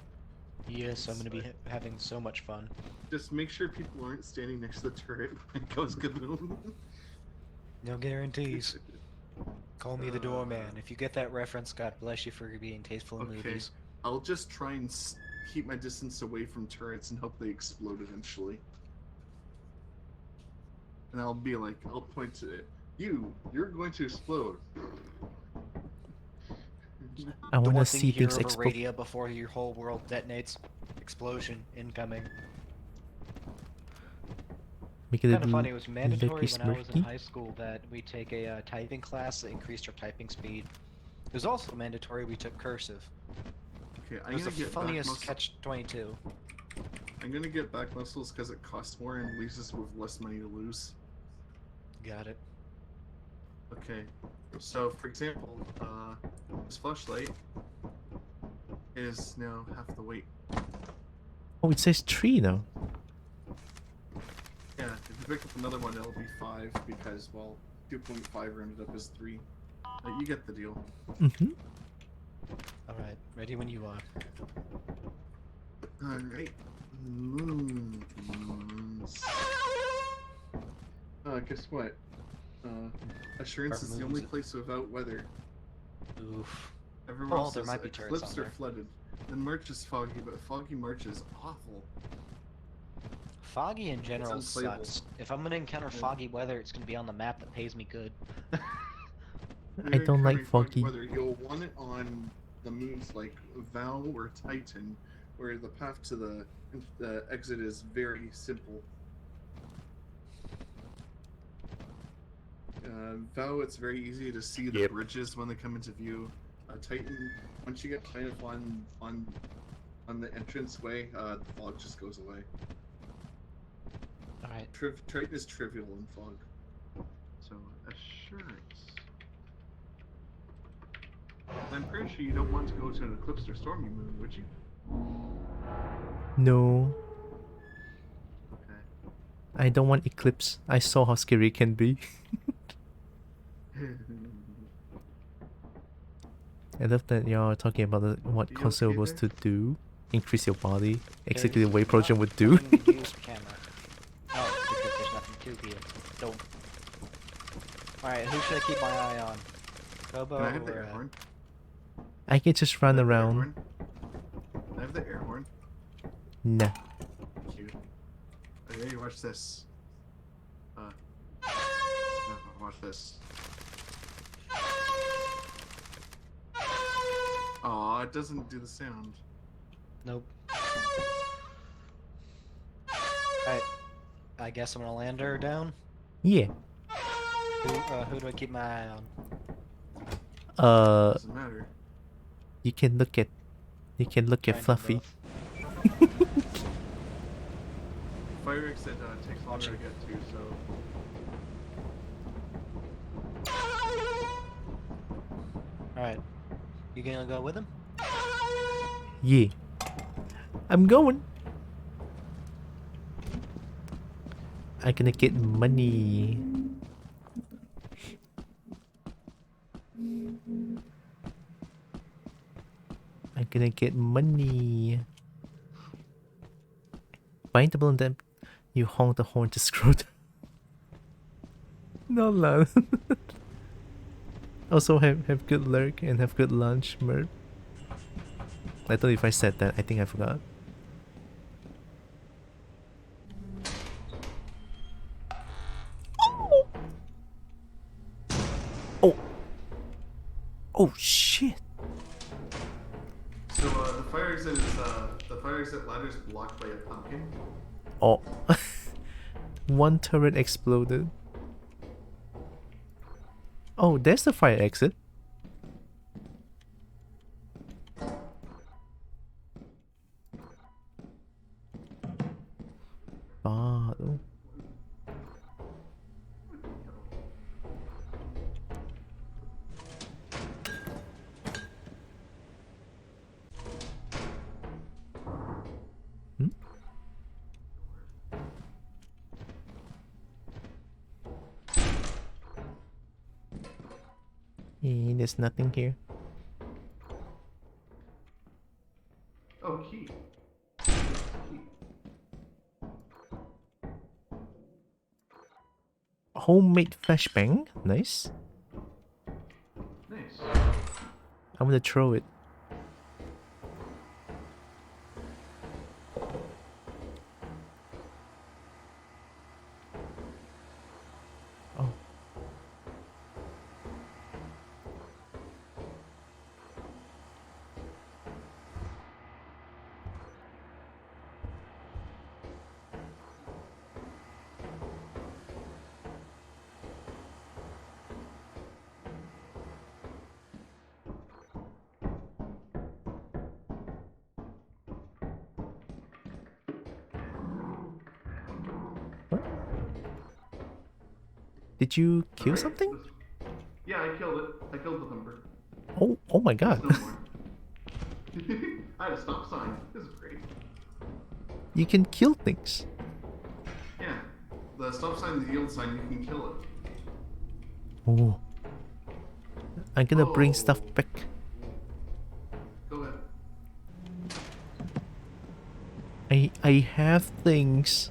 Yes, I'm gonna be having so much fun. Just make sure people aren't standing next to the turret when it goes kaboom. No guarantees. Call me the doorman. If you get that reference, God bless you for being tasteful in Okay, movies. I'll just try and keep my distance away from turrets and hope they explode eventually. And I'll be like, I'll point to it. You're going to explode. I The want one to thing see you hear things over explode. radio before your whole world detonates. Explosion incoming. Make it Kind of funny. It was mandatory lucky when I was in smirky. high school that we take a typing class that increased our typing speed. It was also mandatory we took cursive. Okay, It I'm was gonna the get funniest back muscles. catch-22. I'm gonna get back muscles because it costs more and leaves us with less money to lose. Got it. Okay, so for example, this flashlight is now half the weight. Oh, it says 3 now. Yeah, if you pick up another one, it'll be 5 because, well, 2.5 rounded up is 3. You get the deal. Mm-hmm. Alright, ready when you are. Alright. Guess what? Assurance is the only place without weather. Oof. Everyone else there is might be turrets eclipsed on or there. flooded. Then March is foggy, but foggy March is awful. Foggy in general unplayable. sucks. If I'm gonna encounter foggy weather, it's gonna be on the map that pays me good. I don't like foggy. Weather, you'll want it on the moons like Val or Titan, where the path to the exit is very simple. Val, it's very easy to see the bridges when they come into view. Titan, once you get kind of on the entranceway, the fog just goes away. Alright. Triton is trivial in fog. So, assurance. I'm pretty sure you don't want to go to an eclipsed or stormy moon, would you? No. Okay. I don't want eclipse. I saw how scary it can be. I love that y'all are talking about what console was to do. Increase your body. Exactly the way Progen would do. Use camera. Oh, because there's nothing to here. Don't. Alright, who should I keep my eye on? Kobo Can I have the or... air horn? I can just run around. Can I have the air horn? Nah. Cute. Okay, watch this. Watch this. Aw, it doesn't do the sound. Nope. Alright. I guess I'm gonna land her down. Yeah. Who do I keep my eye on? Doesn't matter. You can look at Fluffy. Fire exit takes longer to get to, so. Alright. You gonna go with him? Yeah. I'm going. I'm gonna get money. I'm gonna get money. Bind the balloon, then you honk the horn to screw them. No love. Also have good lurk and have good lunch, Merp. I don't know if I said that. I think I forgot. Oh. Oh shit. So the fire exit ladder is blocked by a pumpkin. Oh. One turret exploded. Oh, there's the fire exit. Bottle. There's nothing here. Oh, key. Homemade flashbang. Nice. Nice. I'm gonna throw it. Oh. Did you kill something? Yeah, I killed it. I killed the thumper. Oh my god. There's no more. I had a stop sign. This is great. You can kill things. Yeah. The stop sign, the yield sign, you can kill it. Oh. I'm gonna bring stuff Oh. back. Go ahead. I have things.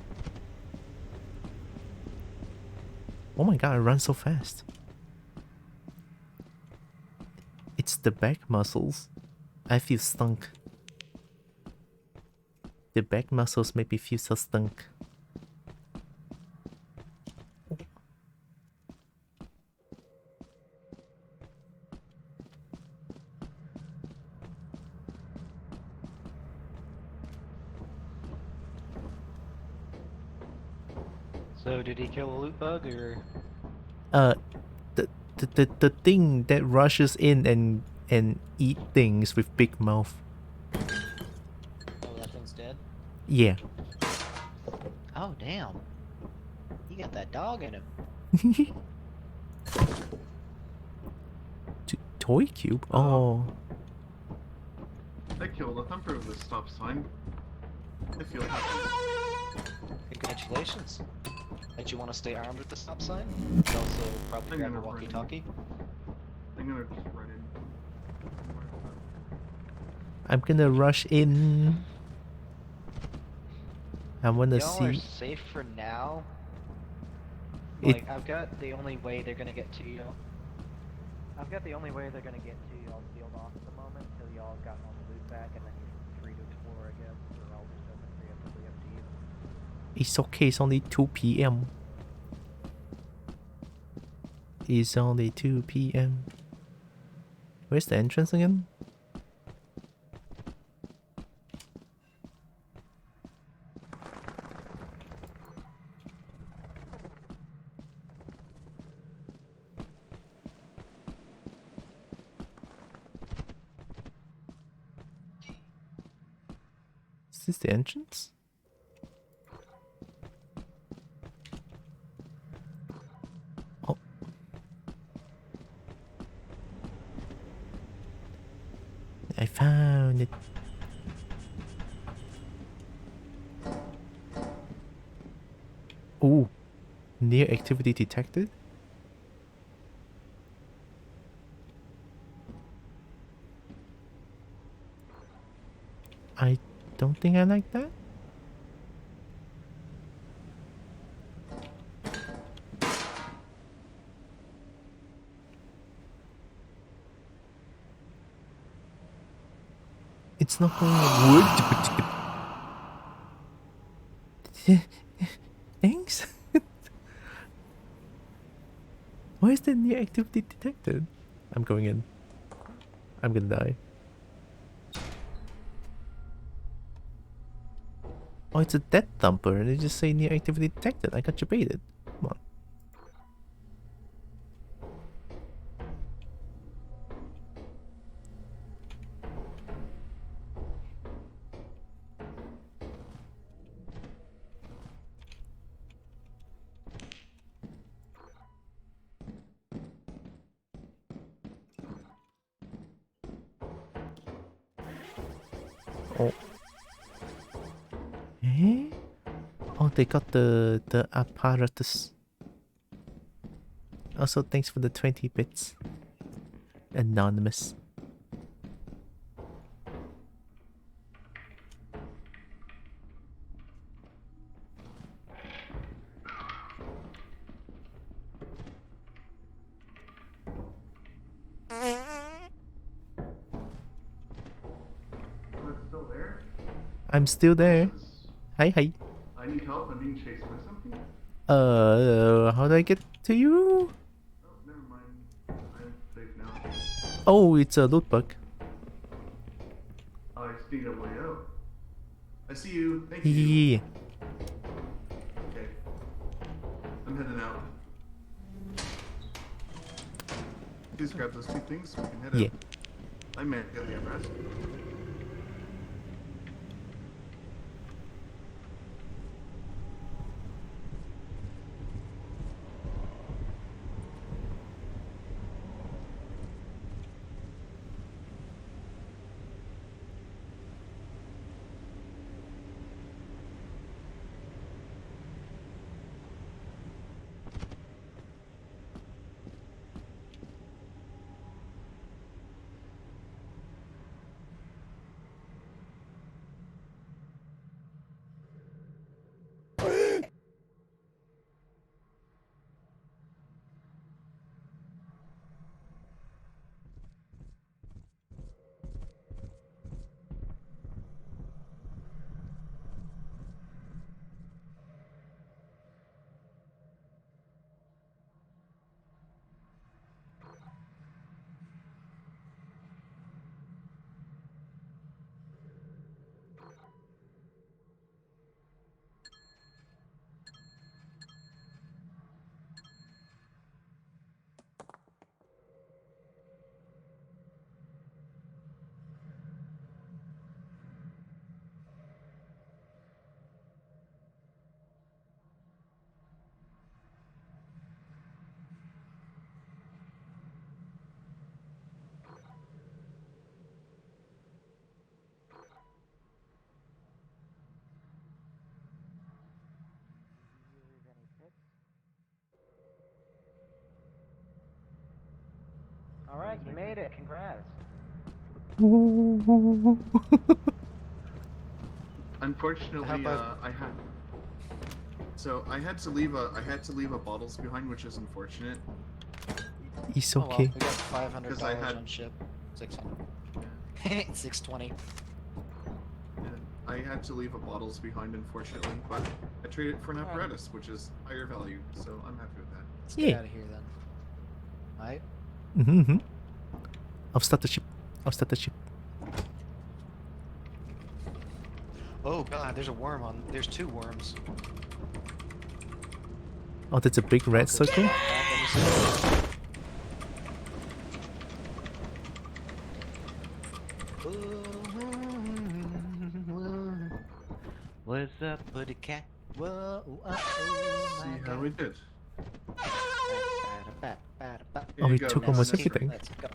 Oh my god, I run so fast. It's the back muscles. I feel stunk. The back muscles make me feel so stunk. So did he kill a loot bug or? The thing that rushes in and eat things with big mouth. Oh, that thing's dead? Yeah. Oh, damn. He got that dog in him. Toy cube? Oh. I killed a thumper with a stop sign. I feel happy. Congratulations. Don't you want to stay armed with the stop sign? You can also probably grab a walkie-talkie. I'm gonna just run in. I'm gonna rush in. I wanna Y'all are see. safe for now. It- Like, I've got the only way they're gonna get to you. I've got the only way they're gonna get to you all sealed off at the moment until y'all have gotten all the loot back, and then you're free to explore, I guess, or I'll just open preemptively up to you. It's okay, it's only 2 p.m. It's only 2 p.m. Where's the entrance again? Is this the entrance? Oh. I found it. Ooh. Near activity detected? I don't think I like that. It's not going wood. Thanks. Why is the near activity detected? I'm going in. I'm gonna die. Oh, it's a dead thumper, and they just say near activity detected. I got you baited. Come on. Oh. Eh? Oh, they got the apparatus. Also, thanks for the 20 bits. Anonymous. Oh, it's still there? I'm still there. Hi, hi. I need help. I'm being chased by something. How do I get to you? Oh, never mind. I'm safe now. Oh, it's a loot bug. Oh, I just need a way out. I see you. Thank you. Yeah. Okay. I'm heading out. Please grab those two things so we can head Yeah. out. I meant get the apparatus. Alright, you made it. Congrats. Unfortunately, about- I had to leave a bottles behind, which is unfortunate. It's Oh well, okay. we got $500 'Cause I had- on ship. 600. 620. I had to leave a bottles behind, unfortunately, but I traded it for an apparatus, which is higher value, so I'm happy with that. Let's Yeah. get out of here then. Alright. Mm-hmm. I'll start the ship. I'll start the ship. Oh god, there's a worm on. There's 2 worms. Oh, that's a big red circle. What's up, buddy cat? Whoa, See how we did. Oh, we Here you took go. almost Let's everything. go.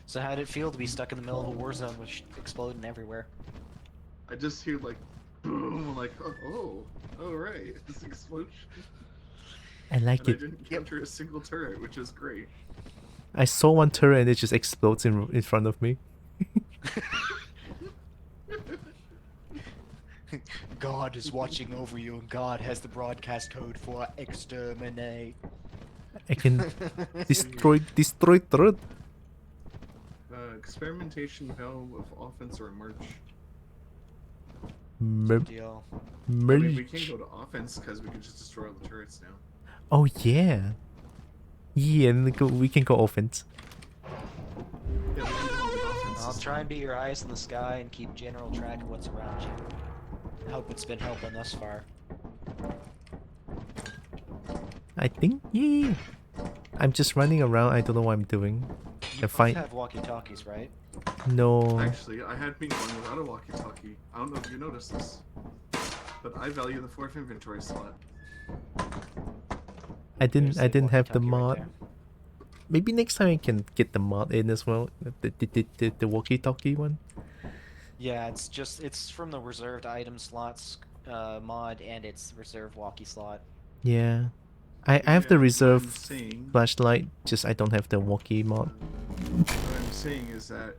So how did it feel to be stuck in the middle of a war zone with exploding everywhere? I just hear like boom, like oh, right, this explosion. I like And I it. didn't counter a single turret, which is great. I saw one turret and it just explodes in front of me. God is watching over you, and God has the broadcast code for exterminate. I can destroy turret. Experimentation now with offense or merge. Deal. I mean, we Merge. can go to offense because we can just destroy all the turrets now. Oh yeah. Yeah, and we can go offense. Yeah, we can go with offense. I'll try and be your eyes in the sky and keep general track of what's around you. I hope it's been helping thus far. I think yeah. I'm just running around. I don't know what I'm doing. You I both find have walkie-talkies, right? no. Actually, I had been going without a walkie-talkie. I don't know if you noticed this, but I value the 4th inventory slot. I didn't have the walkie-talkie right mod. there. Maybe next time I can get the mod in as well. The walkie-talkie one. Yeah, it's from the reserved item slots mod, and it's reserved walkie slot. Yeah. I have the Yeah, what reserve I'm saying- flashlight, just I don't have the walkie mod. What I'm saying is that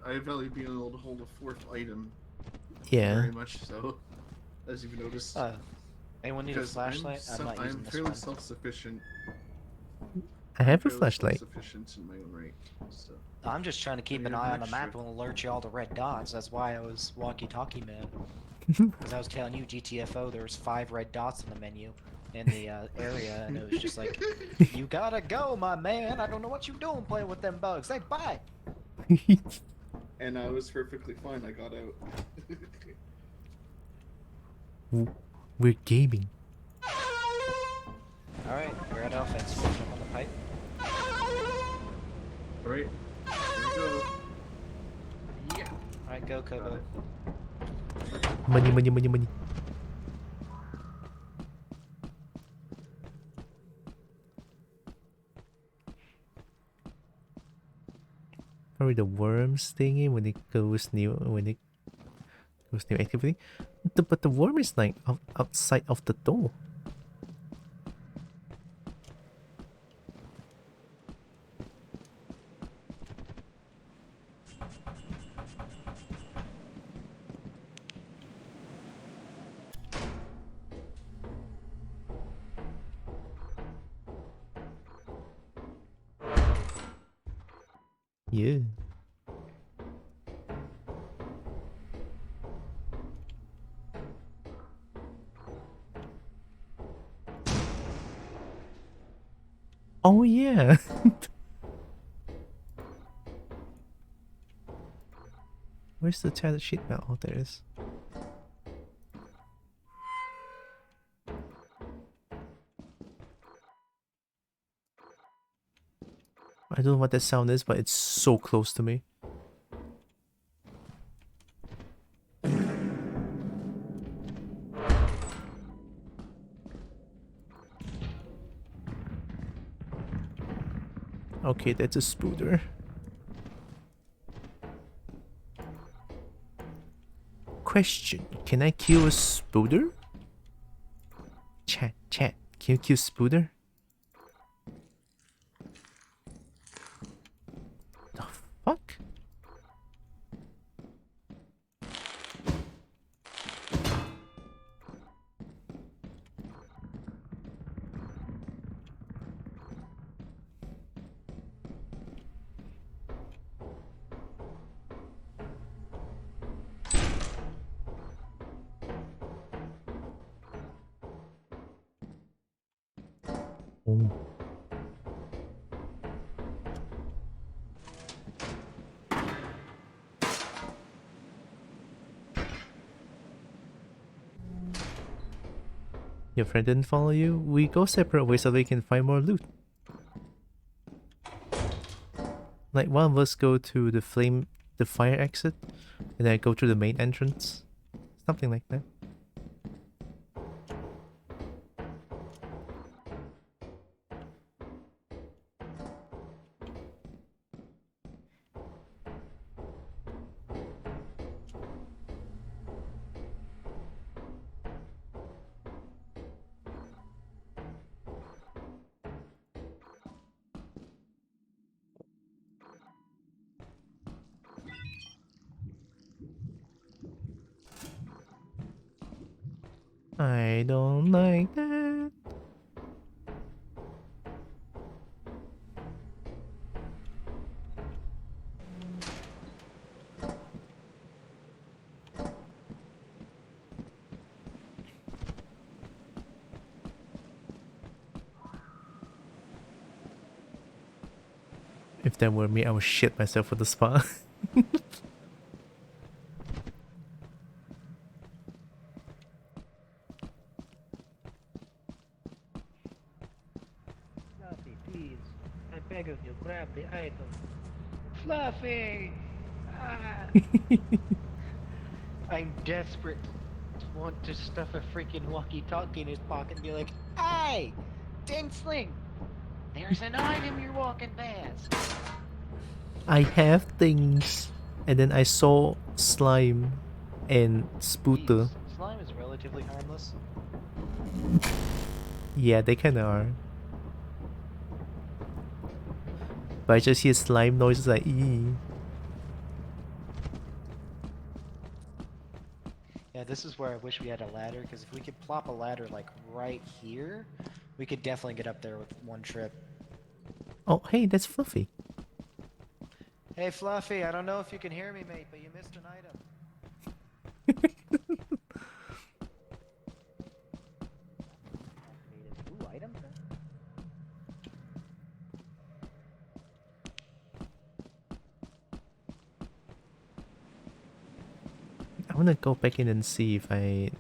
I value being able to hold a 4th item. Yeah. Very much so, as you've noticed. Anyone need a Because flashlight? I'm not using I'm this fairly one. self-sufficient. I have a Fairly flashlight. Self-sufficient in my own right. So. I'm just trying to keep We an have eye an on the map extra. and alert you all to red dots. That's why I was walkie-talkie man. Because I was telling you, GTFO, there was 5 red dots in the menu in the area, and it was just like, you gotta go, my man. I don't know what you doing playing with them bugs. Say bye. And I was perfectly fine. I got out. We're gaming. All right, we're at offense. Jump on the pipe. Alright. Here we go. Yeah. All right, go, Kobo. Money, money, money, money. Probably the worms thingy when it goes new activity. But the worm is like outside of the door. Yeah. Oh yeah. Where's the chat sheet now? Oh, there it is. I don't know what that sound is, but it's so close to me. Okay, that's a spooder. Question: can I kill a spooder? Chat, can you kill spooder? fuck? Oh. Your friend didn't follow you? We go separate ways so they can find more loot. Like one of us go to the fire exit, and then I go to the main entrance. Something like that. I don't like that. If that were me, I would shit myself for the spa. Fluffy, please. I beg of you, grab the item. Fluffy! Ah. I'm desperate to want to stuff a freaking walkie-talkie in his pocket and be like, hey! Dinsling! There's an item you're walking past! I have things. And then I saw slime and spooter. Slime is relatively harmless. Yeah, they kinda are. But I just hear slime noises like ee. Yeah, this is where I wish we had a ladder, because if we could plop a ladder like right here, we could definitely get up there with one trip. Oh, hey, that's Fluffy. Hey Fluffy, I don't know if you can hear me, mate, but you missed an item. Ooh, item? I wanna go back in and see if I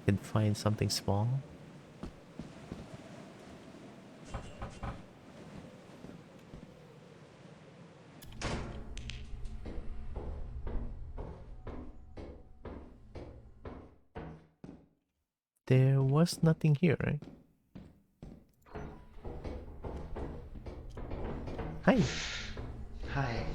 can find something small. There was nothing here, right? Hi. Hi.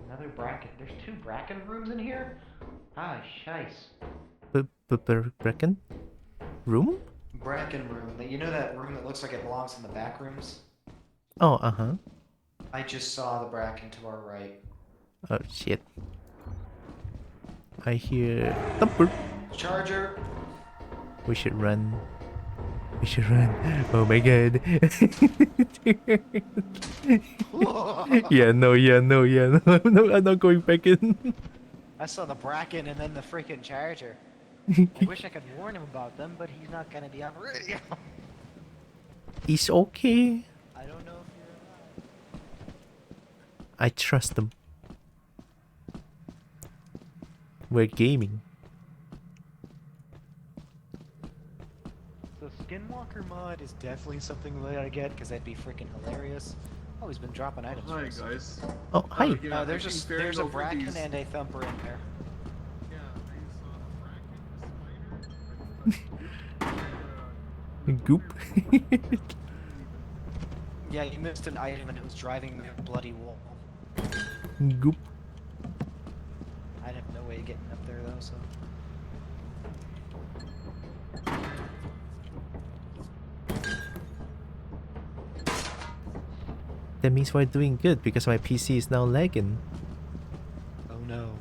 Another bracken. There's 2 bracken rooms in here? Ah, shice. Bracken? Room? Bracken room. You know that room that looks like it belongs in the back rooms? Oh, uh-huh. I just saw the bracken to our right. Oh, shit. I hear thumper. Charger! We should run. We should run. Oh my god. Yeah, no. No, I'm not going back in. I saw the bracken and then the freaking charger. I wish I could warn him about them, but he's not gonna be on the radio. It's okay. I don't know if you're alive. I trust them. We're gaming. The Skinwalker mod is definitely something that I get, because that'd be freaking hilarious. Oh, he's been dropping items. Hi for us. guys. Oh, hi. Yeah, There's I think a over bracken these- and a thumper in there. Yeah, I saw a bracken, a spider, Goop. Yeah, you missed an item and it was driving a bloody wall. Goop. I'd have no way of getting up there though, so. That means we're doing good because my PC is now lagging. Oh no.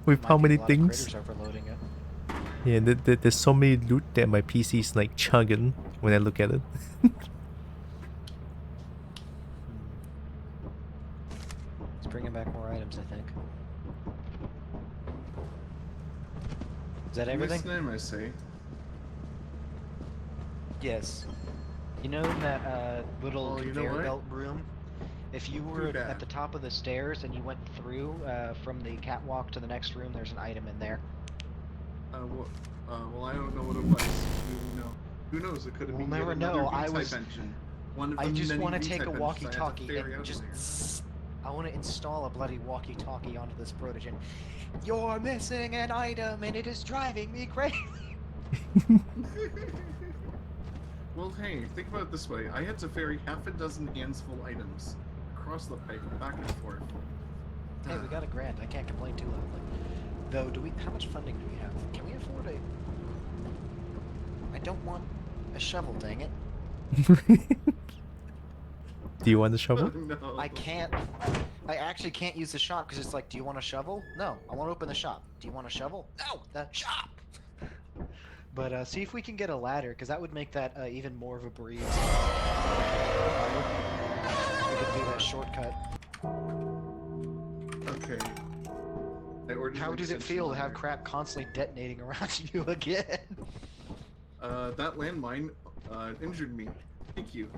With Might how be many a lot of things? critters overloading it. Yeah, there's so many loot that my PC is like chugging when I look at it. It's bringing back more items, I think. Is that everything? Miss name, I say. Yes. You know in that little Oh, you know conveyor what? belt room? If you were bad. at the top of the stairs and you went through from the catwalk to the next room, there's an item in there. Well, I don't know what it was. Who knows? It could have We'll been never yet another know. V-type engine. One of I the just many want to V-type take a engines I had to walkie-talkie ferry and out just. of there. I want to install a bloody walkie-talkie onto this protogen. You're missing an item and it is driving me crazy. Well, hey, think about it this way. I had to ferry half a dozen hands-full items across the pipe, back and forth. Hey, we got a grand. I can't complain too loudly. Though, how much funding do we have? Can we afford a... I don't want a shovel, dang it. Do you want the shovel? No. I can't. I actually can't use the shop because it's like, do you want a shovel? No, I want to open the shop. Do you want a shovel? No, the shop. But see if we can get a ladder, because that would make that even more of a breeze. We could do that shortcut. Okay. I ordered How an did it extension feel to have ladder. crap constantly detonating around you again? That landmine injured me. Thank you.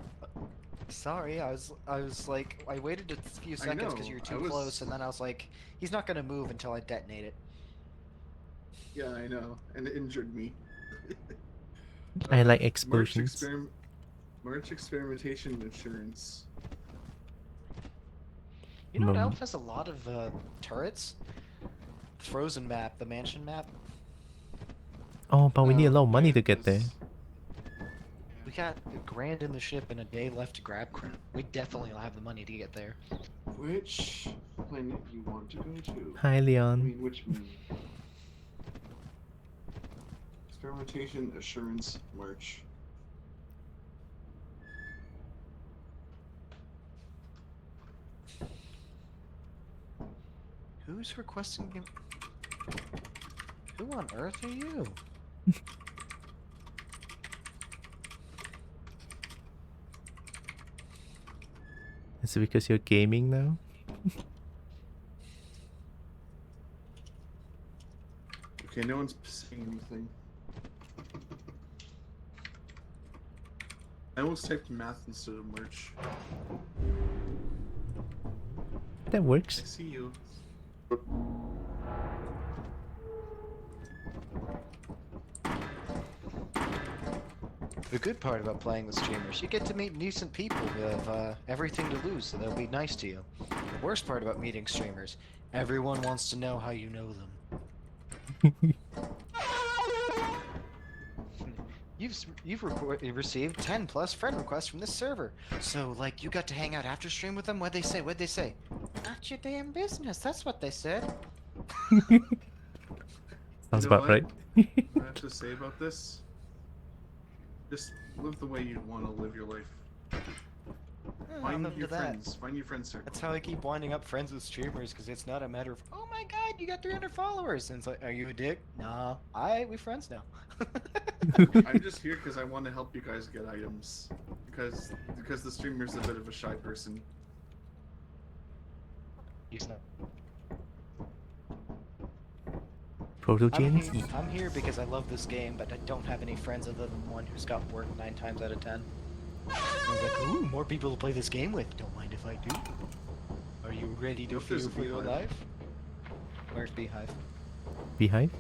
Sorry, I was like, I waited a few seconds because you were too close, and then I was like, he's not gonna move until I detonate it. Yeah, I know, and it injured me. I like explosions. March experimentation insurance. You know, Elf has a lot of turrets. Frozen map, the mansion map. Oh, but we need a lot of money to get there. We got a grand in the ship and a day left to grab crap. We definitely will have the money to get there. Which planet you want to go to? Hi, Leon. I mean, which moon? Experimentation assurance march. Who's requesting him? Who on earth are you? Is it because you're gaming now? Okay, no one's saying anything. I almost typed math instead of merch. That works. I see you. The good part about playing with streamers, you get to meet decent people who have everything to lose, so they'll be nice to you. The worst part about meeting streamers, everyone wants to know how you know them. You've received 10 plus friend requests from this server. So, like, you got to hang out after stream with them? What'd they say? What'd they say? Not your damn business. That's what they said. Sounds You know about what right. I have to say about this? Just live the way you want to live your life. Find your friends. Find your friends circle. That's how I keep winding up friends with streamers, because it's not a matter of, oh my god, you got 300 followers. And it's like, are you a dick? Nah. We're friends now. I'm just here because I want to help you guys get items. Because the streamer's a bit of a shy person. He's not. Protogens? I'm here because I love this game, but I don't have any friends other than one who's got work 9 times out of 10. I was like, ooh, more people to play this game with. Don't mind if I do. Are you ready to fear for your life? Where's Beehive? Beehive?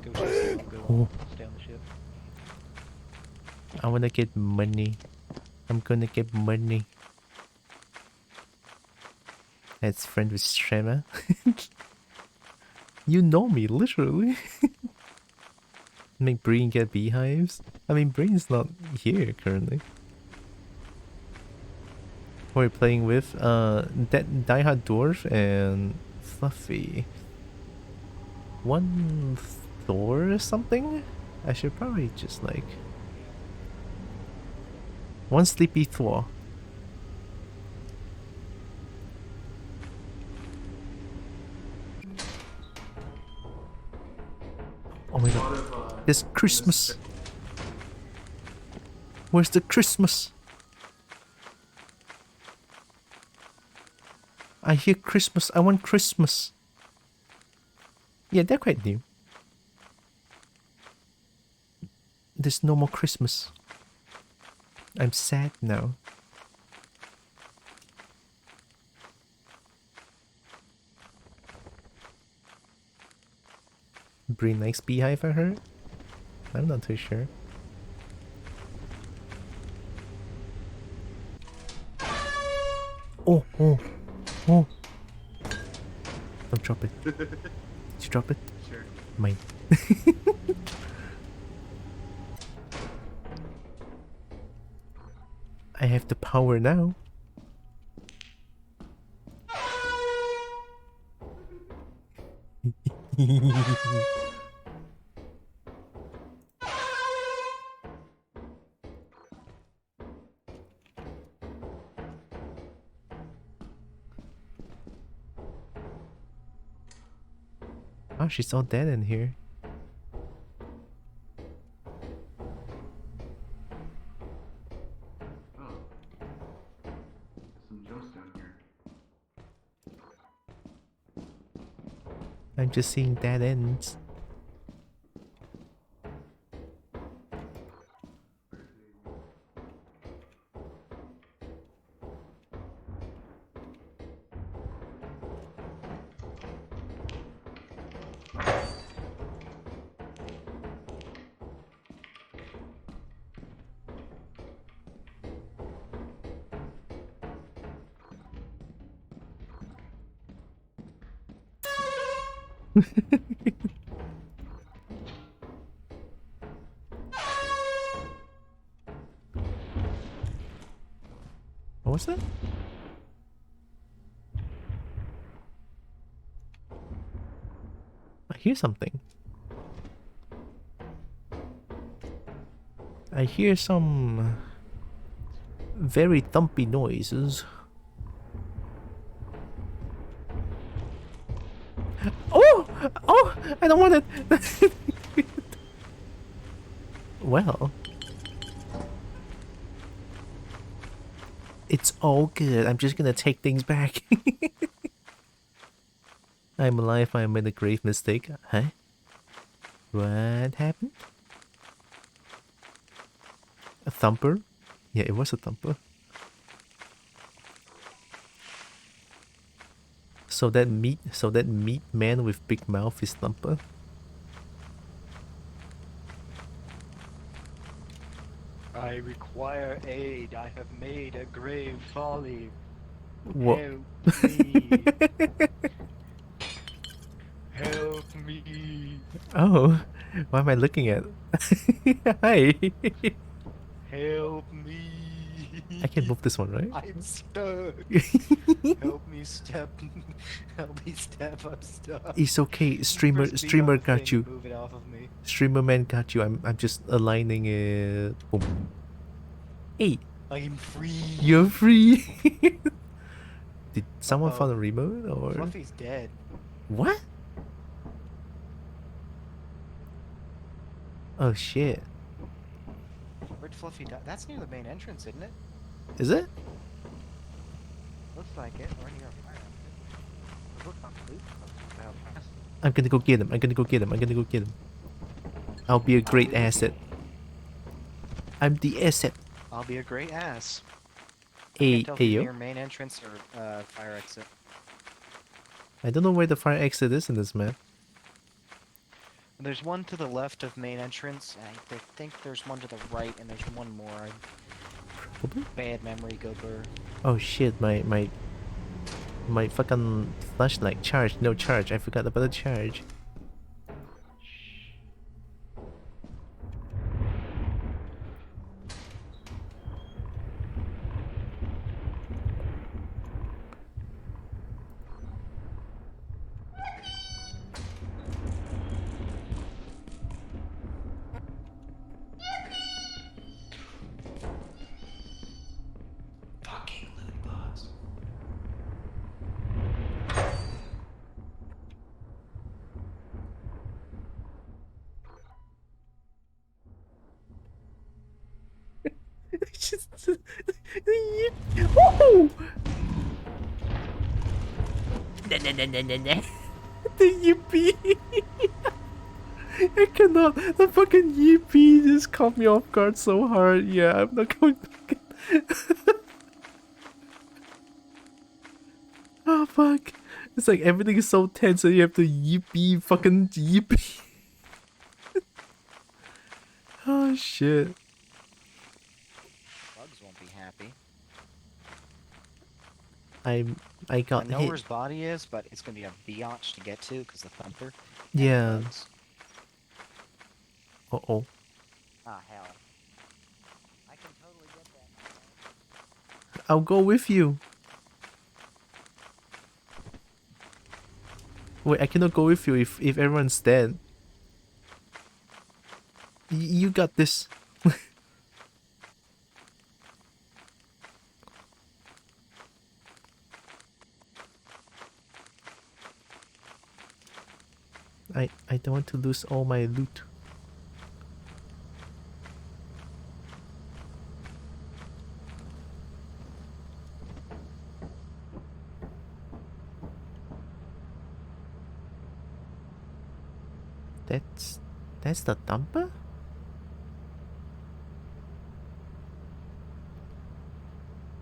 Go chase him. Go Oh. stay on the ship. I wanna get money. I'm gonna get money. Let's friend with Shrema. You know me, literally. Make Breen get beehives? I mean, Breen's not here currently. Who are we playing with? Diehard Dwarf and Fluffy. One Thor or something? I should probably just like... One sleepy Thor. Oh my god. It's Christmas. Where's the Christmas? I hear Christmas. I want Christmas. Yeah, they're quite new. There's no more Christmas. I'm sad now. Pretty nice beehive, I heard. I'm not too sure. Oh, oh, oh. Don't drop it. Did you drop it? Sure. Mine. I have the power now. Oh, she's all dead in here. Oh. Some jumps down here. I'm just seeing dead ends. What was that? I hear something. I hear some very thumpy noises. Oh! Oh! I don't want it! Well. It's all good. I'm just gonna take things back. I'm alive. I made a grave mistake. Huh? What happened? A thumper? Yeah, it was a thumper. So that meat man with big mouth is thumper. I require aid. I have made a grave folly. What? Help me. Help me. Oh, what am I looking at? Hi. Help me. I can move this one, right? I'm stuck. Help me step. Help me step. I'm stuck. It's okay. Streamer Press B on the got thing, you. Move it off of me. Streamer man got you. I'm just aligning it. Boom. Hey. I'm free. You're free. Did someone find a remote or? Fluffy's dead. What? Oh shit. Where'd Fluffy die? That's near the main entrance, isn't it? Is it? Looks like it. Or near a fire exit. Looks like police close to how fast. I'm gonna go get him. I'm gonna go get him. I'm gonna go get him. I'll be a great asset. I'm the asset. I'll be a great ass. Hey, Can't tell if hey you're yo. near main entrance or fire exit. I don't know where the fire exit is in this map. There's one to the left of main entrance, and I think there's one to the right, and there's one more. Probably? Bad memory, Gober. Oh shit, my fucking flashlight charged. No charge. I forgot about the charge. Woo! The yippee! I cannot. The fucking yippee just caught me off guard so hard. Yeah, I'm not going back. Oh fuck! It's like everything is so tense, and you have to yippee, fucking yippee. Oh shit! Bugs won't be happy. I got I know hit. where his body is, but it's gonna be a biatch to get to because the thumper. and Yeah. bugs. Uh oh. Ah hell. I can totally get that. I'll go with you. Wait, I cannot go with you if everyone's dead. You got this. I don't want to lose all my loot. That's the dumper?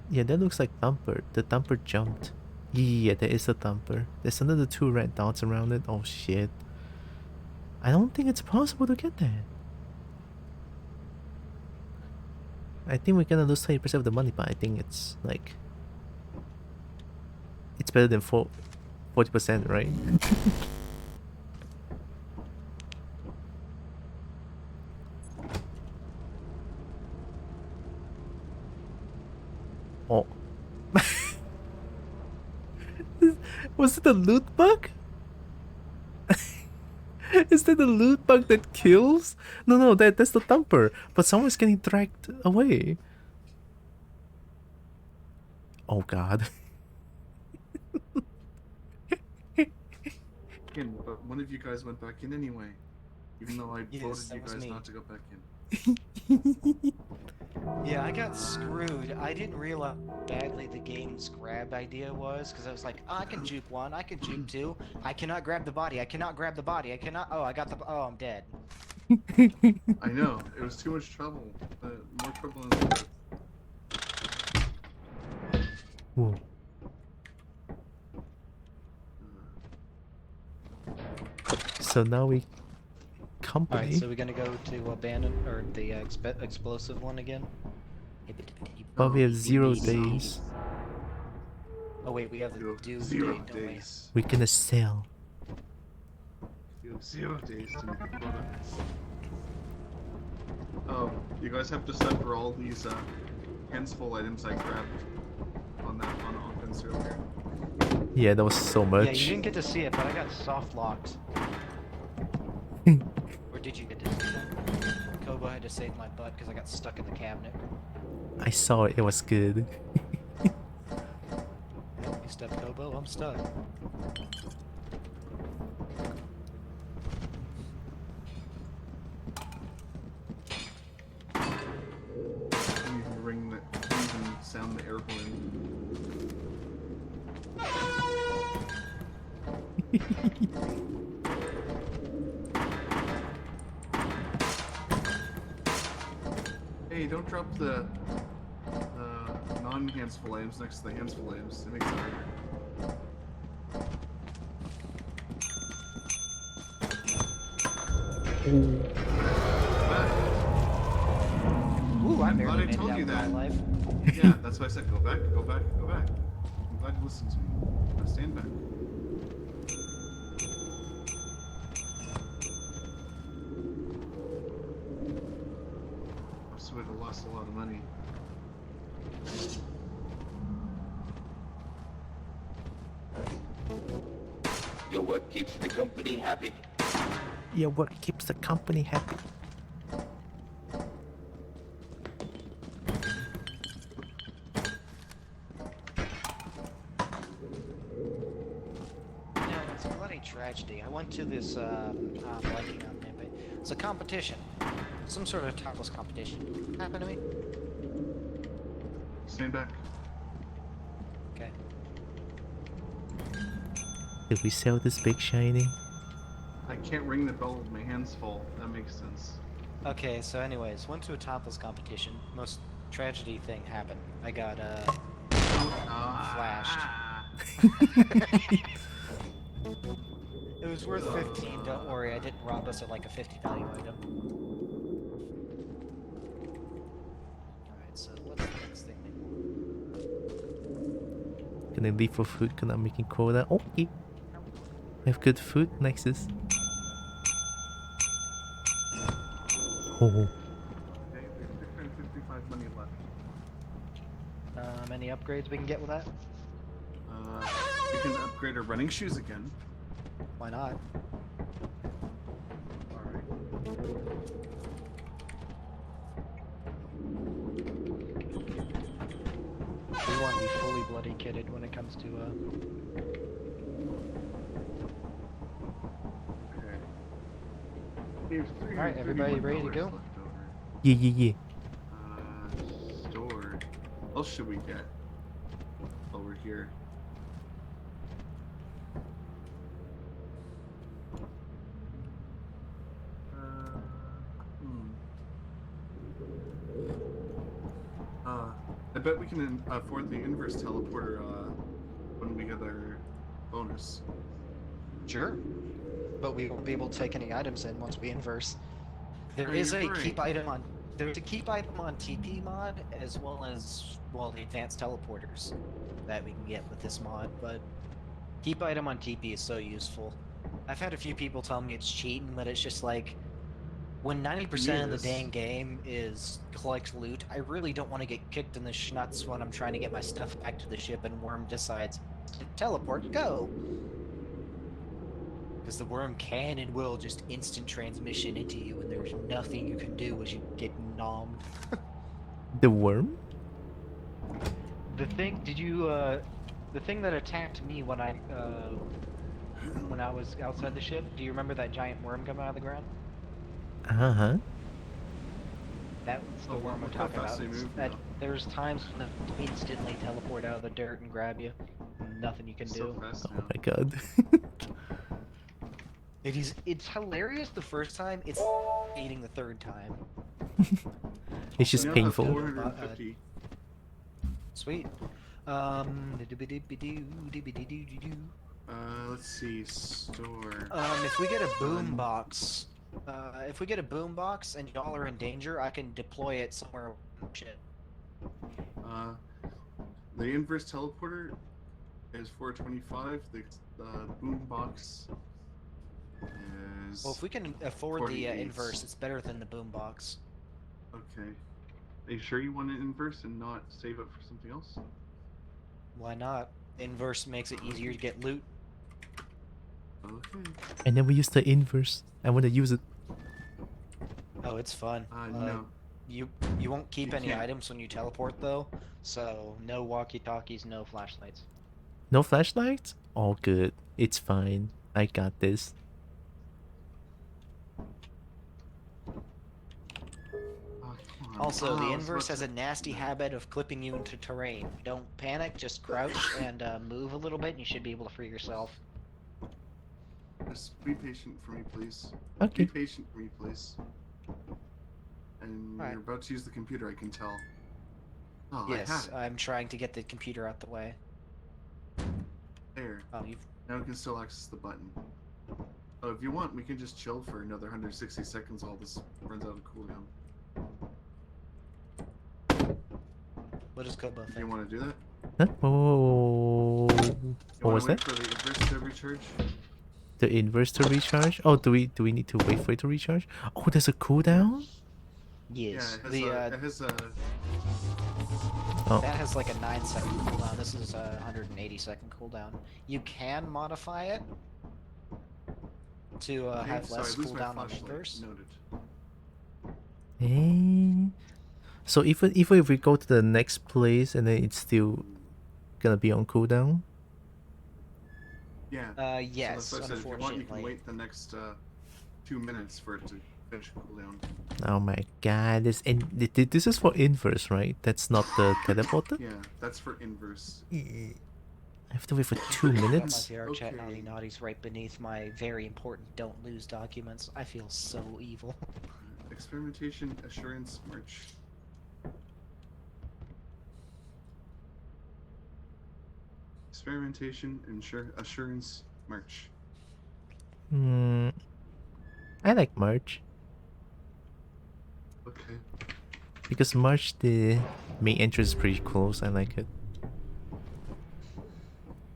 Yeah, that looks like dumper. The dumper jumped. Yeah, there is a dumper. There's another 2 red dots around it. Oh shit. I don't think it's possible to get that. I think we're gonna lose 20% of the money, but I think it's like... It's better than 40%, right? Oh. Was it a loot bug? Is that the loot bug that kills? No, that's the thumper. But someone's getting dragged away. Oh god. Again, but one of you guys went back in anyway. Even though I Yes, voted that you was guys me. not to go back in. Yeah, I got screwed. I didn't realize how badly the game's grab idea was, because I was like, oh, I can juke 1, I can juke 2. I cannot grab the body, I cannot grab the body, I cannot. Oh, I got the. Oh, I'm dead. I know, it was too much trouble. More trouble than it's Whoa. So now we... Company? Alright, so we're gonna go to abandon, or the explosive one again? But we have 0 days. Oh wait, we have the due 0 date, don't we? days. We're gonna sell. You have 0 days to make the protogens. Oh, you guys have to separate all these handsful items I grabbed on offense earlier. Yeah, that was so much. Yeah, you didn't get to see it, but I got soft locked. Or did you get to see that? Kobo had to save my butt because I got stuck in the cabinet. I saw it, it was good. You stepped Kobo, I'm stuck. You can sound the airplane. Hey, don't drop the non-handsful items next to the handsful items. It makes it harder. Ooh, I I'm barely glad I made it told out you in that. my life. Yeah, that's why I said go back, go back, go back. I'm glad you listened to me. Now stand back. I would have lost a lot of money. Your work keeps the company happy. Your work keeps the company happy. You know, it's a bloody tragedy. I went to this, blanking on it, but it's a competition. Some sort of topless competition. Happened to me. Stand back. Okay. Did we sell this big shiny? I can't ring the bell with my hands full. That makes sense. Okay, so anyways, went to a topless competition. Most tragedy thing happened. I got flashed. It was worth 15, don't worry, I didn't rob us at like a 50 value item. Alright, so what's the next thing? Can I leave for food? Can I making quota? Okay. I have good food, Nexus. Oh. Okay, there's 655 money left. Any upgrades we can get with that? We can upgrade our running shoes again. Why not? Alright. We want to be fully bloody kitted when it comes to Okay. Alright, everybody ready to go? Yeah, yeah, yeah. Store. What else should we get? Over here. I bet we can afford the inverse teleporter when we get our bonus. Sure. But we won't be able to take any items in once we inverse. There Oh, is a you're right. keep item on there's a keep item on TP mod as well as the advanced teleporters that we can get with this mod, but keep item on TP is so useful. I've had a few people tell me it's cheating, but it's just like when 90% of the Yes. dang game is collect loot, I really don't want to get kicked in the schnuts when I'm trying to get my stuff back to the ship and Worm decides to teleport, go! Because the Worm can and will just instant transmission into you and there's nothing you can do as you get nommed. The worm? The thing, the thing that attacked me when I was outside the ship, do you remember that giant worm coming out of the ground? Uh-huh. That's the worm I'm look how talking fast about. they move That now. there's times when they instantly teleport out of the dirt and grab you. Nothing you can So do. fast Oh now. my god. It's hilarious the first time, it's eating the third time. It's just We now have painful. 450. Sweet. Let's see, store. If we get a boom box, and y'all are in danger, I can deploy it somewhere. Shit. The inverse teleporter is 425. The boombox is. Well, if we can afford the 48. inverse, it's better than the boom box. Okay. Are you sure you want an inverse and not save it for something else? Why not? Inverse makes it easier to get loot. Okay. I never used the inverse. I want to use it. Oh, it's fun. No. You won't keep You any can't. items when you teleport though. So, no walkie-talkies, no flashlights. No flashlights? All good. It's fine. I got this. Also, the inverse has a nasty habit of clipping you into terrain. Don't panic, just crouch and move a little bit and you should be able to free yourself. Just be patient for me, please. Okay. Be patient for me, please. And Alright. you're about to use the computer, I can tell. Oh, I Yes, had it. I'm trying to get the computer out the way. There. Oh, you've... Now we can still access the button. Oh, if you want, we can just chill for another 160 seconds while this runs out of cooldown. What does Kobo Do you think? want to do that? Huh? Whoa. You What wanna was wait that? for the inverse to recharge? The inverse to recharge? Oh, do we need to wait for it to recharge? Oh, there's a cooldown? Yes. Yeah, it has a Oh. That has like a 9-second cooldown. This is a 180-second cooldown. You can modify it to Okay, have sorry, less lose my cooldown on flashlight. inverse. Noted. So even if we go to the next place and then it's still gonna be on cooldown? Yeah. Yes, so that's what I said. If you want, you can unfortunately. wait the next 2 minutes for it to finish cooldown. Oh my god, this is for inverse, right? That's not the teleporter? Yeah, that's for inverse. I have to wait for 2 Got my minutes? VR chat Okay. naughty naughties right beneath my very important don't lose documents. I feel so evil. Experimentation, assurance, march. Experimentation, assurance, march. I like March. Okay. Because March, the main entrance is pretty close. I like it.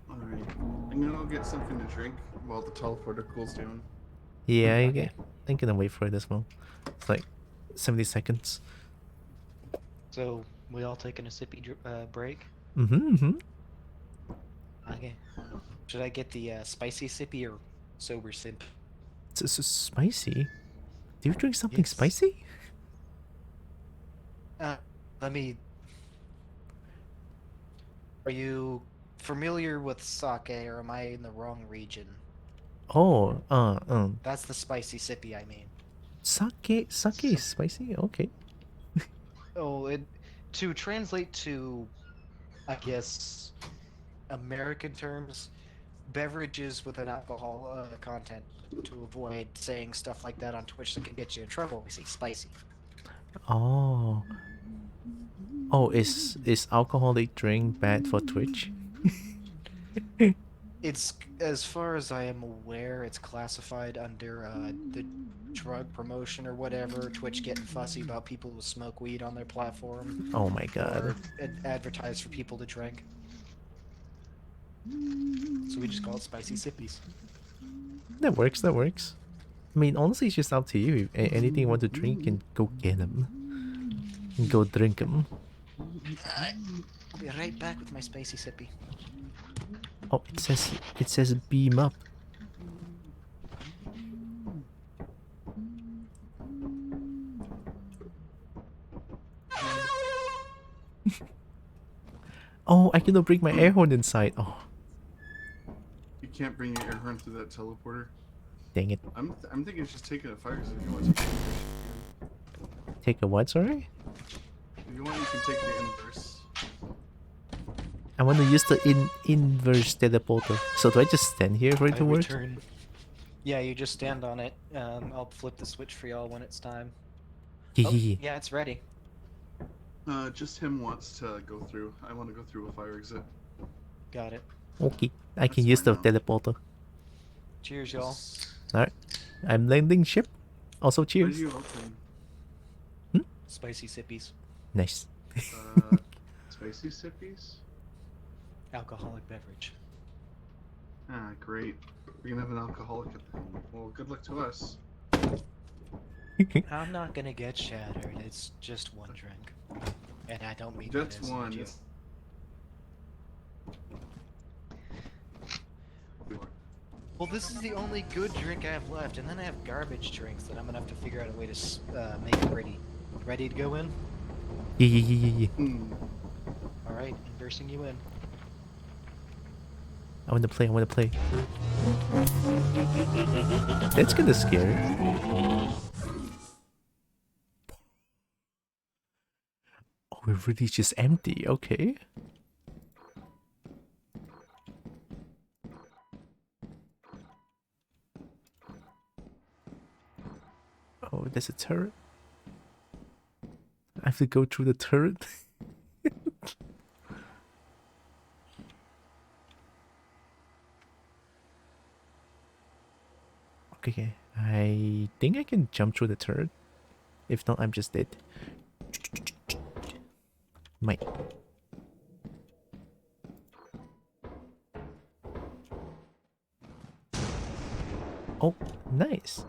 Alright. I'm gonna go get something to drink while the teleporter cools down. Yeah, Okay. I'm gonna wait for it as well. It's like 70 seconds. So, we all taking a sippy break? Mm-hmm. Okay. Should I get the spicy sippy or sober sip? It's spicy. Do you drink something Yes. spicy? Let me... Are you familiar with sake, or am I in the wrong region? Oh, That's the spicy sippy, I mean. Sake is spicy? Okay. Oh, to translate to, I guess, American terms, beverages with an alcohol content. To avoid saying stuff like that on Twitch that can get you in trouble, we say spicy. Oh. Oh, is alcoholic drink bad for Twitch? It's, as far as I am aware, it's classified under the drug promotion or whatever. Twitch getting fussy about people who smoke weed on their platform. Oh my god. Or advertise for people to drink. So we just call it spicy sippies. That works. I mean, honestly, it's just up to you. If anything you want to drink, you can go get them. Go drink them. I'll be right back with my spicy sippy. Oh, it says beam up. Oh, I cannot bring my air horn inside. Oh, You can't bring your air horn through that teleporter. dang it. I'm thinking of just taking a fire, so if you want to take the inverse, you can. Take a what, sorry? If you want, you can take the inverse. I want to use the inverse teleporter. So do I just stand here for it I to work? return. Yeah, you just stand on it. I'll flip the switch for y'all when it's time. Oh, yeah, it's ready. Just him wants to go through. I want to go through a fire exit. Got it. Okay, I can use the teleporter. Cheers, y'all. Alright, I'm landing ship. Also, Where cheers. do you open? Spicy sippies. Nice. Spicy sippies? Alcoholic beverage. Ah, great. We're gonna have an alcoholic at the end. Well, good luck to us. I'm not gonna get shattered. It's just one drink. And I don't mean Just that as one. a joke. Well, this is the only good drink I have left, and then I have garbage drinks that I'm gonna have to figure out a way to make pretty. Ready to go in? Yeah. Alright, inversing you in. I want to play. That's kinda scary. Oh, it really just empty, okay. Oh, there's a turret. I have to go through the turret. Okay, I think I can jump through the turret. If not, I'm just dead. Might. Oh, nice.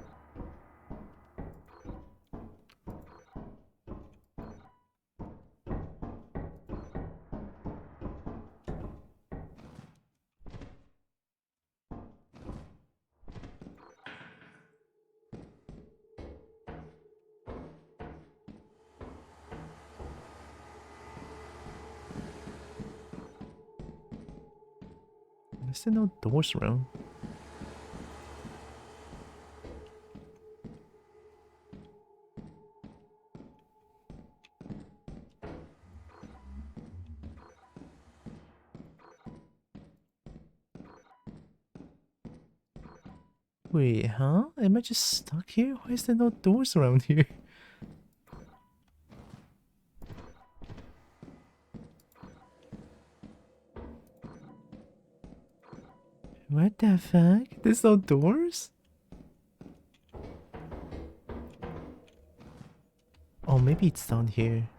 Is there no doors around? Wait, huh? Am I just stuck here? Why is there no doors around here? What the fuck? There's no doors? Oh, maybe it's down here.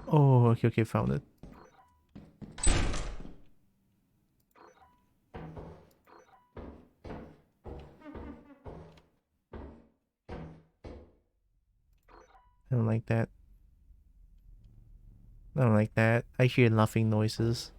Oh, okay, okay, found it. I don't like that. I don't like that. I hear laughing noises.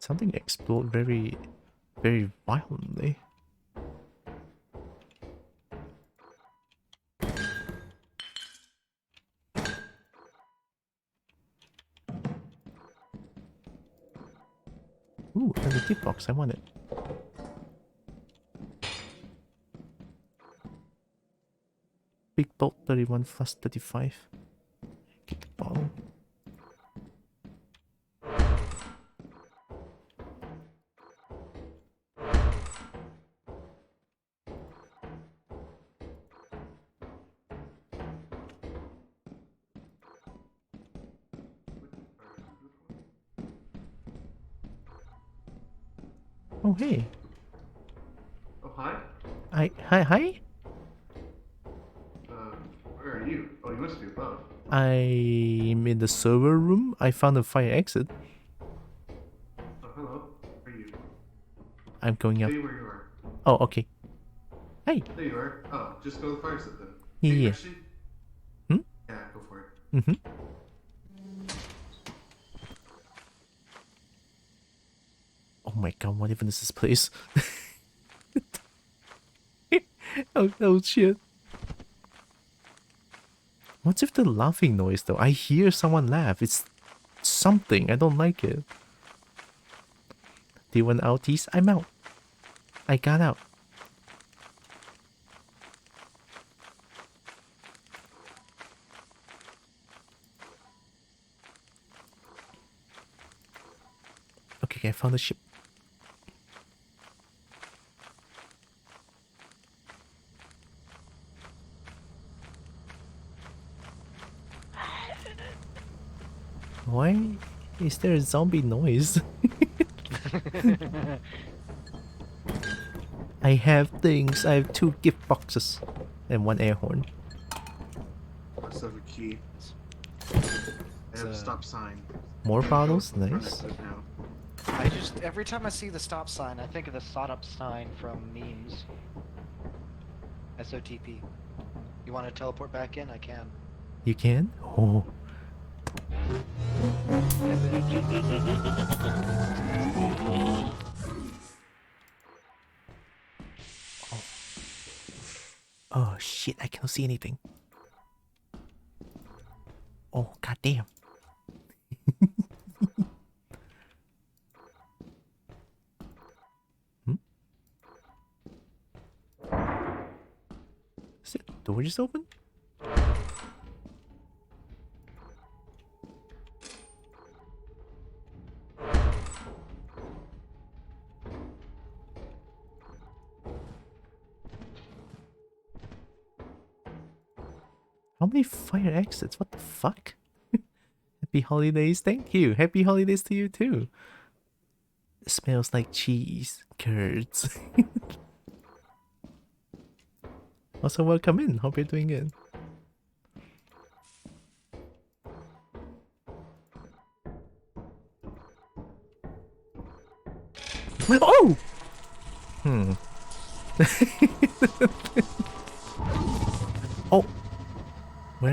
Something exploded very, very violently. Ooh, and the gift box, I want it. Big bolt 31 plus 35. Get the bottle. Oh, hey. Oh, hi. Hi? Where are you? Oh, you must be above. I'm in the server room. I found a fire exit. Oh, hello. Where are you? I'm going up. Stay where you are. Oh, okay. Hey. There you are. Oh, just go to the fire exit then. Yeah, Hey, yeah. actually, Hmm? yeah, go for it. Mm-hmm. Oh my god, what even is this place? Oh shit. What's with the laughing noise though? I hear someone laugh. It's something. I don't like it. Do you want outies? I'm out. I got out. Okay, I found the ship. Why is there a zombie noise? I have things. I have 2 gift boxes and 1 air horn. I also have a key. I have a stop sign. More bottles? Front Nice. exit now. I just, every time I see the stop sign, I think of the stop sign from memes. SOTP. You want to teleport back in? I can. You can? Oh. Oh shit, I cannot see anything. Oh goddamn. Hmm? Is the door just open? How many fire exits? What the fuck? Happy holidays, thank you. Happy holidays to you too. It smells like cheese, curds. Also, welcome in. Hope you're doing good. Oh! Oh!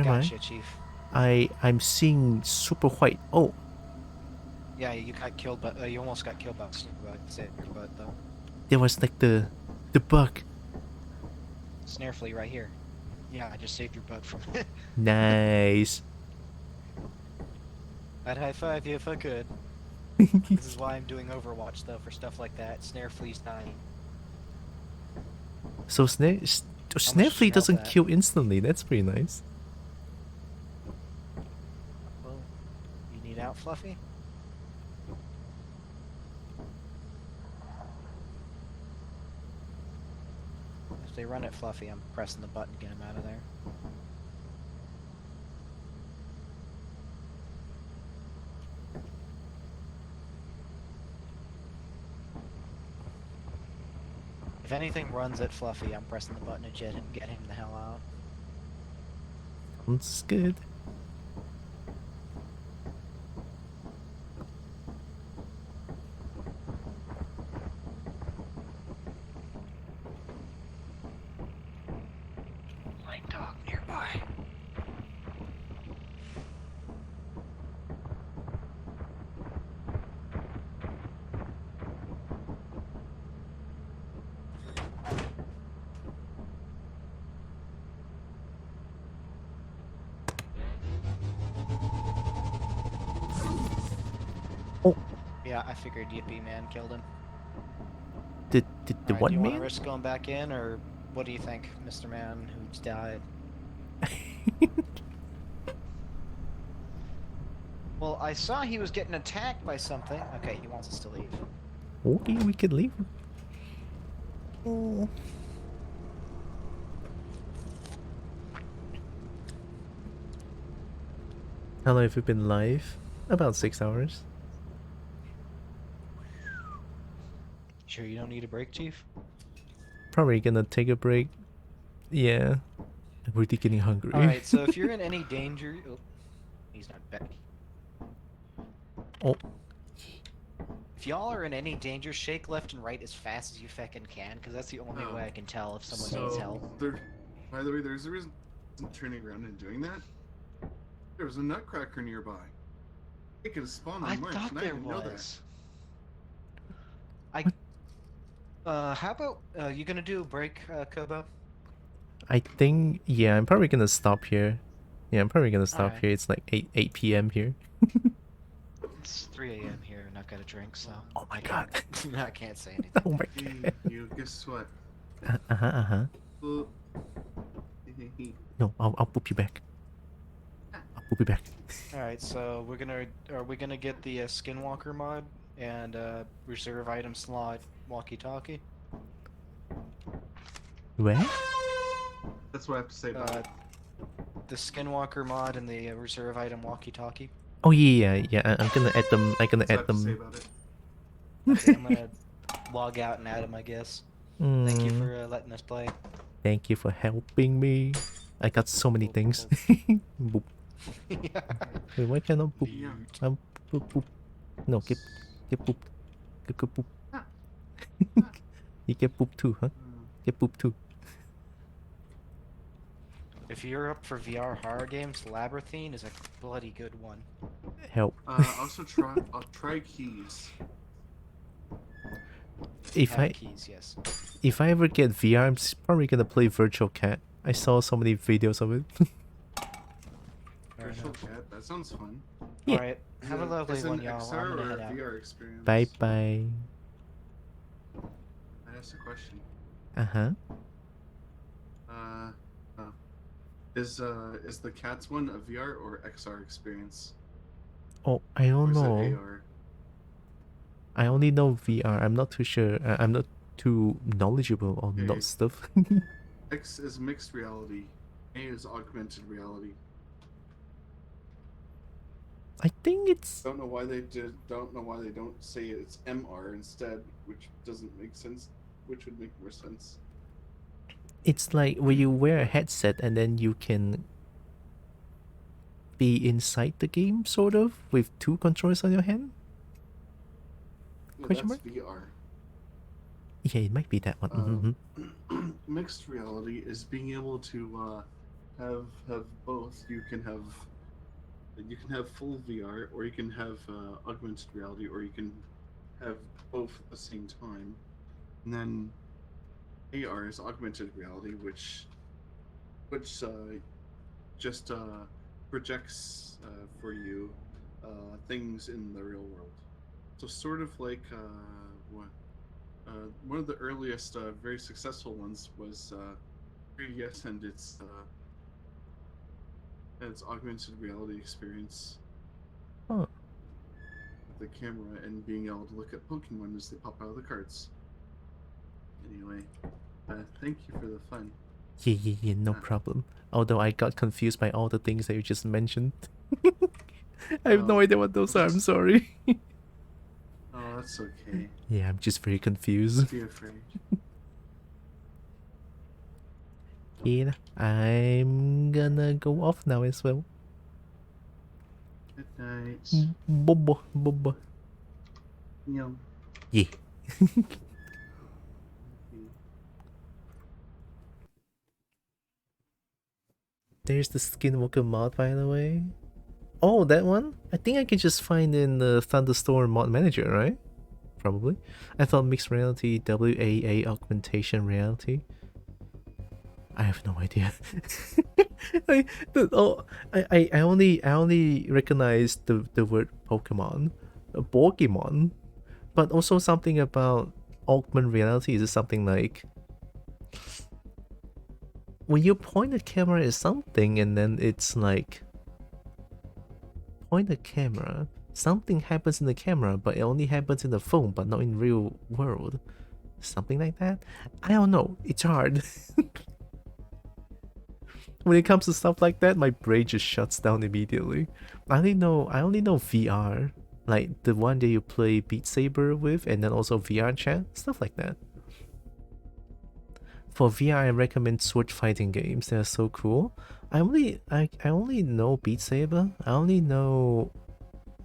Where am I? Gotcha, Chief. I'm seeing super white. Oh, Yeah, you got killed, but you almost got killed by a snake bug. Saved your butt though. there was like the bug. Snare flea right here. Yeah, I just saved your butt from it. Nice. I'd high five you if I could. This is why I'm doing Overwatch though, for stuff like that. Snare flea's dying. So snare flea smell doesn't that? kill instantly. That's pretty nice. Well, you need out, Fluffy? If they run it, Fluffy, I'm pressing the button to get him out of there. If anything runs at Fluffy, I'm pressing the button to get him the hell out. Sounds good. Light dog nearby. Yeah, I figured Yippee Man killed him. The Alright, what do you want to man? risk going back in, or what do you think, Mr. Man who's died? Well, I saw he was getting attacked by something. Okay, he wants us to leave. Okay, we could leave. Oh. How long have you been live? About 6 hours. Sure you don't need a break, Chief? Probably gonna take a break. Yeah. I'm really getting hungry. Alright, so if you're in any danger... Oh, he's not back. Oh. If y'all are in any danger, shake left and right as fast as you feckin' can, because that's the only way I can tell if someone needs help. By the way, there's a reason I'm turning around and doing that. There was a nutcracker nearby. It could have spawned on I March, thought and I there didn't know that. was. How about, you gonna do a break, Kobo? I think, yeah, I'm probably gonna stop here. Yeah, I'm probably gonna stop Alright. here. It's like 8 p.m. here. It's 3 a.m. here and I've got a drink, so... Oh my god. I can't say anything. Oh my god. You guess what? Uh-huh. Well, No, I'll boop you back. I'll boop you back. Alright, so are we gonna get the Skinwalker mod and reserve item slot walkie-talkie? Where? That's what I have to say about it. The Skinwalker mod and the reserve item walkie-talkie. Oh yeah. I'm gonna add them. I'm gonna add them. Okay, I'm gonna log out and add them, I guess. Thank you for letting us play. Thank you for helping me. I got so many things. Boop. Yeah. Wait, why can't I boop? Boop. No, get booped. Get boop. You get booped too, huh? Get booped too. If you're up for VR horror games, Labyrinthine is a bloody good one. Help. Also I'll try keys. Keys, yes. If I ever get VR, I'm probably gonna play Virtual Cat. I saw so many videos of it. Virtual cat, that sounds fun. Yeah. Alright, have a lovely one, y'all. XR I'm gonna or head out. VR experience? Bye. I asked a question. Uh-huh. Is the cats one a VR or XR experience? Oh, I don't Or is it know. AR? I only know VR. I'm not too sure. I'm not too knowledgeable on Okay. that stuff. X is mixed reality. A is augmented reality. I think it's... Don't know why they don't say it's MR instead, which doesn't make sense. Which would make more sense. It's like where you wear a headset and then you can be inside the game, sort of, with two controllers on your hand. No, Question that's mark? VR. Yeah, it might be that one. Mixed reality is being able to have both. You can have full VR, or you can have augmented reality, or you can have both at the same time. And then AR is augmented reality, which just projects for you things in the real world. So sort of like one of the earliest very successful ones was 3DS and its augmented reality experience. Huh. With the camera and being able to look at Pokemon as they pop out of the cards. Anyway, thank you for the fun. Yeah, no problem. Although I got confused by all the things that you just mentioned. I have no idea what those are, I'm sorry. Oh, that's okay. Yeah, I'm just very confused. Don't be afraid. Yeah, I'm gonna go off now as well. Good night. Bobo, bobo. Yeah. Yeah. There's the Skinwalker mod, by the way. Oh, that one? I think I can just find in the Thunderstorm mod manager, right? Probably. I thought mixed reality, WAA augmentation reality. I have no idea. I only recognize the word Pokemon, Pokemon, but also something about augmented reality. Is it something like when you point the camera at something and then it's like point the camera, something happens in the camera, but it only happens in the phone, but not in real world. Something like that. I don't know. It's hard. When it comes to stuff like that, my brain just shuts down immediately. I only know VR, like the one that you play Beat Saber with, and then also VR chat, stuff like that. For VR, I recommend sword fighting games. They are so cool. I only know Beat Saber. I only know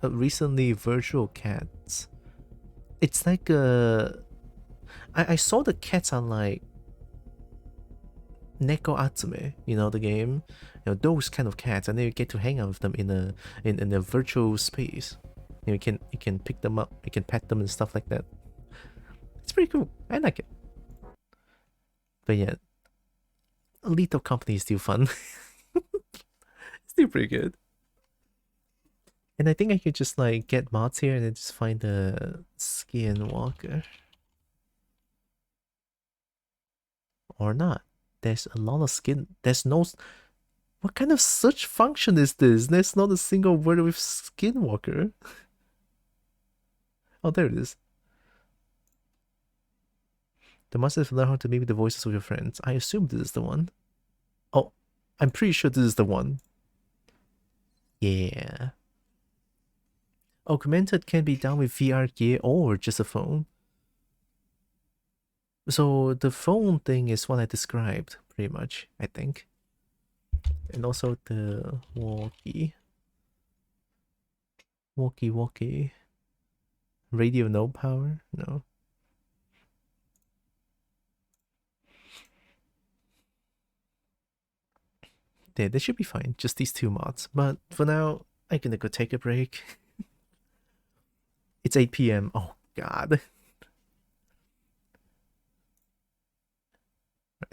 recently Virtual Cats. It's like I saw the cats on like Neko Atsume, you know, the game, you know, those kind of cats, and then you get to hang out with them in a virtual space. You know, you can pick them up, you can pet them and stuff like that. It's pretty cool. I like it. But yeah, Lethal Company is still fun. Still pretty good. And I think I could just like get mods here and then just find the Skinwalker. Or not. There's a lot of skin. There's no... What kind of search function is this? There's not a single word with Skinwalker. Oh, there it is. The monsters learn how to mimic the voices of your friends. I assume this is the one. Oh, I'm pretty sure this is the one. Yeah. Augmented can be done with VR gear or just a phone. So the phone thing is what I described, pretty much, I think. And also the walkie. Walkie. Radio no power? No. Yeah, they should be fine. Just these two mods. But for now, I'm gonna go take a break. It's 8 PM. Oh, God.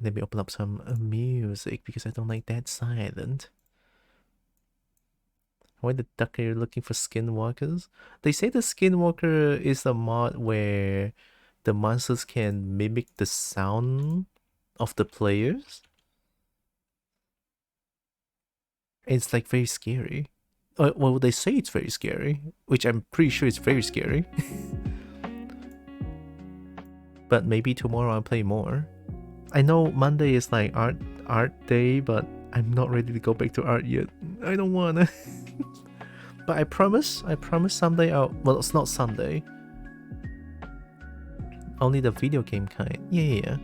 Let me open up some music because I don't like that silent. Why the duck are you looking for skinwalkers? They say the skinwalker is a mod where the monsters can mimic the sound of the players. It's like very scary. Well, they say it's very scary, which I'm pretty sure it's very scary. But maybe tomorrow I'll play more. I know Monday is like art day, but I'm not ready to go back to art yet. I don't wanna. But I promise someday I'll... Well, it's not Sunday. Only the video game kind. Yeah.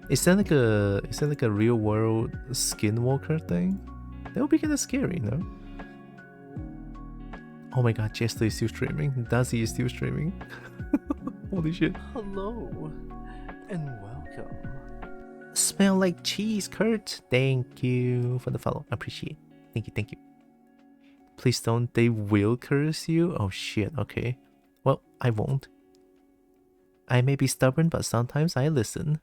Is that like a real world skinwalker thing? That would be kind of scary, no? Oh my god, Jester is still streaming. Dazzy is still streaming. Holy shit. Hello, and welcome. Smell like cheese, Kurt. Thank you for the follow. Appreciate. Thank you, thank you. Please don't. They will curse you. Oh shit. Okay. Well, I won't. I may be stubborn, but sometimes I listen.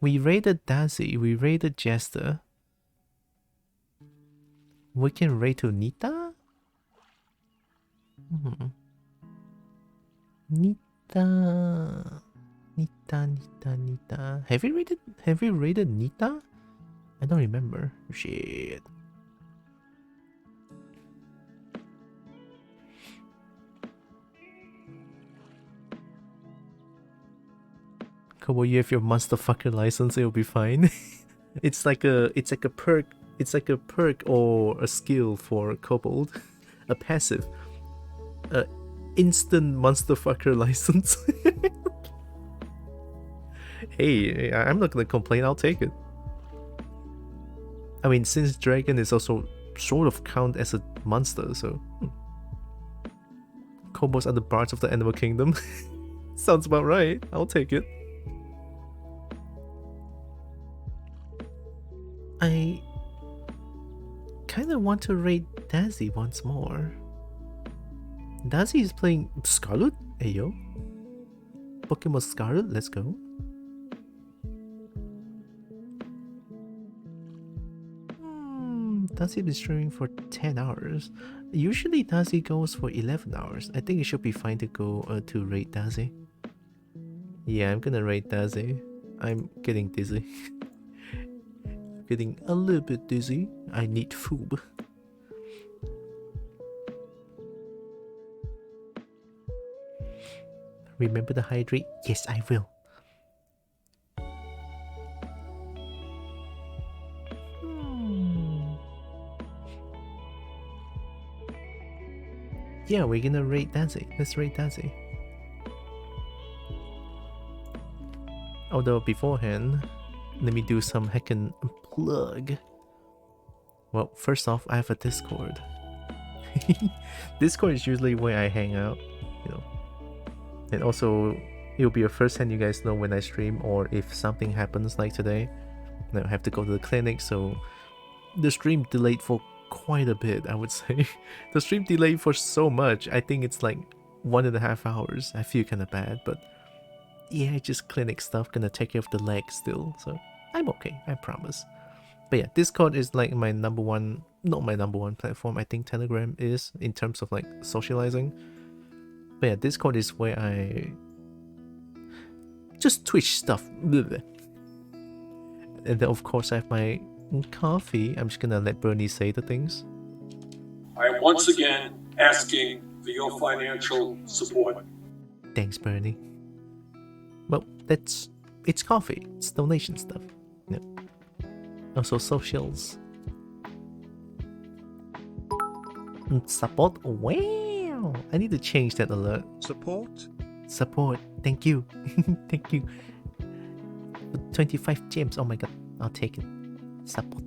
We raided Daisy. We raided Jester. We can raid to Nita? Nita. Nita. Have we raided Nita? I don't remember. Shit. Kobo, you have your monster fucker license, it'll be fine. It's like a perk. It's like a perk or a skill for kobold. A passive. Instant monster fucker license. Hey, I'm not gonna complain, I'll take it. I mean, since dragon is also sort of count as a monster, so Kobos are the bards of the animal kingdom. Sounds about right. I'll take it. I kind of want to raid Daisy once more. Daisy is playing Scarlet? Ayo. Pokemon Scarlet, let's go. Daisy been streaming for 10 hours. Usually Daisy goes for 11 hours. I think it should be fine to go to raid Daisy. Yeah, I'm gonna raid Daisy. I'm getting dizzy. Getting a little bit dizzy. I need food. Remember to hydrate? Yes, I will. Yeah, we're gonna raid Daisy. Let's raid Daisy. Although beforehand, let me do some hecckin plug. Well, first off, I have a Discord. Discord is usually where I hang out, you know. And also, it'll be a first hand you guys know when I stream, or if something happens like today. I have to go to the clinic, so the stream delayed for quite a bit, I would say. The stream delayed for so much. I think it's like 1.5 hours. I feel kind of bad, but yeah, just clinic stuff, gonna take care of the leg still, so I'm okay, I promise. But yeah, Discord is like my number one, not my number one platform. I think Telegram is in terms of like socializing. But yeah, Discord is where I just Twitch stuff. And then of course I have my coffee. I'm just gonna let Bernie say the things. I am once again asking for your financial support. Thanks, Bernie. Well, it's coffee. It's donation stuff. Yeah. Also socials. Support? Wow! I need to change that alert. Support? Support. Thank you. Thank you. 25 gems. Oh my god. I'll take it. Support.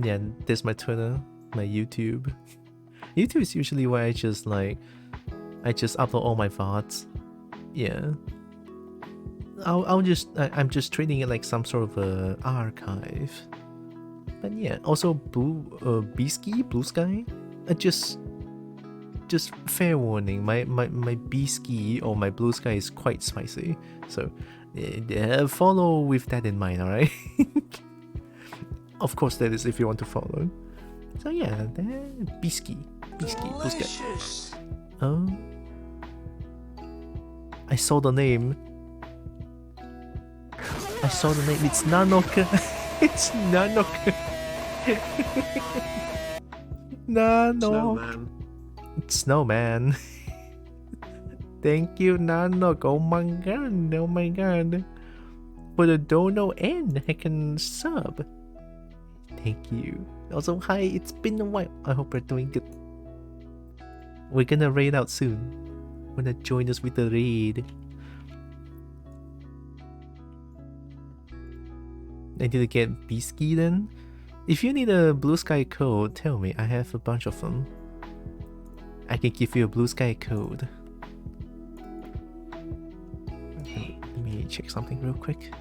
Yeah, there's my Twitter, my YouTube. YouTube is usually where I just upload all my VODs. Yeah. I'm just treating it like some sort of a archive. But yeah, also Blue Sky. Just fair warning, my B-ski or my Blue Sky is quite spicy. So follow with that in mind, alright? Of course, that is if you want to follow. So yeah, B-ski, Blue Sky. Oh, I saw the name. It's Nanoka. It's Nanoka. Nano. Snowman. It's Snowman. Thank you, Nanok. Oh my god. For the dono and hecckin sub. Thank you. Also, hi, it's been a while. I hope you're doing good. We're gonna raid out soon. Wanna join us with the raid? I need to get B-ski then? If you need a Blue Sky code, tell me. I have a bunch of them. I can give you a Blue Sky code. Let me check something real quick.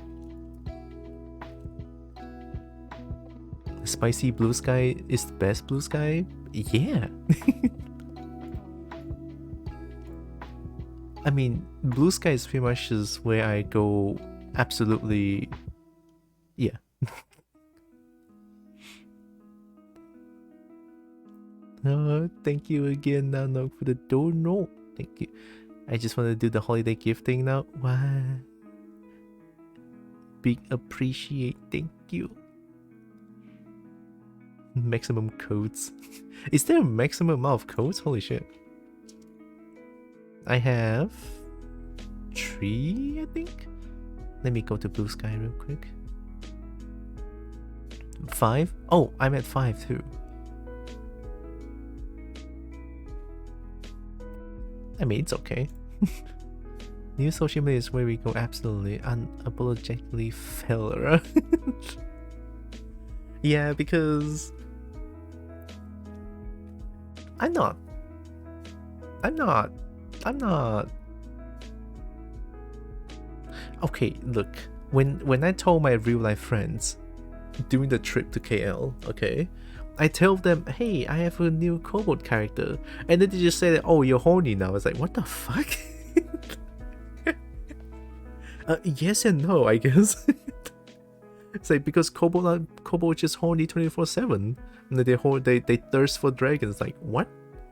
Spicy blue sky is the best blue sky? Yeah. I mean, blue sky is pretty much just where I go absolutely... Yeah. Thank you again, Nano, for the dono. Thank you. I just want to do the holiday gifting now. What? Big appreciate. Thank you. Maximum codes. Is there a maximum amount of codes? Holy shit. I have 3, I think. Let me go to blue sky real quick. 5? Oh, I'm at 5 too. I mean, it's okay. New social media is where we go absolutely unapologetically failure. Yeah, because I'm not. Okay, look. When I told my real life friends during the trip to KL, okay, I tell them, hey, I have a new kobold character, and then they just say that, oh, you're horny now. It's like, what the fuck? Yes and no, I guess. It's like, because kobold just horny 24/7, and they thirst for dragons. Like, what?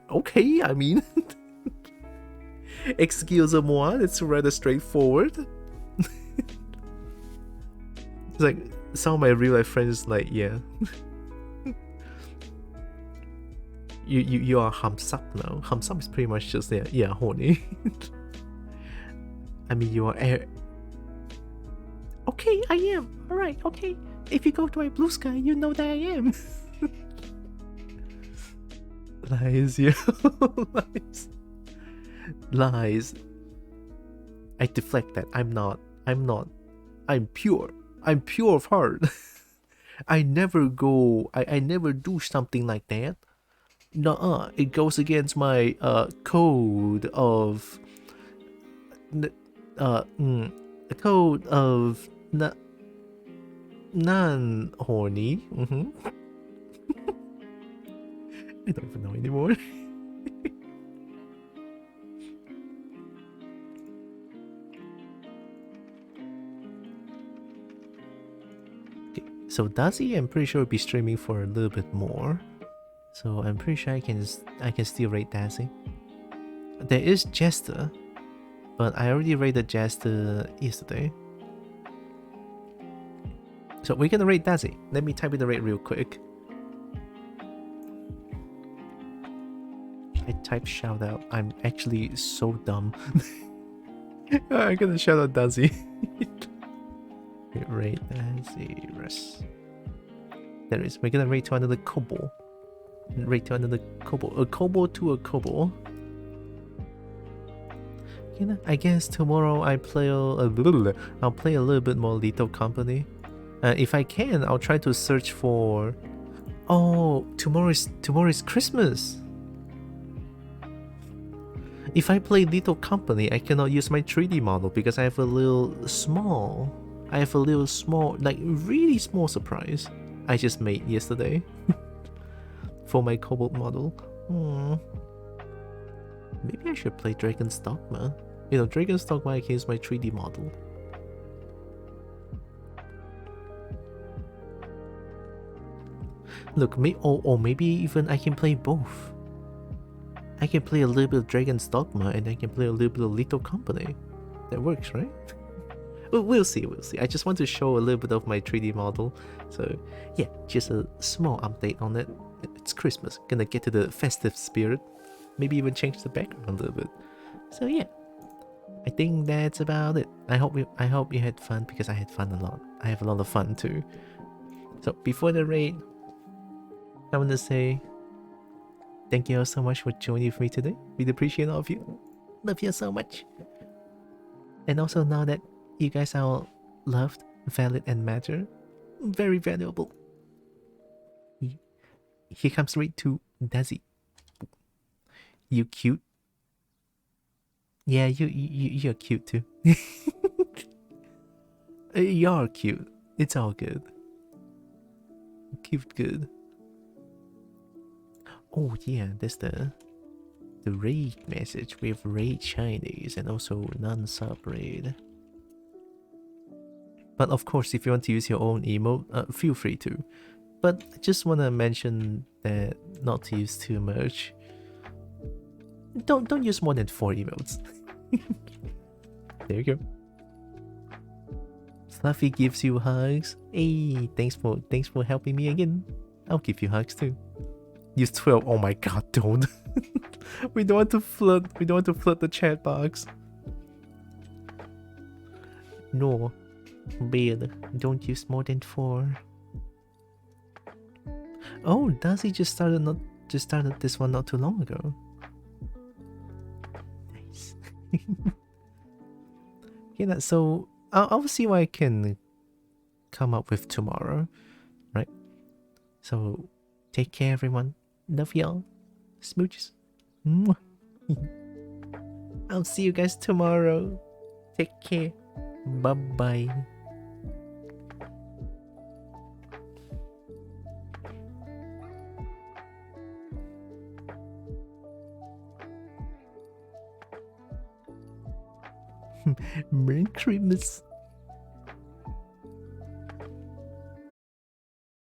Okay, I mean, excusez-moi, it's rather straightforward. It's like some of my real life friends like, yeah. You are hamsap now. Hamsap is pretty much just yeah, horny. I mean, you are air. Okay, I am. Alright, okay. If you go to my blue sky, you know that I am. Lies, yeah. Lies. I deflect that. I'm not. I'm pure. I'm pure of heart. I never do something like that. Nuh-uh. It goes against my code of non-horny. I don't even know anymore. Okay, so Dazi, I'm pretty sure will be streaming for a little bit more. So I'm pretty sure I can still rate Dazi. There is Jester, but I already rated Jester yesterday. So we're gonna rate Dazi. Let me type in the rate real quick. I typed shout out. I'm actually so dumb. I'm gonna shout out Dazi. Rate Dazi. There is. We're gonna rate to another kobo. Rate to another kobo. A kobo to a kobo. You know, I guess tomorrow I'll play a little bit more Little Company. If I can, I'll try to search for. Oh, tomorrow is Christmas. If I play Little Company, I cannot use my 3D model because I have a little small, like really small surprise I just made yesterday for my kobold model. Maybe I should play Dragon's Dogma. You know, Dragon's Dogma, I can use my 3D model. Look, or maybe even I can play both. I can play a little bit of Dragon's Dogma and I can play a little bit of Little Company. That works, right? We'll see. I just want to show a little bit of my 3D model. So yeah, just a small update on it. It's Christmas. Gonna get to the festive spirit. Maybe even change the background a little bit. So yeah, I think that's about it. I hope you had fun, because I had fun a lot. I have a lot of fun too. So before the raid, I want to say thank you all so much for joining with me today. Really appreciate all of you. Love you so much. And also, now that you guys are all loved, valid, and matter, very valuable. Here comes right to Dazi. You cute. Yeah, you're cute too. You're cute. It's all good. Cute good. Oh yeah, there's the raid message with raid Chinese and also non-sub raid. But of course, if you want to use your own emote, feel free to. But I just want to mention that not to use too much. Don't use more than 4 emotes. There you go. Fluffy gives you hugs. Hey, thanks for helping me again. I'll give you hugs too. Use 12. Oh my god, don't. We don't want to flood. We don't want to flood the chat box. No, Bill, don't use more than 4. Oh, Darcy just started this one not too long ago. Nice. Okay, so I'll see what I can come up with tomorrow, right? So take care, everyone. Love y'all. Smooches. Mwah. I'll see you guys tomorrow. Take care. Bye bye. Merry Christmas.